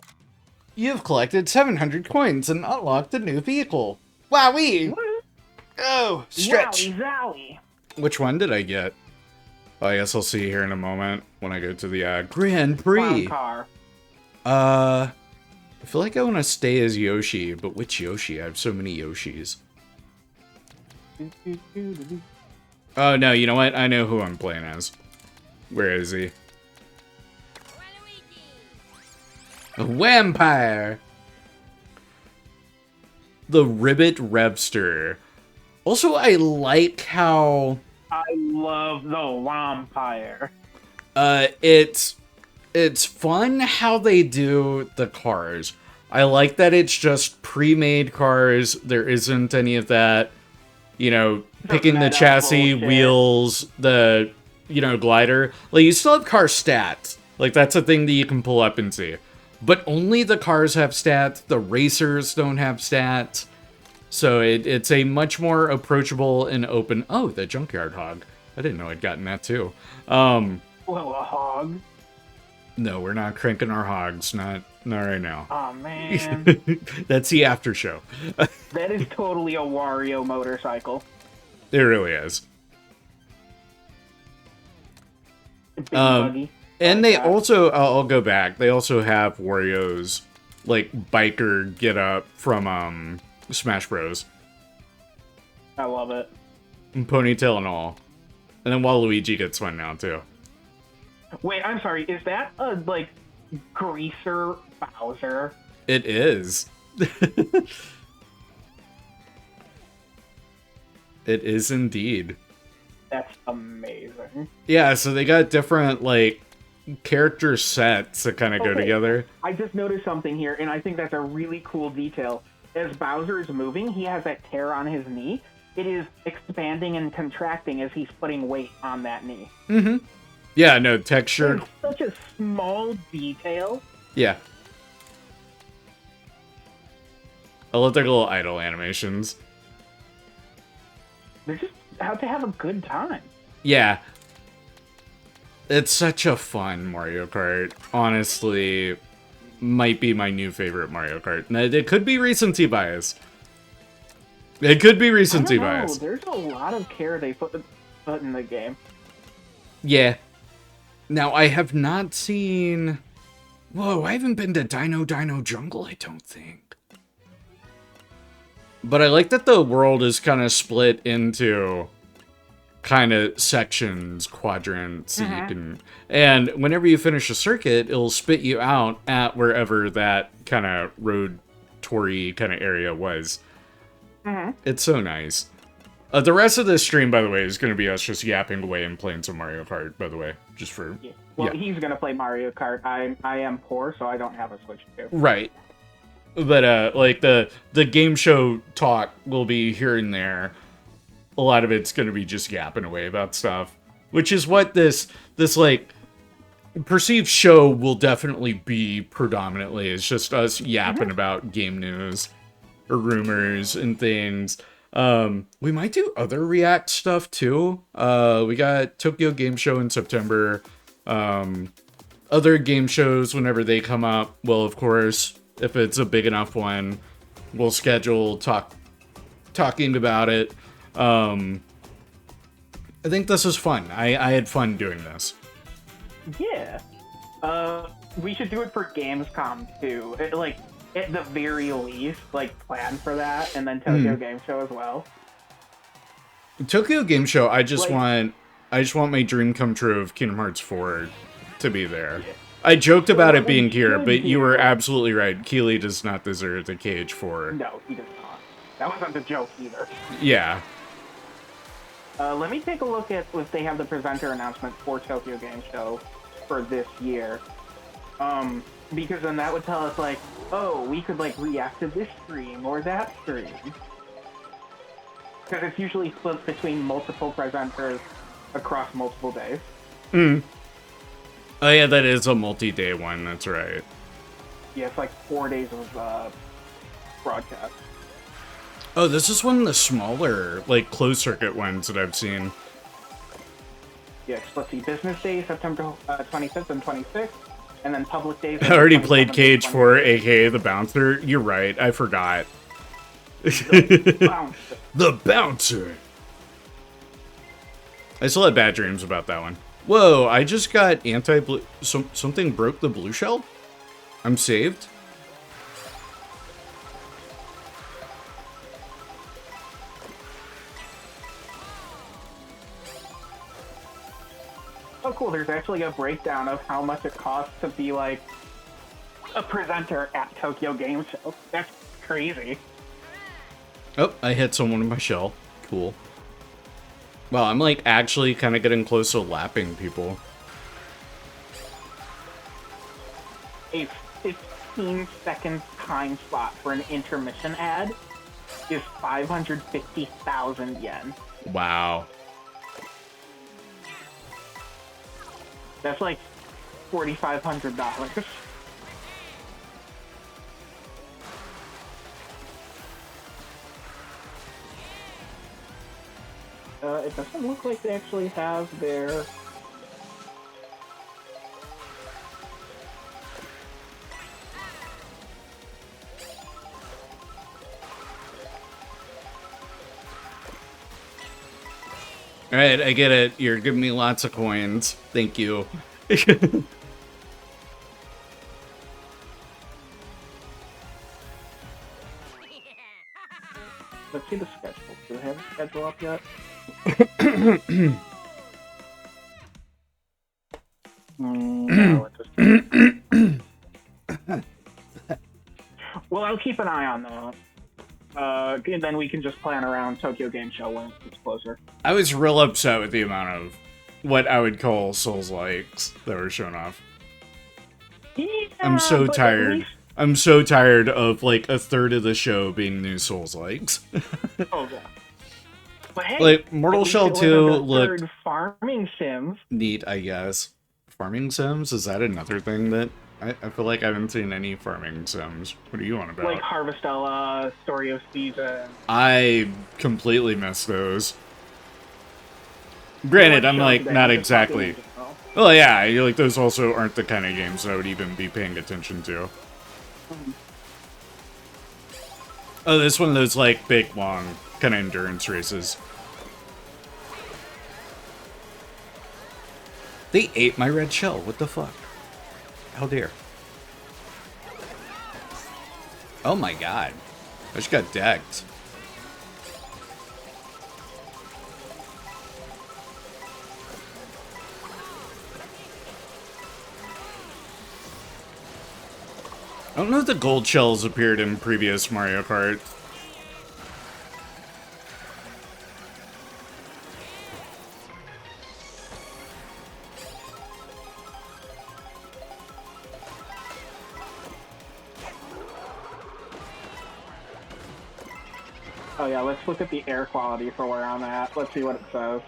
You've collected 700 coins and unlocked a new vehicle. Wowee! Oh, stretch. Wowie zowie. Which one did I get? Well, I guess I'll see here in a moment when I go to the Grand Prix. Car. I feel like I want to stay as Yoshi, but which Yoshi? I have so many Yoshis. Oh, no, you know what? I know who I'm playing as. Where is he? A vampire! The Ribbit Revster. Also, I like how... I love the vampire. It's fun how they do the cars. I like that it's just pre-made cars. There isn't any of that, you know, picking the chassis, wheels, the, you know, glider. Like, you still have car stats. Like, that's a thing that you can pull up and see. But only the cars have stats. The racers don't have stats. So it's a much more approachable and open... Oh, the Junkyard Hog. I didn't know I'd gotten that too. Well, a hog? No, we're not cranking our hogs. Not right now. Oh, man. That's the after show. That is totally a Wario motorcycle. It really is. Big buggy. And they also... I'll go back. They also have Wario's like biker get up from Smash Bros. I love it. Ponytail and all. And then Waluigi gets one now too. Wait, I'm sorry. Is that a like greaser Bowser? It is. It is indeed. That's amazing. Yeah, so they got different like character sets that kind of go together. I just noticed something here, and I think that's a really cool detail. As Bowser is moving, he has that tear on his knee. It is expanding and contracting as he's putting weight on that knee. Mm-hmm. Yeah, no, texture. It's such a small detail. Yeah. I love their little idle animations. They're just out to have a good time. Yeah. It's such a fun Mario Kart. Honestly, might be my new favorite Mario Kart. Now, it could be recency bias. It could be recency bias. There's a lot of care they put in the game. Yeah. Now, I have not seen... Whoa, I haven't been to Dino Jungle, I don't think. But I like that the world is kind of split into kind of sections, quadrants, so you can... And whenever you finish a circuit, it'll spit you out at wherever that kind of road toury kind of area was. It's so nice. The rest of this stream, by the way, is going to be us just yapping away and playing some Mario Kart, by the way. Just for... Yeah. Well, he's going to play Mario Kart. I am poor, so I don't have a Switch too. Right. But, like, the game show talk will be here and there. A lot of it's going to be just yapping away about stuff. Which is what this like, perceived show will definitely be predominantly. It's just us yapping about game news or rumors and things. We might do other React stuff, too. We got Tokyo Game Show in September. Other game shows, whenever they come up, well, of course... If it's a big enough one, we'll schedule talking about it. I think this is fun. I had fun doing this. Yeah. We should do it for Gamescom too. Like at the very least, like plan for that, and then Tokyo Game Show as well. Tokyo Game Show. I just want my dream come true of Kingdom Hearts 4 to be there. Yeah. I joked about it being here, but you were absolutely right. Keeley does not deserve the cage for... No, he does not. That wasn't a joke either. Yeah. Let me take a look at if they have the presenter announcement for Tokyo Game Show for this year. Because then that would tell us, like, oh, we could, like, react to this stream or that stream. Because it's usually split between multiple presenters across multiple days. Oh yeah, that is a multi-day one, that's right. Yeah, it's like 4 days of broadcast. Oh, this is one of the smaller, like, closed-circuit ones that I've seen. Yeah, let's see, Business Day, September 25th and 26th, and then Public Days... I already played Cage 4, aka The Bouncer. You're right, I forgot. The Bouncer. The Bouncer! I still had bad dreams about that one. Whoa, I just got anti-blue... something broke the blue shell? I'm saved? Oh cool, there's actually a breakdown of how much it costs to be, like, a presenter at Tokyo Game Show. That's crazy. Oh, I hit someone in my shell. Cool. Wow, I'm like actually kind of getting close to lapping people. A 15-second time slot for an intermission ad is 550,000 yen. Wow. That's like $4,500. It doesn't look like they actually have their... Alright, I get it. You're giving me lots of coins. Thank you. Let's see the schedule. Do they have a schedule up yet? No, it's just... Well, I'll keep an eye on that. And then we can just plan around Tokyo Game Show when it's closer. I was real upset with the amount of what I would call Souls-likes that were shown off. Yeah, I'm so but at tired. least- I'm so tired of like a third of the show being new Souls-likes. Oh yeah. But hey, Like, Mortal at least Shell it 2 wasn't a looked- third farming sims. Neat, I guess. Farming sims? Is that another thing that... I feel like I haven't seen any farming sims. What are you on about? Like Harvestella, Story of Season. I completely missed those. Granted, I'm like not exactly... Well, yeah, like those also aren't the kind of games I would even be paying attention to. Oh, this one of those like big, long kind of endurance races. They ate my red shell. What the fuck? How dare? Oh my god. I just got decked. I don't know if the gold shells appeared in previous Mario Kart. Oh yeah, let's look at the air quality for where I'm at. Let's see what it says.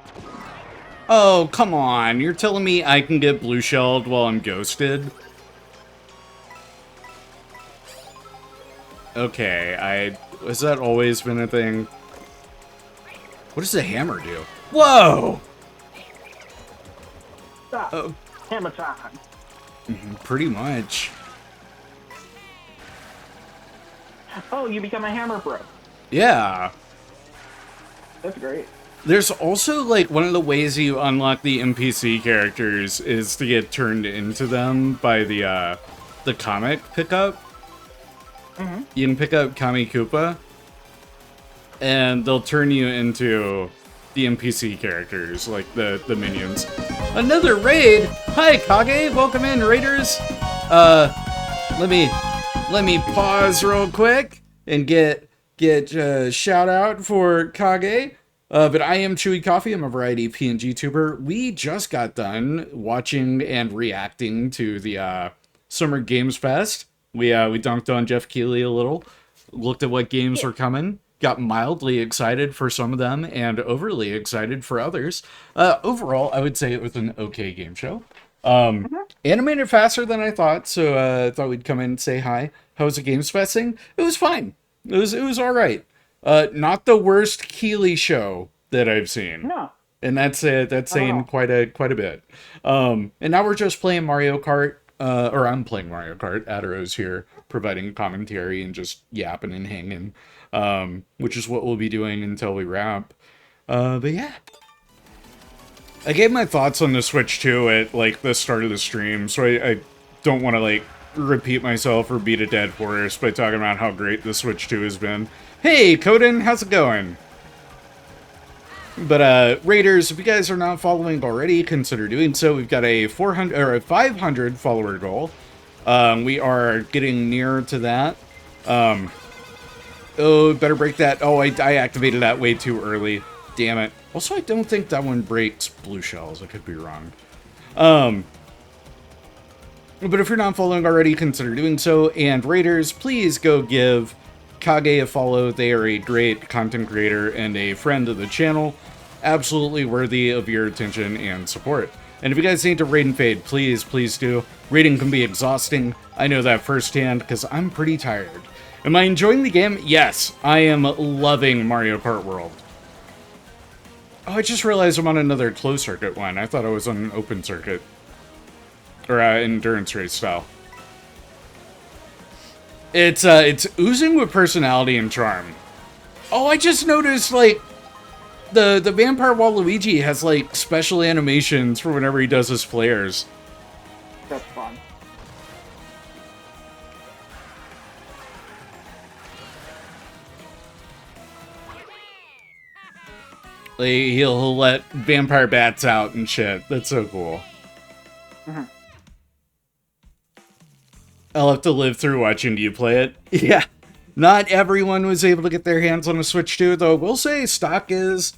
Oh, come on. You're telling me I can get blue shelled while I'm ghosted? Okay, has that always been a thing? What does the hammer do? Whoa! Stop. Oh. Hammer time. Pretty much. Oh, you become a hammer bro. Yeah. That's great. There's also, like, one of the ways you unlock the NPC characters is to get turned into them by the comic pickup. You can pick up Kami Koopa, and they'll turn you into the NPC characters, like the minions. Another raid! Hi, Kage! Welcome in, raiders! Let me pause real quick and get a shout out for Kage. But I am ChewieCoffee. I'm a variety PNG tuber. We just got done watching and reacting to the Summer Games Fest. We dunked on Jeff Keighley a little, looked at what games were coming, got mildly excited for some of them, and overly excited for others. Overall, I would say it was an okay game show. Animated faster than I thought, so I thought we'd come in and say hi. How was the Games Festing? It was fine. It was all right. Not the worst Keighley show that I've seen. No. And that's saying quite a bit. And now we're just playing Mario Kart. Or I'm playing Mario Kart. Adoro's here providing commentary and just yapping and hanging, which is what we'll be doing until we wrap. But yeah. I gave my thoughts on the Switch 2 at, like, the start of the stream, so I don't want to, like, repeat myself or beat a dead horse by talking about how great the Switch 2 has been. Hey, Coden, how's it going? But, Raiders, if you guys are not following already, consider doing so. We've got a 500 follower goal. We are getting near to that. Oh, better break that. Oh, I activated that way too early. Damn it. Also, I don't think that one breaks blue shells. I could be wrong. But if you're not following already, consider doing so. And Raiders, please go give Kage a follow. They are a great content creator and a friend of the channel. Absolutely worthy of your attention and support. And if you guys need to raid and fade, please do. Raiding can be exhausting. I know that firsthand because I'm pretty tired. Am I enjoying the game? Yes, I am loving Mario Kart World. Oh, I just realized I'm on another closed circuit one. I thought I was on an open circuit. Or endurance race style. It's oozing with personality and charm. Oh, I just noticed, like, the Vampire Waluigi has, like, special animations for whenever he does his flares. That's fun. Like, he'll let vampire bats out and shit. That's so cool. I'll have to live through watching you play it. Yeah. Not everyone was able to get their hands on a Switch 2, though. We'll say stock is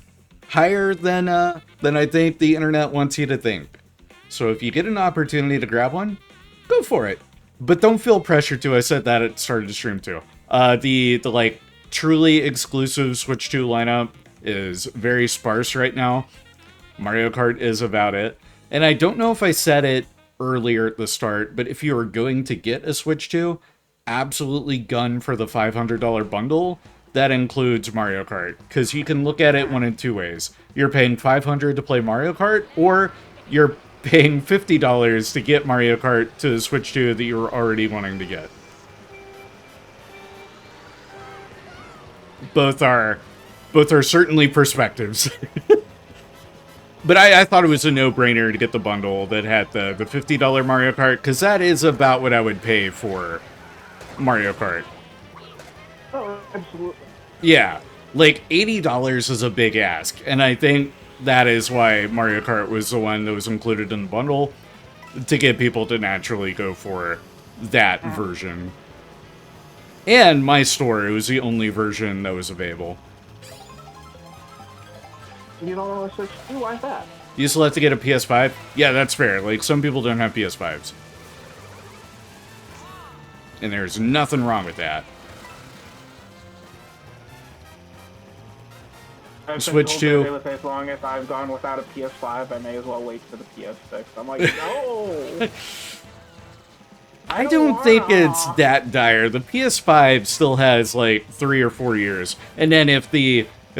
higher than I think the internet wants you to think. So if you get an opportunity to grab one, go for it. But don't feel pressure to. I said that at the start of the stream too. The like truly exclusive Switch 2 lineup is very sparse right now. Mario Kart is about it. And I don't know if I said it earlier at the start, but if you are going to get a Switch 2, absolutely gun for the $500 bundle. That includes Mario Kart, because you can look at it one in two ways. You're paying $500 to play Mario Kart, or you're paying $50 to get Mario Kart to the Switch 2 that you were already wanting to get. Both are certainly perspectives. But I thought it was a no-brainer to get the bundle that had the $50 Mario Kart, because that is about what I would pay for Mario Kart. Oh, absolutely. Yeah, like $80 is a big ask, and I think that is why Mario Kart was the one that was included in the bundle, to get people to naturally go for that version. And my store, it was the only version that was available. You don't want to Switch 2? Why is that? You still have to get a PS5? Yeah, that's fair. Like, some people don't have PS5s. And there's nothing wrong with that. Switch 2. As long as I've gone without a PS5, I may as well wait for the PS6. I'm like, no! I don't think it's that dire. The PS5 still has, like, 3 or 4 years. And then if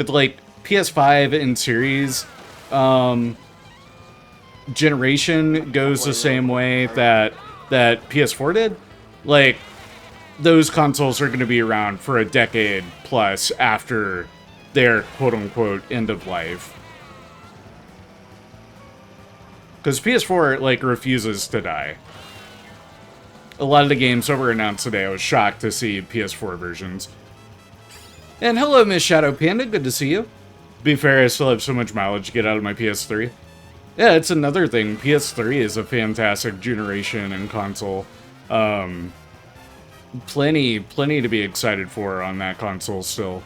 like, PS5 and series generation goes the same way that PS4 did, like, those consoles are going to be around for a decade plus after their quote-unquote end of life. Because PS4, like, refuses to die. A lot of the games that were announced today, I was shocked to see PS4 versions. And hello, Miss Shadow Panda, good to see you. To be fair, I still have so much mileage to get out of my PS3. Yeah, it's another thing. PS3 is a fantastic generation and console. Plenty to be excited for on that console still.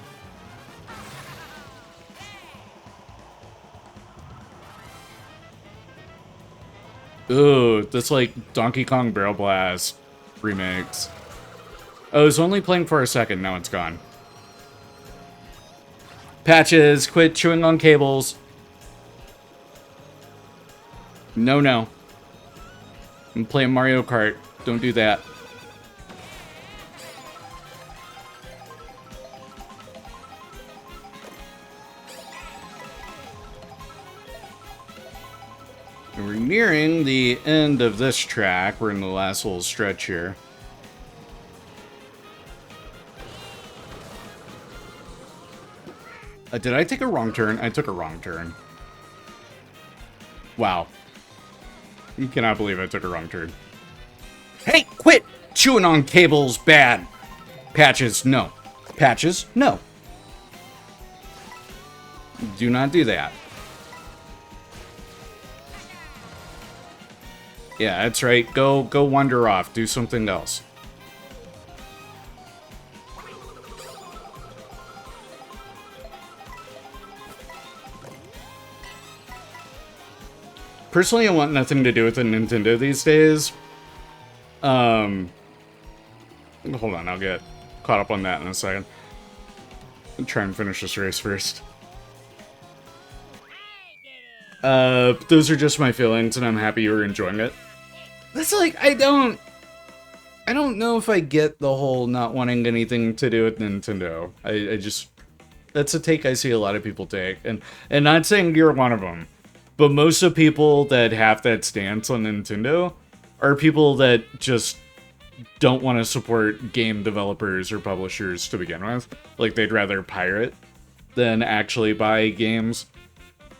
Ooh, that's like Donkey Kong Barrel Blast remakes. Oh, it was only playing for a second, now it's gone. Patches, quit chewing on cables. No. I'm playing Mario Kart. Don't do that. And we're nearing the end of this track. We're in the last little stretch here. Did I take a wrong turn? I took a wrong turn. Wow. You cannot believe I took a wrong turn. Hey, quit! Chewing on cables, bad. Patches, no. Patches, no. Do not do that. Yeah, that's right. Go wander off. Do something else. Personally, I want nothing to do with the Nintendo these days. Hold on, I'll get caught up on that in a second. I'll try and finish this race first. Those are just my feelings, and I'm happy you're enjoying it. That's like, I don't know if I get the whole not wanting anything to do with Nintendo. I just, that's a take I see a lot of people take, and not saying you're one of them. But most of the people that have that stance on Nintendo are people that just don't want to support game developers or publishers to begin with. Like, they'd rather pirate than actually buy games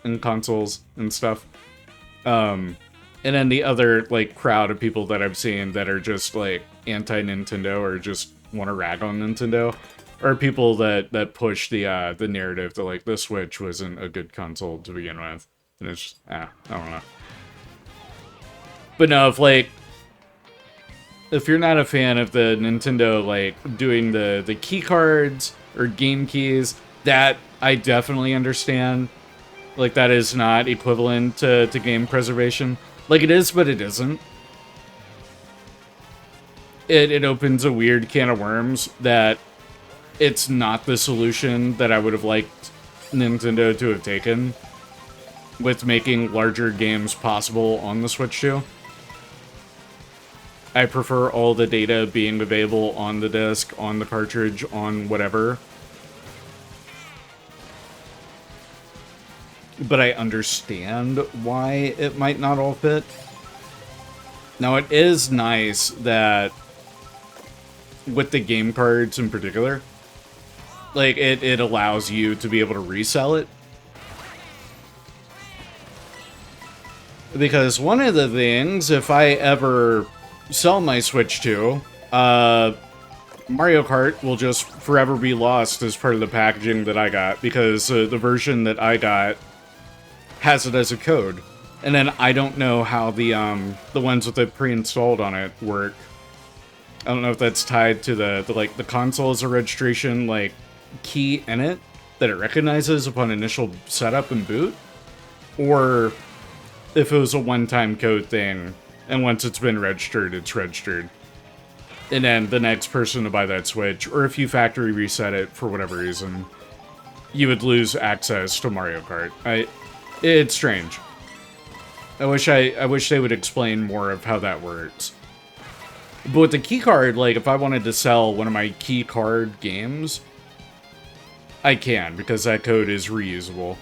and consoles and stuff. And then the other, like, crowd of people that I've seen that are just, like, anti-Nintendo or just want to rag on Nintendo or people that push the narrative that like the Switch wasn't a good console to begin with, and it's just, I don't know. But no, if you're not a fan of the Nintendo like doing the key cards or game keys, that I definitely understand. Like that is not equivalent to game preservation. Like it is, but it isn't. It opens a weird can of worms that it's not the solution that I would have liked Nintendo to have taken with making larger games possible on the Switch 2. I prefer all the data being available on the disc, on the cartridge, on whatever. But I understand why it might not all fit. Now, it is nice that with the game cards in particular, like, it allows you to be able to resell it. Because one of the things, if I ever sell my Switch 2, Mario Kart will just forever be lost as part of the packaging that I got, because the version that I got has it as a code. And then I don't know how the ones with it pre-installed on it work. I don't know if that's tied to the console as a registration like key in it that it recognizes upon initial setup and boot, or if it was a one-time code thing and once it's been registered, it's registered. And then the next person to buy that Switch, or if you factory reset it for whatever reason, you would lose access to Mario Kart. It's strange. I wish they would explain more of how that works. But with the key card, like, if I wanted to sell one of my key card games, I can, because that code is reusable.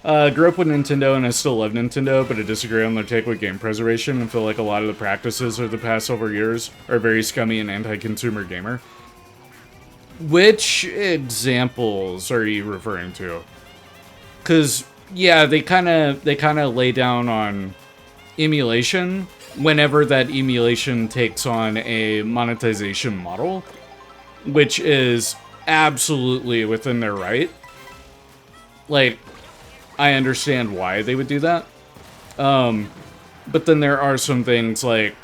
Grew up with Nintendo, and I still love Nintendo, but I disagree on their take with game preservation, and feel like a lot of the practices of the past several years are very scummy and anti-consumer gamer. Which examples are you referring to? Because, yeah, they kind of lay down on emulation whenever that emulation takes on a monetization model, which is absolutely within their right. Like, I understand why they would do that. But then there are some things like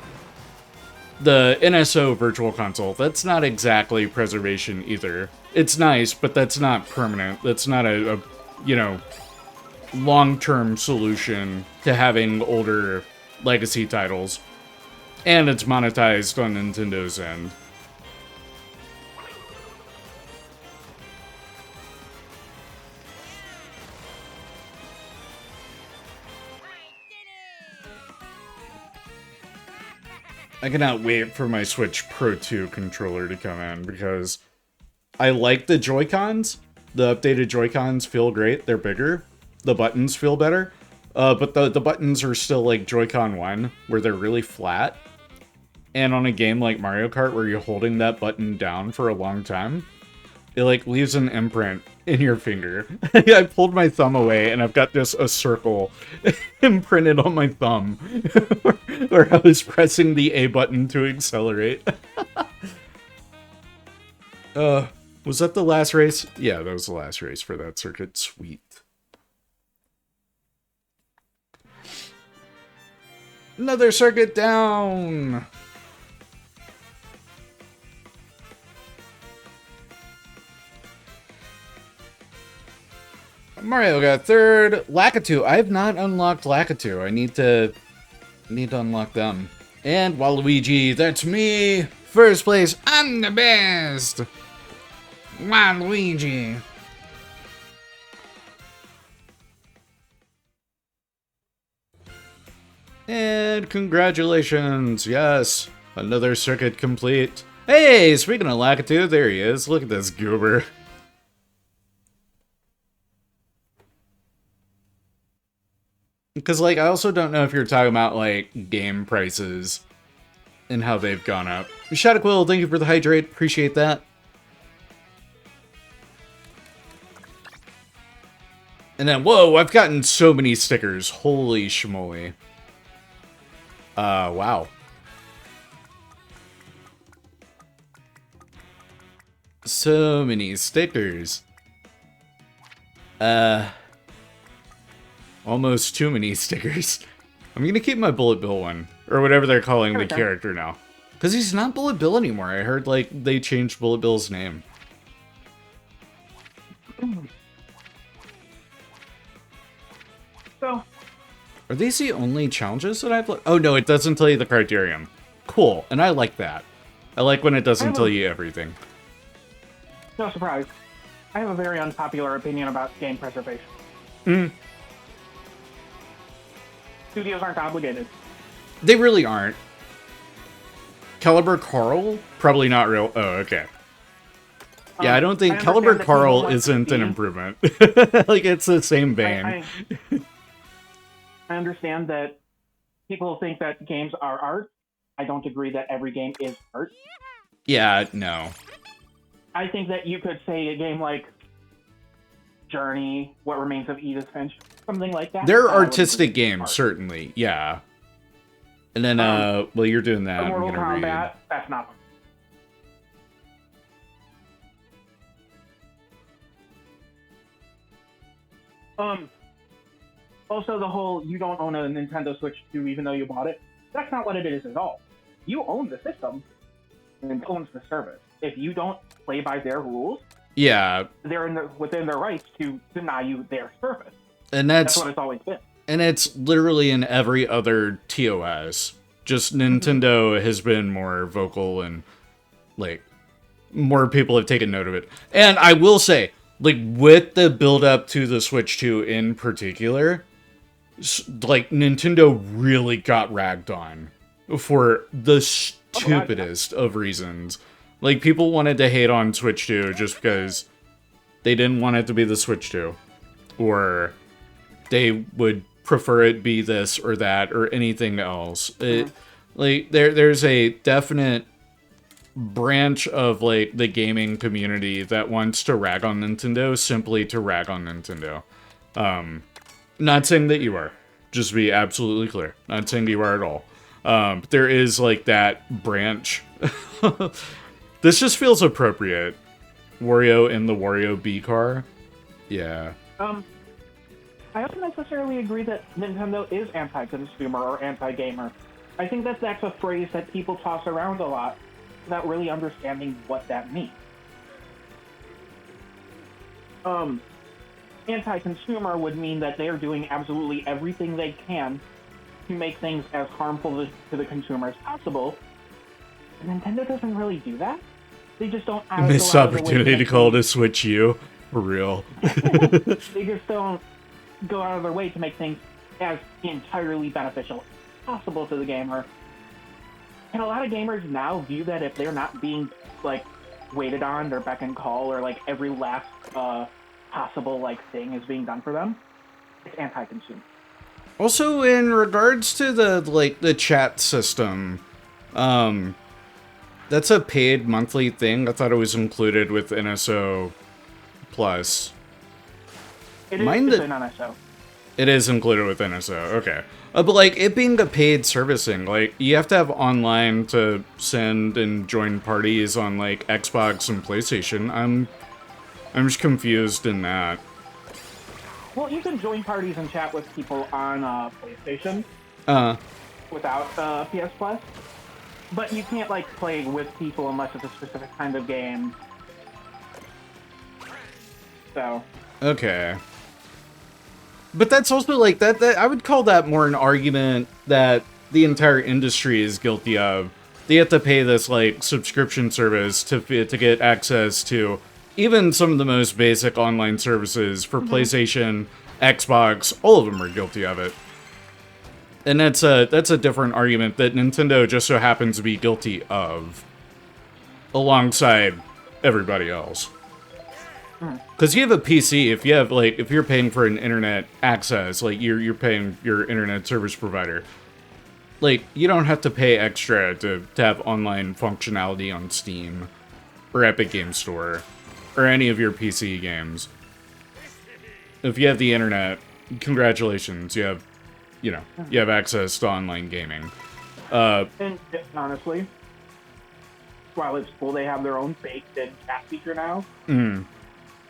the NSO Virtual Console. That's not exactly preservation either. It's nice, but that's not permanent. That's not a long-term solution to having older legacy titles. And it's monetized on Nintendo's end. I cannot wait for my Switch Pro 2 controller to come in, because I like the Joy-Cons. The updated Joy-Cons feel great. They're bigger. The buttons feel better. But the buttons are still like Joy-Con 1, where they're really flat. And on a game like Mario Kart, where you're holding that button down for a long time, it like leaves an imprint in your finger. I pulled my thumb away, and I've got just a circle imprinted on my thumb, where I was pressing the A button to accelerate. Was that the last race? Yeah, that was the last race for that circuit. Sweet. Another circuit down! Mario got third. Lakitu. I have not unlocked Lakitu. I need to unlock them. And Waluigi, that's me. First place. I'm the best. Waluigi. And congratulations. Yes. Another circuit complete. Hey, speaking of Lakitu, there he is. Look at this goober. Because, like, I also don't know if you're talking about, like, game prices and how they've gone up. Shadaquill, thank you for the hydrate. Appreciate that. And then, whoa, I've gotten so many stickers. Holy schmoly. Wow. So many stickers. Almost too many stickers. I'm gonna keep my Bullet Bill one, or whatever they're calling the character now. Because he's not Bullet Bill anymore. I heard, like, they changed Bullet Bill's name. So, are these the only challenges that I've... Oh, no, it doesn't tell you the criterion. Cool, and I like that. I like when it doesn't tell you everything. No surprise. I have a very unpopular opinion about game preservation. Studios aren't obligated. They really aren't. Caliber Carl? Probably not real. Oh, okay. Yeah, I don't think Caliber Carl isn't an improvement. Like, it's the same vein. I understand that people think that games are art. I don't agree that every game is art. Yeah, no. I think that you could say a game like Journey, What Remains of Edith Finch, something like that. They're artistic games, certainly. Yeah. And then, well, you're doing that. Mortal Kombat, that's not. Also, the whole you don't own a Nintendo Switch 2 even though you bought it, that's not what it is at all. You own the system, and it owns the service. If you don't play by their rules, yeah, they're within their rights to deny you their service. And that's what it's always been. And it's literally in every other TOS. Just Nintendo has been more vocal and, like, more people have taken note of it. And I will say, like, with the build-up to the Switch 2 in particular, like, Nintendo really got ragged on for the stupidest of reasons. Like, people wanted to hate on Switch 2 just because they didn't want it to be the Switch 2. Or they would prefer it be this or that or anything else. Like, there's a definite branch of, like, the gaming community that wants to rag on Nintendo simply to rag on Nintendo. Not saying that you are. Just to be absolutely clear. Not saying that you are at all. But there is, like, that branch. This just feels appropriate. Wario in the Wario B car. Yeah. I don't necessarily agree that Nintendo is anti-consumer or anti-gamer. I think that that's a phrase that people toss around a lot without really understanding what that means. Anti-consumer would mean that they are doing absolutely everything they can to make things as harmful to the consumer as possible. Nintendo doesn't really do that. They just don't have Missed opportunity to call it a Switch U. For real. They just don't go out of their way to make things as entirely beneficial as possible to the gamer. And a lot of gamers now view that if they're not being, like, waited on or beck and call or, like, every last possible, like, thing is being done for them, it's anti-consumer. Also, in regards to the chat system, that's a paid monthly thing. I thought it was included with NSO Plus. It is in NSO. It is included with NSO, okay. But, like, it being a paid servicing, like, you have to have online to send and join parties on, like, Xbox and PlayStation. I'm just confused in that. Well, you can join parties and chat with people on PlayStation without PS Plus, but you can't, like, play with people unless it's a specific kind of game. So. Okay. But that's also, like, that I would call that more an argument that the entire industry is guilty of. They have to pay this, like, subscription service to get access to even some of the most basic online services for PlayStation, Xbox. All of them are guilty of it. And that's a different argument that Nintendo just so happens to be guilty of alongside everybody else. Because you have a PC, if you're paying for an internet access, like, you're paying your internet service provider, like, you don't have to pay extra to have online functionality on Steam, or Epic Games Store, or any of your PC games. If you have the internet, congratulations, you have access to online gaming. And honestly, while it's cool they have their own baked-in chat feature now, Mm.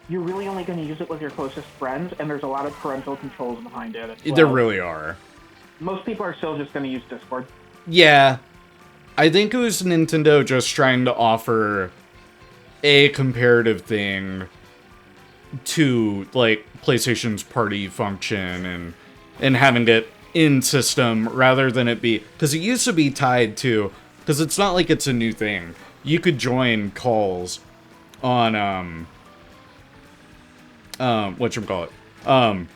you're really only going to use it with your closest friends, and there's a lot of parental controls behind it as well. There really are. Most people are still just going to use Discord. Yeah. I think it was Nintendo just trying to offer a comparative thing to, like, PlayStation's party function and having it in system rather than it be... Because it used to be tied to... Because it's not like it's a new thing. You could join calls on, whatchamacallit? I'm,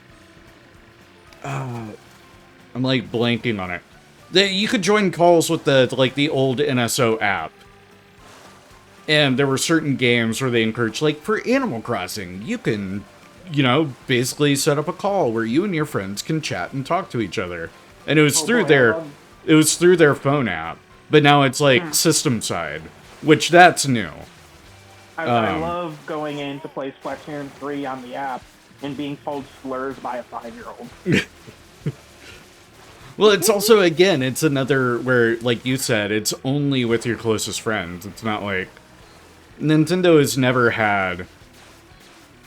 like, blanking on it. You could join calls with the old NSO app. And there were certain games where they encouraged, like, for Animal Crossing, you can, you know, basically set up a call where you and your friends can chat and talk to each other. And it was through their phone app. But now it's, like, system side, which that's new. I love going in to play Splatoon 3 on the app and being told slurs by a 5-year-old. Well, it's also, again, it's another where, like you said, it's only with your closest friends. It's not like... Nintendo has never had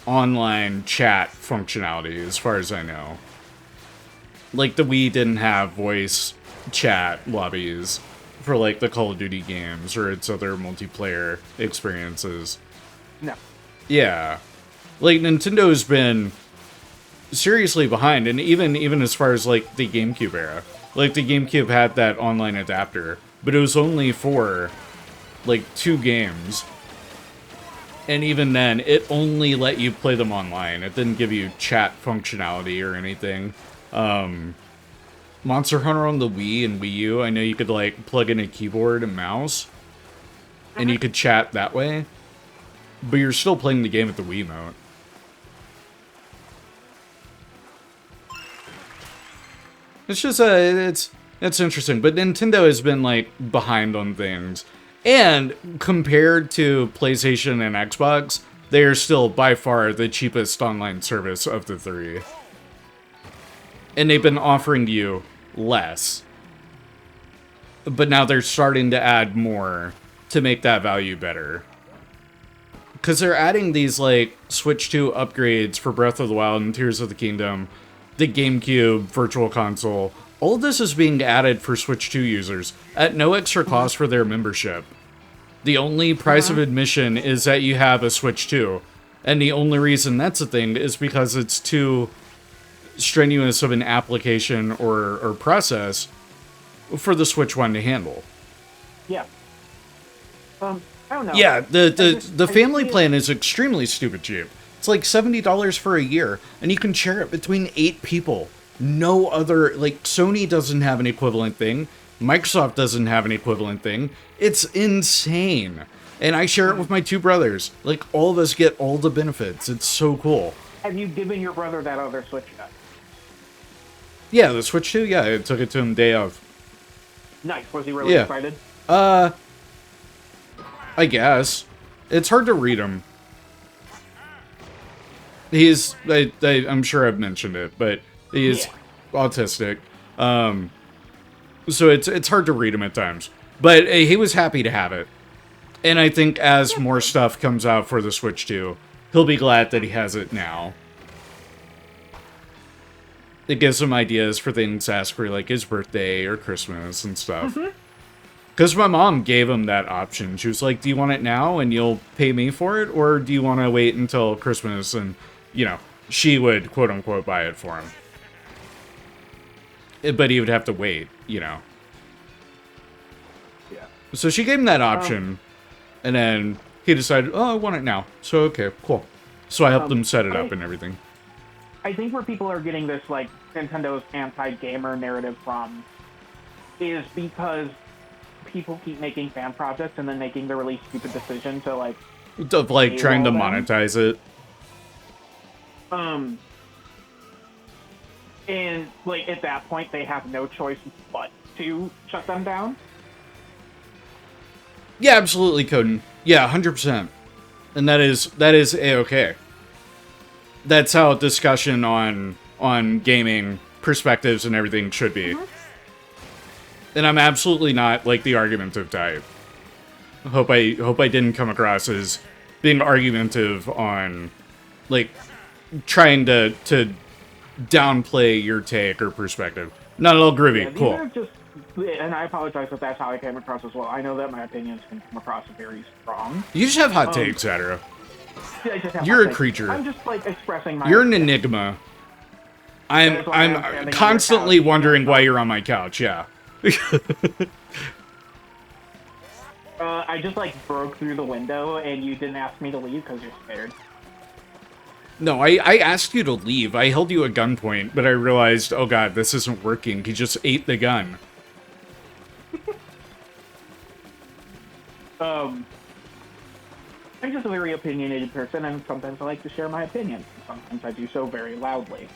online chat functionality, as far as I know. Like, the Wii didn't have voice chat lobbies for, like, the Call of Duty games or its other multiplayer experiences. No. Yeah. Like, Nintendo has been seriously behind, and even as far as, like, the GameCube era. Like, the GameCube had that online adapter, but it was only for, like, 2 games. And even then, it only let you play them online. It didn't give you chat functionality or anything. Monster Hunter on the Wii and Wii U, I know you could, like, plug in a keyboard and mouse, and you could chat that way. But you're still playing the game with the Wiimote. It's just, it's interesting. But Nintendo has been, like, behind on things. And compared to PlayStation and Xbox, they are still by far the cheapest online service of the 3. And they've been offering you less. But now they're starting to add more to make that value better. Because they're adding these, like, Switch 2 upgrades for Breath of the Wild and Tears of the Kingdom, the GameCube Virtual Console. All of this is being added for Switch 2 users at no extra cost for their membership. The only price of admission is that you have a Switch 2. And the only reason that's a thing is because it's too strenuous of an application or process for the Switch 1 to handle. Yeah. I don't know. Yeah, the family plan is extremely stupid cheap. It's like $70 for a year, and you can share it between 8 people. No other, like, Sony doesn't have an equivalent thing. Microsoft doesn't have an equivalent thing. It's insane. And I share it with my 2 brothers. Like, all of us get all the benefits. It's so cool. Have you given your brother that other Switch yet? Yeah, the Switch 2, yeah, I took it to him day of. Nice. Was he really excited? I guess. It's hard to read him. He's, I'm sure I've mentioned it, but he's autistic. So it's hard to read him at times. But he was happy to have it. And I think as more stuff comes out for the Switch 2, he'll be glad that he has it now. It gives him ideas for things to ask for, like, his birthday or Christmas and stuff. Because my mom gave him that option. She was like, do you want it now and you'll pay me for it? Or do you want to wait until Christmas and, you know, she would, quote-unquote, buy it for him. But he would have to wait, you know. Yeah. So she gave him that option. And then he decided, oh, I want it now. So, okay, cool. So I helped him set it up and everything. I think where people are getting this, like, Nintendo's anti-gamer narrative from is because people keep making fan projects and then making the really stupid decision to, like... Of, like, trying to monetize it. And, like, at that point, they have no choice but to shut them down. Yeah, absolutely, Coden. Yeah, 100%. And that is A-okay. That's how discussion on gaming perspectives and everything should be. And I'm absolutely not, like, the argumentative type. Hope I didn't come across as being argumentative on, like, trying to downplay your take or perspective. Not at all, Groovy. Yeah, these Cool. are just, and I apologize if that's how I came across as well. I know that my opinions can come across very strong. You just have hot takes, Adro. Yeah, I just have You're hot a takes. creature. I'm just like expressing my. You're an enigma. I'm constantly wondering why you're on my couch. Yeah. I just like broke through the window, and you didn't ask me to leave because you're scared. No, I asked you to leave. I held you at gunpoint, but I realized, oh god, this isn't working. He just ate the gun. I'm just a very opinionated person, and sometimes I like to share my opinions. Sometimes I do so very loudly.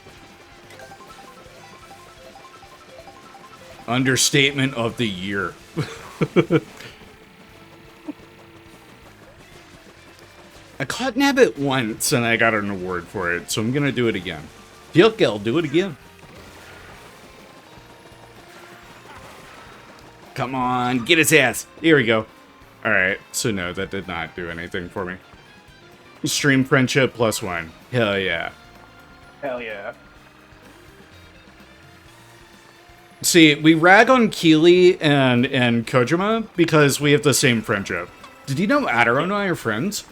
Understatement of the year. I caught Nabbit once, and I got an award for it, so I'm gonna do it again. Okay, I'll do it again. Come on, get his ass. Here we go. Alright, so no, that did not do anything for me. Stream friendship +1. Hell yeah. Hell yeah. See, we rag on Keely and Kojima because we have the same friendship. Did you know Adaro and I are friends?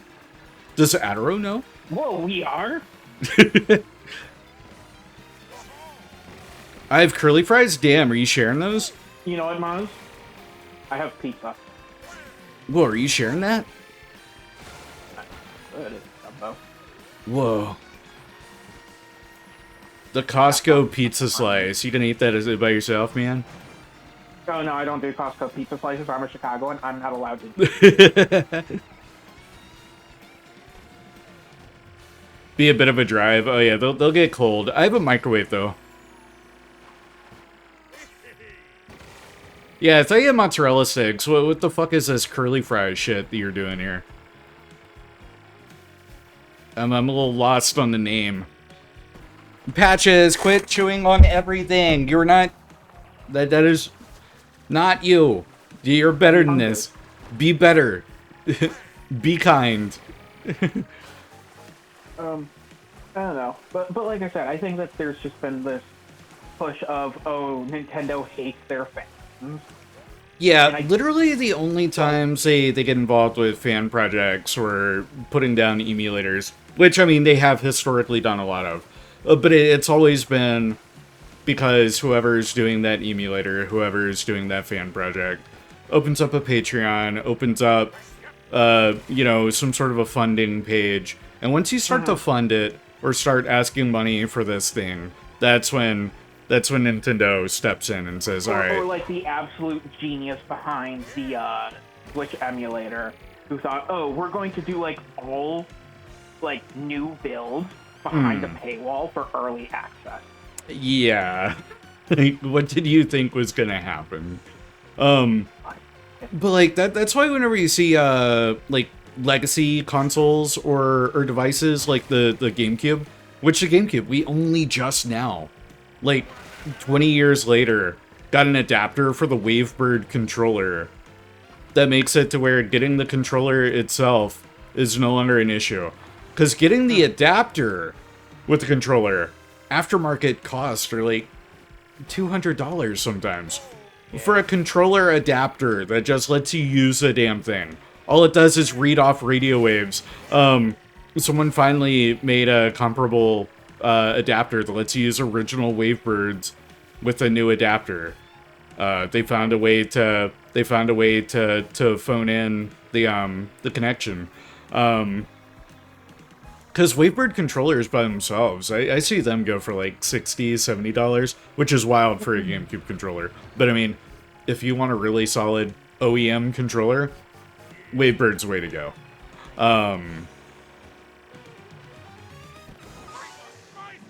Does Adaro know? Whoa, we are? I have curly fries? Damn, are you sharing those? You know what, Maz? I have pizza. Whoa, are you sharing that? Good. Whoa. The Costco pizza slice. You gonna eat that by yourself, man? Oh, no, I don't do Costco pizza slices. I'm a Chicagoan. I'm not allowed to. Be a bit of a drive. Oh, yeah, they'll get cold. I have a microwave, though. Yeah, I thought you had mozzarella sticks. What the fuck is this curly fry shit that you're doing here? I'm a little lost on the name. Patches, quit chewing on everything. You're not... That is not you. You're better than this. Be better. Be kind. I don't know. But like I said, I think that there's just been this push of, oh, Nintendo hates their fans. Yeah, literally the only times they get involved with fan projects or putting down emulators, which, I mean, they have historically done a lot of. But it's always been because whoever's doing that emulator, whoever's doing that fan project, opens up a Patreon, opens up, you know, some sort of a funding page. And once you start to fund it, or start asking money for this thing, that's when Nintendo steps in and says, alright. Or like the absolute genius behind the Switch emulator, who thought, oh, we're going to do like all like new builds behind a paywall for early access. Yeah. What did you think was gonna happen? But like that's why whenever you see like legacy consoles or devices like the GameCube, which the GameCube we only just now, like 20 years later, got an adapter for the Wavebird controller that makes it to where getting the controller itself is no longer an issue. Because getting the adapter with the controller, aftermarket costs are like $200 sometimes. For a controller adapter that just lets you use the damn thing. All it does is read off radio waves. Someone finally made a comparable adapter that lets you use original Wavebirds with a new adapter. They found a way to phone in the connection. Because Wavebird controllers by themselves, I see them go for like $60, $70, which is wild for a GameCube controller. But I mean, if you want a really solid OEM controller, Wavebird's the way to go.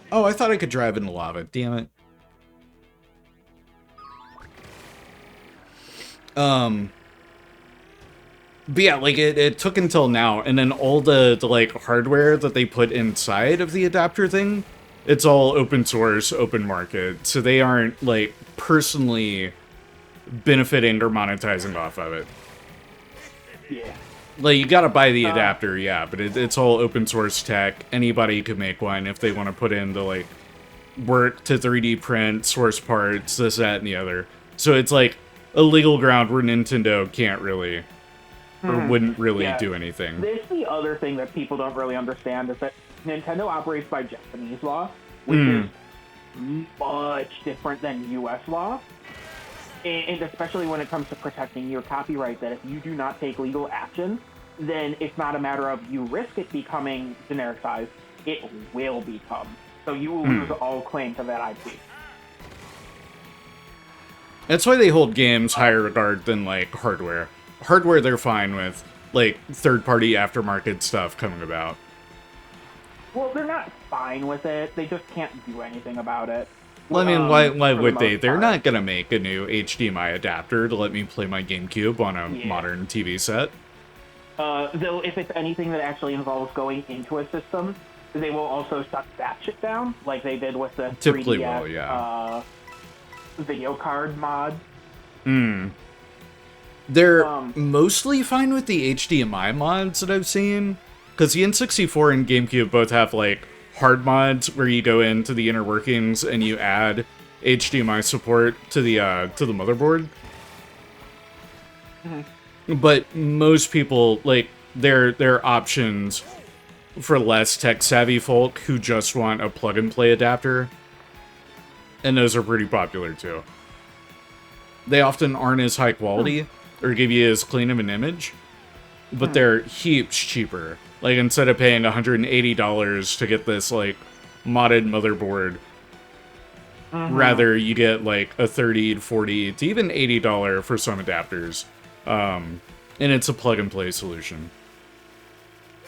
Oh, I thought I could drive into lava. Damn it. But yeah, like, it took until now, and then all the like, hardware that they put inside of the adapter thing, it's all open source, open market, so they aren't, like, personally benefiting or monetizing off of it. Yeah. Like, you gotta buy the adapter, yeah, but it's all open source tech. Anybody could make one if they want to put in the, like, work to 3D print, source parts, this, that, and the other. So it's like a legal ground where Nintendo can't really, or wouldn't really do anything. This is the other thing that people don't really understand is that Nintendo operates by Japanese law, which is much different than US law. And especially when it comes to protecting your copyright, that if you do not take legal action, then it's not a matter of you risk it becoming genericized, it will become. So you will lose all claim to that IP. That's why they hold games higher regard than, like, hardware. Hardware they're fine with, like, third-party aftermarket stuff coming about. Well, they're not fine with it, they just can't do anything about it. Well, I mean, why would they? They're not gonna make a new HDMI adapter to let me play my GameCube on a modern TV set. Though, if it's anything that actually involves going into a system, they will also shut that shit down, like they did with the Typically 3DS, will, yeah. video card mod. They're mostly fine with the HDMI mods that I've seen, because the N64 and GameCube both have, like, hard mods where you go into the inner workings and you add HDMI support to the motherboard. But most people, like, they're options for less tech-savvy folk who just want a plug-and-play adapter. And those are pretty popular, too. They often aren't as high quality, or give you as clean of an image, but they're heaps cheaper. Like, instead of paying $180 to get this, like, modded motherboard, rather you get, like, a $30, $40, to even $80 for some adapters. And it's a plug-and-play solution.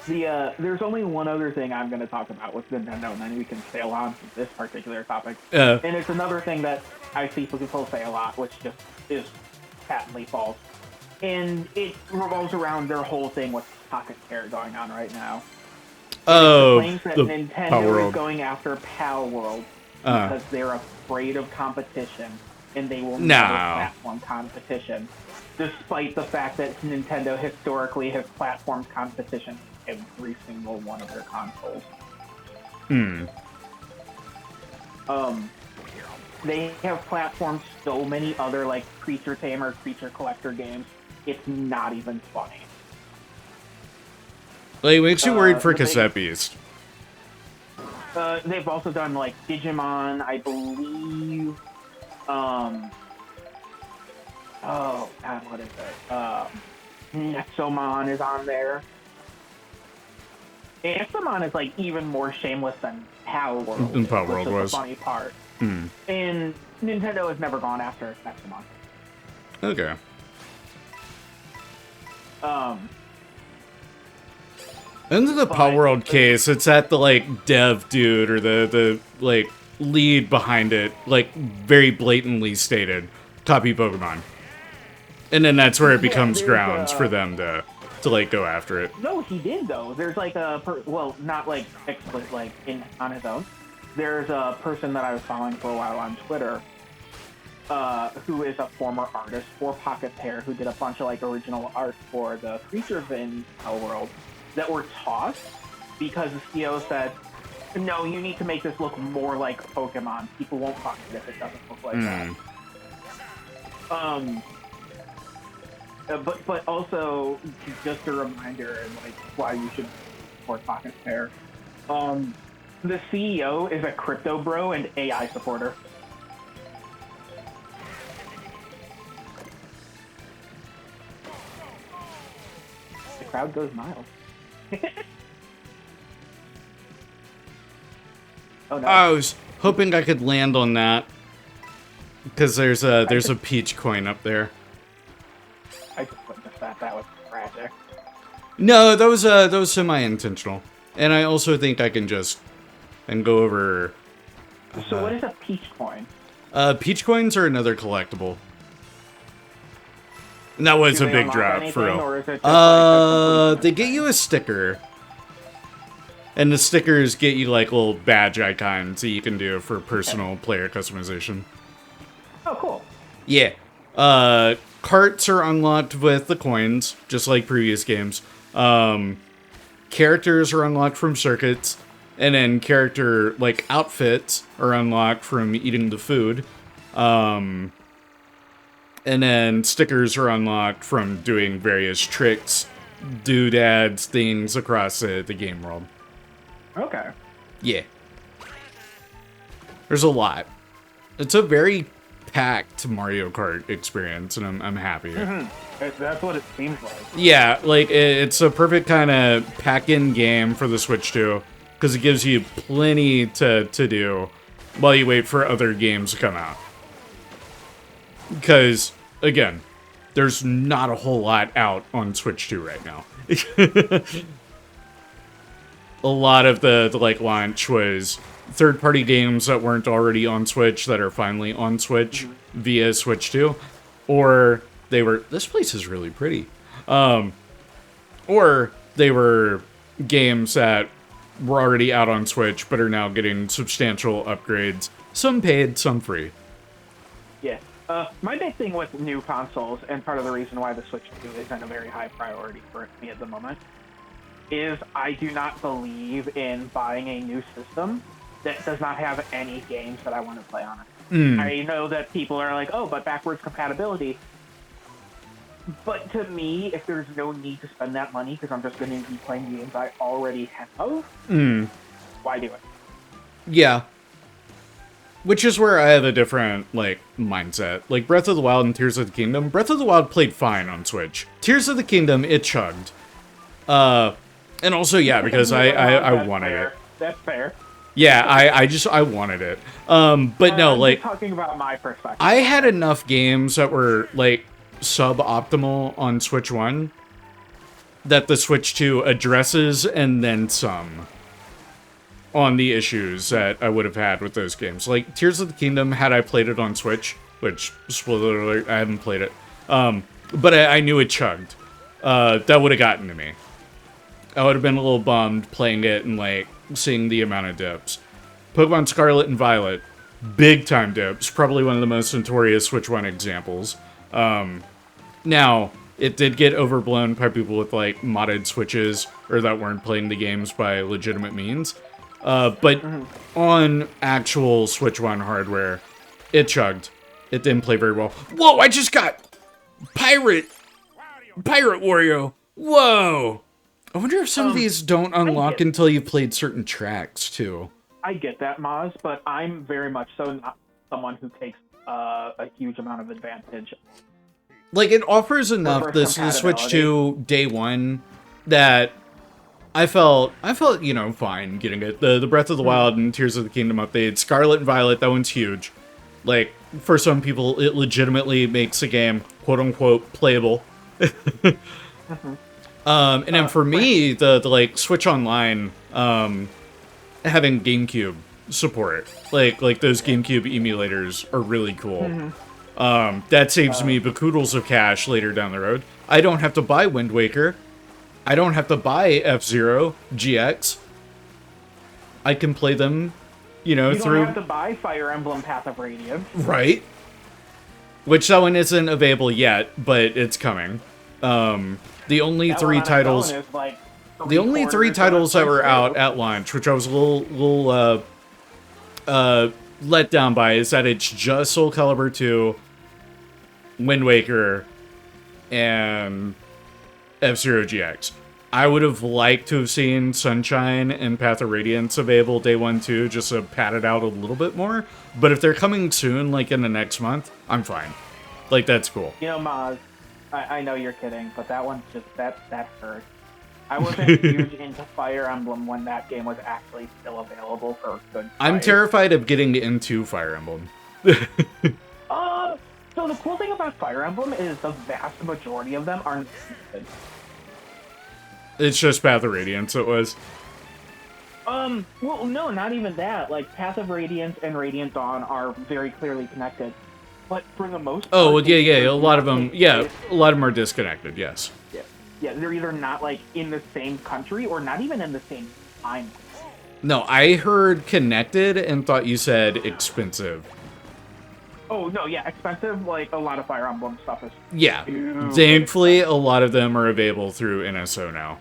There's only one other thing I'm going to talk about with Nintendo, and then we can sail on to this particular topic. And it's another thing that I see people say a lot, which just is patently false. And it revolves around their whole thing with Pocket Care going on right now. Oh, claims that the Nintendo Power is World. going after Power World because they're afraid of competition, and they will No. never platform competition, despite the fact that Nintendo historically has platformed competition in every single one of their consoles. They have platformed so many other, like, creature tamer, creature collector games. It's not even funny. Like, it makes you worried for Cassette Beast. They've also done, like, Digimon, I believe. Oh, God, what is it? Nexomon is on there. Nexomon is, like, even more shameless than Power World. Than Power World which is was. the funny part. And Nintendo has never gone after Nexomon. Okay. In the Power World case, it's at the, like, dev dude or the like, lead behind it, like, very blatantly stated, copy Pokemon. And then that's where it becomes grounds for them to like, go after it. No, he did, though. There's, like, well, not, like, explicit, like, on his own. There's a person that I was following for a while on Twitter who is a former artist for Pocket Pair, who did a bunch of, like, original art for the creatures in Power World that were tossed because the CEO said, no, you need to make this look more like Pokemon. People won't fuck it if it doesn't look like that. But also, just a reminder, and, like, why you should support Pocket Pair. The CEO is a crypto bro and AI supporter. The crowd goes mild. Oh no! I was hoping I could land on that because there's a peach coin up there. I just witnessed that. That was tragic. No, that was semi-intentional, and I also think I can just go over. So what is a peach coin? Peach coins are another collectible. And that was Do a they big unlock drop anything, for real. or is it just, like, a They get you a sticker. And the stickers get you, like, little badge icons that you can do for personal player customization. Oh, cool. Yeah. carts are unlocked with the coins, just like previous games. Characters are unlocked from circuits, and then character, like, outfits are unlocked from eating the food. And then stickers are unlocked from doing various tricks, doodads, things across the game world. Okay. Yeah. There's a lot. It's a very packed Mario Kart experience, and I'm happy. That's what it seems like. Yeah, like, it's a perfect kind of pack-in game for the Switch 2, because it gives you plenty to do while you wait for other games to come out. Because, again, there's not a whole lot out on Switch 2 right now. A lot of the like, launch was third-party games that weren't already on Switch that are finally on Switch via Switch 2, or they were, this place is really pretty, or they were games that were already out on Switch but are now getting substantial upgrades, some paid, some free. Yeah. My big thing with new consoles, and part of the reason why the Switch 2 isn't a very high priority for me at the moment, is I do not believe in buying a new system that does not have any games that I want to play on it. I know that people are like, oh, but backwards compatibility. But to me, if there's no need to spend that money because I'm just going to be playing games I already have, why do it? Yeah. Which is where I have a different, like, mindset. Like, Breath of the Wild and Tears of the Kingdom. Breath of the Wild played fine on Switch. Tears of the Kingdom, it chugged. And also, yeah, because I wanted it. That's fair. Yeah, I wanted it. But no, I'm like, just talking about my perspective. I had enough games that were, like, suboptimal on Switch 1 that the Switch 2 addresses and then some on the issues that I would have had with those games. Like, Tears of the Kingdom, had I played it on Switch, which, spoiler alert, I haven't played it, but I knew it chugged. That would have gotten to me. I would have been a little bummed playing it and, like, seeing the amount of dips. Pokemon Scarlet and Violet, big time dips, probably one of the most notorious Switch 1 examples. Now, it did get overblown by people with, like, modded Switches, or that weren't playing the games by legitimate means. But on actual Switch 1 hardware, it chugged. It didn't play very well. Whoa, I just got Pirate Wario. Whoa. I wonder if some of these don't unlock until you've played certain tracks, too. I get that, Maz, but I'm very much so not someone who takes a huge amount of advantage. Like, it offers enough, the Switch 2 day one, that I felt, you know, fine getting it. The Breath of the Wild and Tears of the Kingdom update, Scarlet and Violet, that one's huge. Like, for some people, it legitimately makes a game, quote-unquote, playable. And then for me, the like, Switch Online, having GameCube support, like those GameCube emulators are really cool. That saves me bakoodles of cash later down the road. I don't have to buy Wind Waker. I don't have to buy F-Zero GX. I can play them, you know, you through... don't have to buy Fire Emblem Path of Radiance. Right. Which that one isn't available yet, but it's coming. The only three titles... The only three titles that were out at launch, which I was a little let down by, is that it's just Soul Calibur 2, Wind Waker, and F-Zero GX. I would have liked to have seen Sunshine and Path of Radiance available day one too, just to pad it out a little bit more. But if they're coming soon, like in the next month, I'm fine. Like, that's cool. You know, Maz, I know you're kidding, but that one's just, that hurt. I wasn't huge into Fire Emblem when that game was actually still available for a good price. I'm terrified of getting into Fire Emblem. So the cool thing about Fire Emblem is the vast majority of them aren't good. It's just Path of Radiance, it was. Well, no, not even that. Like, Path of Radiance and Radiant Dawn are very clearly connected. But for the most part... Oh, well, yeah, a lot of them, a lot of them are disconnected, yes. Yeah, they're either not, like, in the same country or not even in the same time. No, I heard connected and thought you said expensive. Oh no, yeah, expensive. Like a lot of Fire Emblem stuff is. Yeah. stupid Thankfully, a lot of them are available through NSO now.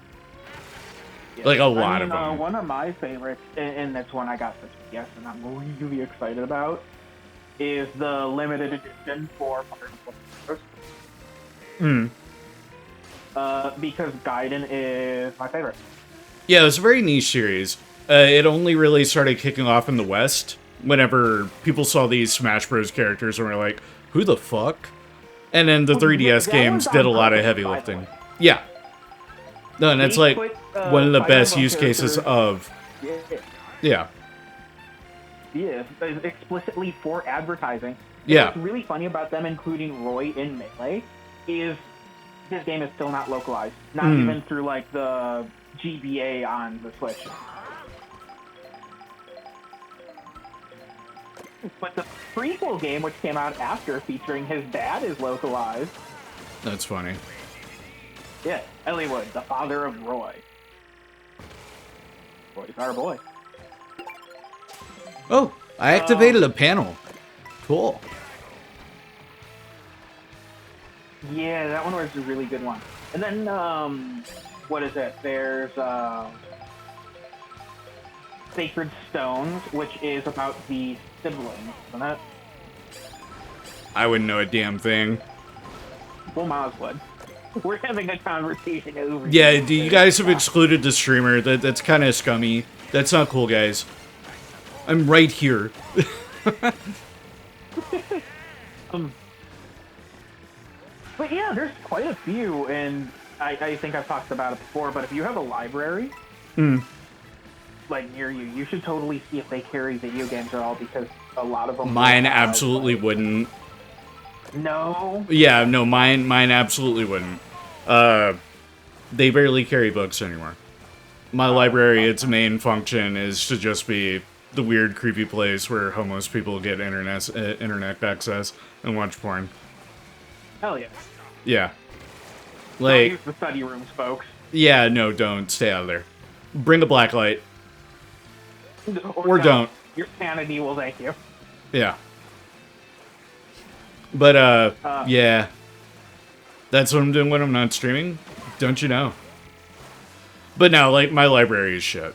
Yeah. Like a lot I of mean, them. one of my favorites, and that's one I got for 3DS, and I'm really excited about, is the limited edition for Fire Emblem Heroes. Because Gaiden is my favorite. Yeah, it was a very niche series. It only really started kicking off in the West whenever people saw these Smash Bros. Characters and were like, who the fuck? And then the 3DS that games was did a on lot of purpose, heavy by the lifting. Yeah. No, and They it's like put, one of the Fire best Emblem use cases characters- of... Yeah. Yeah, explicitly for advertising. Yeah. What's really funny about them including Roy in Melee is this game is still not localized. Not even through like the GBA on the Switch. But the prequel game, which came out after, featuring his dad, is localized. That's funny. Yeah, Elliewood, the father of Roy. Roy's our boy. Oh, I activated a panel. Cool. Yeah, that one was a really good one. And then, what is it? There's Sacred Stones, which is about the siblings, isn't it? I wouldn't know a damn thing. Well, Maz would. We're having a conversation over Yeah, here. you guys have excluded the streamer. That's kind of scummy. That's not cool, guys. I'm right here. But yeah, there's quite a few, and I think I've talked about it before, but if you have a library, like, near you, you should totally see if they carry video games at all, because a lot of them... Mine absolutely wouldn't. No? Yeah, no, mine absolutely wouldn't. They barely carry books anymore. My library, its main function is to just be the weird, creepy place where homeless people get internet access and watch porn. Hell yeah. Yeah. Don't Like, use the study rooms, folks. yeah, no, don't. Stay out of there. Bring a blacklight. Or don't. Your sanity will thank you. Yeah. But, yeah. That's what I'm doing when I'm not streaming. Don't you know? But no, like, my library is shit.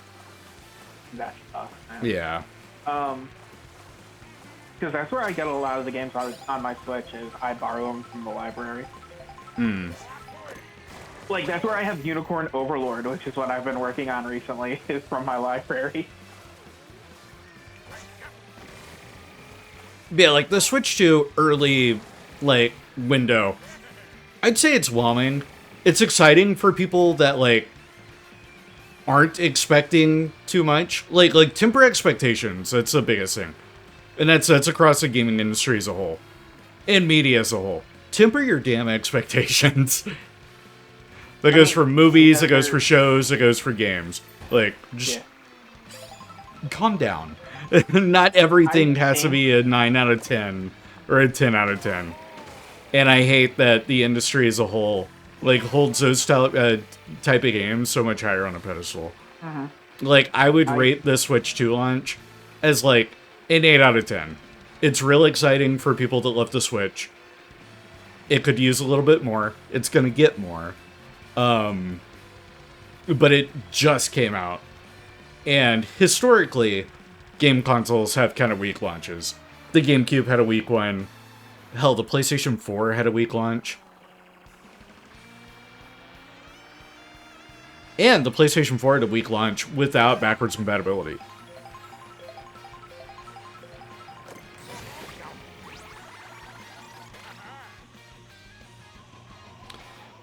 That's tough, man. Yeah. Because that's where I get a lot of the games on my Switch, is I borrow them from the library. Like, that's where I have Unicorn Overlord, which is what I've been working on recently, is from my library. Yeah, like, the Switch 2 early, like, window, I'd say it's whelming. It's exciting for people that, like, aren't expecting too much. Like temper expectations, that's the biggest thing. And that's across the gaming industry as a whole. And media as a whole. Temper your damn expectations. That goes for movies, it goes for shows, it goes for games. Like, just calm down. Not everything has to be a 9 out of 10 or a 10 out of 10. And I hate that the industry as a whole, like, holds those type of games so much higher on a pedestal. Like, I would rate the Switch 2 launch as, like, an 8 out of 10. It's real exciting for people that love the Switch. It could use a little bit more. It's gonna get more. But it just came out. And historically, game consoles have kind of weak launches. The GameCube had a weak one. Hell, the PlayStation 4 had a weak launch. And the PlayStation 4 had a weak launch without backwards compatibility.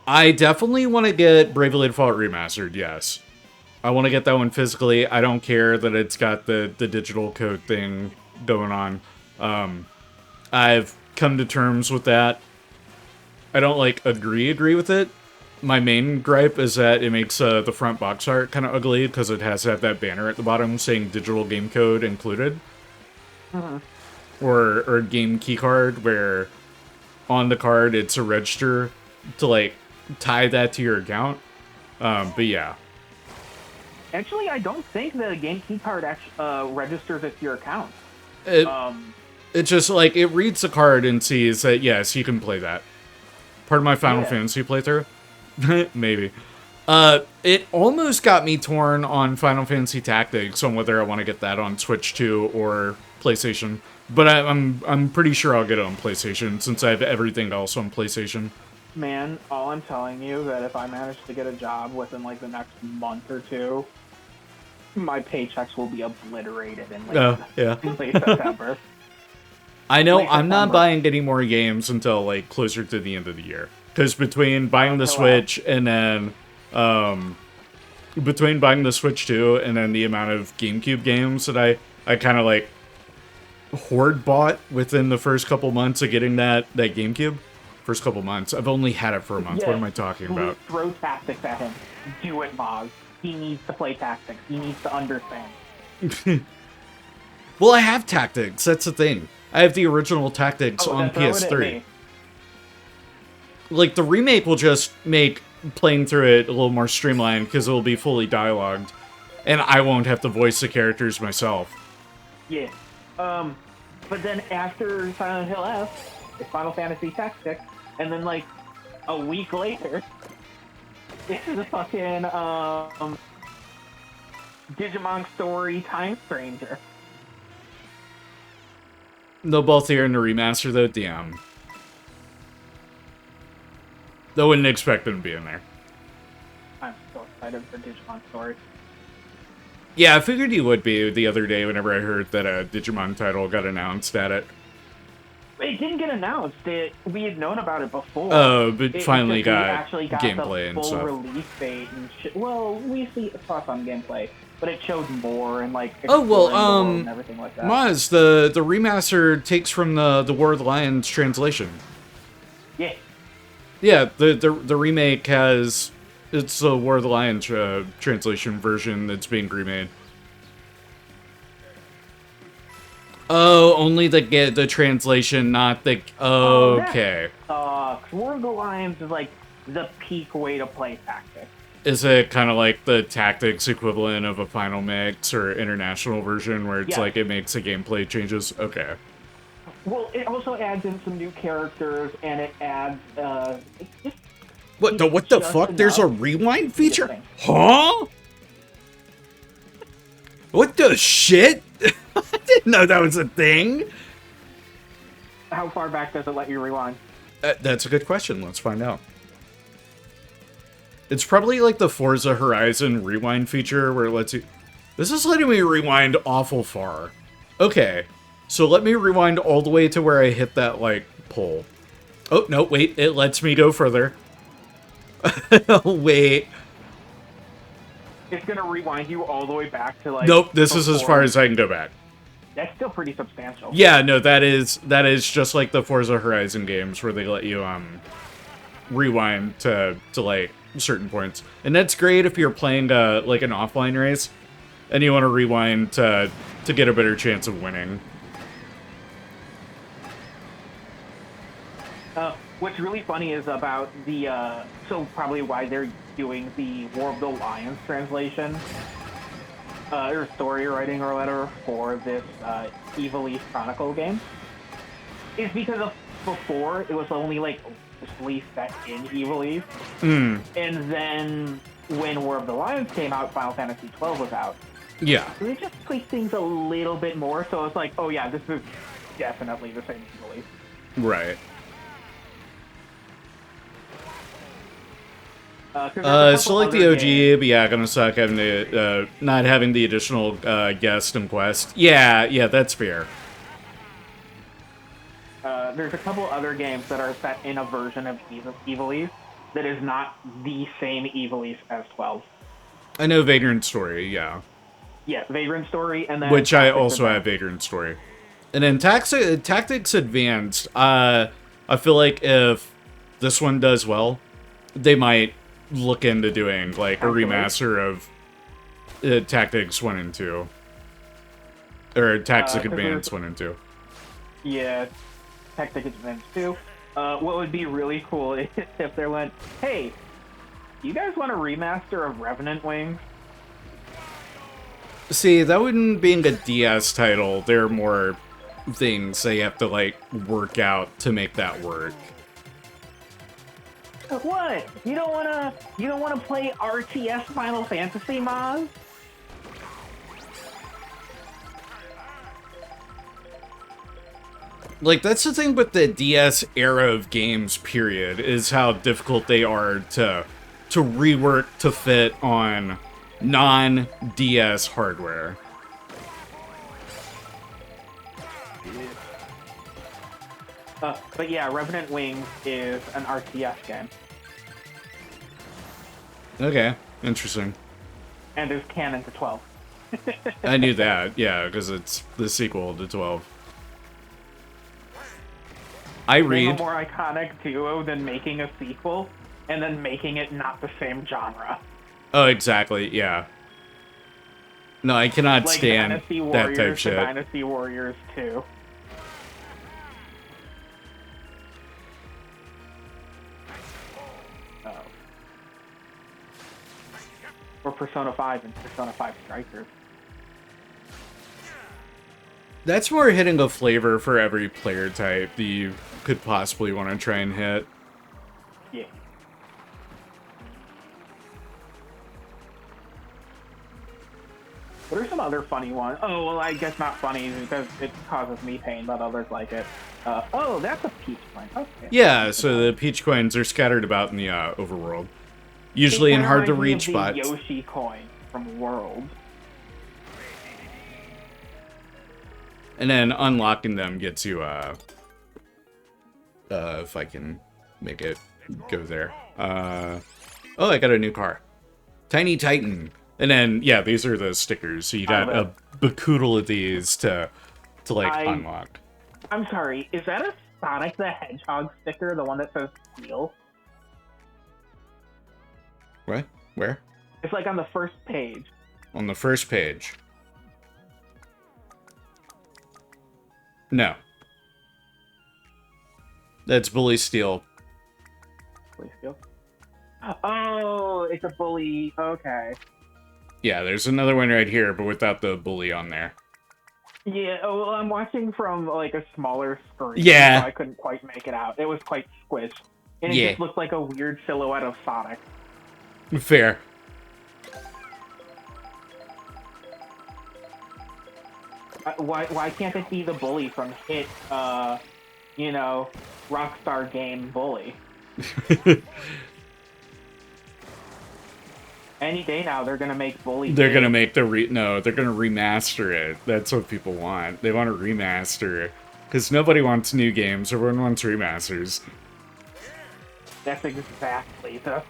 I definitely want to get Bravely Default Remastered, yes. I want to get that one physically. I don't care that it's got the digital code thing going on. I've come to terms with that. I don't, like, agree with it. My main gripe is that it makes the front box art kind of ugly because it has to have that banner at the bottom saying digital game code included. Or game key card, where on the card it's a register to, like, tie that to your account. But yeah. Actually, I don't think the game key card registers it to your account. It's just like, it reads the card and sees that, yes, you can play that. Part of my Final Fantasy playthrough? Maybe. It almost got me torn on Final Fantasy Tactics on whether I want to get that on Switch 2 or PlayStation. But I'm pretty sure I'll get it on PlayStation since I have everything else on PlayStation. Man, all I'm telling you that if I manage to get a job within like the next month or two, my paychecks will be obliterated in late September. I know I'm not buying any more games until like closer to the end of the year. Because between buying the Switch and then between buying the Switch 2 and then the amount of GameCube games that I kind of like horde bought within the first couple months of getting that GameCube. First couple months. I've only had it for a month. What am I talking about? Throw Tactics at him. Do it, Moz. He needs to play Tactics. He needs to understand. Well, I have Tactics. That's the thing. I have the original Tactics on PS3. Like, the remake will just make playing through it a little more streamlined because it will be fully dialogued. And I won't have to voice the characters myself. Yeah. But then after Silent Hill F, it's Final Fantasy Tactics, and then like a week later, it's the fucking Digimon Story Time Stranger. They'll both here in the remaster, though. Damn. I wouldn't expect them to be in there. I'm so excited for Digimon Story. Yeah, I figured you would be the other day whenever I heard that a Digimon title got announced at it. It didn't get announced. We had known about it before. Oh, but it finally got actually got gameplay the and stuff. full release date and shit. Well, we saw some gameplay, but it showed more and like oh well, the world and everything like that. Maz, the remaster takes from the War of the Lions translation. Yeah. Yeah, the remake has it's the War of the Lions translation version that's being remade. Oh, only the translation, not the... okay. War of the Lions is like the peak way to play Tactics. Is it kind of like the Tactics equivalent of a Final Mix or international version where it's like it makes the gameplay changes? Okay. Well, it also adds in some new characters and it adds... What the fuck? There's a rewind feature? Huh? What the shit? I didn't know that was a thing. How far back does it let you rewind? That's a good question. Let's find out. It's probably like the Forza Horizon rewind feature where it lets you... This is letting me rewind awful far. Okay, so let me rewind all the way to where I hit that, like, pole. Oh, no, wait, it lets me go further. Wait. It's gonna rewind you all the way back to, like... Nope, this is as far as I can go back. That's still pretty substantial. Yeah, no, that is just like the Forza Horizon games where they let you, rewind to like, certain points. And that's great if you're playing, like, an offline race, and you want to rewind to get a better chance of winning. What's really funny is about the, so probably why they're doing the War of the Lions translation, or story writing or whatever for this, Evil East Chronicle game, is because of before, it was only, like, loosely set in Evil East. And then, when War of the Lions came out, Final Fantasy XII was out. Yeah. They just tweaked things a little bit more, so it's like, oh yeah, this is definitely the same Evil East. Right. Still like the OG, but yeah, gonna suck having the, not having the additional, guest and quest. Yeah, that's fair. There's a couple other games that are set in a version of Evil East that is not the same Evil East as 12. I know Vagrant Story, yeah. Yeah, Vagrant Story, and then... Which I also have Vagrant Story. And then Tactics Advanced, I feel like if this one does well, they might look into doing, like, a remaster of Tactics 1 and 2. Or Tactics Advanced 1 and 2. Yeah, Tactics Advanced 2. What would be really cool is if they went, hey, you guys want a remaster of Revenant Wings? See, that wouldn't being a DS title. They're more things they have to, like, work out to make that work. What? You don't wanna play RTS Final Fantasy, Maz? Like, that's the thing with the DS era of games, period, is how difficult they are to rework to fit on non-DS hardware. But yeah, Revenant Wings is an RTS game. Okay, interesting. And there's canon to 12. I knew that, yeah, because it's the sequel to 12. I There's read... a more iconic duo than making a sequel, and then making it not the same genre. Oh, exactly, yeah. No, I cannot Like stand Dynasty that Warriors type shit. to Dynasty Warriors 2. Or Persona 5 and Persona 5 Strikers. That's more hitting a flavor for every player type that you could possibly want to try and hit. Yeah. What are some other funny ones? Oh, well, I guess not funny because it causes me pain, but others like it. Oh, that's a peach coin. Okay. Yeah, so the peach coins are scattered about in the overworld. Usually in hard to reach spots. The Yoshi coin from World. And then unlocking them gets you, if I can make it go there. Oh, I got a new car. Tiny Titan. And then, yeah, these are the stickers. So you got a bacoodle of these to unlock. I'm sorry, is that a Sonic the Hedgehog sticker? The one that says Steel? What? Where? It's like on the first page. On the first page. No. That's Bully Steel. Bully Steel? Oh, it's a bully. Okay. Yeah, there's another one right here, but without the bully on there. Yeah, oh, well, I'm watching from like a smaller screen. Yeah. So I couldn't quite make it out. It was quite squished. And it Yeah. just looked like a weird silhouette of Sonic. Fair. Why can't it be the bully from Hit, Rockstar game Bully? Any day now, they're gonna make Bully. They're gonna make they're gonna remaster it. That's what people want. They want a remaster. Because nobody wants new games, everyone wants remasters. That's exactly the...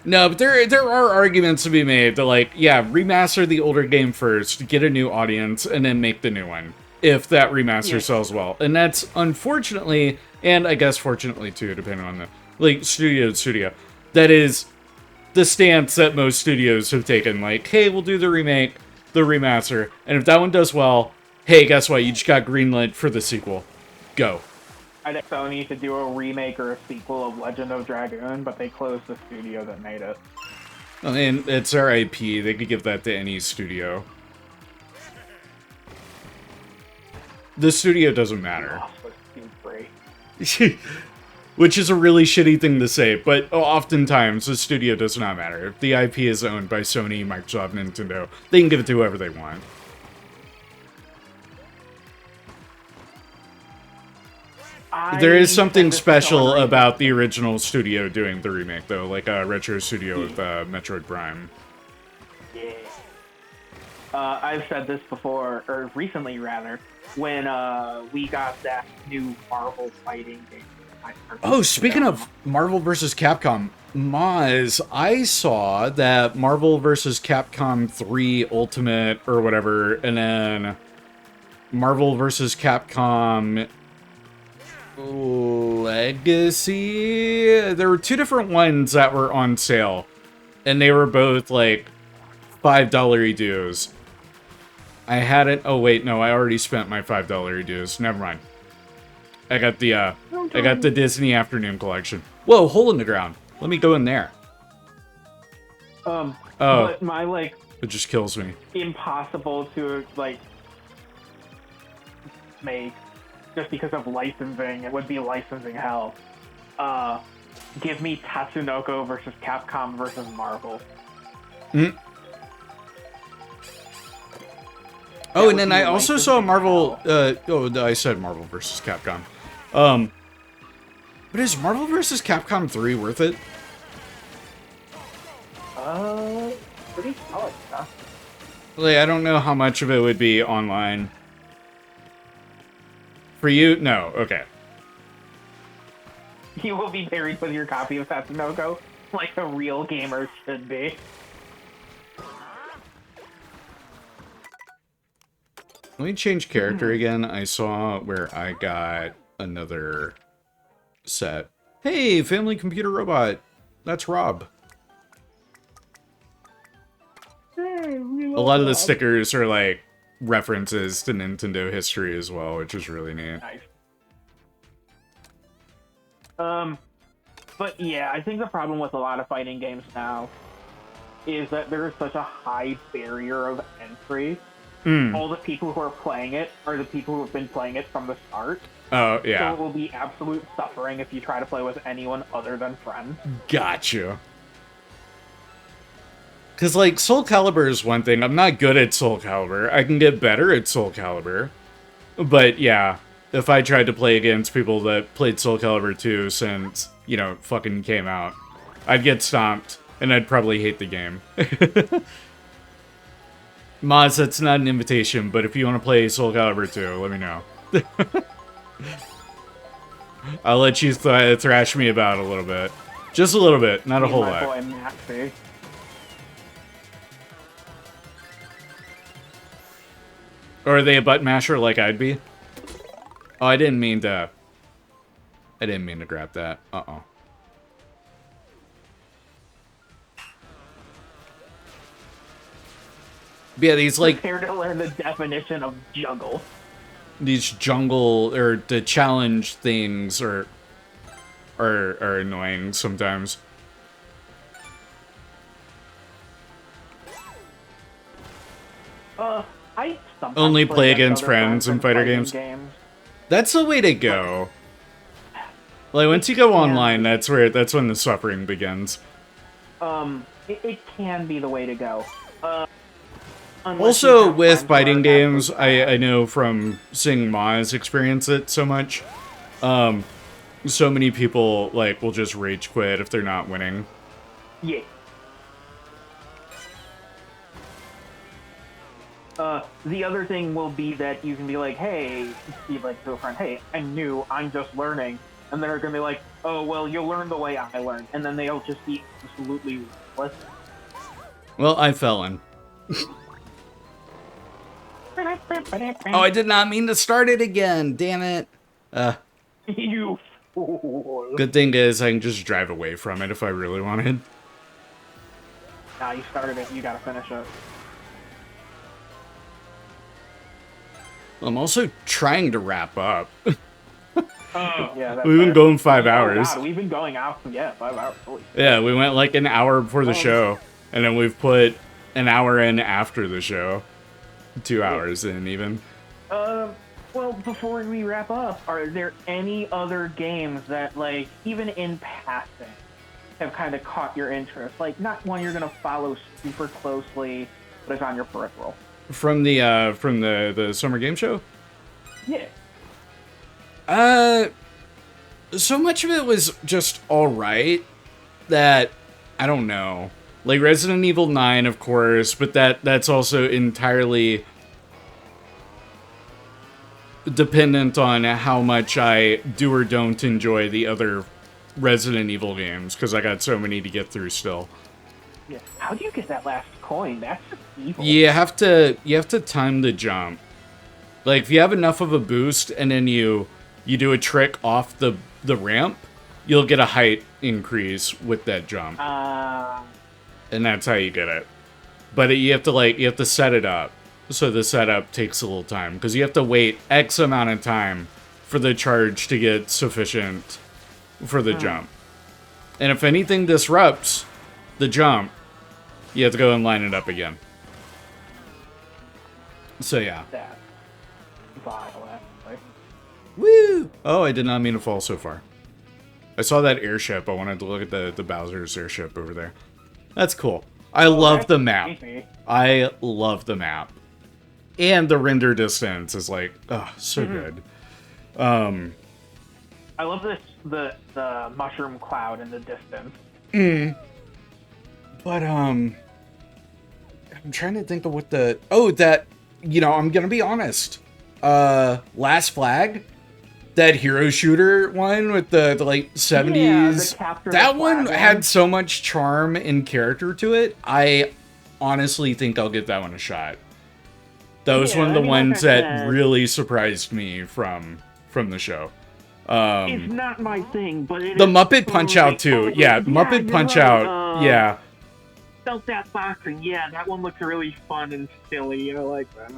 No, but there are arguments to be made that, like, yeah, remaster the older game first, get a new audience, and then make the new one. If that remaster sells well. And that's, unfortunately, and I guess fortunately too, depending on the, like, studio to studio, that is the stance that most studios have taken. Like, hey, we'll do the remake, the remaster, and if that one does well, hey, guess what? You just got greenlit for the sequel. Go. I think Sony to do a remake or a sequel of Legend of Dragoon, but they closed the studio that made it. I mean, it's their IP. They could give that to any studio. The studio doesn't matter. Which is a really shitty thing to say, but oftentimes the studio does not matter. If the IP is owned by Sony, Microsoft, Nintendo, they can give it to whoever they want. There is something special about the original studio doing the remake, though, like a retro studio with Metroid Prime. Yeah. I've said this before, or recently rather, when we got that new Marvel fighting game. Oh, speaking of Marvel vs. Capcom, Maz, I saw that Marvel vs. Capcom 3 Ultimate or whatever, and then Marvel vs. Capcom Legacy. There were two different ones that were on sale, and they were both like $5 dues. I hadn't. Oh wait, no, I already spent my $5 dues. Never mind. I got the Disney Afternoon Collection. Whoa, hole in the ground. Let me go in there. But my It just kills me. impossible to like make just because of licensing. It would be licensing hell. Give me Tatsunoko versus Capcom versus Marvel. Mm. Oh, and then I also saw Marvel. I said Marvel versus Capcom. But is Marvel versus Capcom 3 worth it? Pretty solid stuff. Like, I don't know how much of it would be online. For you, no. Okay. You will be buried with your copy of Tatsunoko, like a real gamer should be. Let me change character again. I saw where I got another set. Hey, family computer robot. That's Rob. A lot of the stickers are like references to Nintendo history as well, which is really neat. Nice. But yeah, I think the problem with a lot of fighting games now is that there is such a high barrier of entry. All the people who are playing it are the people who have been playing it from the start. Oh, yeah. So it will be absolute suffering if you try to play with anyone other than friends. Gotcha. Because, like, Soul Calibur is one thing. I'm not good at Soul Calibur. I can get better at Soul Calibur. But, yeah, if I tried to play against people that played Soul Calibur 2 since, you know, fucking came out, I'd get stomped, and I'd probably hate the game. Moz, that's not an invitation, but if you want to play Soul Calibur 2, let me know. I'll let you thrash me about a little bit. Just a little bit, not a whole lot. Boy, Maxie. Or are they a butt masher like I'd be? Oh, I didn't mean to grab that. Uh-oh. Yeah, these, like... Prepare to learn the definition of juggle. These jungle, or the challenge things are annoying sometimes. I sometimes Only play against other friends in fighter fighting games. That's the way to go. Like, once you go online, that's when the suffering begins. It can be the way to go. Also, with fighting games, I know from seeing Maz experience it so much, so many people, like, will just rage quit if they're not winning. Yeah. The other thing will be that you can be like, hey, be like to a friend, hey, I'm new, I'm just learning. And they're going to be like, oh, well, you'll learn the way I learned. And then they'll just be absolutely worthless. Well, I fell in. Oh, I did not mean to start it again. Damn it. You fool. Good thing is I can just drive away from it if I really wanted. Nah, you started it. You gotta finish it. I'm also trying to wrap up. Yeah, that's We've been fair. going 5 hours. God, we've been going out, 5 hours. Holy Yeah, we went like an hour before the show, and then we've put an hour in after the show. 2 hours in, even. Well, before we wrap up, are there any other games that, like, even in passing, have kind of caught your interest? Like, not one you're gonna follow super closely, but it's on your peripheral. From the summer game show? Yeah. So much of it was just alright that, I don't know. Like, Resident Evil 9, of course, but that's also entirely dependent on how much I do or don't enjoy the other Resident Evil games, because I got so many to get through still. Yeah. How do you get that last coin? That's just evil. You have to time the jump. Like, if you have enough of a boost, and then you do a trick off the ramp, you'll get a height increase with that jump. And that's how you get it. But you have to set it up. So the setup takes a little time, because you have to wait X amount of time for the charge to get sufficient for the jump. And if anything disrupts the jump, you have to go and line it up again. So yeah. That violent. Like, Woo! Oh, I did not mean to fall so far. I saw that airship. I wanted to look at the Bowser's airship over there. That's cool. I love the map. easy. I love the map. And the render distance is like, oh, so good. I love the mushroom cloud in the distance. But I'm trying to think of what that, I'm gonna be honest. Last Flag, that hero shooter one with the late 70s. That one had so much charm and character to it. I honestly think I'll give that one a shot. That was one of the ones that really surprised me from the show. It's not my thing, but the Muppet Punch Out too. Yeah, Muppet Punch Out. Yeah. Felt that boxing. Yeah, that one looked really fun and silly. I like that.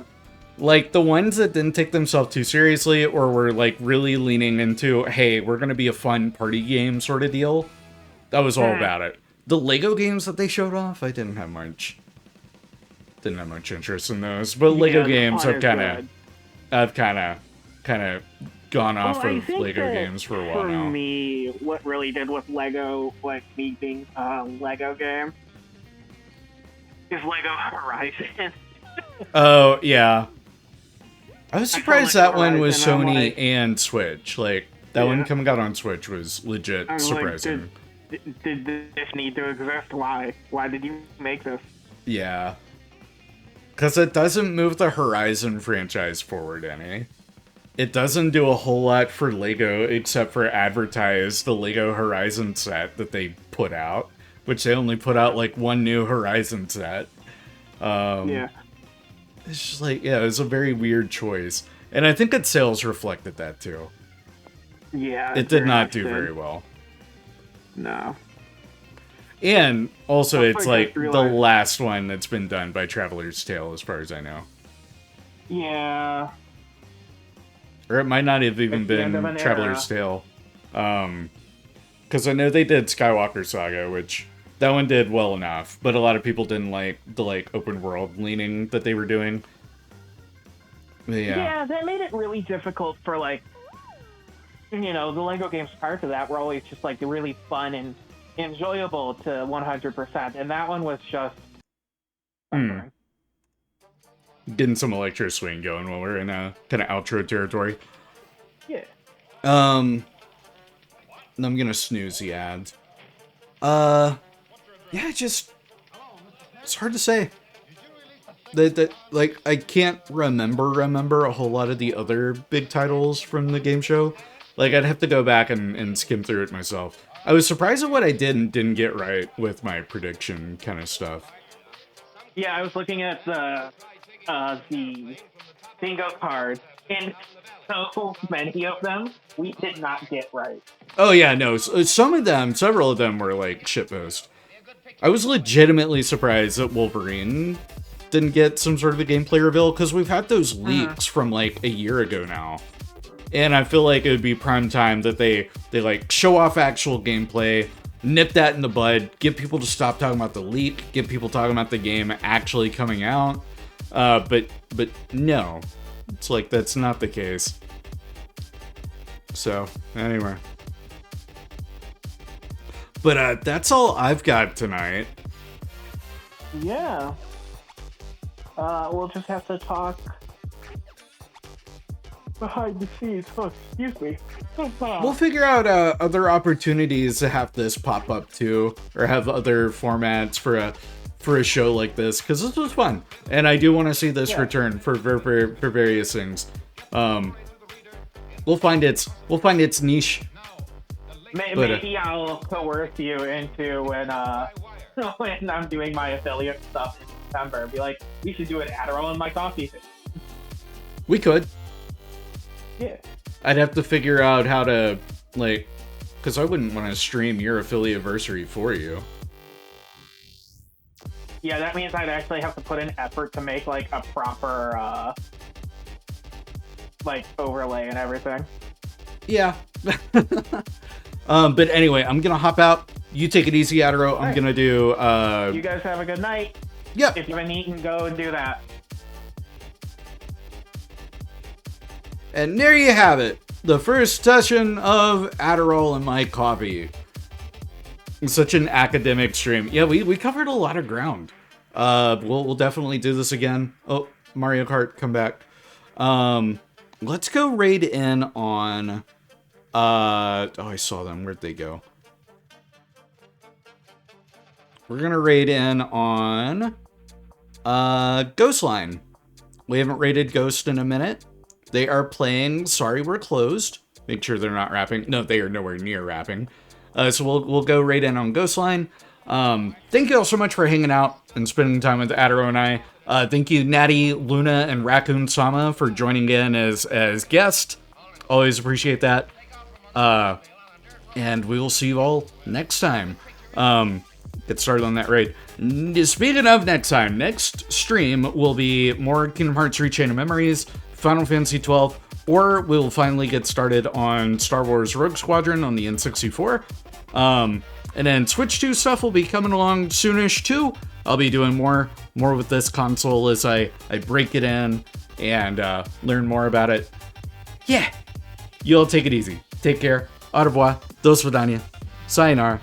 Like the ones that didn't take themselves too seriously or were like really leaning into, hey, we're gonna be a fun party game sort of deal. That was all about it. The Lego games that they showed off, I didn't have much interest in those. But Lego games, I've kind of gone off of Lego games for a while now. For me, what really did with Lego, like me being a Lego game, is Lego Horizon. Oh yeah. I was surprised that one was Sony and Switch. Like, that one coming out on Switch was legit surprising. Like, did this need to exist? Why? Why did you make this? Yeah. Because it doesn't move the Horizon franchise forward any. It doesn't do a whole lot for Lego except for advertise the Lego Horizon set that they put out. Which they only put out, like, one new Horizon set. Yeah. It's just like, yeah, it was a very weird choice. And I think its sales reflected that, too. Yeah. It did not do very well. No. And also, it's like the last one that's been done by Traveler's Tale, as far as I know. Yeah. Or it might not have even been Traveler's Tale. Because I know they did Skywalker Saga, which... that one did well enough, but a lot of people didn't like the open world leaning that they were doing. But yeah, that made it really difficult for the Lego games prior to that were always just like really fun and enjoyable to 100%, and that one was just getting some electro swing going while we're in a kind of outro territory. Yeah. I'm gonna snooze the ads. Yeah, it's hard to say. Like, I can't remember a whole lot of the other big titles from the game show. Like, I'd have to go back and skim through it myself. I was surprised at what I did and didn't get right with my prediction kind of stuff. Yeah, I was looking at the bingo cards, and so many of them we did not get right. Oh yeah, no, several of them were like shitpost. I was legitimately surprised that Wolverine didn't get some sort of a gameplay reveal, because we've had those leaks from like a year ago now. And I feel like it would be prime time that they like show off actual gameplay, nip that in the bud, get people to stop talking about the leak, get people talking about the game actually coming out. But no, it's like that's not the case. So anyway. But that's all I've got tonight. Yeah. We'll just have to talk behind the scenes. Oh, excuse me. We'll figure out other opportunities to have this pop up too, or have other formats for a show like this, because this was fun, and I do want to see this return for various things. We'll find its niche. Maybe I'll coerce you into when I'm doing my affiliate stuff in September. Be like, we should do an Adderall in my coffee. We could. Yeah. I'd have to figure out how to, like, because I wouldn't want to stream your affiliate-versary for you. Yeah, that means I'd actually have to put in effort to make, like, a proper, like, overlay and everything. Yeah. But anyway, I'm gonna hop out. You take it easy, Aduro. I'm gonna do, You guys have a good night. Yep. If you haven't eaten, go and do that. And there you have it. The first session of Adderall and my coffee. Such an academic stream. Yeah, we covered a lot of ground. We'll definitely do this again. Oh, Mario Kart, come back. Let's go raid in on... oh, I saw them. Where'd they go? We're gonna raid in on... Ghostline. We haven't raided Ghost in a minute. They are playing Sorry We're Closed. Make sure they're not rapping. No, they are nowhere near rapping. So we'll go raid in on Ghostline. Thank you all so much for hanging out and spending time with Adro and I. Thank you, Natty, Luna, and Raccoon Sama for joining in as guests. Always appreciate that. And we will see you all next time. Get started on that raid. Speaking of next time, next stream will be more Kingdom Hearts 3 Chain of Memories, Final Fantasy 12, or we'll finally get started on Star Wars Rogue Squadron on the N64. And then Switch 2 stuff will be coming along soonish too. I'll be doing more with this console as I break it in and learn more about it. Yeah, you all take it easy. Take care. Au revoir. Dos vidania. Sayonara.